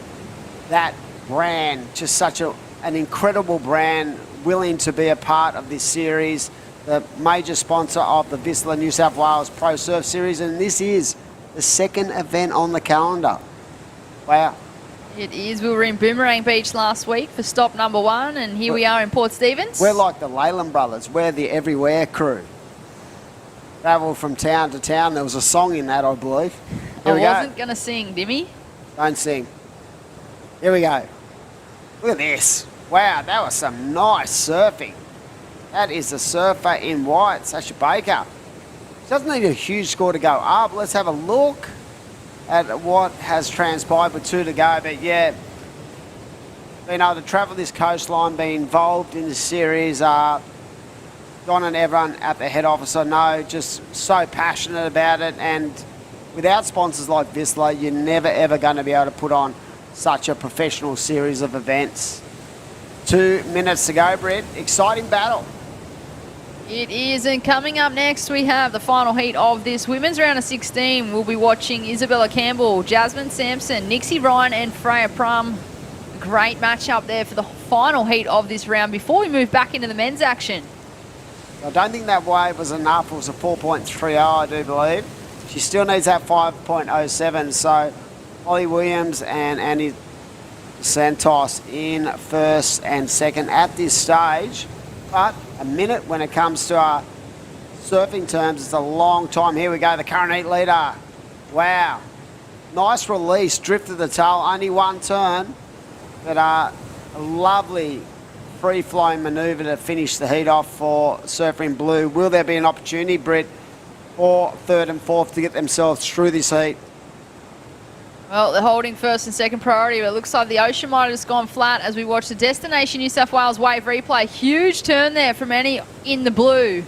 that brand, just such an incredible brand, willing to be a part of this series, the major sponsor of the Vissla New South Wales Pro Surf Series, and this is the second event on the calendar. Wow. It is. We were in Boomerang Beach last week for stop number 1, and here we are in Port Stephens. We're like the Leyland brothers. We're the everywhere crew. Travel from town to town. There was a song in that, I believe. Here we go. I wasn't going to sing, Dimmy. Don't sing. Here we go. Look at this. Wow, that was some nice surfing. That is the surfer in white, Sasha Baker. She doesn't need a huge score to go up. Let's have a look at what has transpired with 2 to go. But yeah, being able to travel this coastline, be involved in the series, John and everyone at the head office, I know, just so passionate about it. And without sponsors like Vissla, you're never ever going to be able to put on such a professional series of events. 2 minutes to go, Brett. Exciting battle. It is, and coming up next we have the final heat of this women's round of 16. We'll be watching Isabella Campbell, Jasmine Sampson, Nixie Ryan and Freya Prum. A great matchup there for the final heat of this round before we move back into the men's action. I don't think that wave was enough. It was a 4.30, I do believe. She still needs that 5.07, so Holly Williams and Annie Santos in first and second at this stage. But a minute when it comes to our surfing terms, it's a long time. Here we go, the current heat leader. Wow. Nice release, drifted the tail, only one turn. But A lovely free-flowing manoeuvre to finish the heat off for Surfing Blue. Will there be an opportunity, Britt, for third and fourth to get themselves through this heat? Well, they're holding first and second priority, but it looks like the Ocean might have just gone flat as we watch the Destination New South Wales wave replay. Huge turn there from Annie in the blue.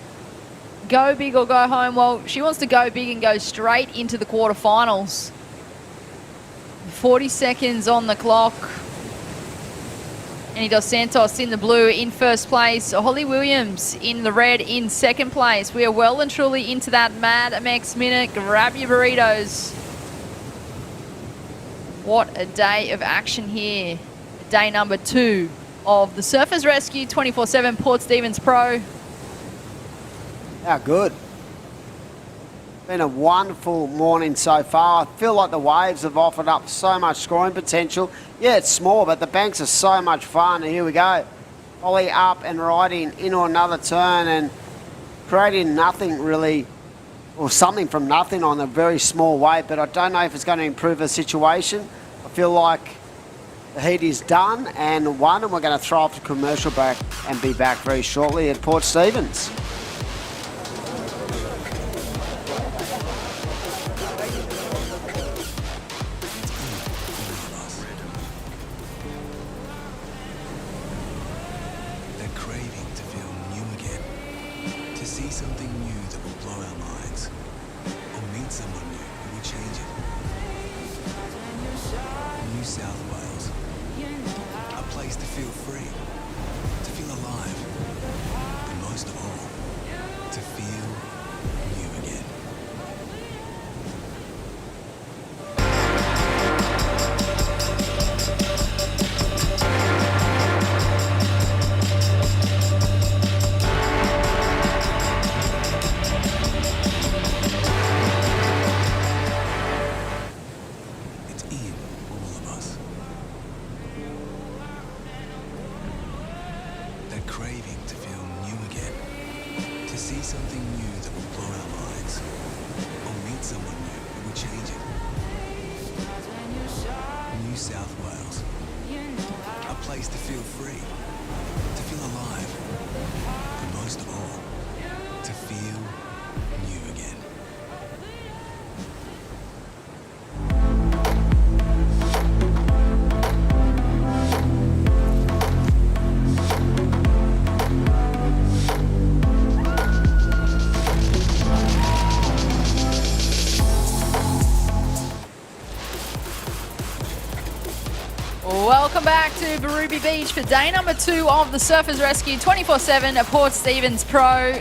Go big or go home. Well, she wants to go big and go straight into the quarterfinals. 40 seconds on the clock. Annie Dos Santos in the blue in first place. Holly Williams in the red in second place. We are well and truly into that Mad Max minute. Grab your burritos. What a day of action here. Day number 2 of the Surfers Rescue 24/7 Port Stephens Pro. How good. Been a wonderful morning so far. I feel like the waves have offered up so much scoring potential. Yeah, it's small, but the banks are so much fun. And here we go. Holly up and riding into another turn and creating nothing really, or something from nothing on a very small wave, but I don't know if it's going to improve the situation. I feel like the heat is done and won, and we're going to throw off the commercial break and be back very shortly at Port Stephens. That craving to feel new again, to see something new that will blow our minds, or meet someone new who will change it. New South Wales, a place to feel free, to feel alive, and most of all, to feel new again. It's in all of us. That craving to feel new again, to see something new that will blow our minds, or meet someone new who will change it. New South Wales, a place to feel free, to feel alive, and most of all, to feel new again. Welcome back to Barubi Beach for day number 2 of the Surfers Rescue 24/7 at Port Stephens Pro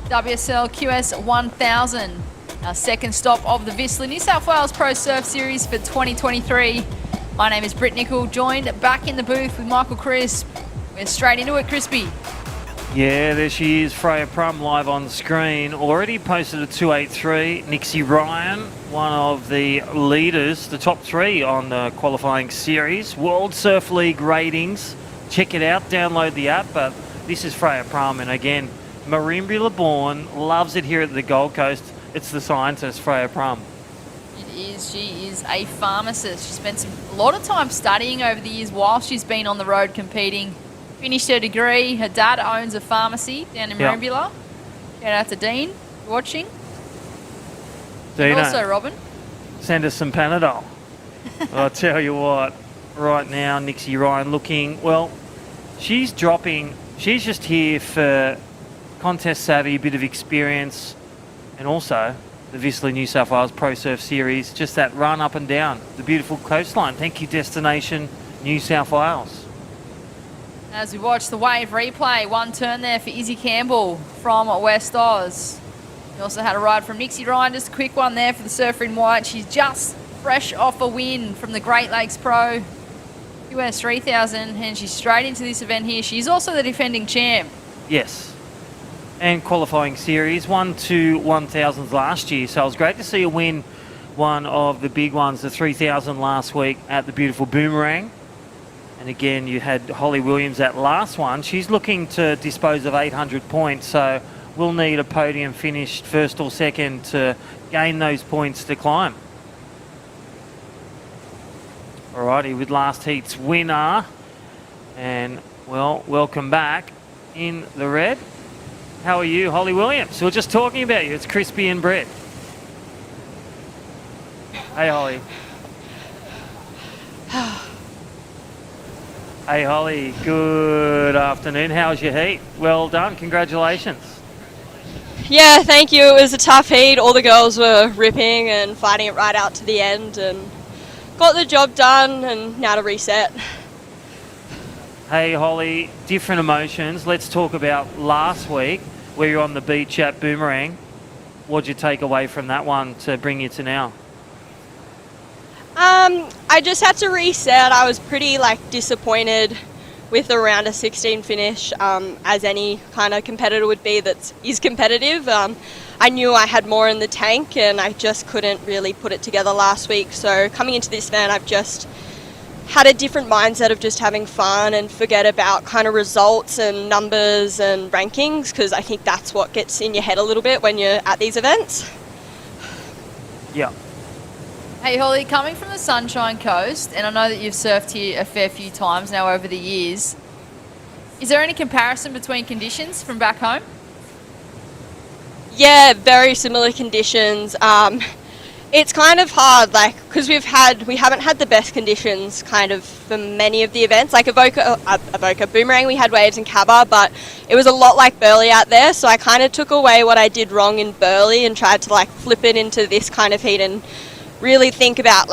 WSL QS 1000. Our second stop of the Vistler New South Wales Pro Surf Series for 2023. My name is Britt Nicol, joined back in the booth with Michael Crisp. We're straight into it, Crispy. Yeah, there she is, Freya Prum live on screen. Already posted a 283. Nixie Ryan, one of the leaders, the top 3 on the qualifying series. World Surf League ratings. Check it out, download the app. But this is Freya Prum, and again, Merimbula born, loves it here at the Gold Coast. It's the scientist, Freya Prum. It is. She is a pharmacist. She spent a lot of time studying over the years while she's been on the road competing. Finished her degree. Her dad owns a pharmacy down in Merimbula. Shout out to Dean, watching. And Dino, also Robin. send us some Panadol. I'll tell you what, right now, Nixie Ryan looking, well, she's dropping. She's just here for contest savvy, a bit of experience, and also the Vistler New South Wales Pro Surf Series. Just that run up and down the beautiful coastline. Thank you, Destination New South Wales. As we watch the wave replay, one turn there for Izzy Campbell from West Oz. We also had a ride from Nixie Ryan, just a quick one there for the surfer in white. She's just fresh off a win from the Great Lakes Pro US 3000, and she's straight into this event here. She's also the defending champ. Yes. And qualifying series, 1 to 1000s last year. So it was great to see her win one of the big ones, the 3000 last week at the beautiful Boomerang. And again, you had Holly Williams that last one. She's looking to dispose of 800 points, so we'll need a podium finish, first or second, to gain those points to climb. Alrighty, with last heat's winner, And, well, welcome back in the red. How are you, Holly Williams? We were just talking about you. It's Crispy and Brett. Hey, Holly. Hey, Holly. Good afternoon. How's your heat? Well done. Congratulations. Yeah, thank you. It was a tough heat. All the girls were ripping and fighting it right out to the end, and got the job done, and now to reset. Hey, Holly, different emotions. Let's talk about last week where you're on the beach at Boomerang. What'd you take away from that one to bring you to now? I just had to reset. I was pretty disappointed with the round of 16 finish, as any kind of competitor would be that is competitive. I knew I had more in the tank, and I just couldn't really put it together last week. So coming into this event, I've just had a different mindset of just having fun and forget about kind of results and numbers and rankings, because I think that's what gets in your head a little bit when you're at these events. Yeah. Hey, Holly, coming from the Sunshine Coast, and I know that you've surfed here a fair few times now over the years, is there any comparison between conditions from back home? Yeah, very similar conditions. It's kind of hard, because we haven't had the best conditions kind of for many of the events. Like Avoca Boomerang, we had waves and Cabba, but it was a lot like Burleigh out there, so I kind of took away what I did wrong in Burleigh and tried to flip it into this kind of heat and really think about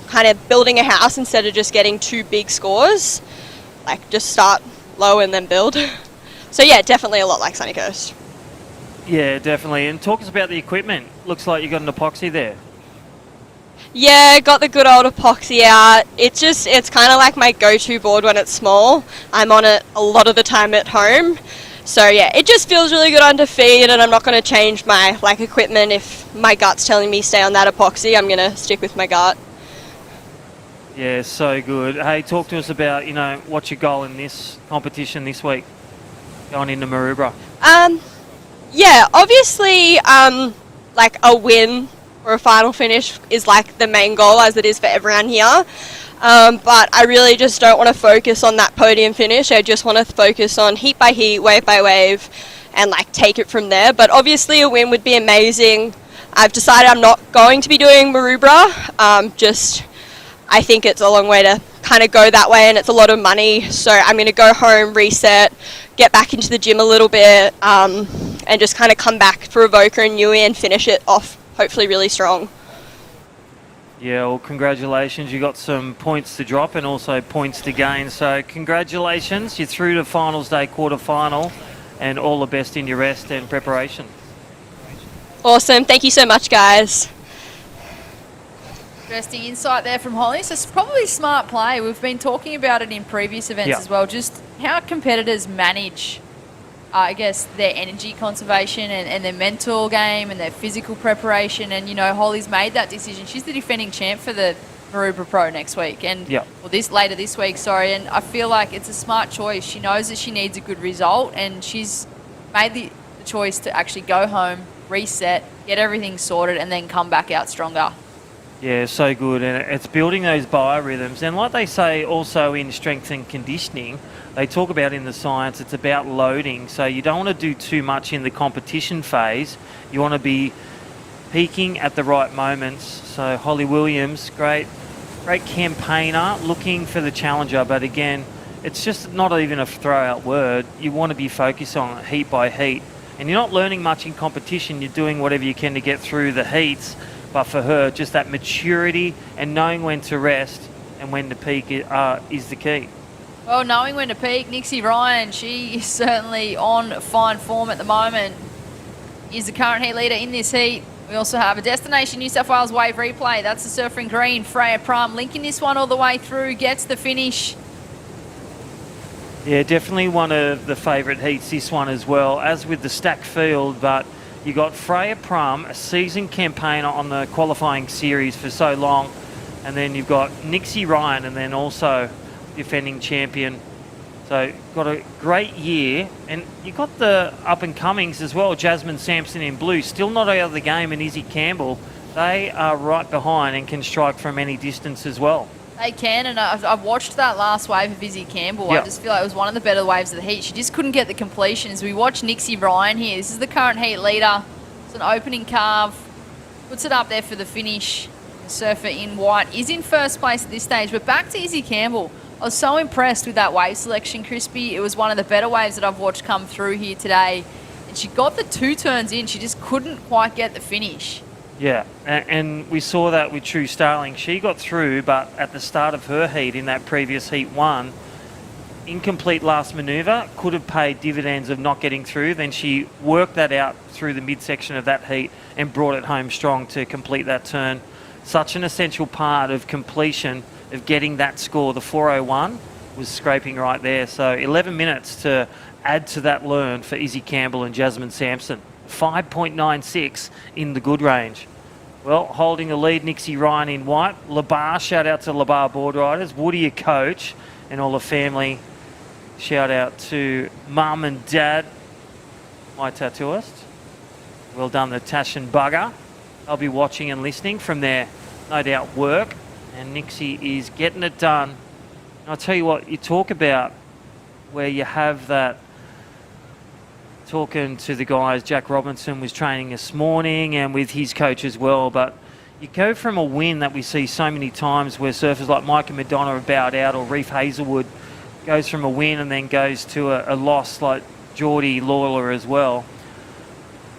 kind of building a house instead of just getting two big scores. Just start low and then build. So yeah, definitely a lot like Sunny Coast. Yeah, definitely. And talk us about the equipment. Looks like you got an epoxy there. Yeah, got the good old epoxy out. It's kind of like my go-to board when it's small. I'm on it a lot of the time at home. So yeah, it just feels really good under feet, and I'm not going to change my equipment. If my gut's telling me stay on that epoxy, I'm going to stick with my gut. Yeah, so good. Hey, talk to us about, what's your goal in this competition this week, going into Maroubra? Yeah, obviously, a win or a final finish is the main goal, as it is for everyone here. But I really just don't want to focus on that podium finish. I just want to focus on heat by heat, wave by wave, and take it from there. But obviously a win would be amazing. I've decided I'm not going to be doing Maroubra. I think it's a long way to kind of go that way, and it's a lot of money. So I'm going to go home, reset, get back into the gym a little bit, and just kind of come back for Avoca and Nui and finish it off hopefully really strong. Yeah, well, congratulations. You got some points to drop and also points to gain. So congratulations. You're through to finals day quarterfinal, and all the best in your rest and preparation. Awesome. Thank you so much, guys. Interesting insight there from Holly. So it's probably smart play. We've been talking about it in previous events as well, just how competitors manage, their energy conservation and their mental game and their physical preparation. And, Holly's made that decision. She's the defending champ for the Maroubra Pro next week. And later this week, and I feel like it's a smart choice. She knows that she needs a good result, and she's made the choice to actually go home, reset, get everything sorted, and then come back out stronger. Yeah, so good. And it's building those biorhythms. And like they say also in strength and conditioning, they talk about in the science, it's about loading. So you don't want to do too much in the competition phase. You want to be peaking at the right moments. So Holly Williams, great campaigner, looking for the challenger. But again, it's just not even a throw-out word. You want to be focused on heat by heat. And you're not learning much in competition. You're doing whatever you can to get through the heats. But for her, just that maturity and knowing when to rest and when to peak is the key. Well, knowing when to peak, Nixie Ryan, she is certainly on fine form at the moment. Is the current heat leader in this heat. We also have a Destination New South Wales wave replay. That's the surfer in green, Freya Prum, linking this one all the way through, gets the finish. Yeah, definitely one of the favourite heats, this one as well, as with the stacked field. But you got Freya Prum, a seasoned campaigner on the qualifying series for so long. And then you've got Nixie Ryan, and then also defending champion. So got a great year. And you got the up-and-comings as well, Jasmine Sampson in blue, still not out of the game, and Izzy Campbell. They are right behind and can strike from any distance as well. They can, and I've watched that last wave of Izzy Campbell. Yep. I just feel like it was one of the better waves of the heat. She just couldn't get the completion. As we watch Nixie Ryan here, this is the current heat leader. It's an opening carve, puts it up there for the finish. The surfer in white is in first place at this stage. But back to Izzy Campbell. I was so impressed with that wave selection, Crispy. It was one of the better waves that I've watched come through here today. And she got the 2 turns in. She just couldn't quite get the finish. Yeah, and we saw that with True Starling. She got through, but at the start of her heat in that previous heat 1, incomplete last manoeuvre, could have paid dividends of not getting through. Then she worked that out through the midsection of that heat and brought it home strong to complete that turn. Such an essential part of completion of getting that score. The 4:01 was scraping right there. So 11 minutes to add to that learn for Izzy Campbell and Jasmine Sampson. 5.96 in the good range. Well, holding the lead, Nixie Ryan in white. Labar, shout out to Labar board riders. Woody, your coach, and all the family. Shout out to mum and dad, my tattooist. Well done, the Tash and Bugger. I'll be watching and listening from their, no doubt, work. And Nixie is getting it done. And I'll tell you what, you talk about where you have that. Talking to the guys, Jack Robinson was training this morning and with his coach as well, but you go from a win that we see so many times where surfers like Mike and Madonna are bowed out, or Reef Hazelwood goes from a win and then goes to a loss like Geordie Lawler as well.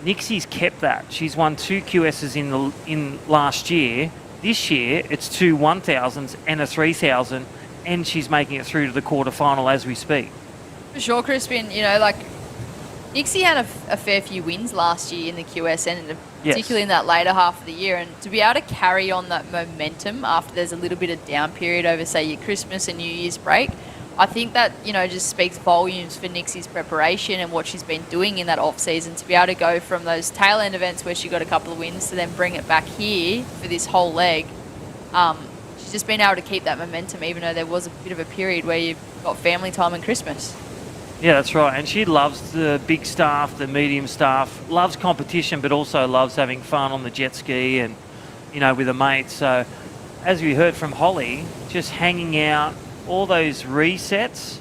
Nixie's kept that. She's won 2 QSs in last year. This year it's 2 1000s and a 3000, and she's making it through to the quarterfinal as we speak. For sure, Crispin, Nixie had a fair few wins last year in the QSN, particularly in that later half of the year. And to be able to carry on that momentum after there's a little bit of down period over, say, your Christmas and New Year's break, I think that, just speaks volumes for Nixie's preparation and what she's been doing in that off-season. To be able to go from those tail-end events where she got a couple of wins to then bring it back here for this whole leg, she's just been able to keep that momentum, even though there was a bit of a period where you've got family time and Christmas. Yeah, that's right. And she loves the big staff, the medium staff, loves competition, but also loves having fun on the jet ski and, with a mate. So, as we heard from Holly, just hanging out, all those resets,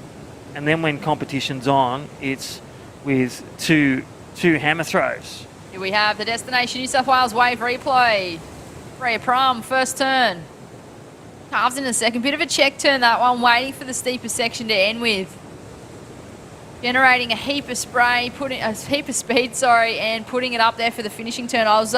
and then when competition's on, it's with two hammer throws. Here we have the Destination New South Wales wave replay. Freya Prum, first turn. Carves in a second. Bit of a check turn, that one, waiting for the steeper section to end with. Generating a heap of spray, a heap of speed, and putting it up there for the finishing turn. I was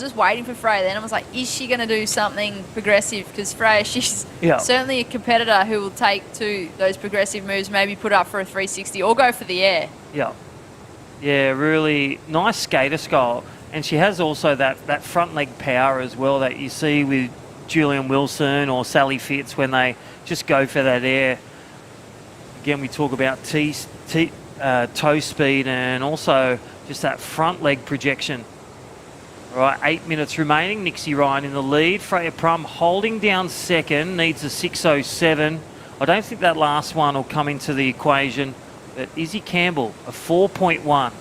just waiting for Freya then. I was like, is she going to do something progressive? Because Freya, she's certainly a competitor who will take to those progressive moves, maybe put up for a 360 or go for the air. Yeah. Yeah, really nice skater style. And she has also that front leg power as well that you see with Julian Wilson or Sally Fitz when they just go for that air. Again, we talk about toe speed and also just that front leg projection. All right, 8 minutes remaining. Nixie Ryan in the lead. Freya Prum holding down second, needs a 6:07. I don't think that last one will come into the equation, but Izzy Campbell, a 4.1.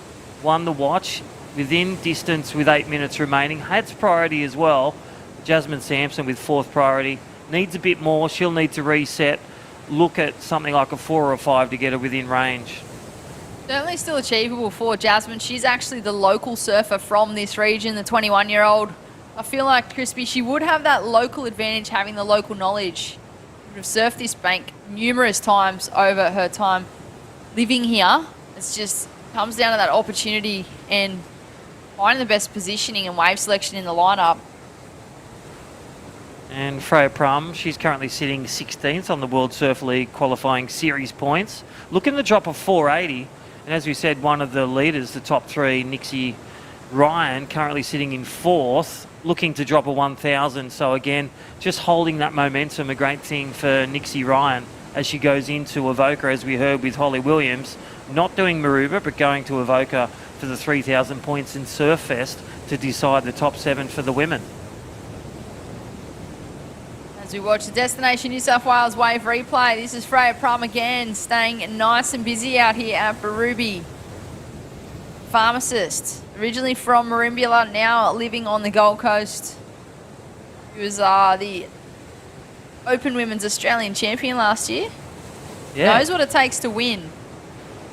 Won the watch within distance with 8 minutes remaining. Had's priority as well. Jasmine Sampson with 4th priority. Needs a bit more. She'll need to reset. Look at something like a 4 or a 5 to get her within range. Certainly still achievable for Jasmine. She's actually the local surfer from this region, the 21-year-old. I feel like, Crispy, she would have that local advantage having the local knowledge. She would have surfed this bank numerous times over her time living here. It's just comes down to that opportunity and finding the best positioning and wave selection in the lineup. And Freya Prum, she's currently sitting 16th on the World Surf League qualifying series points. Looking to drop a 480. And as we said, one of the leaders, the top 3, Nixie Ryan, currently sitting in 4th, looking to drop a 1000. So again, just holding that momentum, a great thing for Nixie Ryan as she goes into Avoca, as we heard with Holly Williams, not doing Maruba, but going to Avoca for the 3,000 points in Surffest to decide the top 7 for the women. As we watch the Destination New South Wales wave replay, this is Freya Prum again, staying nice and busy out here at Barubie. Pharmacist, originally from Merimbula, now living on the Gold Coast. He was the Open Women's Australian champion last year. Yeah. Knows what it takes to win.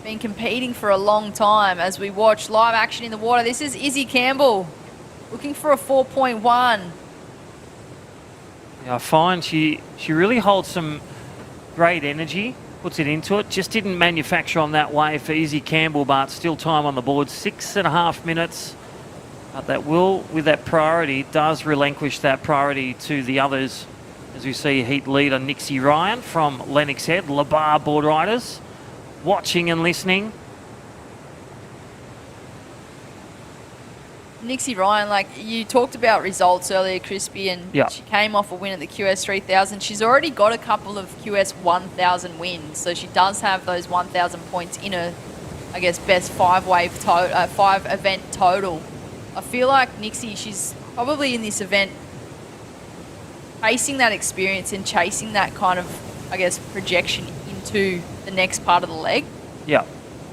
Been competing for a long time as we watch live action in the water. This is Izzy Campbell looking for a 4.1. Yeah, I find she really holds some great energy, puts it into it. Just didn't manufacture on that wave for Izzy Campbell, but still time on the board, 6.5 minutes. But that will, with that priority, does relinquish that priority to the others. As we see heat leader Nixie Ryan from Lennox Head, Labar board riders, watching and listening. Nixie Ryan, like you talked about results earlier, Crispy, and Yeah. she came off a win at the QS 3000. She's already got a couple of QS 1000 wins, so she does have those 1000 points in her, I guess, best five event total. I feel like Nixie, she's probably in this event chasing that experience and chasing that kind of, I guess, projection into the next part of the leg. Yeah.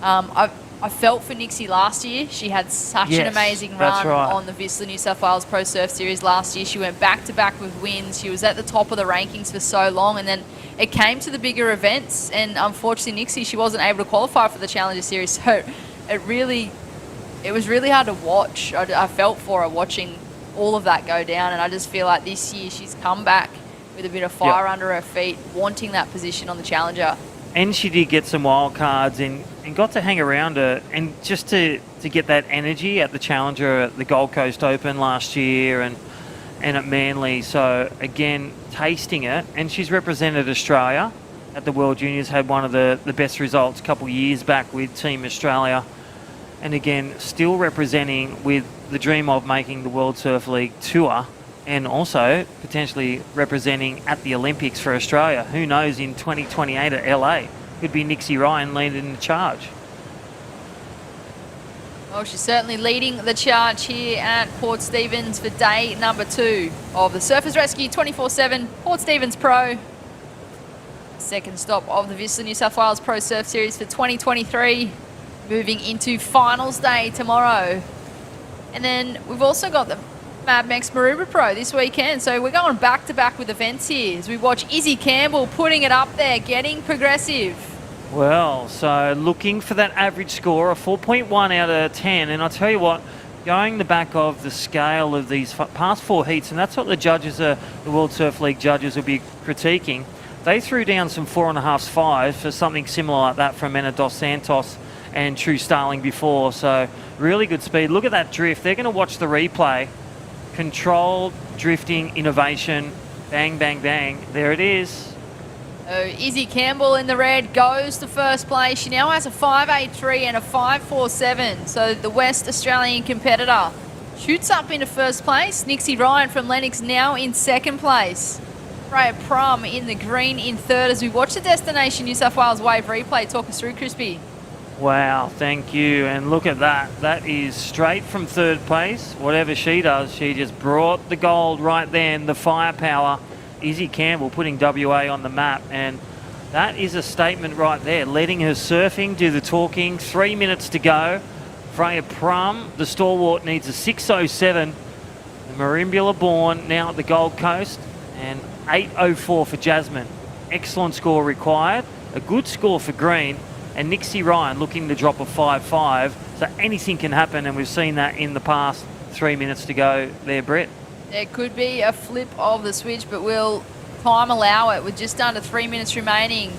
I felt for Nixie last year. She had such an Yes, amazing that's run right. on the Whistler New South Wales Pro Surf Series last year. She went back-to-back with wins. She was at the top of the rankings for so long, and then it came to the bigger events, and unfortunately Nixie, she wasn't able to qualify for the Challenger Series, so it was really hard to watch. I felt for her watching all of that go down, and I just feel like this year she's come back with a bit of fire under her feet, wanting that position on the Challenger. And she did get some wild cards and got to hang around her, and just to get that energy at the Challenger at the Gold Coast Open last year and at Manly. So again, tasting it, and she's represented Australia at the World Juniors, had one of the best results a couple of years back with Team Australia, and again still representing with the dream of making the World Surf League Tour, and also potentially representing at the Olympics for Australia. Who knows, in 2028 at LA, could be Nixie Ryan leading the charge. Well, she's certainly leading the charge here at Port Stephens for day number 2 of the Surfers Rescue 24/7 Port Stephens Pro. Second stop of the Whistler New South Wales Pro Surf Series for 2023. Moving into finals day tomorrow. And then we've also got the Mad Max Maroubra Pro this weekend. So we're going back-to-back with events here as we watch Izzy Campbell putting it up there, getting progressive. Well, so looking for that average score, a 4.1 out of 10. And I'll tell you what, going the back of the scale of these past 4 heats, and that's what the judges, the World Surf League judges, will be critiquing. They threw down some 4.5s, 5s for something similar like that from Mena Dos Santos and True Starling before. So really good speed. Look at that drift. They're going to watch the replay. Controlled drifting innovation. Bang, bang, bang. There it is. Izzy Campbell in the red goes to first place. She now has a 5.83 and a 5.47. So the West Australian competitor shoots up into first place. Nixie Ryan from Lennox now in second place. Freya Prum in the green in third as we watch the Destination New South Wales wave replay. Talk us through, Crispy. Wow, thank you. And look at that. That is straight from third place. Whatever she does, she just brought the gold right then, the firepower. Izzy Campbell putting WA on the map. And that is a statement right there, letting her surfing do the talking. 3 minutes to go. Freya Prum, the stalwart, needs a 6.07. The Marimbula born now at the Gold Coast. And 8.04 for Jasmine. Excellent score required. A good score for Green. And Nixie Ryan looking to drop a 5.5. So anything can happen, and we've seen that in the past. 3 minutes to go there, Brett. There could be a flip of the switch, but will time allow it with just under 3 minutes remaining?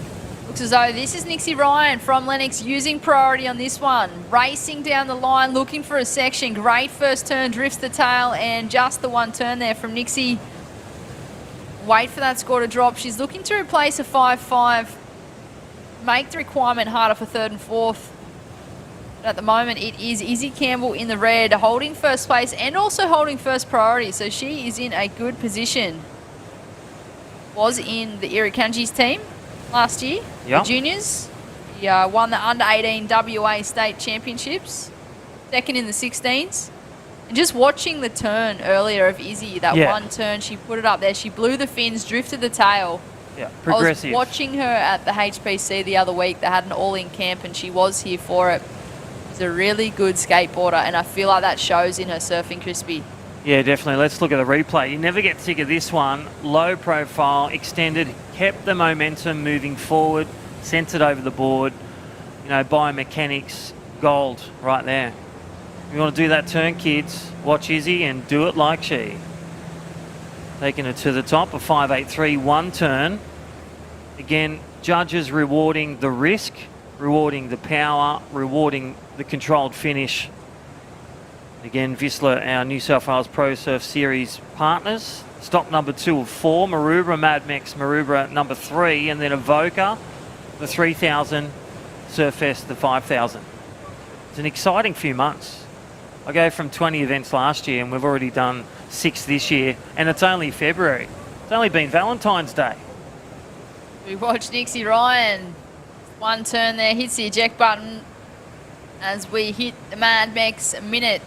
Looks as though this is Nixie Ryan from Lennox using priority on this one. Racing down the line, looking for a section. Great first turn, drifts the tail, and just the one turn there from Nixie. Wait for that score to drop. She's looking to replace a 5.5. Make the requirement harder for third and fourth. But at the moment, it is Izzy Campbell in the red, holding first place and also holding first priority. So she is in a good position. Was in the Irukandji's team last year, the juniors. He won the under-18 WA state championships, second in the 16s. And just watching the turn earlier of Izzy, that one turn, she put it up there. She blew the fins, drifted the tail. Yeah, progressive. I was watching her at the HPC the other week. They had an all-in camp and she was here for it. She's a really good skateboarder, and I feel like that shows in her surfing, Crispy. Yeah, definitely. Let's look at the replay. You never get sick of this one. Low profile, extended, kept the momentum moving forward, sent it over the board. You know, biomechanics, gold right there. If you want to do that turn, kids, watch Izzy and do it like she. Taking it to the top, a 5.83, one turn. Again, judges rewarding the risk, rewarding the power, rewarding the controlled finish. Again, Vissla, our New South Wales Pro Surf Series partners. Stop number 2 of 4, Maroubra, Madmex, Maroubra number 3, and then Avoca, the 3,000, Surfest, the 5,000. It's an exciting few months. I go from 20 events last year, and we've already done 6 this year, and it's only February. It's only been Valentine's Day. We watch Nixie Ryan. One turn there, hits the eject button as we hit the Mad Max minute.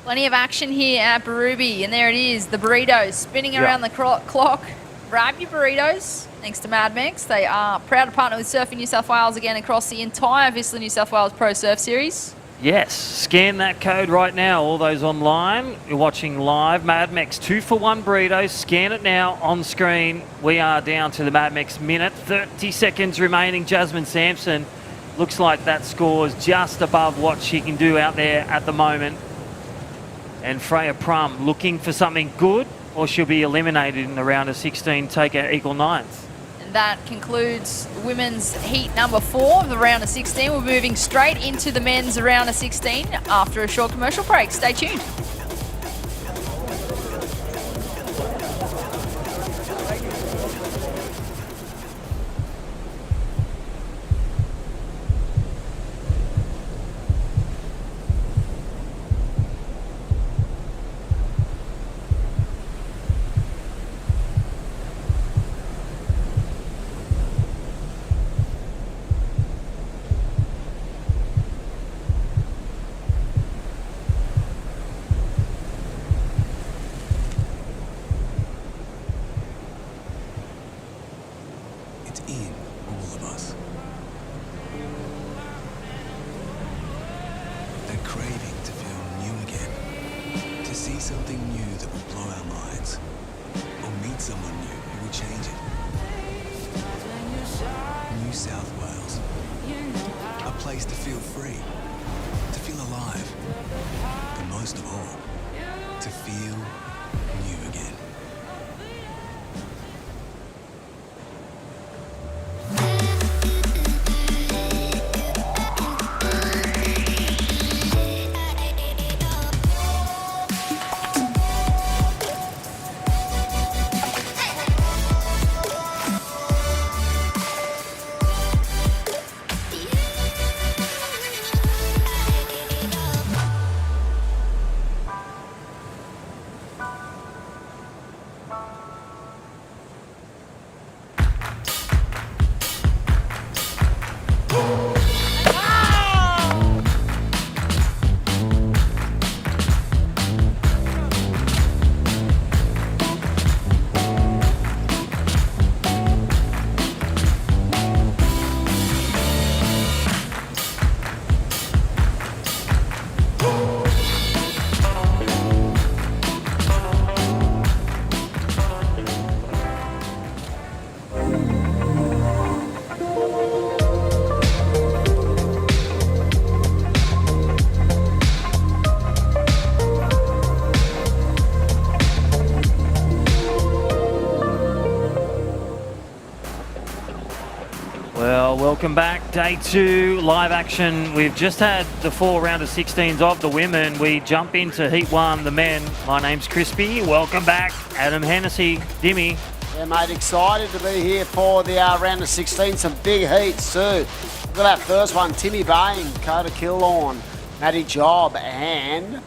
Plenty of action here at Barooby, and there it is, the burritos spinning around the clock. Grab your burritos, thanks to Mad Max. They are proud to partner with Surfing New South Wales again across the entire Vissla New South Wales Pro Surf Series. Yes, scan that code right now. All those online, you're watching live. Mad Max 2-for-1 burritos. Scan it now on screen. We are down to the Mad Max minute. 30 seconds remaining. Jasmine Sampson looks like that scores just above what she can do out there at the moment. And Freya Prum looking for something good, or she'll be eliminated in the round of 16, take her equal ninth. And that concludes women's heat number 4 of the round of 16. We're moving straight into the men's round of 16 after a short commercial break. Stay tuned. Welcome back, day 2, live action. We've just had the 4 round of 16s of the women. We jump into heat 1, the men. My name's Crispy. Welcome back, Adam Hennessy, Dimmy. Yeah, mate, excited to be here for the round of 16. Some big heats too. Look at that first one, Timmy Bain, Coda Killorn, Matty Job and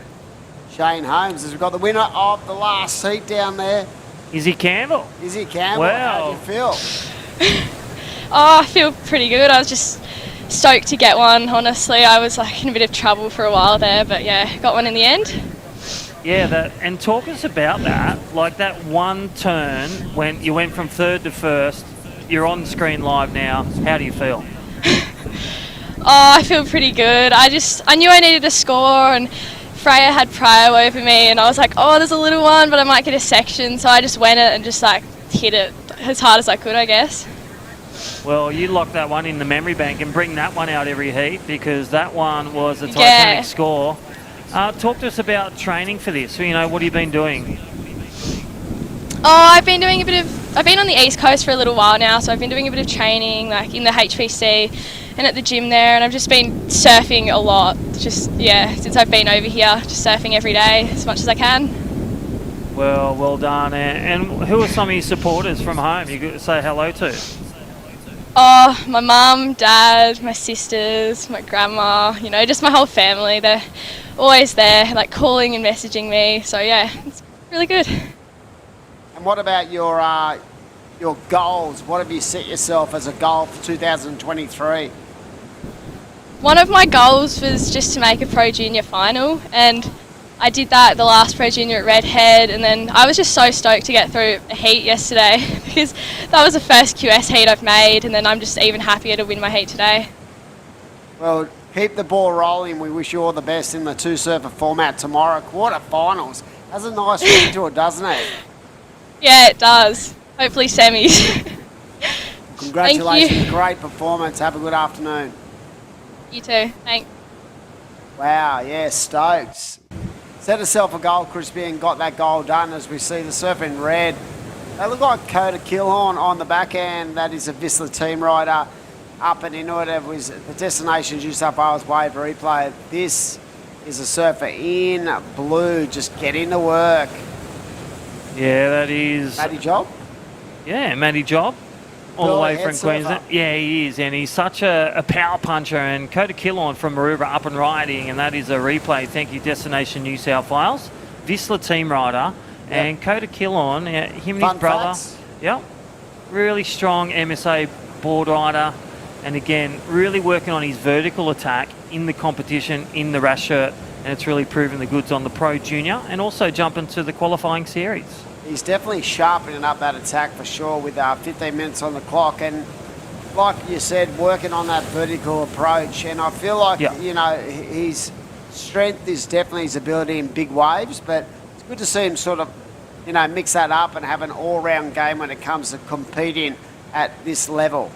Shane Holmes as we've got the winner of the last heat down there. Izzy Campbell. Izzy Campbell, wow. How do you feel? Oh, I feel pretty good. I was just stoked to get one, honestly. I was like in a bit of trouble for a while there, but yeah, got one in the end. Yeah, and talk us about that. Like that one turn when you went from 3rd to 1st, you're on screen live now. How do you feel? Oh, I feel pretty good. I knew I needed to score and Freya had Pryor over me, and I was like, oh, there's a little one, but I might get a section. So I just went it and just like hit it as hard as I could, I guess. Well, you lock that one in the memory bank and bring that one out every heat, because that one was a Titanic score. Talk to us about training for this. You know, what have you been doing? Oh, I've been on the East Coast for a little while now, so I've been doing a bit of training, like in the HPC and at the gym there, and I've just been surfing a lot. Just, yeah, since I've been over here, just surfing every day as much as I can. Well done. And who are some of your supporters from home you could say hello to? Oh, my mum, dad, my sisters, my grandma, you know, just my whole family. They're always there, like calling and messaging me. So yeah, it's really good. And what about your goals? What have you set yourself as a goal for 2023? One of my goals was just to make a Pro Junior final, and I did that the last Pro Junior at Redhead, and then I was just so stoked to get through a heat yesterday because that was the first QS heat I've made, and then I'm just even happier to win my heat today. Well, keep the ball rolling. We wish you all the best in the two-surfer format tomorrow. Quarterfinals. Has a nice ring to it, doesn't it? Yeah, it does. Hopefully semis. Congratulations. Thank you. Great performance. Have a good afternoon. You too. Thanks. Wow, yeah, stoked. Set herself a goal, Crispy, and got that goal done as we see the surf in red. They look like Coda Killhorn on the back end. That is a Whistler team rider up and into it. It was the Destination New South Wales wave replay. This is a surfer in blue, just getting to work. Yeah, that is... Matty Job? Yeah, Matty Job. All the way from Queensland. Yeah, he is, and he's such a power puncher. And Coda Killhorn from Maroubra up and riding, and that is a replay. Thank you, Destination New South Wales. Whistler team rider, and Coda Killhorn, him and his brother. Facts. Yep. Really strong MSA board rider, and again, really working on his vertical attack in the competition, in the rash shirt, and it's really proven the goods on the Pro Junior, and also jumping to the qualifying series. He's definitely sharpening up that attack for sure with 15 minutes on the clock, and like you said, working on that vertical approach. And I feel like, you know, his strength is definitely his ability in big waves, but it's good to see him sort of, you know, mix that up and have an all-round game when it comes to competing at this level.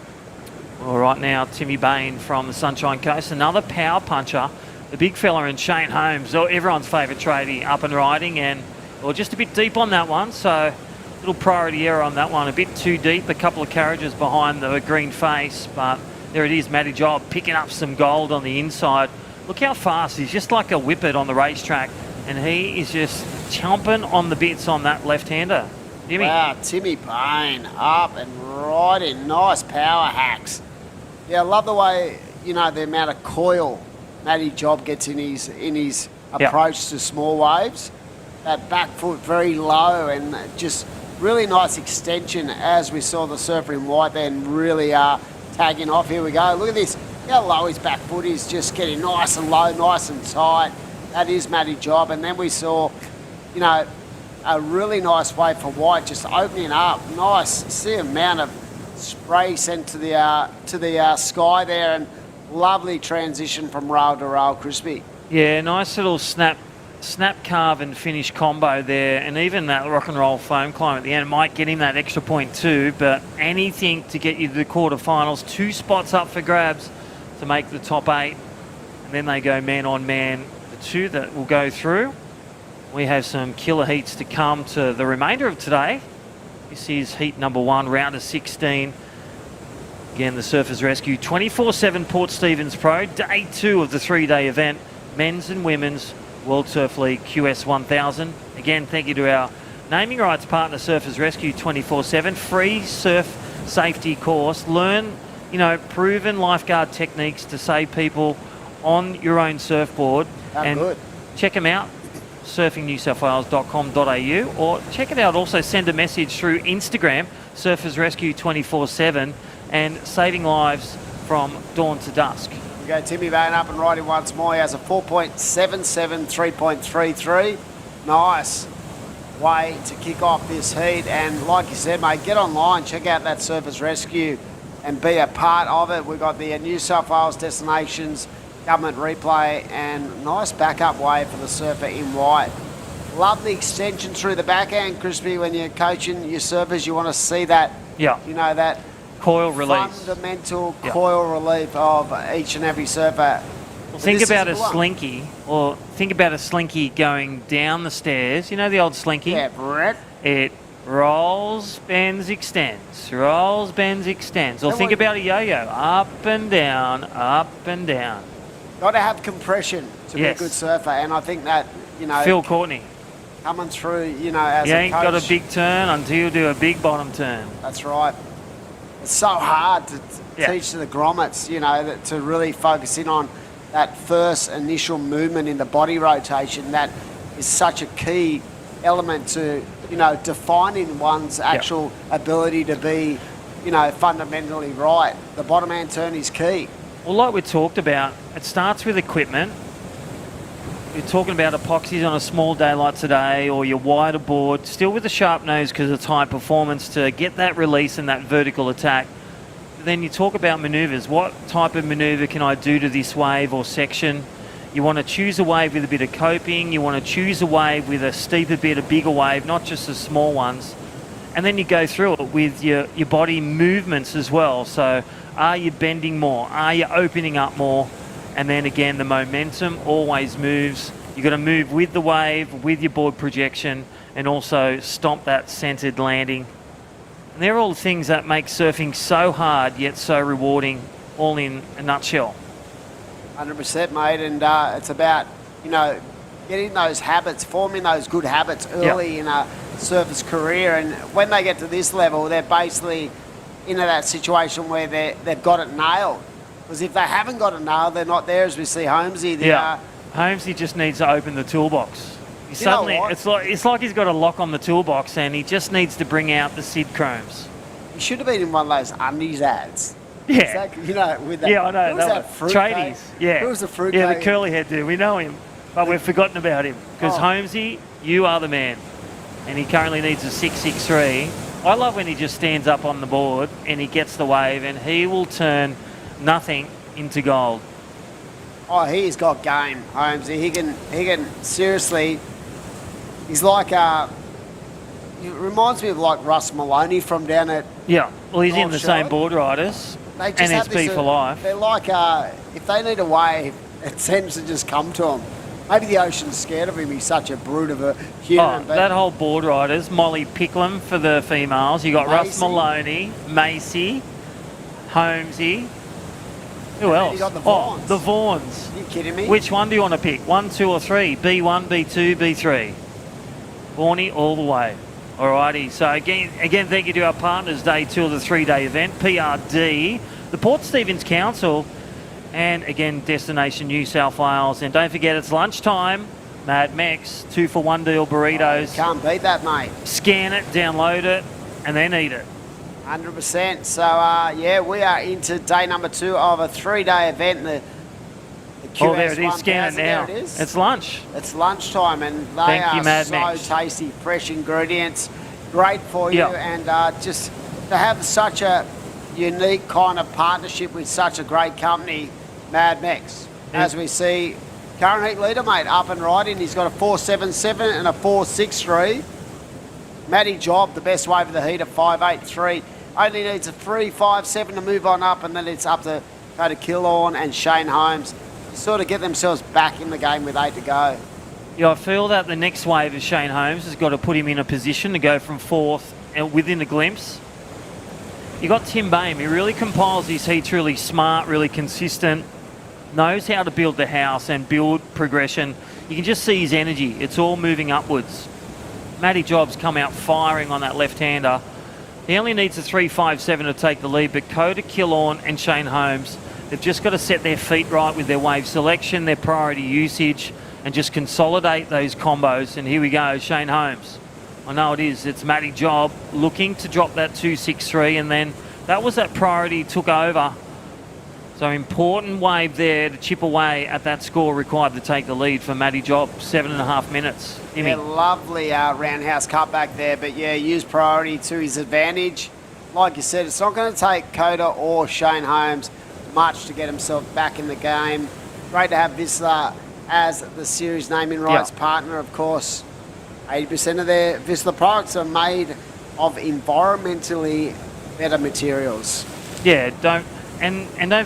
Well, right now, Timmy Bain from the Sunshine Coast, another power puncher, the big fella in Shane Holmes, everyone's favourite tradie, up and riding, and well, just a bit deep on that one, so little priority error on that one, a bit too deep, a couple of carriages behind the green face, but there it is, Matty Job picking up some gold on the inside. Look how fast, he's just like a whippet on the racetrack, and he is just chomping on the bits on that left-hander. Timmy. Wow, Timmy Bain up and riding, nice power hacks. Yeah, I love the way, you know, the amount of coil Matty Job gets in his approach to small waves. That back foot very low and just really nice extension as we saw the surfer in white then really tagging off. Here we go. Look at this. How low his back foot is, just getting nice and low, nice and tight. That is Matty Job. And then we saw, you know, a really nice wave for white just opening up. Nice. See the amount of spray sent to the sky there, and lovely transition from rail to rail, Crispy. Yeah, nice little snap carve and finish combo there, and even that rock and roll foam climb at the end might get him that extra point too, but anything to get you to the quarterfinals. 2 spots up for grabs to make the top 8, and then they go man on man, the 2 that will go through. We have some killer heats to come to the remainder of today. This is heat number 1, round of 16. Again, the Surfers Rescue 24/7 Port Stephens Pro, day 2 of the 3-day event, men's and women's World Surf League QS 1000. Again, thank you to our naming rights partner, Surfers Rescue 24/7. Free surf safety course. Learn, you know, proven lifeguard techniques to save people on your own surfboard. And good. Check them out, surfingnewsouthwales.com.au, or check it out. Also, send a message through Instagram, Surfers Rescue 24/7, and saving lives from dawn to dusk. We go Timmy Bain up and riding once more. He has a 4.77, 3.33. Nice way to kick off this heat. And like you said, mate, get online, check out that Surfers Rescue and be a part of it. We've got the New South Wales Destinations government replay, and nice backup wave for the surfer in white. Love the extension through the backhand, Crispy. When you're coaching your surfers, you want to see that, Yeah. you know, that Coil release. fundamental Yeah. coil relief of each and every surfer. Well, But think this about is a the one. slinky, or think about a slinky going down the stairs. You know the old slinky? Yeah, Brett. It rolls, bends, extends. Rolls, bends, extends. Or And think what- about a yo-yo. Up and down, up and down. Got to have compression to Yes. be a good surfer, and I think that, you know, Phil Courtney. coming through, you know, as You a ain't coach. got a big turn until you do a big bottom turn. That's right. It's so hard to Yeah. teach to the grommets, you know, that to really focus in on that first initial movement in the body rotation. That is such a key element to, you know, defining one's actual ability to be, you know, fundamentally right. The bottom hand turn is key. Well, like we talked about, it starts with equipment. You're talking about epoxies on a small day like today, or your wider board, still with a sharp nose because it's high performance to get that release and that vertical attack. Then you talk about manoeuvres. What type of manoeuvre can I do to this wave or section? You want to choose a wave with a bit of coping. You want to choose a wave with a steeper bit, a bigger wave, not just the small ones. And then you go through it with your body movements as well. So are you bending more? Are you opening up more? And then again, the momentum always moves. You've got to move with the wave, with your board projection, and also stomp that centered landing. And they're all the things that make surfing so hard yet so rewarding, all in a nutshell. 100%, mate, and it's about, you know, getting those habits, forming those good habits early in a surfer's career, and when they get to this level, they're basically into that situation where they've got it nailed. Because if they haven't got it nailed, they're not there, as we see Holmesy. Holmesy just needs to open the toolbox. He You know suddenly, what? it's like he's got a lock on the toolbox, and he just needs to bring out the Sid Chromes. He should have been in one of those undies ads. Yeah. Exactly, you know, with that. Yeah, I know. Who was that one. fruit Tradies. cake? Yeah. Who was the fruit Yeah, the cake? curly head dude. We know him, but we've forgotten about him. Because Oh. Holmesy, you are the man. And he currently needs a 663. I love when he just stands up on the board and he gets the wave, and he will turn nothing into gold. Oh, he's got game, Holmesy. He can seriously. He's like he reminds me of like Russ Maloney from down at. Yeah, well, he's in North the same Charlotte. board riders. They And just have SP this, for life. They're like if they need a wave, it seems to just come to them. Maybe the ocean's scared of him. He's such a brute of a human. Oh, but that whole board riders, Molly Picklum for the females. You got Russ Macy. Maloney, Macy, Holmesy. Who And then else? you got the Oh, Vaughans. the Vaughans. Are you kidding me? Which one do you want to pick? 1, 2, or 3? B1, B2, B3. Vaughanie all the way. Alrighty. So again, thank you to our partners, day 2 of the 3-day event, PRD, the Port Stephens Council, and again, Destination New South Wales. And don't forget, it's lunchtime. Mad Mex, 2 for 1 deal burritos. Can't beat that, mate. Scan it, download it, and then eat it. 100%. So, yeah, we are into day number 2 of a 3-day event. The Oh, there it is. QS Scan it 1000, now. there it is. It's lunch. It's lunchtime, and they Thank are you, Mad so Max. tasty, fresh ingredients, great for you, Yeah. and just to have such a unique kind of partnership with such a great company, Mad Max. As we see, current heat leader, mate, up and riding. He's got a 4.77 and a 4.63. Matty Job, the best wave of the heat, at 5.83. Only needs a 3.57 to move on up, and then it's up to Dakota Killorn and Shane Holmes to sort of get themselves back in the game with 8 to go. Yeah, I feel that the next wave of Shane Holmes has got to put him in a position to go from 4th and within a glimpse. You got Tim Bame. He really compiles his heats really smart, really consistent, knows how to build the house and build progression. You can just see his energy. It's all moving upwards. Matty Jobs come out firing on that left-hander. He only needs a 3.57 to take the lead, but Dakota Killorn and Shane Holmes, they've just got to set their feet right with their wave selection, their priority usage, and just consolidate those combos. And here we go, Shane Holmes. I know it is. It's Matty Job looking to drop that 2.63, and then that was that priority took over. So important wave there to chip away at that score required to take the lead for Matty Job. 7.5 minutes. Jimmy. Yeah, lovely roundhouse cutback there, but yeah, use priority to his advantage. Like you said, it's not going to take Coda or Shane Holmes much to get himself back in the game. great to have Vissla as the series naming rights partner, of course. 80% of their Vissla products are made of environmentally better materials. Yeah, don't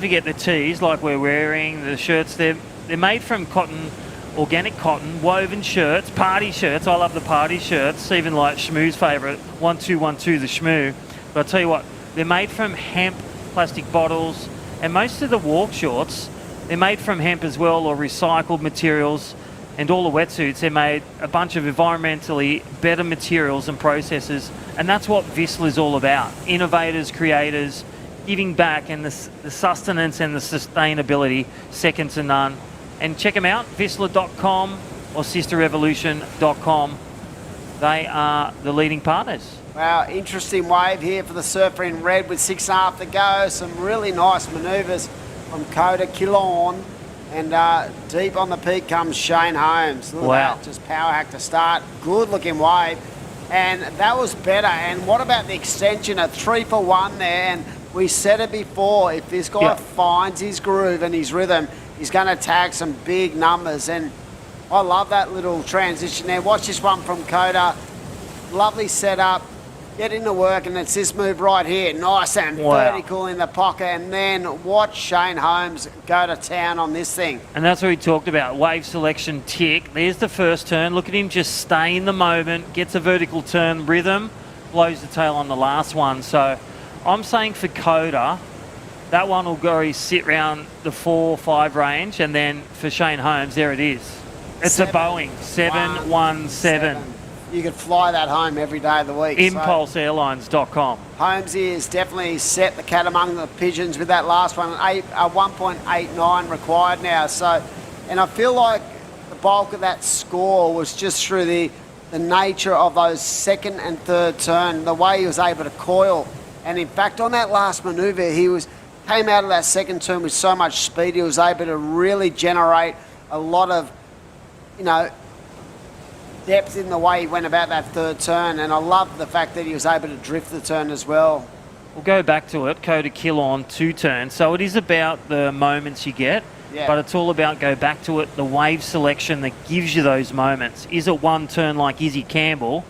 forget the tees like we're wearing, the shirts. They're made from cotton, organic cotton, woven shirts, party shirts. I love the party shirts, even like Shmoo's favourite, 1212 the Shmoo. But I'll tell you what, they're made from hemp plastic bottles, and most of the walk shorts, they're made from hemp as well, or recycled materials. And all the wetsuits, they're made a bunch of environmentally better materials and processes. And that's what Vissla is all about. Innovators, creators, giving back, and the sustenance and the sustainability, second to none. And check them out, Vissla.com or sisterrevolution.com. They are the leading partners. Wow, interesting wave here for the surfer in red with 6.5 to go. Some really nice manoeuvres from Coda Killorn. And deep on the peak comes Shane Holmes. Look at that, just power hack to start. Good looking wave. And that was better. And what about the extension? A 3 for 1 there. And we said it before, if this guy finds his groove and his rhythm, he's going to tag some big numbers. And I love that little transition there. Watch this one from Coda. Lovely setup. Get into work, and it's this move right here. Nice and vertical in the pocket, and then watch Shane Holmes go to town on this thing. And that's what we talked about, wave selection tick. There's the first turn. Look at him just stay in the moment, gets a vertical turn rhythm, blows the tail on the last one. So I'm saying for Coda, that one will go sit round the 4-5 range, and then for Shane Holmes, there it is. It's a Boeing 717. You could fly that home every day of the week. ImpulseAirlines.com. Holmesy has definitely set the cat among the pigeons with that last one. 1.89 required now. So, and I feel like the bulk of that score was just through the nature of those second and third turn, the way he was able to coil. And in fact, on that last manoeuvre, came out of that second turn with so much speed, he was able to really generate a lot of, depth in the way he went about that third turn, and I love the fact that he was able to drift the turn as well. We'll go back to it. Coda Killorn 2 turns. So it is about the moments you get, but it's all about go back to it, the wave selection that gives you those moments. Is it one turn like Izzy Campbell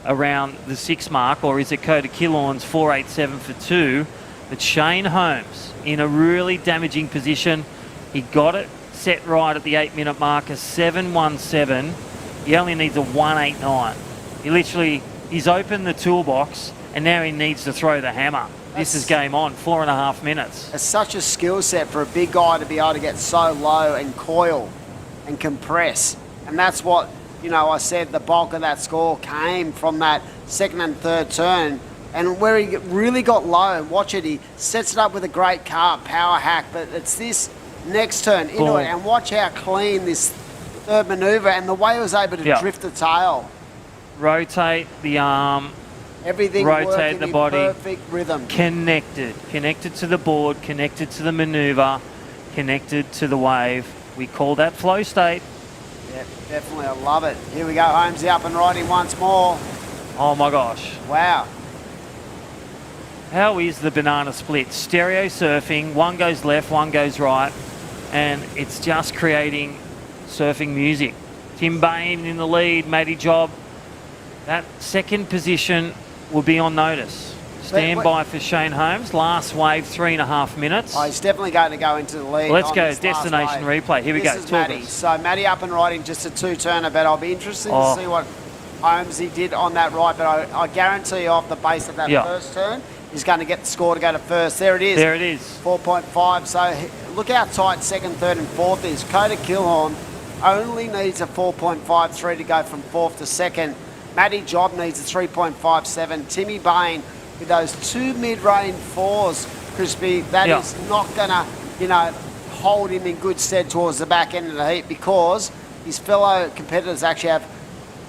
around the 6 mark, or is it Coda Killorn's 4.87 for 2? But Shane Holmes in a really damaging position. He got it set right at the 8-minute marker, 7.17. He only needs a 1.89. He's opened the toolbox, and now he needs to throw the hammer. This is game on, 4.5 minutes. It's such a skill set for a big guy to be able to get so low and coil and compress. And that's what, I said the bulk of that score came from that second and third turn. And where he really got low, watch it, he sets it up with a great power hack, but it's this next turn into it, and watch how clean this third manoeuvre, and the way he was able to drift the tail. Rotate the arm. Everything rotate the body. Perfect rhythm. Connected to the board, connected to the manoeuvre, connected to the wave. We call that flow state. Yeah, definitely. I love it. Here we go. Holmesy up and riding once more. Oh my gosh. Wow. How is the banana split? Stereo surfing, one goes left, one goes right, and it's just creating surfing music. Tim Bain in the lead, Matty Job. That second position will be on notice. Stand by for Shane Holmes. Last wave, 3.5 minutes. Oh, he's definitely going to go into the lead. Well, let's go. Destination replay. Here we go. This is Matty. So Matty up and riding, just a 2-turner, but I'll be interested to see what Holmesy did on that right. But I guarantee you off the base of that first turn, he's going to get the score to go to first. There it is. There it is. 4.5. So look how tight second, third and fourth is. Coda Killorn only needs a 4.53 to go from fourth to second. Matty Job needs a 3.57. Timmy Bain with those 2 mid-range 4s, Crispy, that is not going to, hold him in good stead towards the back end of the heat, because his fellow competitors actually have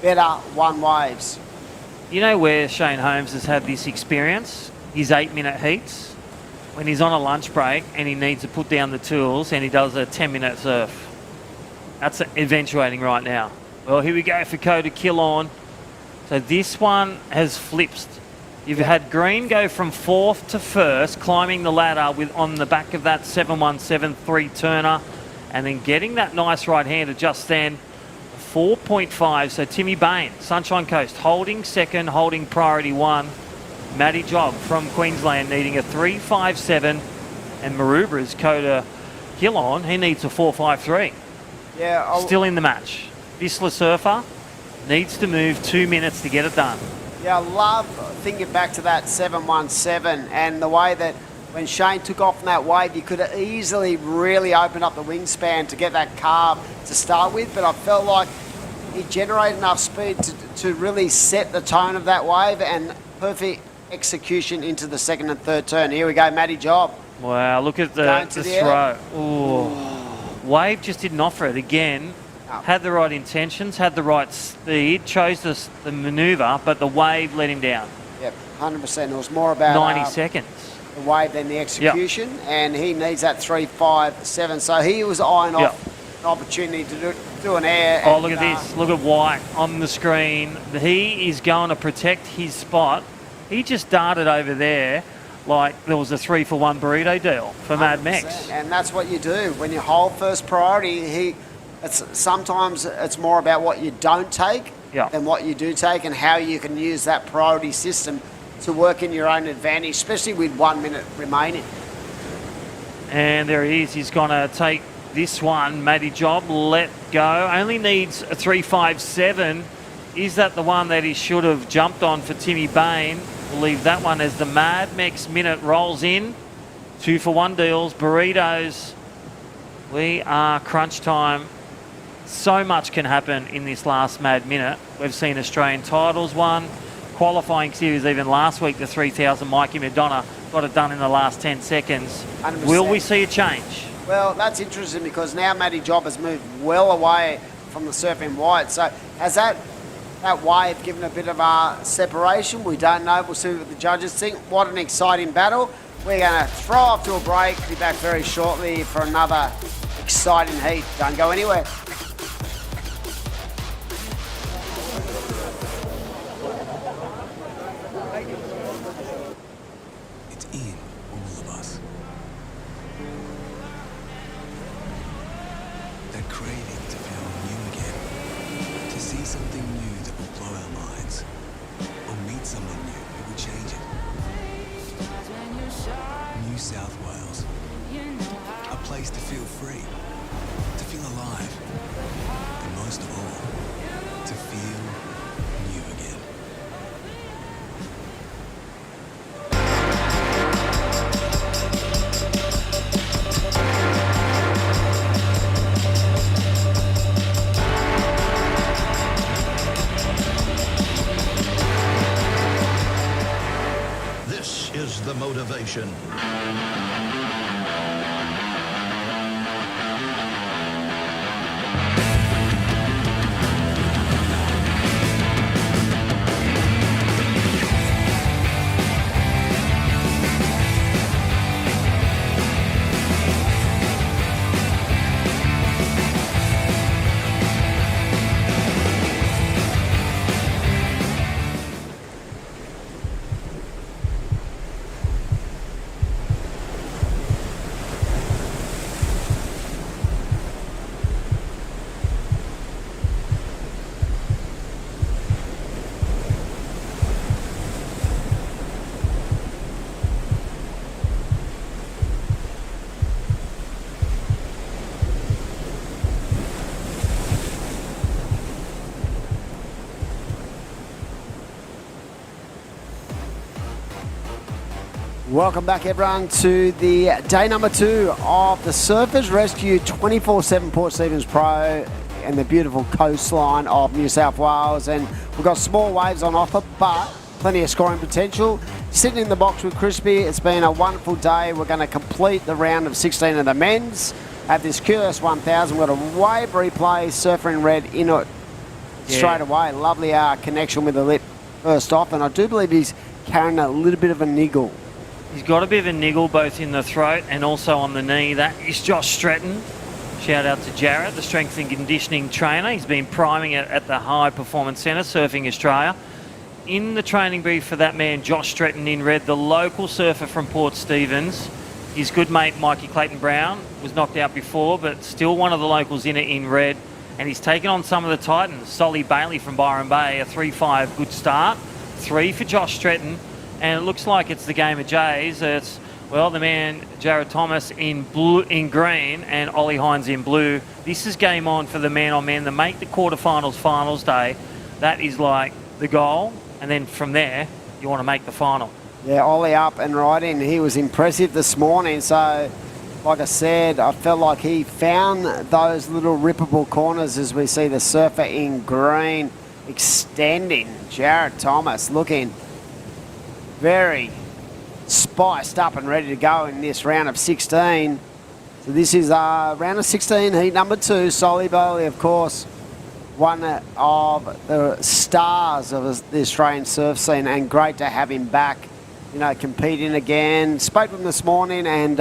better one waves. You know where Shane Holmes has had this experience? His 8-minute heats, when he's on a lunch break and he needs to put down the tools and he does a 10-minute surf. That's eventuating right now. Well, here we go for Coda Killorn. So this one has flipped. You've had Green go from fourth to first, climbing the ladder on the back of that 7.17 3-turner. and then getting that nice right-hander just then. 4.5, so Timmy Bain, Sunshine Coast, holding second, holding priority one. Matty Job from Queensland needing a 3.57, and Maroubra's Coda Hillon, he needs a 4.53. Yeah, still in the match. Whistler Surfer needs to move 2 minutes to get it done. Yeah, I love thinking back to that 717 and the way that when Shane took off in that wave, you could have easily really opened up the wingspan to get that carb to start with, but I felt like he generated enough speed to really set the tone of that wave and perfect execution into the second and third turn. Here we go, Matty Job. Wow, look at the throw. Ooh. Wave just didn't offer it again. Had the right intentions, had the right speed, chose the manoeuvre, but the wave let him down. Yep, 100%. It was more about 90 seconds. The wave than the execution, and he needs that 3.57. So he was eyeing off an opportunity to do an air. Oh, look at this. Look at White on the screen. He is going to protect his spot. He just darted over there like there was a 3-for-1 burrito deal for Mad Max. And that's what you do. When you hold first priority, sometimes it's more about what you don't take than what you do take and how you can use that priority system to work in your own advantage, especially with 1 minute remaining. And there he is. He's going to take this one. Matty Job, let go. Only needs a 3.57. Is that the one that he should have jumped on for Timmy Bain? We'll leave that one as the Mad Max minute rolls in. 2-for-1 deals, burritos. We are crunch time. So much can happen in this last Mad Minute. We've seen Australian titles won. Qualifying series even last week, the 3,000, Mikey Madonna got it done in the last 10 seconds. 100%. Will we see a change? Well, that's interesting because now Matty Job has moved well away from the surfing white. So has that wave given a bit of a separation? We don't know. We'll see what the judges think. What an exciting battle. We're going to throw off to a break. Be back very shortly for another exciting heat. Don't go anywhere. It's in all of us. That craving to feel new again. To see something new that will blow our minds. Or meet someone new who will change it. New South Wales. A place to feel free. To feel alive. And most of all, to feel new again. This is the motivation. Welcome back, everyone, to the day number 2 of the Surfers Rescue 24/7 Port Stephens Pro and the beautiful coastline of New South Wales. And we've got small waves on offer, but plenty of scoring potential. Sitting in the box with Crispy, it's been a wonderful day. We're going to complete the round of 16 of the men's. At this QS 1000, we've got a wave replay, Surfer in red in it straight away. Lovely connection with the lip first off, and I do believe he's carrying a little bit of a niggle. He's got a bit of a niggle both in the throat and also on the knee. That is Josh Stratton. Shout out to Jarrett, the strength and conditioning trainer. He's been priming it at the High Performance Centre, Surfing Australia. In the training brief for that man, Josh Stratton in red, the local surfer from Port Stephens. His good mate, Mikey Clayton Brown, was knocked out before, but still one of the locals in it in red. And he's taken on some of the Titans. Solly Bailey from Byron Bay, a 3-5 good start. 3 for Josh Stretton. And it looks like it's the game of Jays. It's, well, the man, Jared Thomas, in blue, in green, and Ollie Hines in blue. This is game on for the man-on-man to make the quarterfinals finals day. That is like the goal. And then from there, you want to make the final. Yeah, Ollie up and right in. He was impressive this morning. So, like I said, I felt like he found those little rippable corners as we see the Surfer in green extending. Jared Thomas looking very spiced up and ready to go in this round of 16. So this is round of 16, heat number 2. Solly Bailey, of course, one of the stars of the Australian surf scene, and great to have him back, you know, competing again. Spoke to him this morning and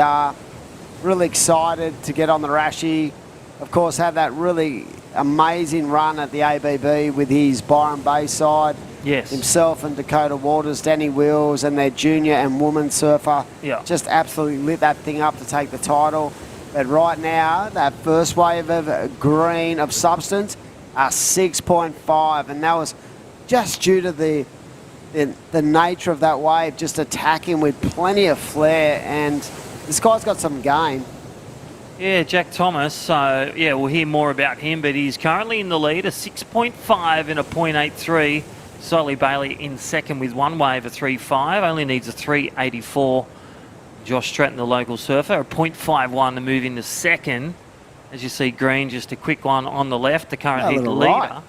really excited to get on the Rashi. Of course, had that really amazing run at the ABB with his Byron Bay side. Yes. Himself and Dakota Waters, Danny Wills, and their junior and woman surfer. Yeah. Just absolutely lit that thing up to take the title. But right now, that first wave of green of substance, 6.5, and that was just due to the nature of that wave, just attacking with plenty of flair, and this guy's got some game. Yeah, Jack Thomas, so yeah, we'll hear more about him, but he's currently in the lead, a 6.5 and a 0.83. Solly Bailey in second with one wave, a 3.5, only needs a 3.84. Josh Stratton, the local surfer, a 0.51 to move into second. As you see, green, just a quick one on the left, the current leader. Right.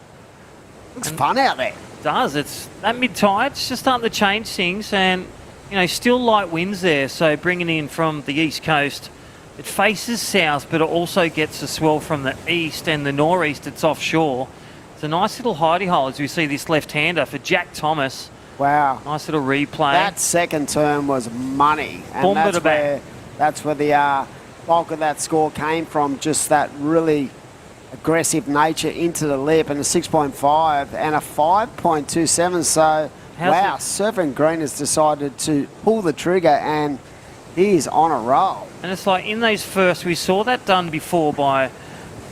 Looks fun out there. It does. It's that mid-tide, it's just starting to change things, and you know, still light winds there, so bringing in from the east coast. It faces south, but it also gets a swell from the east and the northeast. It's offshore. It's a nice little hidey hole as we see this left-hander for Jack Thomas. Wow. Nice little replay. That second term was money. And that's where the bulk of that score came from, just that really aggressive nature into the lip, and a 6.5 and a 5.27. So, wow, Surfing Green has decided to pull the trigger, and he's on a roll. And it's like in those first, we saw that done before by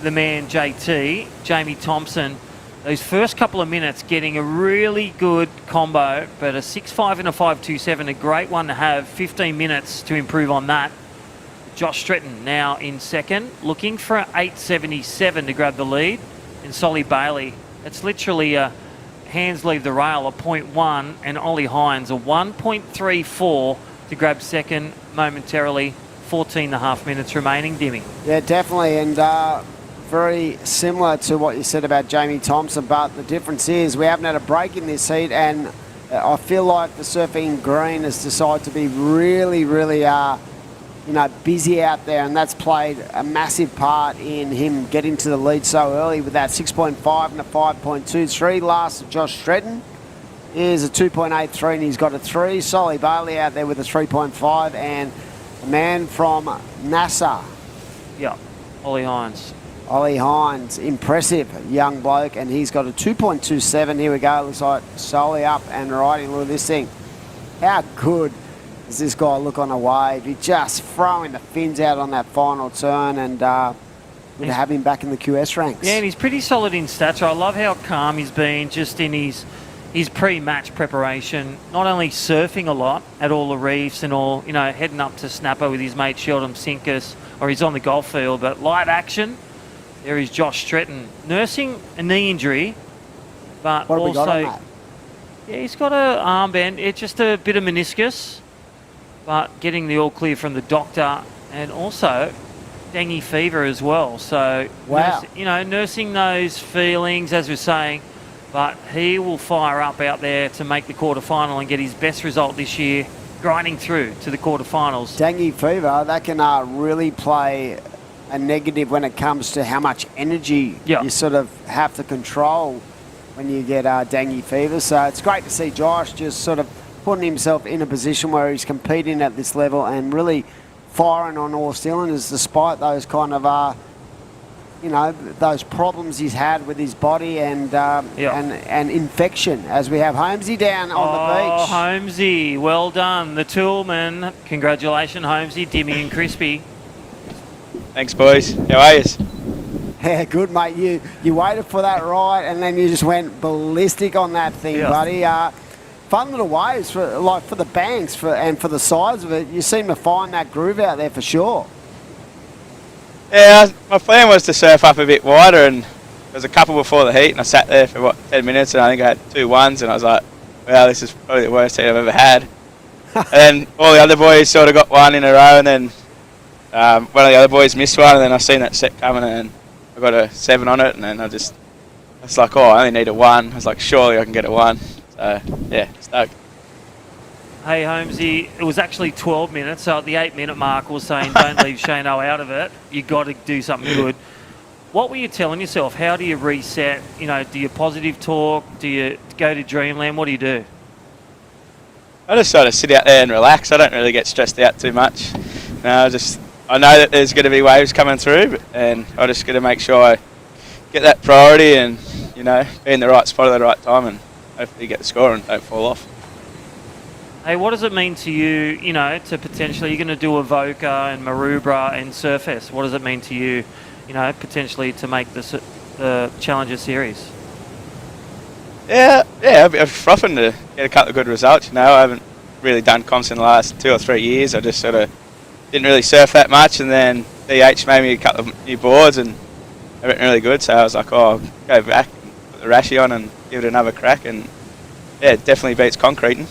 the man JT, Jamie Thompson. Those first couple of minutes getting a really good combo, but a 6.5 and a 5.27, a great one to have. 15 minutes to improve on that. Josh Stretton now in second, looking for an 8.77 to grab the lead. And Solly Bailey, it's literally a hands leave the rail, a 0.1, and Ollie Hines, a 1.34 to grab second momentarily. 14 and a half minutes remaining, Dimmy. Yeah, definitely, and very similar to what you said about Jamie Thompson, but the difference is we haven't had a break in this heat, and I feel like the Surfing Green has decided to be really, really, busy out there, and that's played a massive part in him getting to the lead so early with that 6.5 and a 5.23. Last, Josh Stretton is a 2.83, and he's got a 3. Solly Bailey out there with a 3.5, and a man from NASA. Yeah, Ollie Hines. Ollie Hines, impressive young bloke, and he's got a 2.27. Here we go. Looks like Solly up and riding. Look at this thing. How good does this guy look on a wave? He just throwing the fins out on that final turn, and good to have him back in the QS ranks. Yeah, and he's pretty solid in stature. I love how calm he's been just in his pre-match preparation, not only surfing a lot at all the reefs and all, heading up to Snapper with his mate Sheldon Sinkus, or he's on the golf field, but light action. There is Josh Stretton, nursing a knee injury, but what have also, we got on that? Yeah, he's got an armband. It's just a bit of meniscus, but getting the all clear from the doctor, and also dengue fever as well. So, wow. Nursing those feelings, as we're saying. But he will fire up out there to make the quarterfinal and get his best result this year, grinding through to the quarterfinals. Dengue fever, that can really play a negative when it comes to how much energy you sort of have to control when you get dengue fever. So it's great to see Josh just sort of putting himself in a position where he's competing at this level and really firing on all cylinders despite those kind of you know, those problems he's had with his body and and infection. As we have Holmesy down on the beach. Holmesy, well done. The Toolman. Congratulations, Holmesy, Dimmy and Crispy. Thanks, boys. How are you? Yeah, good, mate. You waited for that ride, and then you just went ballistic on that thing, buddy. Fun little waves for the banks and for the sides of it. You seem to find that groove out there for sure. Yeah, my plan was to surf up a bit wider, and there was a couple before the heat, and I sat there for 10 minutes, and I think I had 2 ones, and I was like, wow, this is probably the worst heat I've ever had. And then all the other boys sort of got one in a row, and then one of the other boys missed one, and then I seen that set coming, and I got a 7 on it, and then I was like, oh, I only need a 1. I was like, surely I can get a 1. So, yeah, stoked. Hey, Holmesy, it was actually 12 minutes, so at the 8-minute mark, we're saying don't leave Shano out of it. You got to do something good. What were you telling yourself? How do you reset? You know, do you positive talk? Do you go to dreamland? What do you do? I just sort of sit out there and relax. I don't really get stressed out too much. No, I know that there's going to be waves coming through, and I just got to make sure I get that priority and, you know, be in the right spot at the right time and hopefully get the score and don't fall off. Hey, what does it mean to you, you know, to potentially, you're going to do Avoca and Maroubra and Surfers. What does it mean to you, you know, potentially to make the Challenger Series? Yeah, I've been frothing to get a couple of good results. You know, I haven't really done comps in the last 2 or 3 years. I just sort of didn't really surf that much, and then DH made me a couple of new boards, and they went really good. So I was like, oh, I'll go back, put the Rashi on, and give it another crack. And yeah, it definitely beats concreting.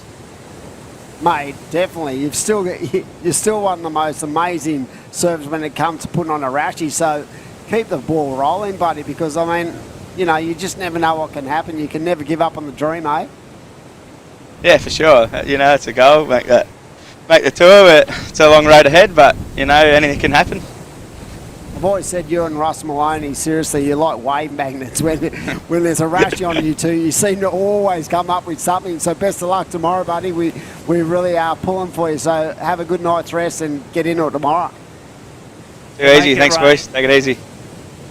Mate, definitely. You're still one of the most amazing serves when it comes to putting on a Rashi. So keep the ball rolling, buddy, because, I mean, you know, you just never know what can happen. You can never give up on the dream, eh? Yeah, for sure. You know, it's a goal. Make the tour, but it's a long road ahead, but, you know, anything can happen. I've always said you and Russ Maloney, seriously, you're like wave magnets. When there's a Rashi on you two, you seem to always come up with something. So best of luck tomorrow, buddy. We really are pulling for you. So have a good night's rest and get into it tomorrow. Too easy. Thanks, boys. Take it easy.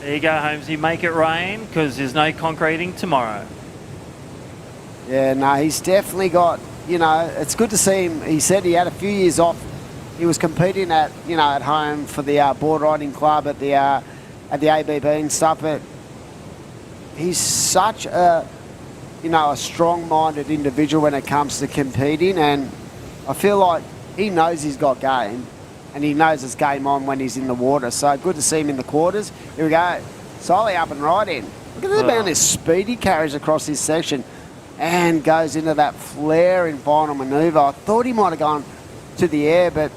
There you go, Holmesy. Make it rain, because there's no concreting tomorrow. Yeah, no, he's definitely got, you know, it's good to see him. He said he had a few years off. He was competing at home for the board riding club at the ABB and stuff, but he's such a strong-minded individual when it comes to competing, and I feel like he knows he's got game, and he knows it's game on when he's in the water. So good to see him in the quarters. Here we go, Solly up and right in. Look at the amount of speed he carries across this section, and goes into that flare in final manoeuvre. I thought he might have gone to the air, but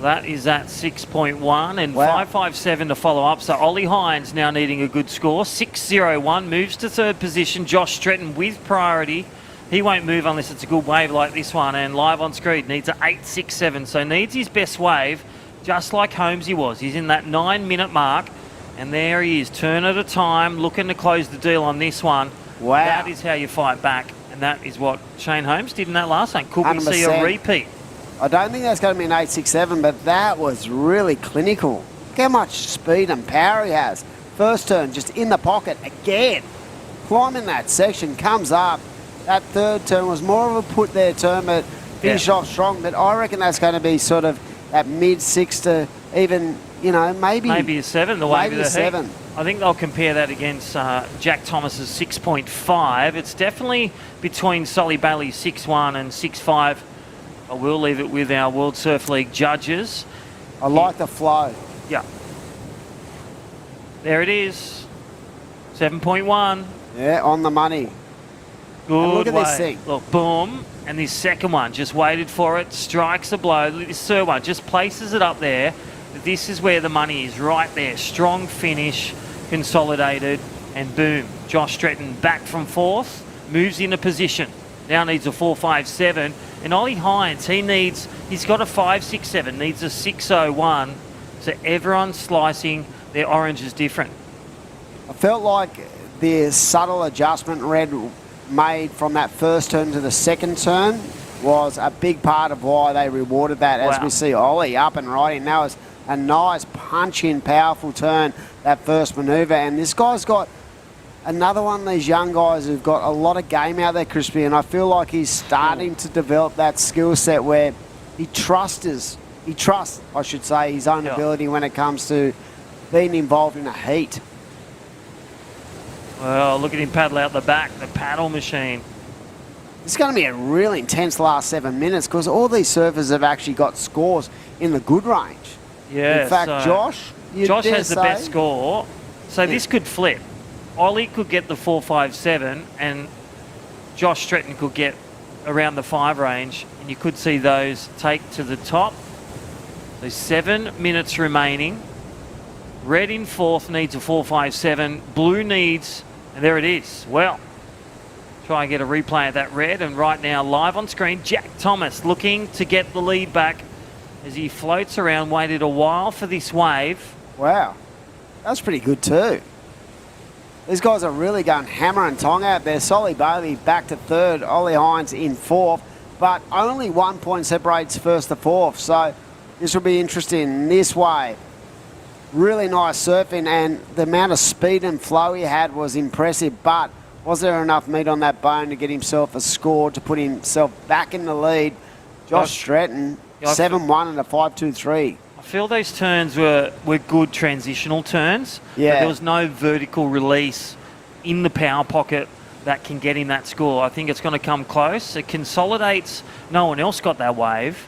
that is at 6.1 and 5.57 to follow up. So Ollie Hines now needing a good score. 6.01 moves to third position. Josh Stretton with priority. He won't move unless it's a good wave like this one. And live on screen needs an 8.67. So needs his best wave, just like Holmesy was. He's in that 9-minute mark. And there he is, turn at a time, looking to close the deal on this one. Wow. That is how you fight back. And that is what Shane Holmes did in that last one. Could we see a repeat? I don't think that's going to be an 8.67, but that was really clinical. Look how much speed and power he has. First turn, just in the pocket again. Climbing that section, comes up. That third turn was more of a put there turn, but finished off strong. But I reckon that's going to be sort of that mid-6 to even, you know, maybe a 7, the way maybe a 7. I think they'll compare that against Jack Thomas's 6.5. It's definitely between Solly Bailey's 6.1 and 6.5. I will leave it with our World Surf League judges. I like the flow. Yeah. There it is. 7.1. Yeah, on the money. Good. And look at wave. this thing. Look, boom. And this second one, just waited for it, strikes a blow. This third one just places it up there. This is where the money is, right there. Strong finish, consolidated, and boom. Josh Stretton back from fourth, moves into position. Now needs a 4.57. And Ollie Hines, he's got a 5.67, needs a 6.01. So everyone's slicing their oranges different. I felt like the subtle adjustment Red made from that first turn to the second turn was a big part of why they rewarded that. As we see Ollie up and riding. That was a nice punch-in, powerful turn, that first manoeuvre. And this guy's got another one of these young guys who've got a lot of game out there, Crispy, and I feel like he's starting to develop that skill set where he trusts, I should say, his own ability when it comes to being involved in a heat. Well, look at him paddle out the back, the paddle machine. It's going to be a really intense last 7 minutes because all these surfers have actually got scores in the good range. Yeah. In fact, Josh has the best score, so this could flip. Ollie could get the 4.57 and Josh Stretton could get around the 5 range, and you could see those take to the top. So 7 minutes remaining. Red in 4th needs a 4.57. Blue needs, and there it is. Well, try and get a replay of that red, and right now live on screen, Jack Thomas looking to get the lead back as he floats around, waited a while for this wave. Wow, that's pretty good too. These guys are really going hammer and tong out there. Solly Bailey back to 3rd, Ollie Hines in 4th, but only 1 point separates 1st to 4th, so this will be interesting. This wave, really nice surfing, and the amount of speed and flow he had was impressive, but was there enough meat on that bone to get himself a score to put himself back in the lead? Josh Stratton, 7-1 and a 5.23. I feel those turns were good transitional turns. Yeah. But there was no vertical release in the power pocket that can get him that score. I think it's going to come close. It consolidates. No one else got that wave.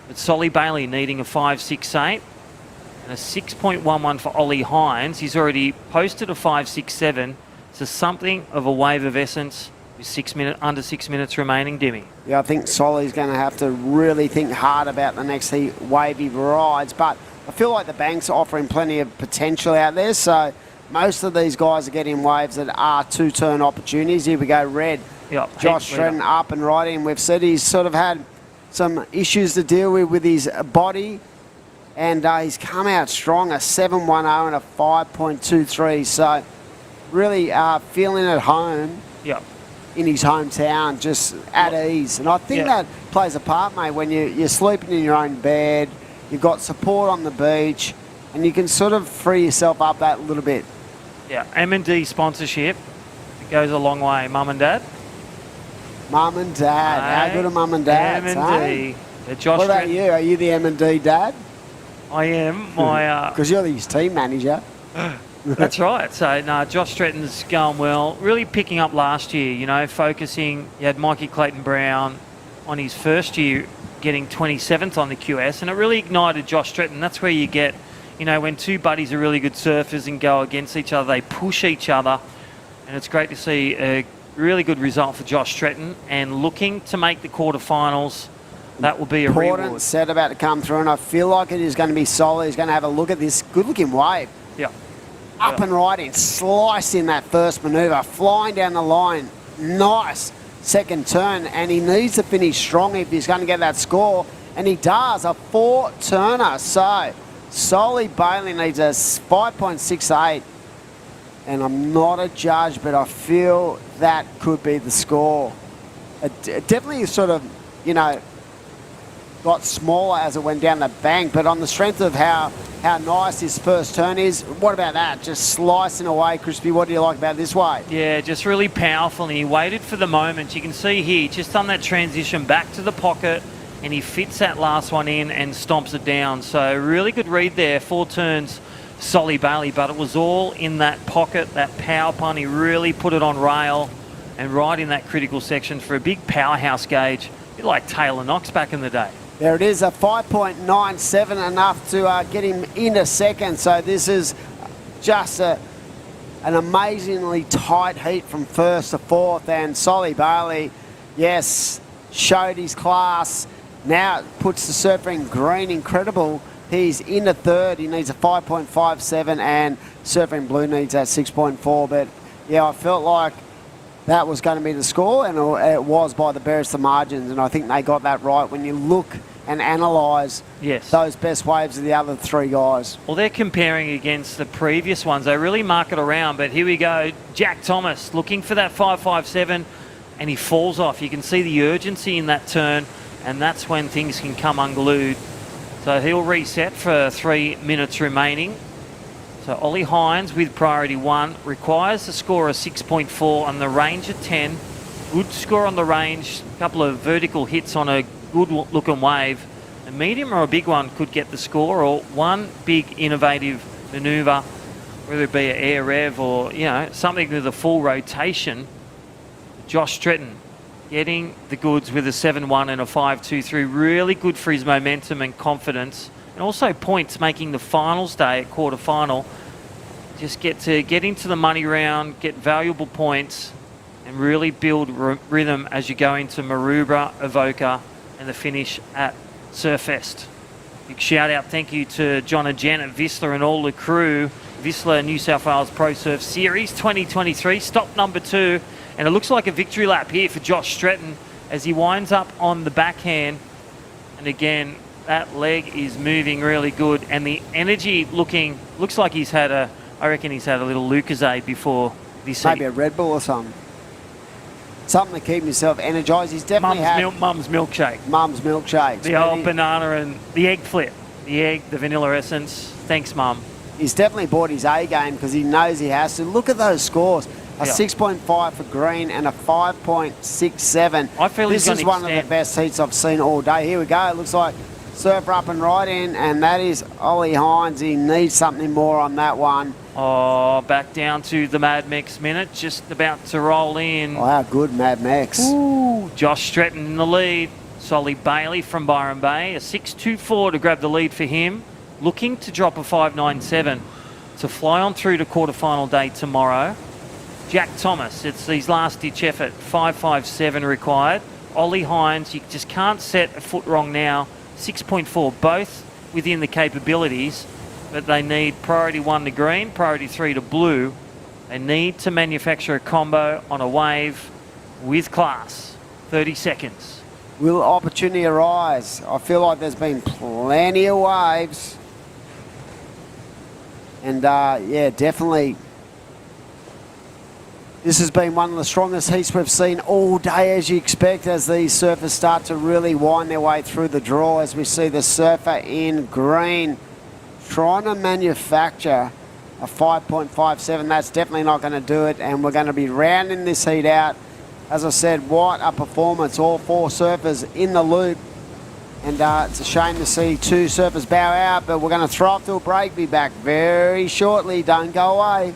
But Solly Bailey needing a 5.68 and a 6.11 for Ollie Hines. He's already posted a 5.67. So something of a wave of essence with under 6 minutes remaining, Dimmy. Yeah, I think Solly's going to have to really think hard about the next wave he rides, but I feel like the bank's offering plenty of potential out there, so most of these guys are getting waves that are 2-turn opportunities. Here we go, red. Yep, Josh Stratton up and riding. We've said he's sort of had some issues to deal with his body, and he's come out strong, a 7.10 and a 5.23, so really feeling at home. Yep. In his hometown, just at ease. And I think that plays a part, mate, when you're sleeping in your own bed, you've got support on the beach, and you can sort of free yourself up that little bit. Yeah, M&D sponsorship. It goes a long way, Mum and Dad. Mum and Dad. How good are Mum and Dad? M&D. What about you? Are you the M&D dad? I am. Because you're his team manager. That's right. So, no, Josh Stratton's going well. Really picking up last year, focusing. You had Mikey Clayton-Brown on his first year getting 27th on the QS, and it really ignited Josh Stratton. That's where you get, when two buddies are really good surfers and go against each other, they push each other, and it's great to see a really good result for Josh Stratton, and looking to make the quarterfinals. That will be a important set about to come through, and I feel like it is going to be solid. He's going to have a look at this good-looking wave. Yeah. Up and riding, slicing that first manoeuvre, flying down the line. Nice second turn, and he needs to finish strong if he's going to get that score, and he does, a 4-turner. So, Solly Bailey needs a 5.68, and I'm not a judge, but I feel that could be the score. It definitely sort of, got smaller as it went down the bank, but on the strength of how nice his first turn is, what about that? Just slicing away, Crispy. What do you like about this wave? Yeah, just really powerful, and he waited for the moment. You can see here, just done that transition back to the pocket, and he fits that last one in and stomps it down. So really good read there, 4 turns, Solly Bailey, but it was all in that pocket, that power pun. He really put it on rail and right in that critical section for a big powerhouse gauge, a bit like Taylor Knox back in the day. There it is, a 5.97, enough to get him into second. So this is just an amazingly tight heat from 1st to 4th. And Solly Bailey, yes, showed his class. Now it puts the surfer in green, incredible. He's into 3rd. He needs a 5.57, and Surfing Blue needs that 6.4. But yeah, I felt like that was going to be the score, and it was by the barest of margins, and I think they got that right when you look and analyse those best waves of the other 3 guys. Well, they're comparing against the previous ones. They really mark it around, but here we go. Jack Thomas looking for that 5.57, and he falls off. You can see the urgency in that turn, and that's when things can come unglued. So he'll reset for 3 minutes remaining. So Ollie Hines with priority 1 requires a score of 6.4 on the range of 10. Good score on the range, a couple of vertical hits on a good looking wave. A medium or a big one could get the score, or one big innovative manoeuvre, whether it be an air rev or, you know, something with a full rotation. Josh Stretton getting the goods with a 7-1 and a 5-2-3. Really good for his momentum and confidence. And also points making the finals day at quarterfinal. Just get into the money round, get valuable points, and really build rhythm as you go into Maroubra, Avoca, and the finish at Surfest. Big shout out, thank you to John and Jen at Whistler and all the crew. Whistler New South Wales Pro Surf Series 2023, stop number 2. And it looks like a victory lap here for Josh Stretton as he winds up on the backhand. And again, that leg is moving really good. And the energy looks like he's had I reckon he's had a little Lucozade before this Maybe a Red Bull or something. Something to keep himself energised. He's definitely Mum's milkshake. Mum's milkshake. The old banana and the egg flip. The egg, the vanilla essence. Thanks, Mum. He's definitely bought his A game because he knows he has to. Look at those scores. A 6.5 for Green and a 5.67. I feel this is one of the best heats I've seen all day. Here we go. It looks like surfer up and right in, and that is Ollie Hines. He needs something more on that one. Oh, back down to the Mad Max minute, just about to roll in. Oh, how good, Mad Max. Ooh, Josh Stretton in the lead. Solly Bailey from Byron Bay, a 6.24 to grab the lead for him. Looking to drop a 5.97 to fly on through to quarterfinal day tomorrow. Jack Thomas, it's his last-ditch effort, 5.57 required. Ollie Hines, you just can't set a foot wrong now, 6.4, both within the capabilities, but they need priority 1 to green, priority 3 to blue. They need to manufacture a combo on a wave with class. 30 seconds. Will opportunity arise? I feel like there's been plenty of waves. And, yeah, definitely. This has been one of the strongest heats we've seen all day, as you expect, as these surfers start to really wind their way through the draw, as we see the surfer in green trying to manufacture a 5.57. That's definitely not going to do it, and we're going to be rounding this heat out. As I said, what a performance, all 4 surfers in the loop. And it's a shame to see 2 surfers bow out, but we're going to throw up to a break. Be back very shortly. Don't go away.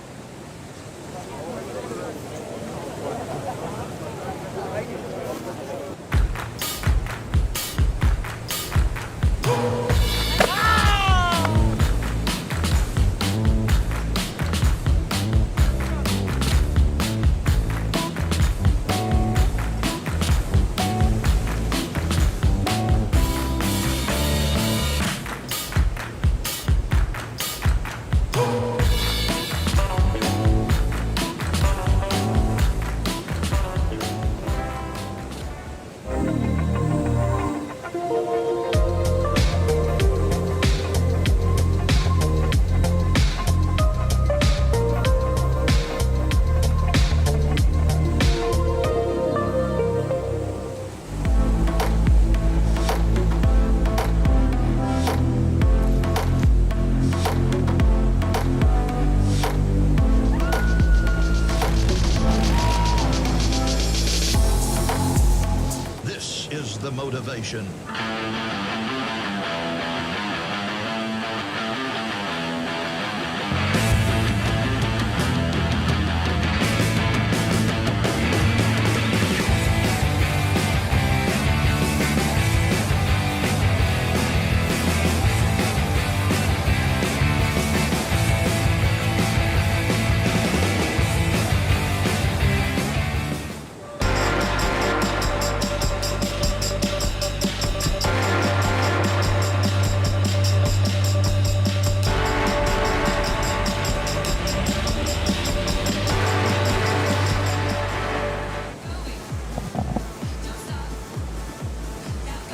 motivation.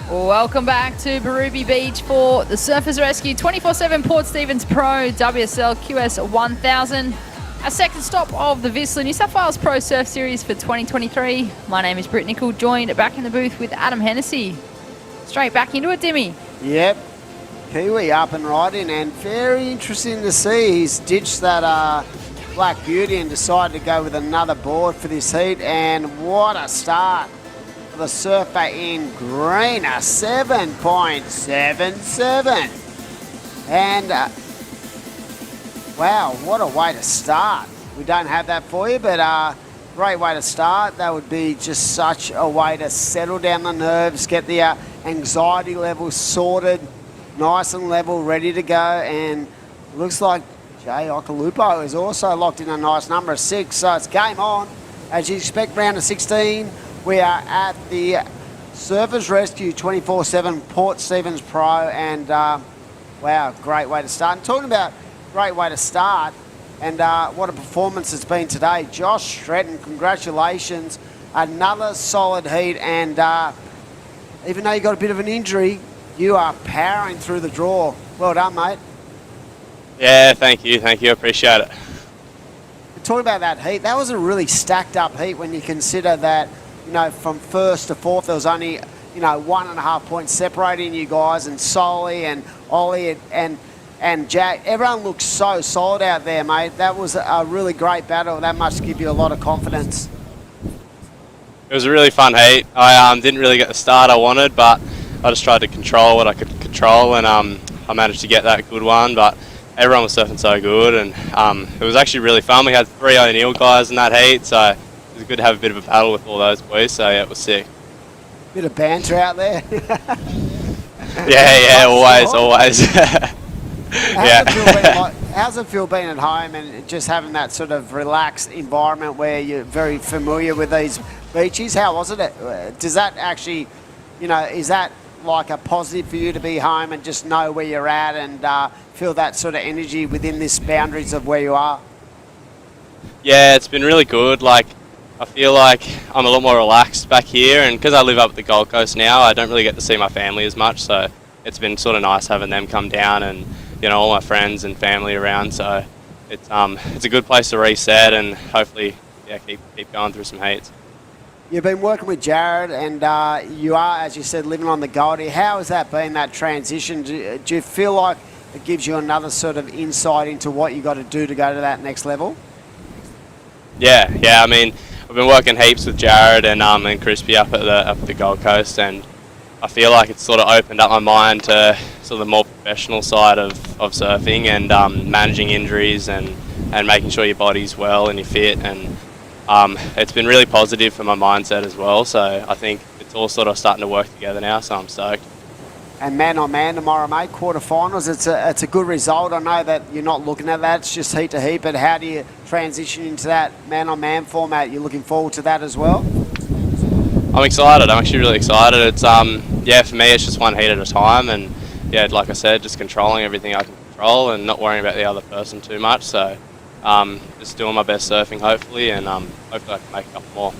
Welcome back to Barubi Beach for the Surfers Rescue 24/7 Port Stephens Pro WSL QS 1000. Our second stop of the Whistler New South Wales Pro Surf Series for 2023. My name is Britt Nicol, joined back in the booth with Adam Hennessy. Straight back into it, Dimmy. Yep. Kiwi up and riding, and very interesting to see. He's ditched that Black Beauty and decided to go with another board for this heat, and what a start for the surfer in green, a 7.77. And wow, what a way to start. We don't have that for you, but great way to start. That would be just such a way to settle down the nerves, get the anxiety levels sorted, nice and level, ready to go. And looks like Jay Okalupo is also locked in a nice number of 6, so it's game on. As you expect, round of 16, we are at the Surfers Rescue 24/7 Port Stephens Pro, and wow, great way to start. And talking about great way to start, and what a performance it's been today. Josh Stretton, congratulations. Another solid heat, and even though you got a bit of an injury, you are powering through the draw. Well done, mate. Yeah, thank you, I appreciate it. Talking about that heat, that was a really stacked up heat when you consider that, you know, from first to fourth there was only, you know, 1.5 points separating you guys, and Solly and Ollie and Jack, everyone looks so solid out there, mate. That was a really great battle. That must give you a lot of confidence. It was a really fun heat. I didn't really get the start I wanted, but I just tried to control what I could control, and I managed to get that good one. But everyone was surfing so good, and it was actually really fun. We had 3 O'Neill guys in that heat, so it was good to have a bit of a battle with all those boys. So yeah, it was sick. Bit of banter out there. yeah, always. How's it feel being at home and just having that sort of relaxed environment where you're very familiar with these beaches? How was it? Does that actually, you know, is that like a positive for you to be home and just know where you're at and feel that sort of energy within this boundaries of where you are? Yeah, it's been really good. Like, I feel like I'm a lot more relaxed back here, and because I live up at the Gold Coast now, I don't really get to see my family as much, so it's been sort of nice having them come down and, you know, all my friends and family around. So it's a good place to reset and hopefully, yeah, keep going through some heats. You've been working with Jared, and you are, as you said, living on the Goldie. How has that been, that transition? Do you feel like it gives you another sort of insight into what you got to do to go to that next level? Yeah. I mean, I've been working heaps with Jared and Crispy up at the Gold Coast, and I feel like it's sort of opened up my mind to sort of the more professional side of surfing and managing injuries and making sure your body's well and you're fit, and it's been really positive for my mindset as well. So I think it's all sort of starting to work together now, so I'm stoked. And man on man tomorrow, mate, quarterfinals. It's a good result. I know that you're not looking at that, it's just heat to heat, but how do you transition into that man on man format? You're looking forward to that as well? I'm excited. I'm actually really excited. It's yeah, for me it's just one heat at a time, and yeah, like I said, just controlling everything I can control and not worrying about the other person too much. So just doing my best surfing, hopefully, and hopefully I can make a couple more.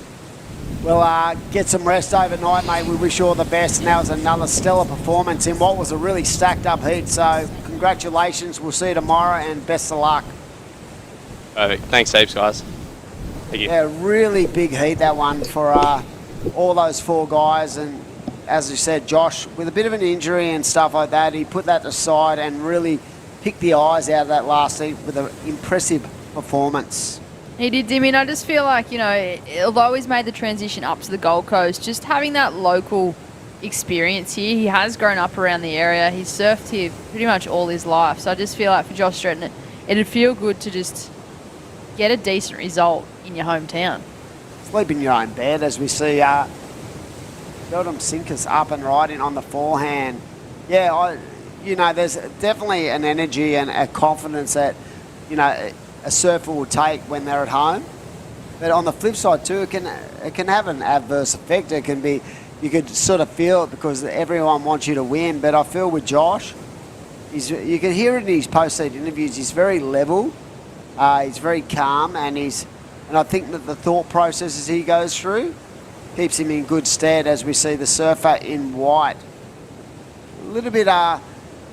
Well, get some rest overnight, mate. We wish you all the best. And that was another stellar performance in what was a really stacked up heat. So congratulations. We'll see you tomorrow, and best of luck. Perfect. Thanks heaps, guys. Thank you. Yeah, really big heat, that one, for all those 4 guys. And as you said, Josh, with a bit of an injury and stuff like that, he put that aside and really picked the eyes out of that last heat with an impressive performance. He did, Dimmy, and I just feel like, you know, although he's made the transition up to the Gold Coast, just having that local experience here, he has grown up around the area. He's surfed here pretty much all his life. So I just feel like for Josh Stretton, it'd feel good to just get a decent result in your hometown. Sleep in your own bed, as we see Sheldon Sinkus up and riding on the forehand. Yeah, you know, there's definitely an energy and a confidence that, you know, a surfer will take when they're at home. But on the flip side too, it can have an adverse effect. It can be, you could sort of feel it because everyone wants you to win. But I feel with Josh, you can hear it in his post-heat interviews, he's very level, he's very calm, and I think that the thought processes he goes through keeps him in good stead, as we see the surfer in white. A little bit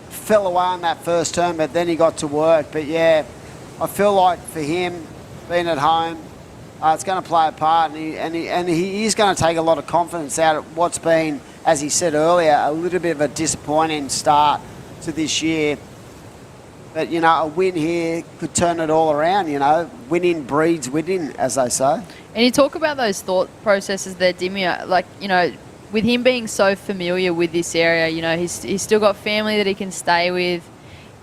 fell away on that first turn, but then he got to work. But yeah, I feel like for him, being at home, it's going to play a part, and he is going to take a lot of confidence out of what's been, as he said earlier, a little bit of a disappointing start to this year. But, you know, a win here could turn it all around, you know. Winning breeds winning, as they say. And you talk about those thought processes there, Dimia, like, you know, with him being so familiar with this area, you know, he's still got family that he can stay with.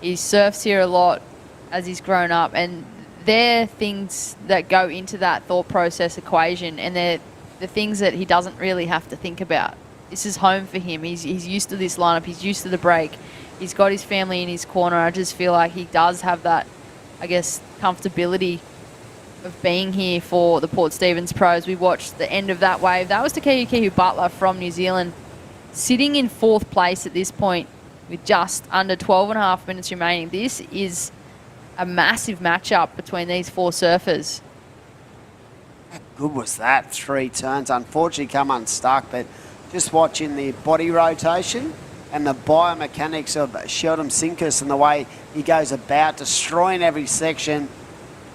He surfs here a lot as he's grown up, and they're things that go into that thought process equation, and they're the things that he doesn't really have to think about. This is home for him. He's used to this lineup. He's used to the break. He's got his family in his corner. I just feel like he does have that, I guess, comfortability of being here for the Port Stephens Pros. We watched the end of that wave. That was Takeyu Kihu Butler from New Zealand, sitting in 4th place at this point with just under 12 and a half minutes remaining. This is a massive matchup between these 4 surfers. How good was that? 3 turns. Unfortunately come unstuck, but just watching the body rotation and the biomechanics of Sheldon Sinkus and the way he goes about destroying every section,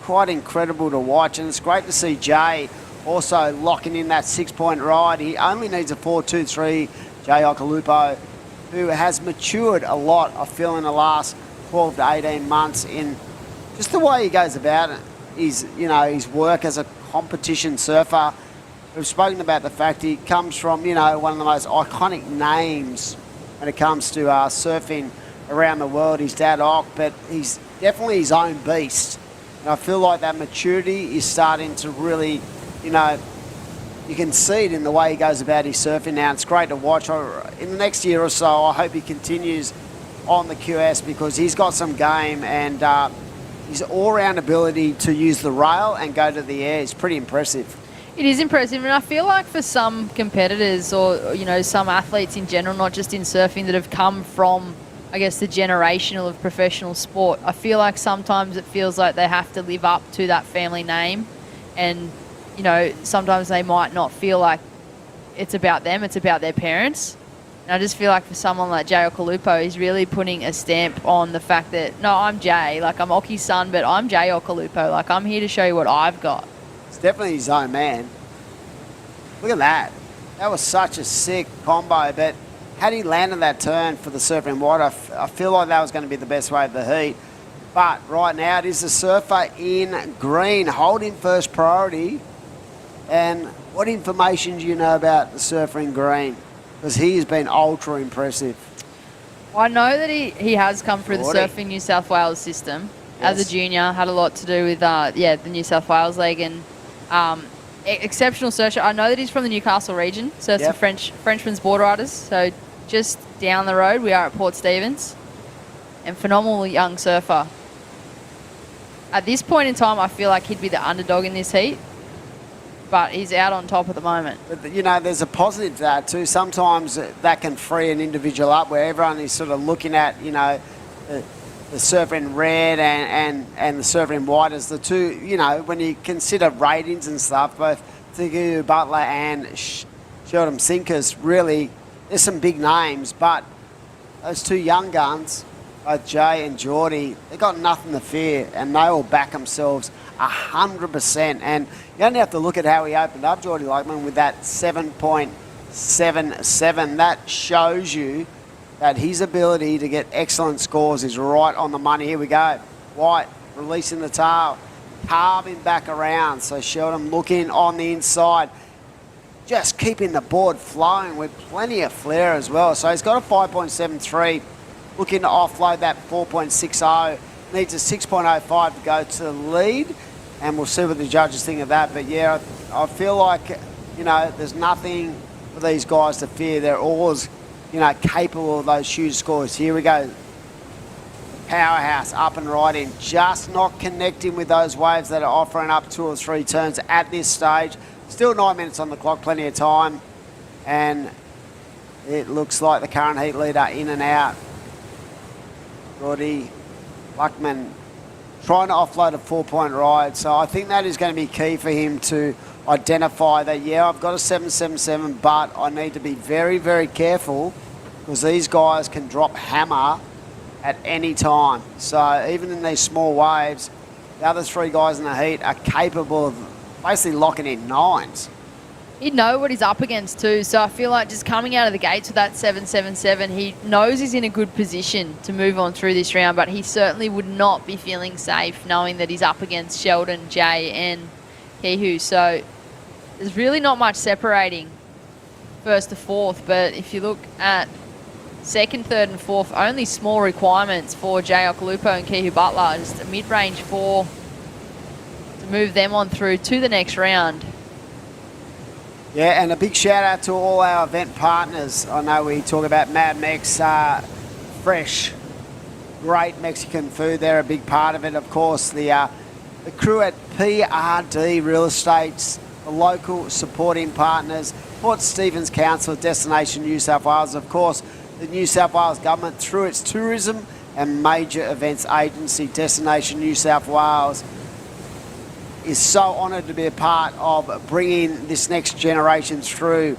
quite incredible to watch. And it's great to see Jay also locking in that 6-point ride. He only needs a 4-2-3, Jay Okalupo, who has matured a lot, I feel, in the last 12 to 18 months in just the way he goes about it. His work as a competition surfer. We've spoken about the fact he comes from, you know, one of the most iconic names when it comes to surfing around the world. His dad, Ock, but he's definitely his own beast. And I feel like that maturity is starting to really, you know, you can see it in the way he goes about his surfing now. It's great to watch. In the next year or so, I hope he continues on the QS because he's got some game, and his all-round ability to use the rail and go to the air is pretty impressive. It is impressive, and I feel like for some competitors or, you know, some athletes in general, not just in surfing, that have come from, I guess, the generational of professional sport, I feel like sometimes it feels like they have to live up to that family name, and, you know, sometimes they might not feel like it's about them, it's about their parents. And I just feel like for someone like Jay Okalupo, he's really putting a stamp on the fact that, no, I'm Jay, like I'm Oki's son, but I'm Jay Okalupo, like I'm here to show you what I've got. It's definitely his own man. Look at that. That was such a sick combo, but had he landed that turn for the surfing water, I feel like that was going to be the best way of the heat. But right now it is the surfer in green holding first priority. And what information do you know about the surfer in green? Because he has been ultra impressive. I know that he has come through the 40. Surfing New South Wales system. Yes. As a junior, had a lot to do with the New South Wales League, and exceptional surfer. I know that he's from the Newcastle region, so it's the Frenchman's Board Riders. So just down the road, we are at Port Stephens, and phenomenal young surfer. At this point in time, I feel like he'd be the underdog in this heat, but he's out on top at the moment. But, you know, there's a positive to that too. Sometimes that can free an individual up where everyone is sort of looking at, you know, the surfer in red and the surfer in white as the two, you know, when you consider ratings and stuff, both Takeyu Butler and Sheldon Sinkus, really, there's some big names, but those two young guns, both Jay and Geordie, they've got nothing to fear, and they will back themselves 100%. And you only have to look at how he opened up, Geordie Lakeman, with that 7.77. That shows you that his ability to get excellent scores is right on the money. Here we go. White releasing the tail, carving back around. So Sheldon looking on the inside, just keeping the board flowing with plenty of flair as well. So he's got a 5.73, looking to offload that 4.60. Needs a 6.05 to go to the lead, and we'll see what the judges think of that. But yeah, I feel like, you know, there's nothing for these guys to fear. They're always, you know, capable of those huge scores. Here we go. Powerhouse up and right in, just not connecting with those waves that are offering up 2 or 3 turns at this stage. Still 9 minutes on the clock, plenty of time. And it looks like the current heat leader in and out. Geordie Luckman trying to offload a 4-point ride. So I think that is going to be key for him to identify that, yeah, I've got a 7.77, but I need to be very, very careful because these guys can drop hammer at any time. So even in these small waves, the other 3 guys in the heat are capable of basically locking in 9s. He'd know what he's up against too, so I feel like just coming out of the gates with that 7.77, he knows he's in a good position to move on through this round, but he certainly would not be feeling safe knowing that he's up against Sheldon, Jay and Kehu. So there's really not much separating first to fourth, but if you look at second, third and fourth, only small requirements for Jay Okalupo and Kehu Butler, just a mid-range 4 to move them on through to the next round. Yeah, and a big shout out to all our event partners. I know we talk about Mad Mex, fresh, great Mexican food. They're a big part of it. Of course, the crew at PRD Real Estates, the local supporting partners, Port Stephens Council, Destination New South Wales, of course, the New South Wales Government through its tourism and major events agency, Destination New South Wales, is so honoured to be a part of bringing this next generation through.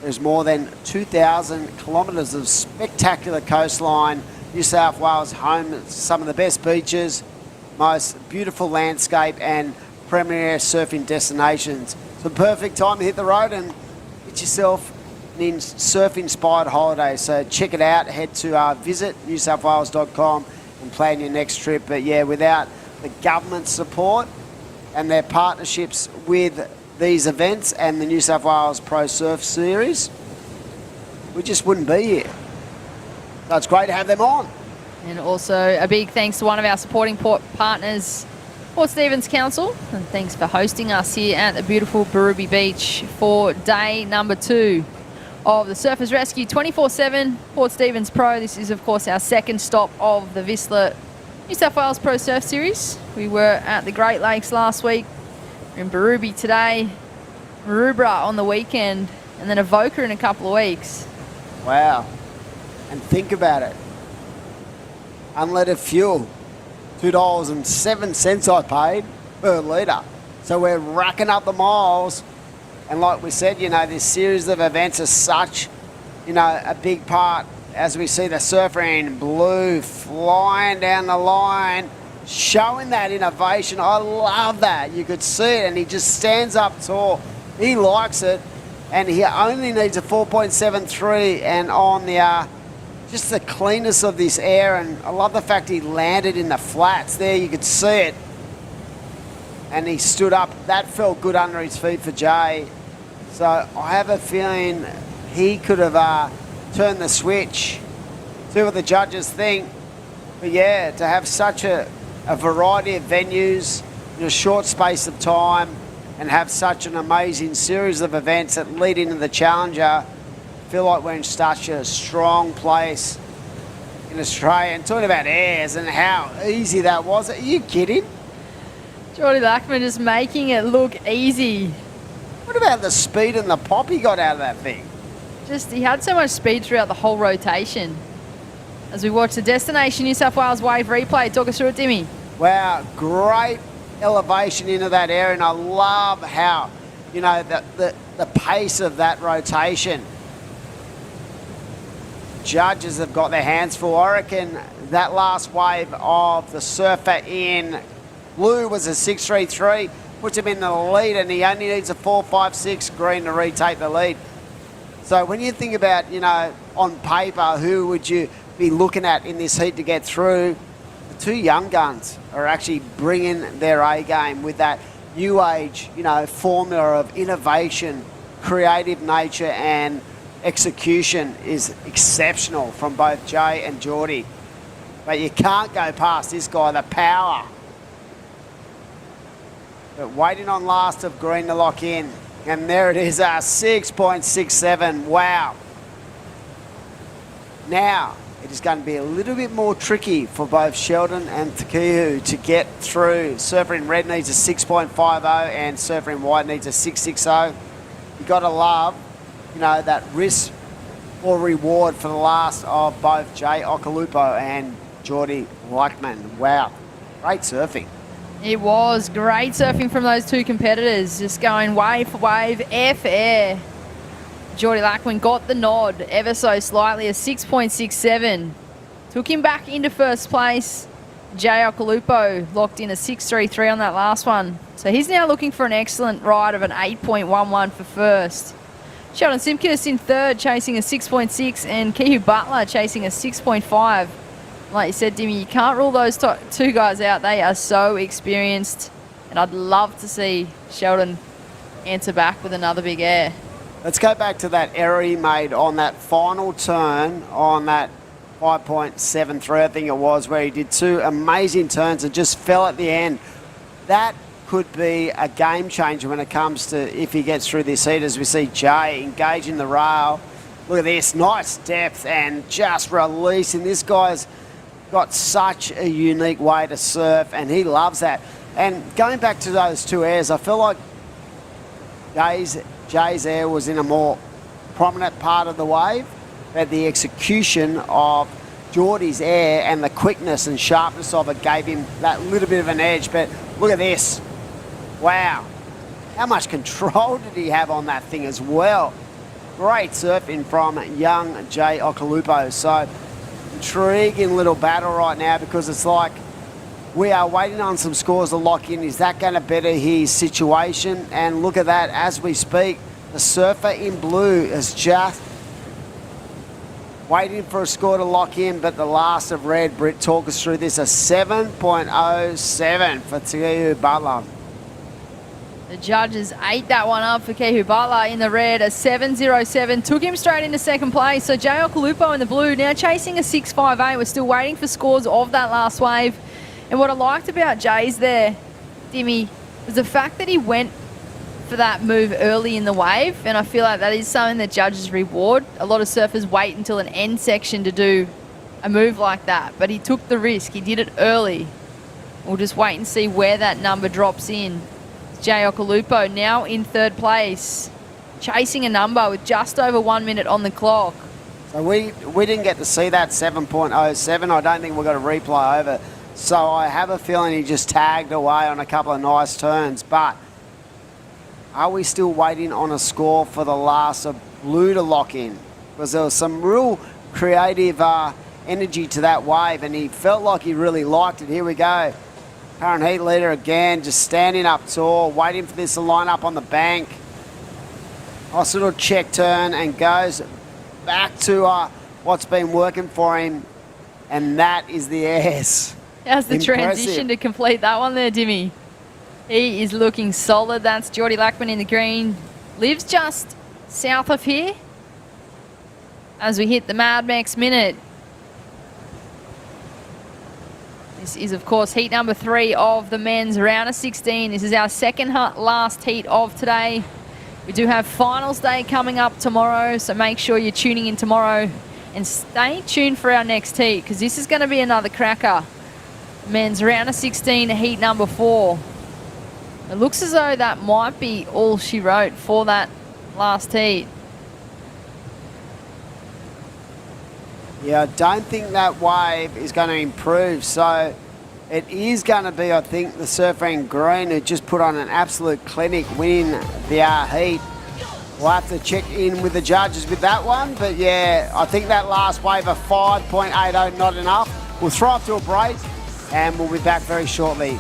There's more than 2,000 kilometres of spectacular coastline. New South Wales home to some of the best beaches, most beautiful landscape and premier surfing destinations. It's a perfect time to hit the road and get yourself an surf-inspired holiday. So check it out. Head to visit newsouthwales.com and plan your next trip. But yeah, without the government support and their partnerships with these events and the New South Wales Pro Surf Series, we just wouldn't be here. So it's great to have them on. And also a big thanks to one of our supporting partners, Port Stephens Council, and thanks for hosting us here at the beautiful Berrubi Beach for day number 2 of the Surfers Rescue 24/7 Port Stephens Pro. This is, of course, our second stop of the Whistler New South Wales Pro Surf Series. We were at the Great Lakes last week. We're in Berrubi today, Maroubra on the weekend, and then Avoca in a couple of weeks. Wow. And think about it. Unleaded fuel, $2.07 I paid per litre. So we're racking up the miles. And like we said, you know, this series of events is such, you know, a big part as we see the surfer in blue flying down the line, showing that innovation. I love that. You could see it, and he just stands up tall. He likes it, and he only needs a 4.73, and on the just the cleanness of this air, and I love the fact he landed in the flats there. You could see it, and he stood up. That felt good under his feet for Jay. So I have a feeling he could have turned the switch. See what the judges think. But yeah, to have such a variety of venues in a short space of time and have such an amazing series of events that lead into the Challenger, I feel like we're in such a strong place in Australia. And talking about airs and how easy that was. Are you kidding? Geordie Lackman just making it look easy. What about the speed and the pop he got out of that thing? Just, he had so much speed throughout the whole rotation. As we watch the Destination New South Wales wave replay, talk us through it, Dimmy. Wow, great elevation into that area, and I love how, you know, the pace of that rotation. Judges have got their hands full. I reckon that last wave of the surfer in blue was a 6.33, puts him in the lead, and he only needs a 4.56 green to retake the lead. So when you think about, you know, on paper, who would you be looking at in this heat to get through? The two young guns are actually bringing their A game with that new age, you know, formula of innovation, creative nature and execution is exceptional from both Jay and Geordie. But you can't go past this guy, the power. But waiting on last of green to lock in. And there it is, 6.67. Wow. Now, it is going to be a little bit more tricky for both Sheldon and Takihu to get through. Surfer in red needs a 6.50 and surfer in white needs a 6.60. You've got to love, you know, that risk or reward for the last of both Jay Okalupo and Geordie Lackman. Wow, great surfing. It was great surfing from those two competitors, just going wave for wave, air for air. Geordie Lackman got the nod ever so slightly, a 6.67. Took him back into first place. Jay Okalupo locked in a 6.33 on that last one. So he's now looking for an excellent ride of an 8.11 for first. Sheldon Simkus in third, chasing a 6.6, and Kihu Butler chasing a 6.5. Like you said, Dimmy, you can't rule those two guys out. They are so experienced, and I'd love to see Sheldon answer back with another big air. Let's go back to that error he made on that final turn on that 5.73, I think it was, where he did two amazing turns and just fell at the end. That could be a game changer when it comes to if he gets through this heat, as we see Jay engaging the rail. Look at this, nice depth and just releasing. This guy's got such a unique way to surf, and he loves that. And going back to those two airs, I feel like Jay's air was in a more prominent part of the wave, but the execution of Geordie's air and the quickness and sharpness of it gave him that little bit of an edge. But look at this. Wow. How much control did he have on that thing as well? Great surfing from young Jay Okalupo. So intriguing little battle right now, because it's like we are waiting on some scores to lock in. Is that going to better his situation? And look at that, as we speak, the surfer in blue is just waiting for a score to lock in, but the last of red, Britt, talk us through this, a 7.07 for Kihu Butler. The judges ate that one up for Kihu Butler in the red, a 7.07. Took him straight into second place. So Jay Okalupo in the blue now chasing a 6.58. We're still waiting for scores of that last wave. And what I liked about Jay's there, Dimmy, was the fact that he went for that move early in the wave. And I feel like that is something that judges reward. A lot of surfers wait until an end section to do a move like that. But he took the risk. He did it early. We'll just wait and see where that number drops in. Jay Okalupo now in third place, chasing a number with just over 1 minute on the clock. So we didn't get to see that 7.07. I don't think we've got a replay over. So I have a feeling he just tagged away on a couple of nice turns. But are we still waiting on a score for the last of blue to lock in? Because there was some real creative energy to that wave, and he felt like he really liked it. Here we go. Current heat leader again, just standing up tall, waiting for this to line up on the bank. Nice little check turn and goes back to what's been working for him, and that is the airs. How's the Impressive. transition to complete that one there, Dimmy? He is looking solid. That's Geordie Lackman in the green. Lives just south of here as we hit the Mad Max minute. This is, of course, heat number 3 of the men's round of 16. This is our second last heat of today. We do have finals day coming up tomorrow, so make sure you're tuning in tomorrow and stay tuned for our next heat, because this is going to be another cracker. Men's round of 16, heat number 4. It looks as though that might be all she wrote for that last heat. Yeah, I don't think that wave is going to improve. So it is going to be, I think, the surfer in green who just put on an absolute clinic winning the heat. We'll have to check in with the judges with that one. But yeah, I think that last wave of 5.80 not enough. We'll throw up to a break and we'll be back very shortly.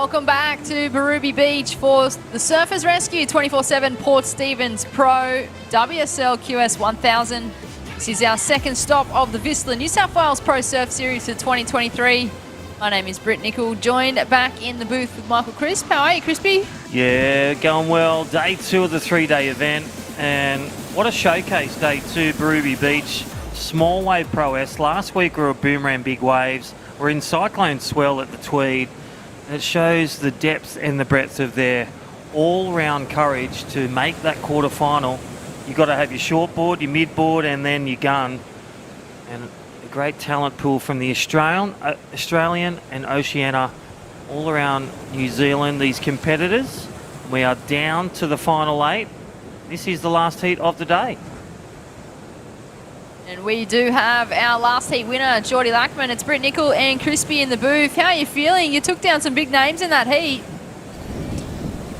Welcome back to Berrubi Beach for the Surfers Rescue 24/7 Port Stephens Pro WSL QS 1000. This is our second stop of the Vistla New South Wales Pro Surf Series for 2023. My name is Britt Nicol, joined back in the booth with Michael Crisp. How are you, Crispy? Yeah, going well. Day 2 of the 3-day event, and what a showcase, day 2, Berrubi Beach. Small wave prowess. Last week we were boomerang big waves. We're in cyclone swell at the Tweed. And it shows the depth and the breadth of their all-round courage to make that quarter-final. You've got to have your short board, your mid-board, and then your gun. And a great talent pool from the Australian and Oceania all around New Zealand, these competitors. We are down to the final 8. This is the last heat of the day. And we do have our last heat winner, Geordie Lackman. It's Britt Nicol and Crispy in the booth. How are you feeling? You took down some big names in that heat.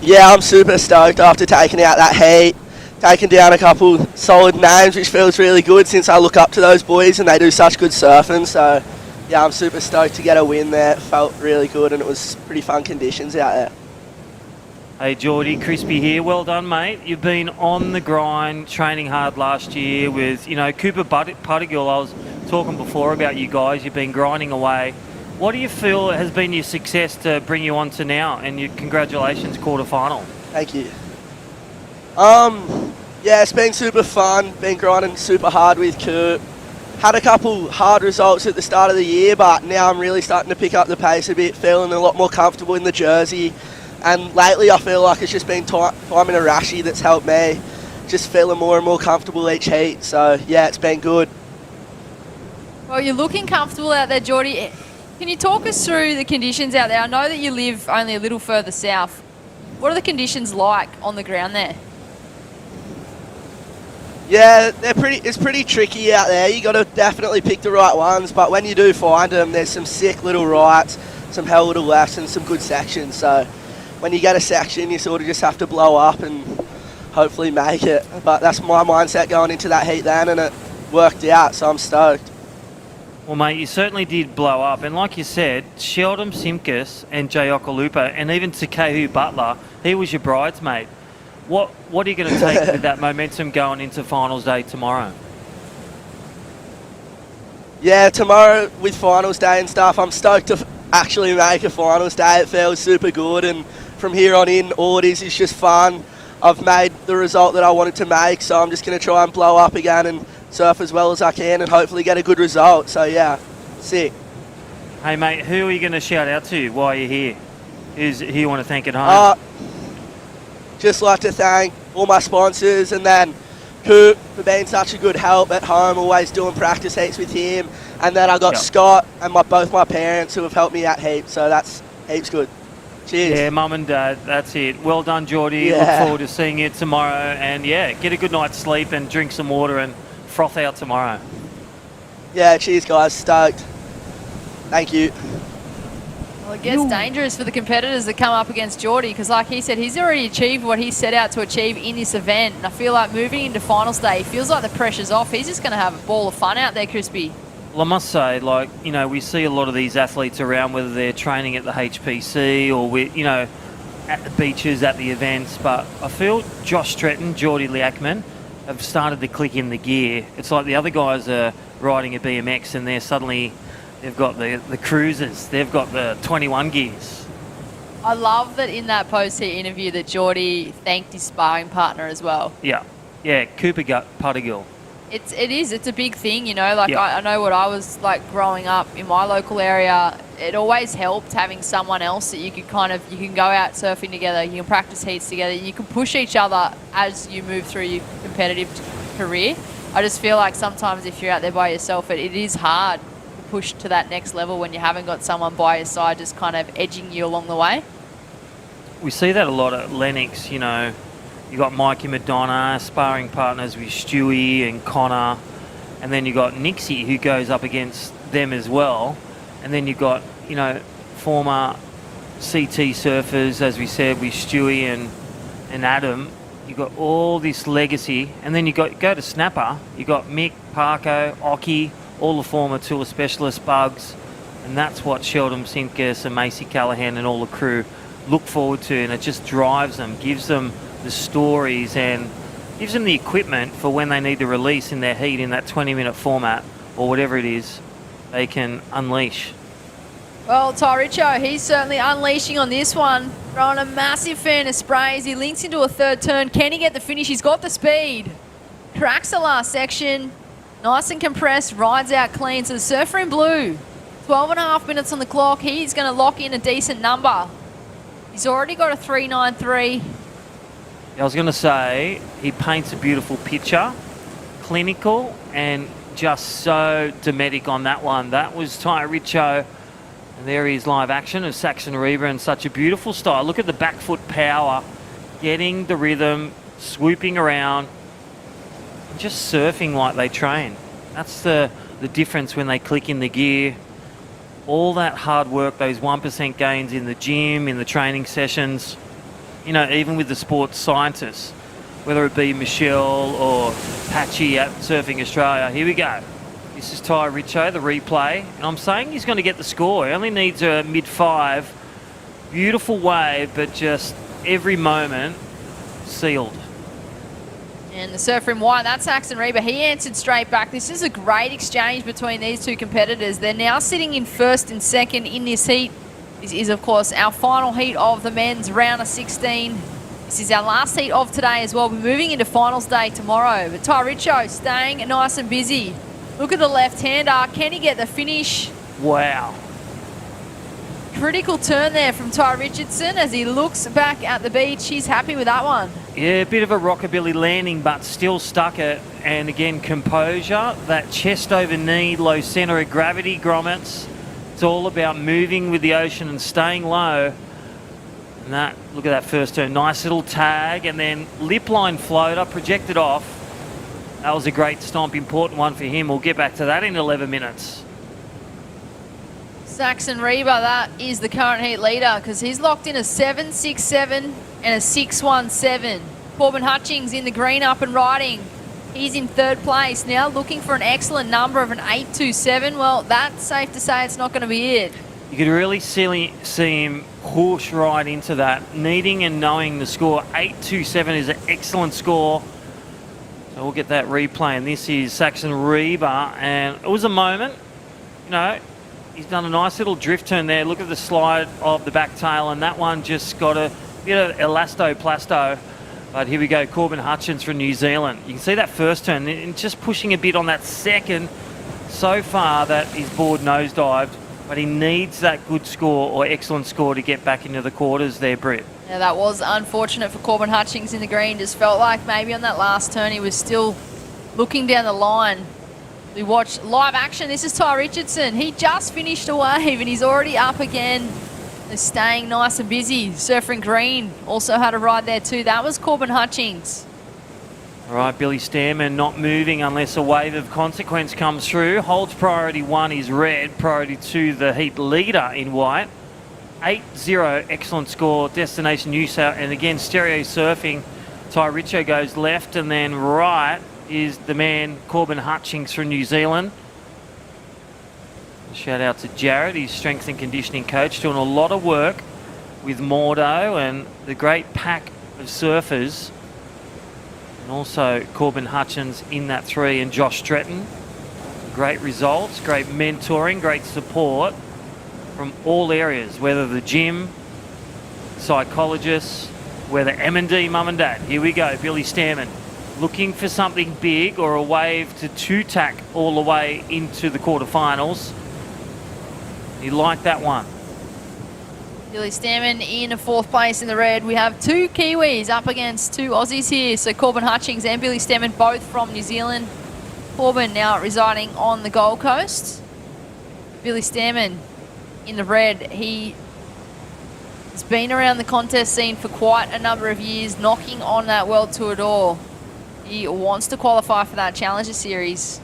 Yeah, I'm super stoked after taking out that heat. Taking down a couple solid names, which feels really good since I look up to those boys and they do such good surfing. So, yeah, I'm super stoked to get a win there. It felt really good and it was pretty fun conditions out there. Hey Geordie, Crispy here. Well done, mate. You've been on the grind, training hard last year with, Cooper Puttigill. I was talking before about you guys. You've been grinding away. What do you feel has been your success to bring you on to now? And your congratulations, quarterfinal. Thank you. Yeah, it's been super fun. Been grinding super hard with Coop. Had a couple hard results at the start of the year, but now I'm really starting to pick up the pace a bit, feeling a lot more comfortable in the jersey. And lately I feel like it's just been time in a Rashi that's helped me. Just feeling more and more comfortable each heat. So, yeah, it's been good. Well, you're looking comfortable out there, Geordie. Can you talk us through the conditions out there? I know that you live only a little further south. What are the conditions like on the ground there? Yeah, it's pretty tricky out there. You got to definitely pick the right ones, but when you do find them, there's some sick little rights, some hell little lefts, and some good sections. So when you get a section, you sort of just have to blow up and hopefully make it. But that's my mindset going into that heat then, and it worked out, so I'm stoked. Well, mate, you certainly did blow up. And like you said, Sheldon Simkus and Jay Okalupa and even Takehu Butler, he was your bridesmaid. What are you going to take with that momentum going into finals day tomorrow? Yeah, tomorrow with finals day and stuff, I'm stoked to actually make a finals day. It feels super good, and from here on in, all it is just fun. I've made the result that I wanted to make, so I'm just going to try and blow up again and surf as well as I can and hopefully get a good result. So yeah, sick. Hey mate, who are you going to shout out to while you're here? Who you want to thank at home? Just like to thank all my sponsors, and then Coop for being such a good help at home, always doing practice heats with him. And then I got Scott and both my parents who have helped me out heaps, so that's heaps good. Cheers. Yeah, mum and dad, that's it. Well done, Geordie. Yeah. Look forward to seeing you tomorrow. And yeah, get a good night's sleep and drink some water and froth out tomorrow. Yeah, cheers guys, stoked. Thank you. Well, it gets dangerous for the competitors that come up against Geordie because, like he said, he's already achieved what he set out to achieve in this event. And I feel like moving into finals day, he feels like the pressure's off. He's just going to have a ball of fun out there, Crispy. Well, I must say, we see a lot of these athletes around, whether they're training at the HPC or, at the beaches, at the events. But I feel Josh Stretton, Geordie Lackman, have started to click in the gear. It's like the other guys are riding a BMX and they've got the cruisers. They've got the 21 gears. I love that in that post-heat interview that Geordie thanked his sparring partner as well. Yeah, Cooper Puttigill. It's a big thing, I know what I was like growing up in my local area. It always helped having someone else that you can go out surfing together, you can practice heats together, you can push each other as you move through your competitive career. I just feel like sometimes if you're out there by yourself, it is hard to push to that next level when you haven't got someone by your side just kind of edging you along the way. We see that a lot at Lennox, You got Mikey Madonna, sparring partners with Stewie and Connor. And then you got Nixie, who goes up against them as well. And then you got, former CT surfers, as we said, with Stewie and Adam. You got all this legacy. And then you go to Snapper. You got Mick, Parko, Oki, all the former tour specialists, Bugs. And that's what Sheldon Simkus and Macy Callahan and all the crew look forward to, and it just drives them, gives them the stories and gives them the equipment for when they need to release in their heat in that 20-minute format or whatever it is, they can unleash. Well, Tyricho, he's certainly unleashing on this one. Throwing a massive fan of sprays. He links into a third turn. Can he get the finish? He's got the speed. Cracks the last section. Nice and compressed. Rides out clean. So the Surfer in blue, 12.5 minutes on the clock. He's going to lock in a decent number. He's already got a 3.93. I was going to say, he paints a beautiful picture. Clinical and just so dramatic on that one. That was Tyricho. And there he is, live action of Saxon Reba in such a beautiful style. Look at the back foot power, getting the rhythm, swooping around, and just surfing like they train. That's the difference when they click in the gear. All that hard work, those 1% gains in the gym, in the training sessions, you know, even with the sports scientists, whether it be Michelle or Patchy at Surfing Australia. Here we go. This is Tyricho, the replay, and I'm saying he's going to get the score. He only needs a mid-5. Beautiful wave, but just every moment sealed. And the Surfer in white, that's Saxon Reba. He answered straight back. This is a great exchange between these two competitors. They're now sitting in first and second in this heat. This is, of course, our final heat of the men's round of 16. This is our last heat of today as well. We're moving into finals day tomorrow. But Tyricho staying nice and busy. Look at the left-hander. Can he get the finish? Wow. Critical turn there from Ty Richardson as he looks back at the beach. He's happy with that one. Yeah, a bit of a rockabilly landing, but still stuck it. And again, composure, that chest over knee, low centre of gravity grommets. It's all about moving with the ocean and staying low. And that, look at that first turn, nice little tag, and then lip line floater, projected off. That was a great stomp, important one for him. We'll get back to that in 11 minutes. Saxon Reba, that is the current heat leader because he's locked in a 7.67 and a 6.17. Corbin Hutchings in the green up and riding. He's in third place now, looking for an excellent number of an 8.27. Well, that's safe to say it's not going to be it. You could really see him push right into that, needing and knowing the score. 8.27 is an excellent score. So we'll get that replay, and this is Saxon Reba, and it was a moment, you know, he's done a nice little drift turn there. Look at the slide of the back tail, and that one just got a bit of elasto-plasto. But here we go, Corbin Hutchins from New Zealand. You can see that first turn, and just pushing a bit on that second. So far that his board nosedived, but he needs that good score or excellent score to get back into the quarters there, Britt. Yeah, that was unfortunate for Corbin Hutchings in the green. Just felt like maybe on that last turn he was still looking down the line. We watched live action. This is Ty Richardson. He just finished a wave and he's already up again. They're staying nice and busy. Surfer in green also had a ride there too. That was Corbin Hutchings. All right, Billy Stairman not moving unless a wave of consequence comes through. Holds priority 1 is red. Priority 2, the heat leader in white. 8-0, excellent score. Destination New South, and again, stereo surfing. Tyricho goes left, and then right is the man, Corbin Hutchings from New Zealand. Shout out to Jared, his strength and conditioning coach, doing a lot of work with Mordo and the great pack of surfers. And also Corbin Hutchins in that 3, and Josh Stretton. Great results, great mentoring, great support from all areas, whether the gym, psychologists, whether M&D, mum and dad. Here we go, Billy Stairman looking for something big or a wave to two-tack all the way into the quarterfinals. He liked that one. Billy Stairman in 4th place in the red. We have 2 Kiwis up against 2 Aussies here. So Corbin Hutchings and Billy Stairman both from New Zealand. Corbin now residing on the Gold Coast. Billy Stairman in the red. He has been around the contest scene for quite a number of years, knocking on that World Tour door. He wants to qualify for that Challenger Series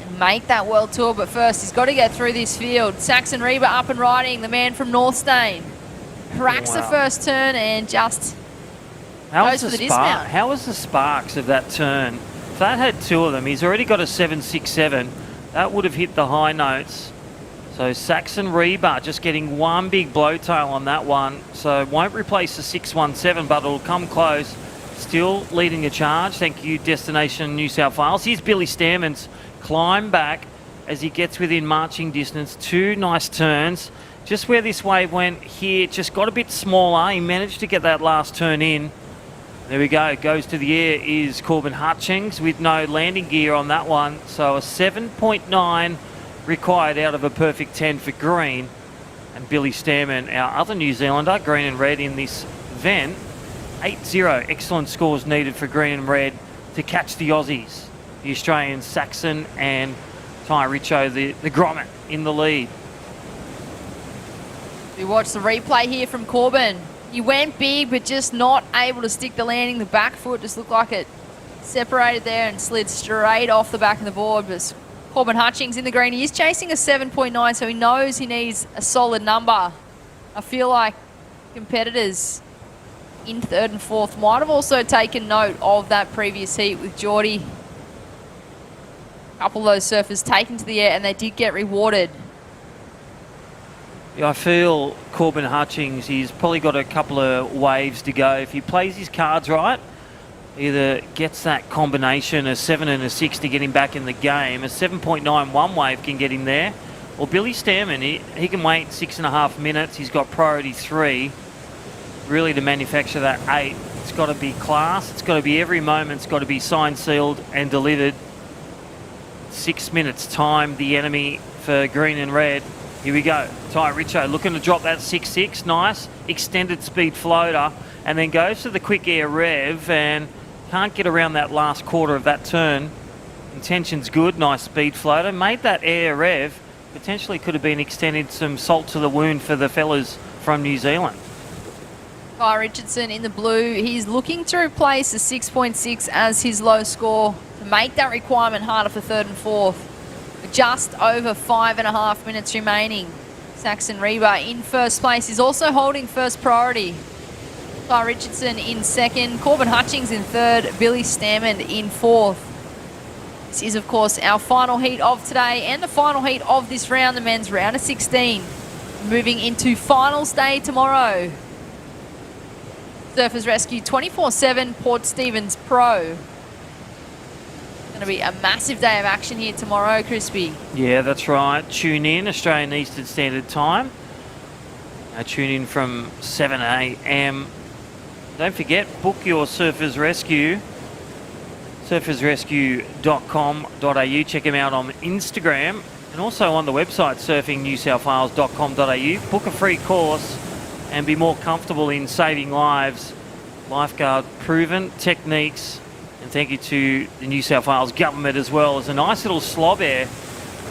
and make that World Tour, but first he's got to get through this field. Saxon Reba up and riding, the man from North Stain. Cracks the first turn and just goes for the dismount. How was the sparks of that turn? If that had 2 of them, he's already got a 7.67. That would have hit the high notes. So Saxon Reba just getting one big blowtail on that one. So won't replace the 617, but it'll come close. Still leading the charge. Thank you, Destination New South Wales. Here's Billy Stammen's climb back as he gets within marching distance. 2 nice turns. Just where this wave went here, just got a bit smaller. He managed to get that last turn in. There we go. Goes to the air is Corbin Hutchings with no landing gear on that one. So a 7.9 required out of a perfect 10 for Green. And Billy Stammen, our other New Zealander, green and red in this event. 8-0. Excellent scores needed for green and red to catch the Aussies. The Australians, Saxon and Ty Richo, the grommet in the lead. We watch the replay here from Corbin. He went big, but just not able to stick the landing. The back foot just looked like it separated there and slid straight off the back of the board. But Corbin Hutchings in the green. He is chasing a 7.9, so he knows he needs a solid number. I feel like competitors in third and fourth might have also taken note of that previous heat with Geordie. A couple of those surfers taken to the air, and they did get rewarded. Yeah, I feel Corbin Hutchings, he's probably got a couple of waves to go. If he plays his cards right, either gets that combination, a 7 and a 6 to get him back in the game. A 7.9 one wave can get him there. Or Billy Stammen, he can wait 6.5 minutes. He's got priority 3. Really to manufacture that 8. It's got to be class. It's got to be every moment. It's got to be signed, sealed and delivered. 6 minutes time, the enemy for green and red. Here we go. Ty Richo looking to drop that 6.6. Nice. Extended speed floater. And then goes to the quick air rev and can't get around that last quarter of that turn. Intention's good. Nice speed floater. Made that air rev. Potentially could have been extended, some salt to the wound for the fellas from New Zealand. Guy Richardson in the blue. He's looking to replace the 6.6 as his low score to make that requirement harder for third and fourth. Just over 5.5 minutes remaining. Saxon Reba in first place. He's also holding first priority. Guy Richardson in second. Corbin Hutchings in third. Billy Stammen in fourth. This is, of course, our final heat of today and the final heat of this round, the men's round of 16. Moving into finals day tomorrow. Surfers Rescue 24/7 Port Stephens Pro. Going to be a massive day of action here tomorrow, Crispy. Yeah, that's right. Tune in, Australian Eastern Standard Time. Tune in from 7 a.m. Don't forget, book your Surfers Rescue. surfersrescue.com.au. Check them out on Instagram and also on the website surfingnewsouthwales.com.au. Book a free course and be more comfortable in saving lives. Lifeguard proven techniques. And thank you to the New South Wales government as well. As a nice little slob air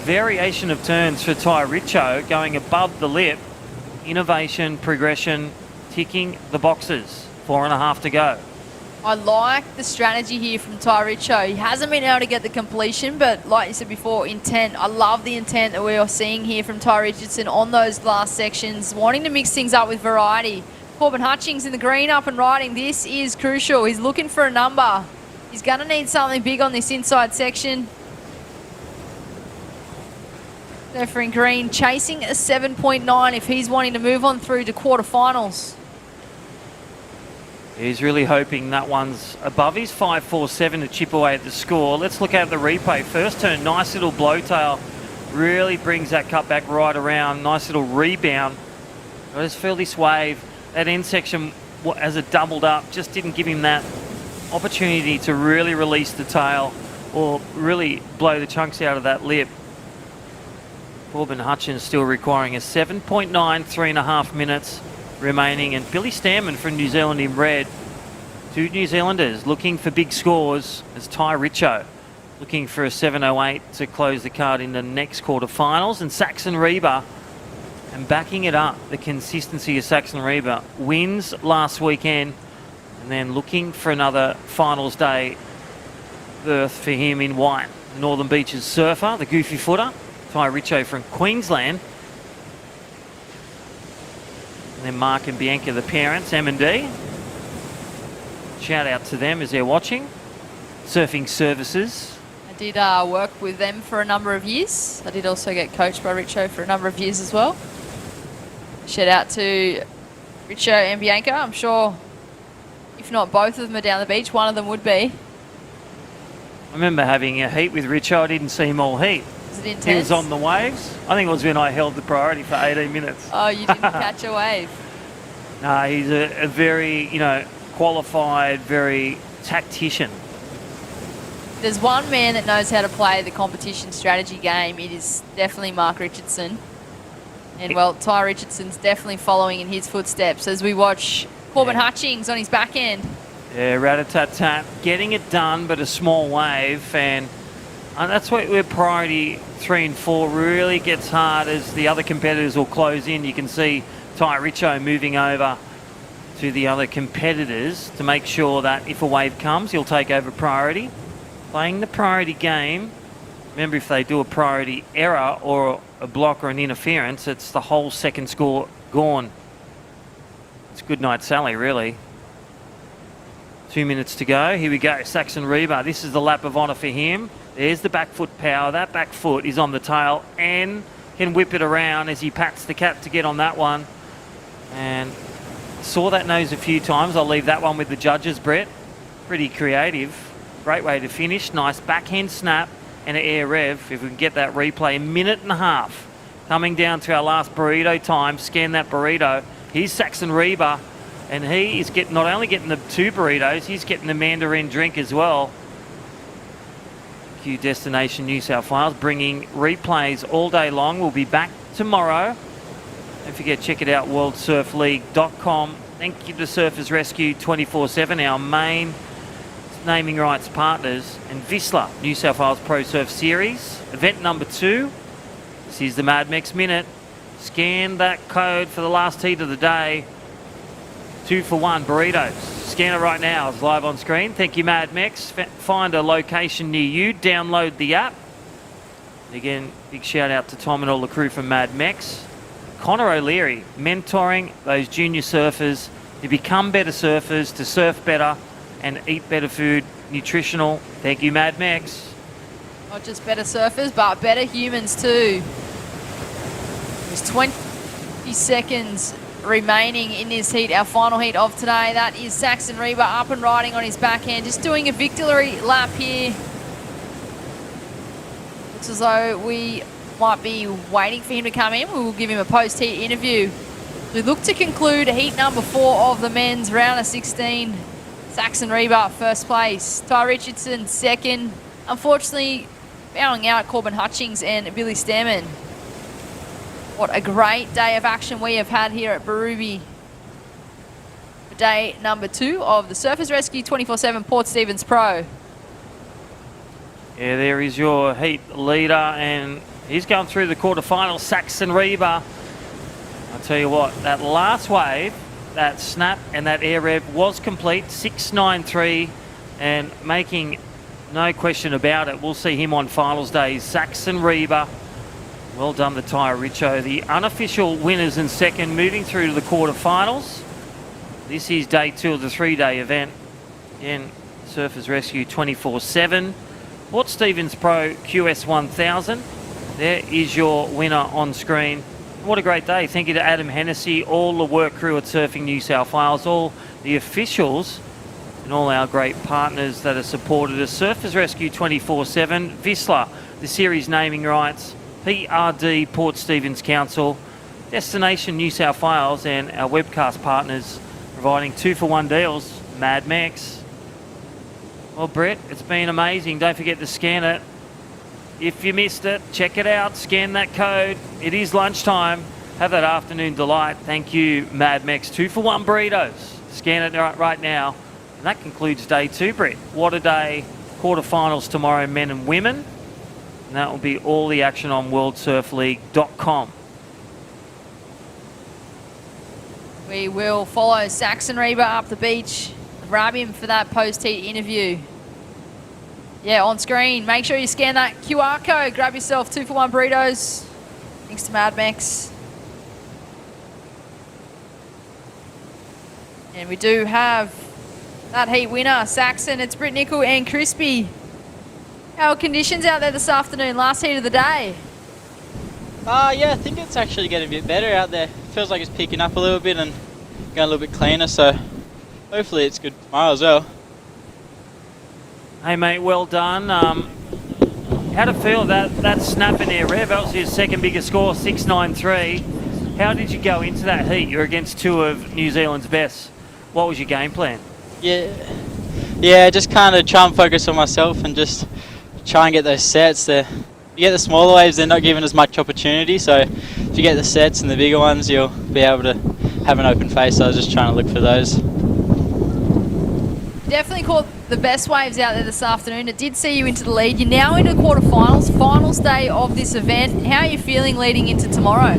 variation of turns for Ty Richo going above the lip. Innovation, progression, ticking the boxes. 4.5 to go. I like the strategy here from Ty Richo. He hasn't been able to get the completion, but like you said before, intent. I love the intent that we are seeing here from Ty Richardson on those last sections, wanting to mix things up with variety. Corbin Hutchings in the green up and riding. This is crucial. He's looking for a number. He's going to need something big on this inside section. Surfer in green chasing a 7.9 if he's wanting to move on through to quarterfinals. He's really hoping that one's above his 5.47 to chip away at the score. Let's look at the replay. First turn, nice little blowtail. Really brings that cut back right around. Nice little rebound. I just feel this wave, that end section as it doubled up, just didn't give him that opportunity to really release the tail or really blow the chunks out of that lip. Corbin Hutchins still requiring a 7.9, 3.5 minutes remaining. And Billy Stammen from New Zealand in red. 2 New Zealanders looking for big scores as Ty Richo looking for a 7.08 to close the card in the next quarterfinals. And Saxon Reba, and backing it up, the consistency of Saxon Reba. Wins last weekend. And then looking for another finals day berth for him in white. Northern Beaches surfer, the goofy footer, Ty Richo from Queensland. And then Mark and Bianca, the parents, M&D. Shout out to them as they're watching. Surfing Services. I did work with them for a number of years. I did also get coached by Richo for a number of years as well. Shout out to Richo and Bianca. I'm sure if not both of them are down the beach, one of them would be. I remember having a heat with Richo. I didn't see him all heat. Was it intense? He was on the waves. I think it was when I held the priority for 18 minutes. Oh, you didn't catch a wave. No, he's a very, qualified, very tactician. There's one man that knows how to play the competition strategy game. It is definitely Mark Richardson. And, well, Ty Richardson's definitely following in his footsteps as we watch Corbin Hutchings on his back end. Yeah, rat-a-tat-tat, getting it done, but a small wave. And that's where priority 3 and 4 really gets hard as the other competitors will close in. You can see Ty Richo moving over to the other competitors to make sure that if a wave comes, he'll take over priority. Playing the priority game, remember if they do a priority error or a block or an interference, it's the whole second score gone. It's good night Sally, really. 2 minutes to go. Here we go, Saxon Reba. This is the lap of honour for him. There's the back foot power. That back foot is on the tail and can whip it around as he pats the cap to get on that one. And saw that nose a few times. I'll leave that one with the judges, Brett. Pretty creative. Great way to finish. Nice backhand snap and an air rev. If we can get that replay, 1.5 minutes. Coming down to our last burrito time. Scan that burrito. Here's Saxon Reba. And he is not only getting the 2 burritos, he's getting the Mandarin drink as well. Q Destination New South Wales bringing replays all day long. We'll be back tomorrow. Don't forget, check it out, worldsurfleague.com. Thank you to Surfers Rescue 24/7, our main naming rights partners, and Whistler, New South Wales Pro Surf Series. Event number 2. This is the Mad Mex Minute. Scan that code for the last heat of the day. 2 for 1 burritos. Scan it right now. It's live on screen. Thank you, Mad Mex. Find a location near you. Download the app. Again, big shout out to Tom and all the crew from Mad Mex. Connor O'Leary, mentoring those junior surfers to become better surfers, to surf better and eat better food, nutritional. Thank you, Mad Mex. Not just better surfers, but better humans too. There's 20 seconds remaining in this heat, our final heat of today. That is Saxon Reba up and riding on his backhand, just doing a victory lap here. Looks as though we might be waiting for him to come in. We will give him a post-heat interview. We look to conclude heat number 4 of the men's round of 16. Saxon Reba first place, Ty Richardson second. Unfortunately, bowing out Corbin Hutchings and Billy Stammen. What a great day of action we have had here at Barooby for day number 2 of the Surfers Rescue 24/7 Port Stephens Pro. Yeah, there is your heat leader, and he's going through the quarterfinals. Saxon Reba. I'll tell you what, that last wave, that snap and that air rev was complete, 6.93, and making no question about it. We'll see him on finals day. Saxon Reba. Well done, the Ty Richo. The unofficial winners and second moving through to the quarterfinals. This is day 2 of the 3-day event. Again, Surfers Rescue 24/7. Port Stephens Pro QS 1000. There is your winner on screen. What a great day. Thank you to Adam Hennessy, all the work crew at Surfing New South Wales, all the officials and all our great partners that have supported us. Surfers Rescue 24/7, Whistler, the series naming rights, PRD, Port Stephens Council, Destination New South Wales, and our webcast partners providing 2 for 1 deals, Mad Mex. Well, Brett, it's been amazing. Don't forget to scan it. If you missed it, check it out. Scan that code. It is lunchtime. Have that afternoon delight. Thank you, Mad Mex. 2 for 1 burritos. Scan it right now. And that concludes day 2, Brett. What a day. Quarterfinals tomorrow, men and women. And that will be all the action on worldsurfleague.com. We will follow Saxon Reba up the beach, grab him for that post-heat interview. Yeah, on screen. Make sure you scan that QR code. Grab yourself 2 for 1 burritos. Thanks to Mad Mex. And we do have that heat winner, Saxon. It's Britt Nickel and Crispy. How are conditions out there this afternoon? Last heat of the day. Yeah, I think it's actually getting a bit better out there. Feels like it's picking up a little bit and going a little bit cleaner, so hopefully it's good tomorrow as well. Hey mate, well done. How'd it feel that snap in there, Rev? That was your second biggest score, 6.93. How did you go into that heat? You're against two of New Zealand's best. What was your game plan? Yeah, just kind of try and focus on myself and just try and get those sets. You get the smaller waves, they're not given as much opportunity, so if you get the sets and the bigger ones, you'll be able to have an open face. So I was just trying to look for those. Definitely caught the best waves out there this afternoon. It did see you into the lead. You're now into the quarterfinals, finals day of this event. How are you feeling leading into tomorrow?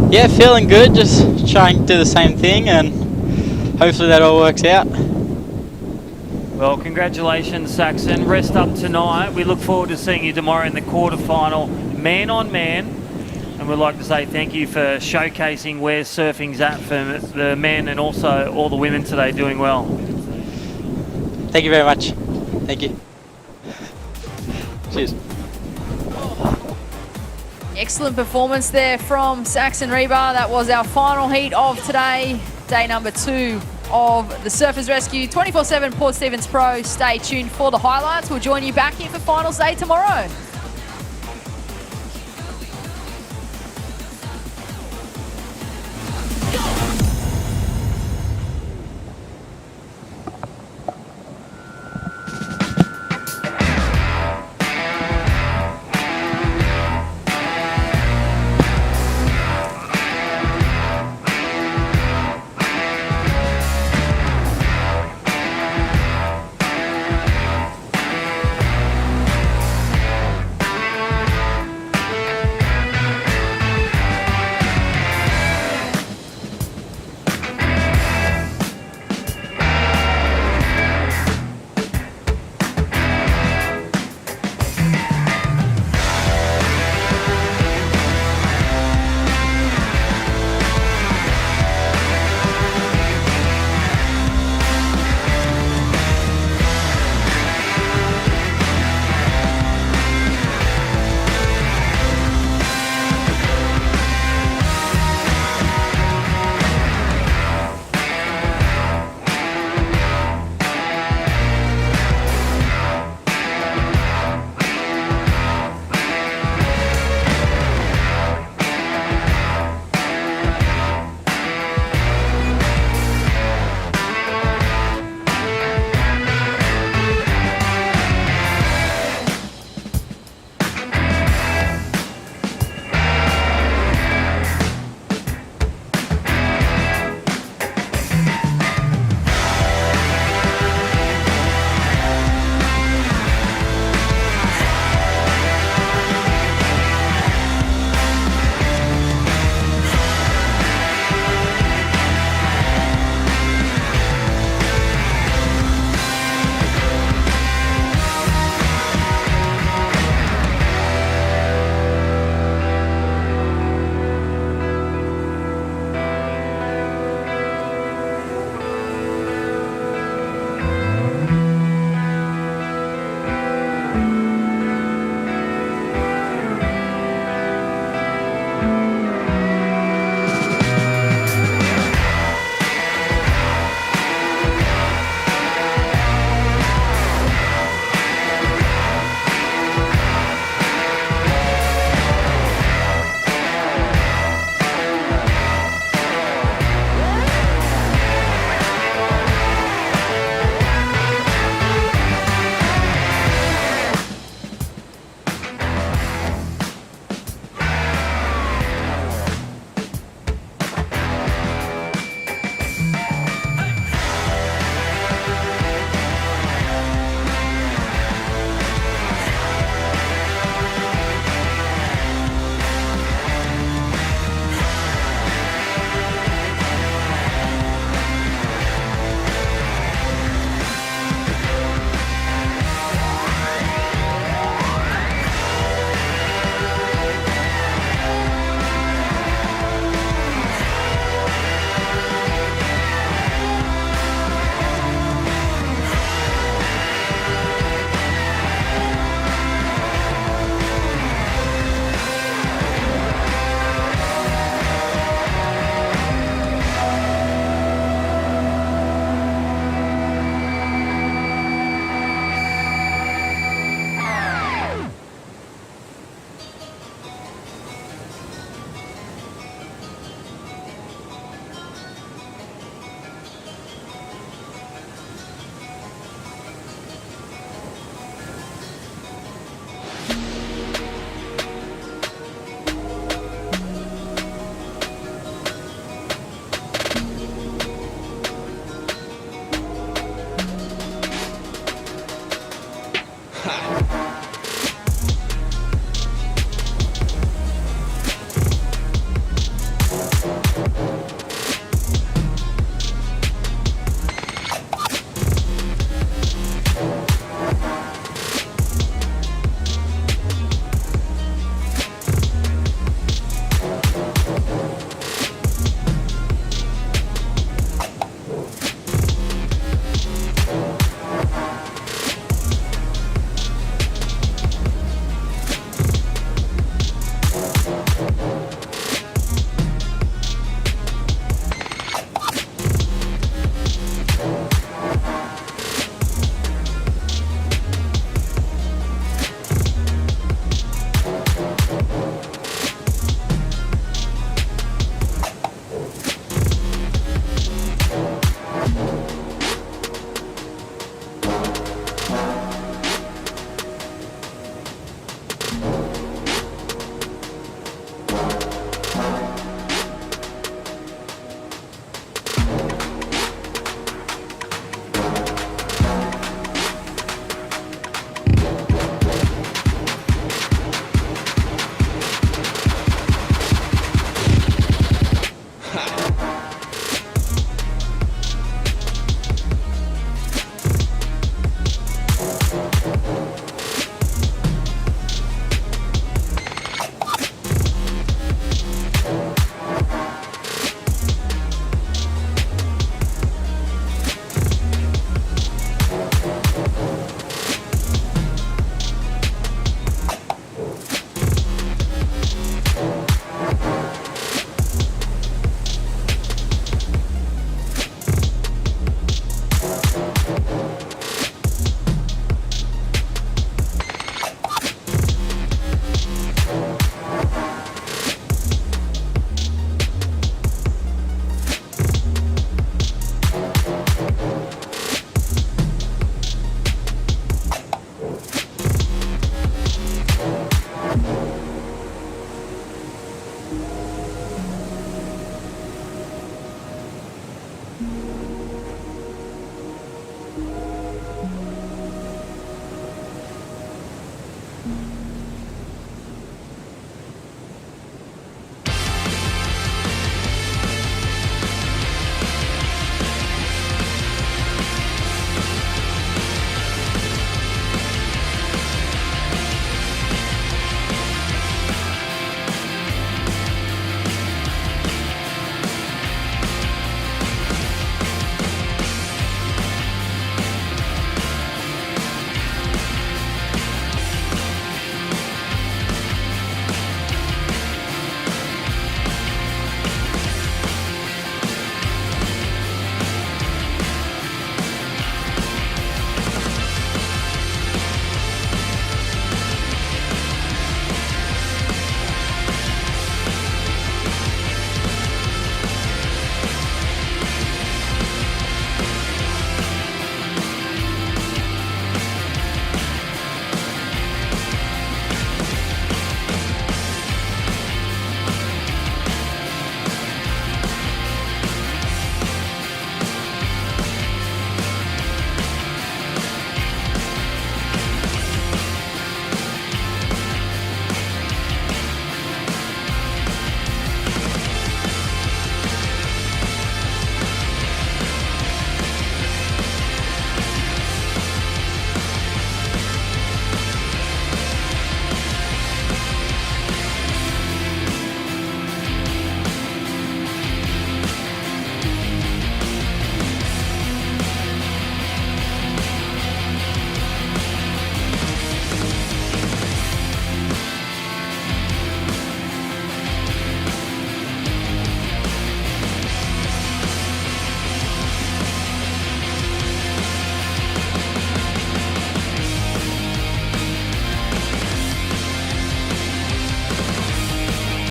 Yeah, feeling good. Just trying to do the same thing, and hopefully that all works out. Well, congratulations, Saxon. Rest up tonight. We look forward to seeing you tomorrow in the quarterfinal, man on man. And we'd like to say thank you for showcasing where surfing's at for the men and also all the women today doing well. Thank you very much. Thank you. Cheers. Excellent performance there from Saxon Rebar. That was our final heat of today, day number 2 of the Surfers Rescue 24/7 Port Stephens Pro. Stay tuned for the highlights. We'll join you back here for finals day tomorrow. Ha.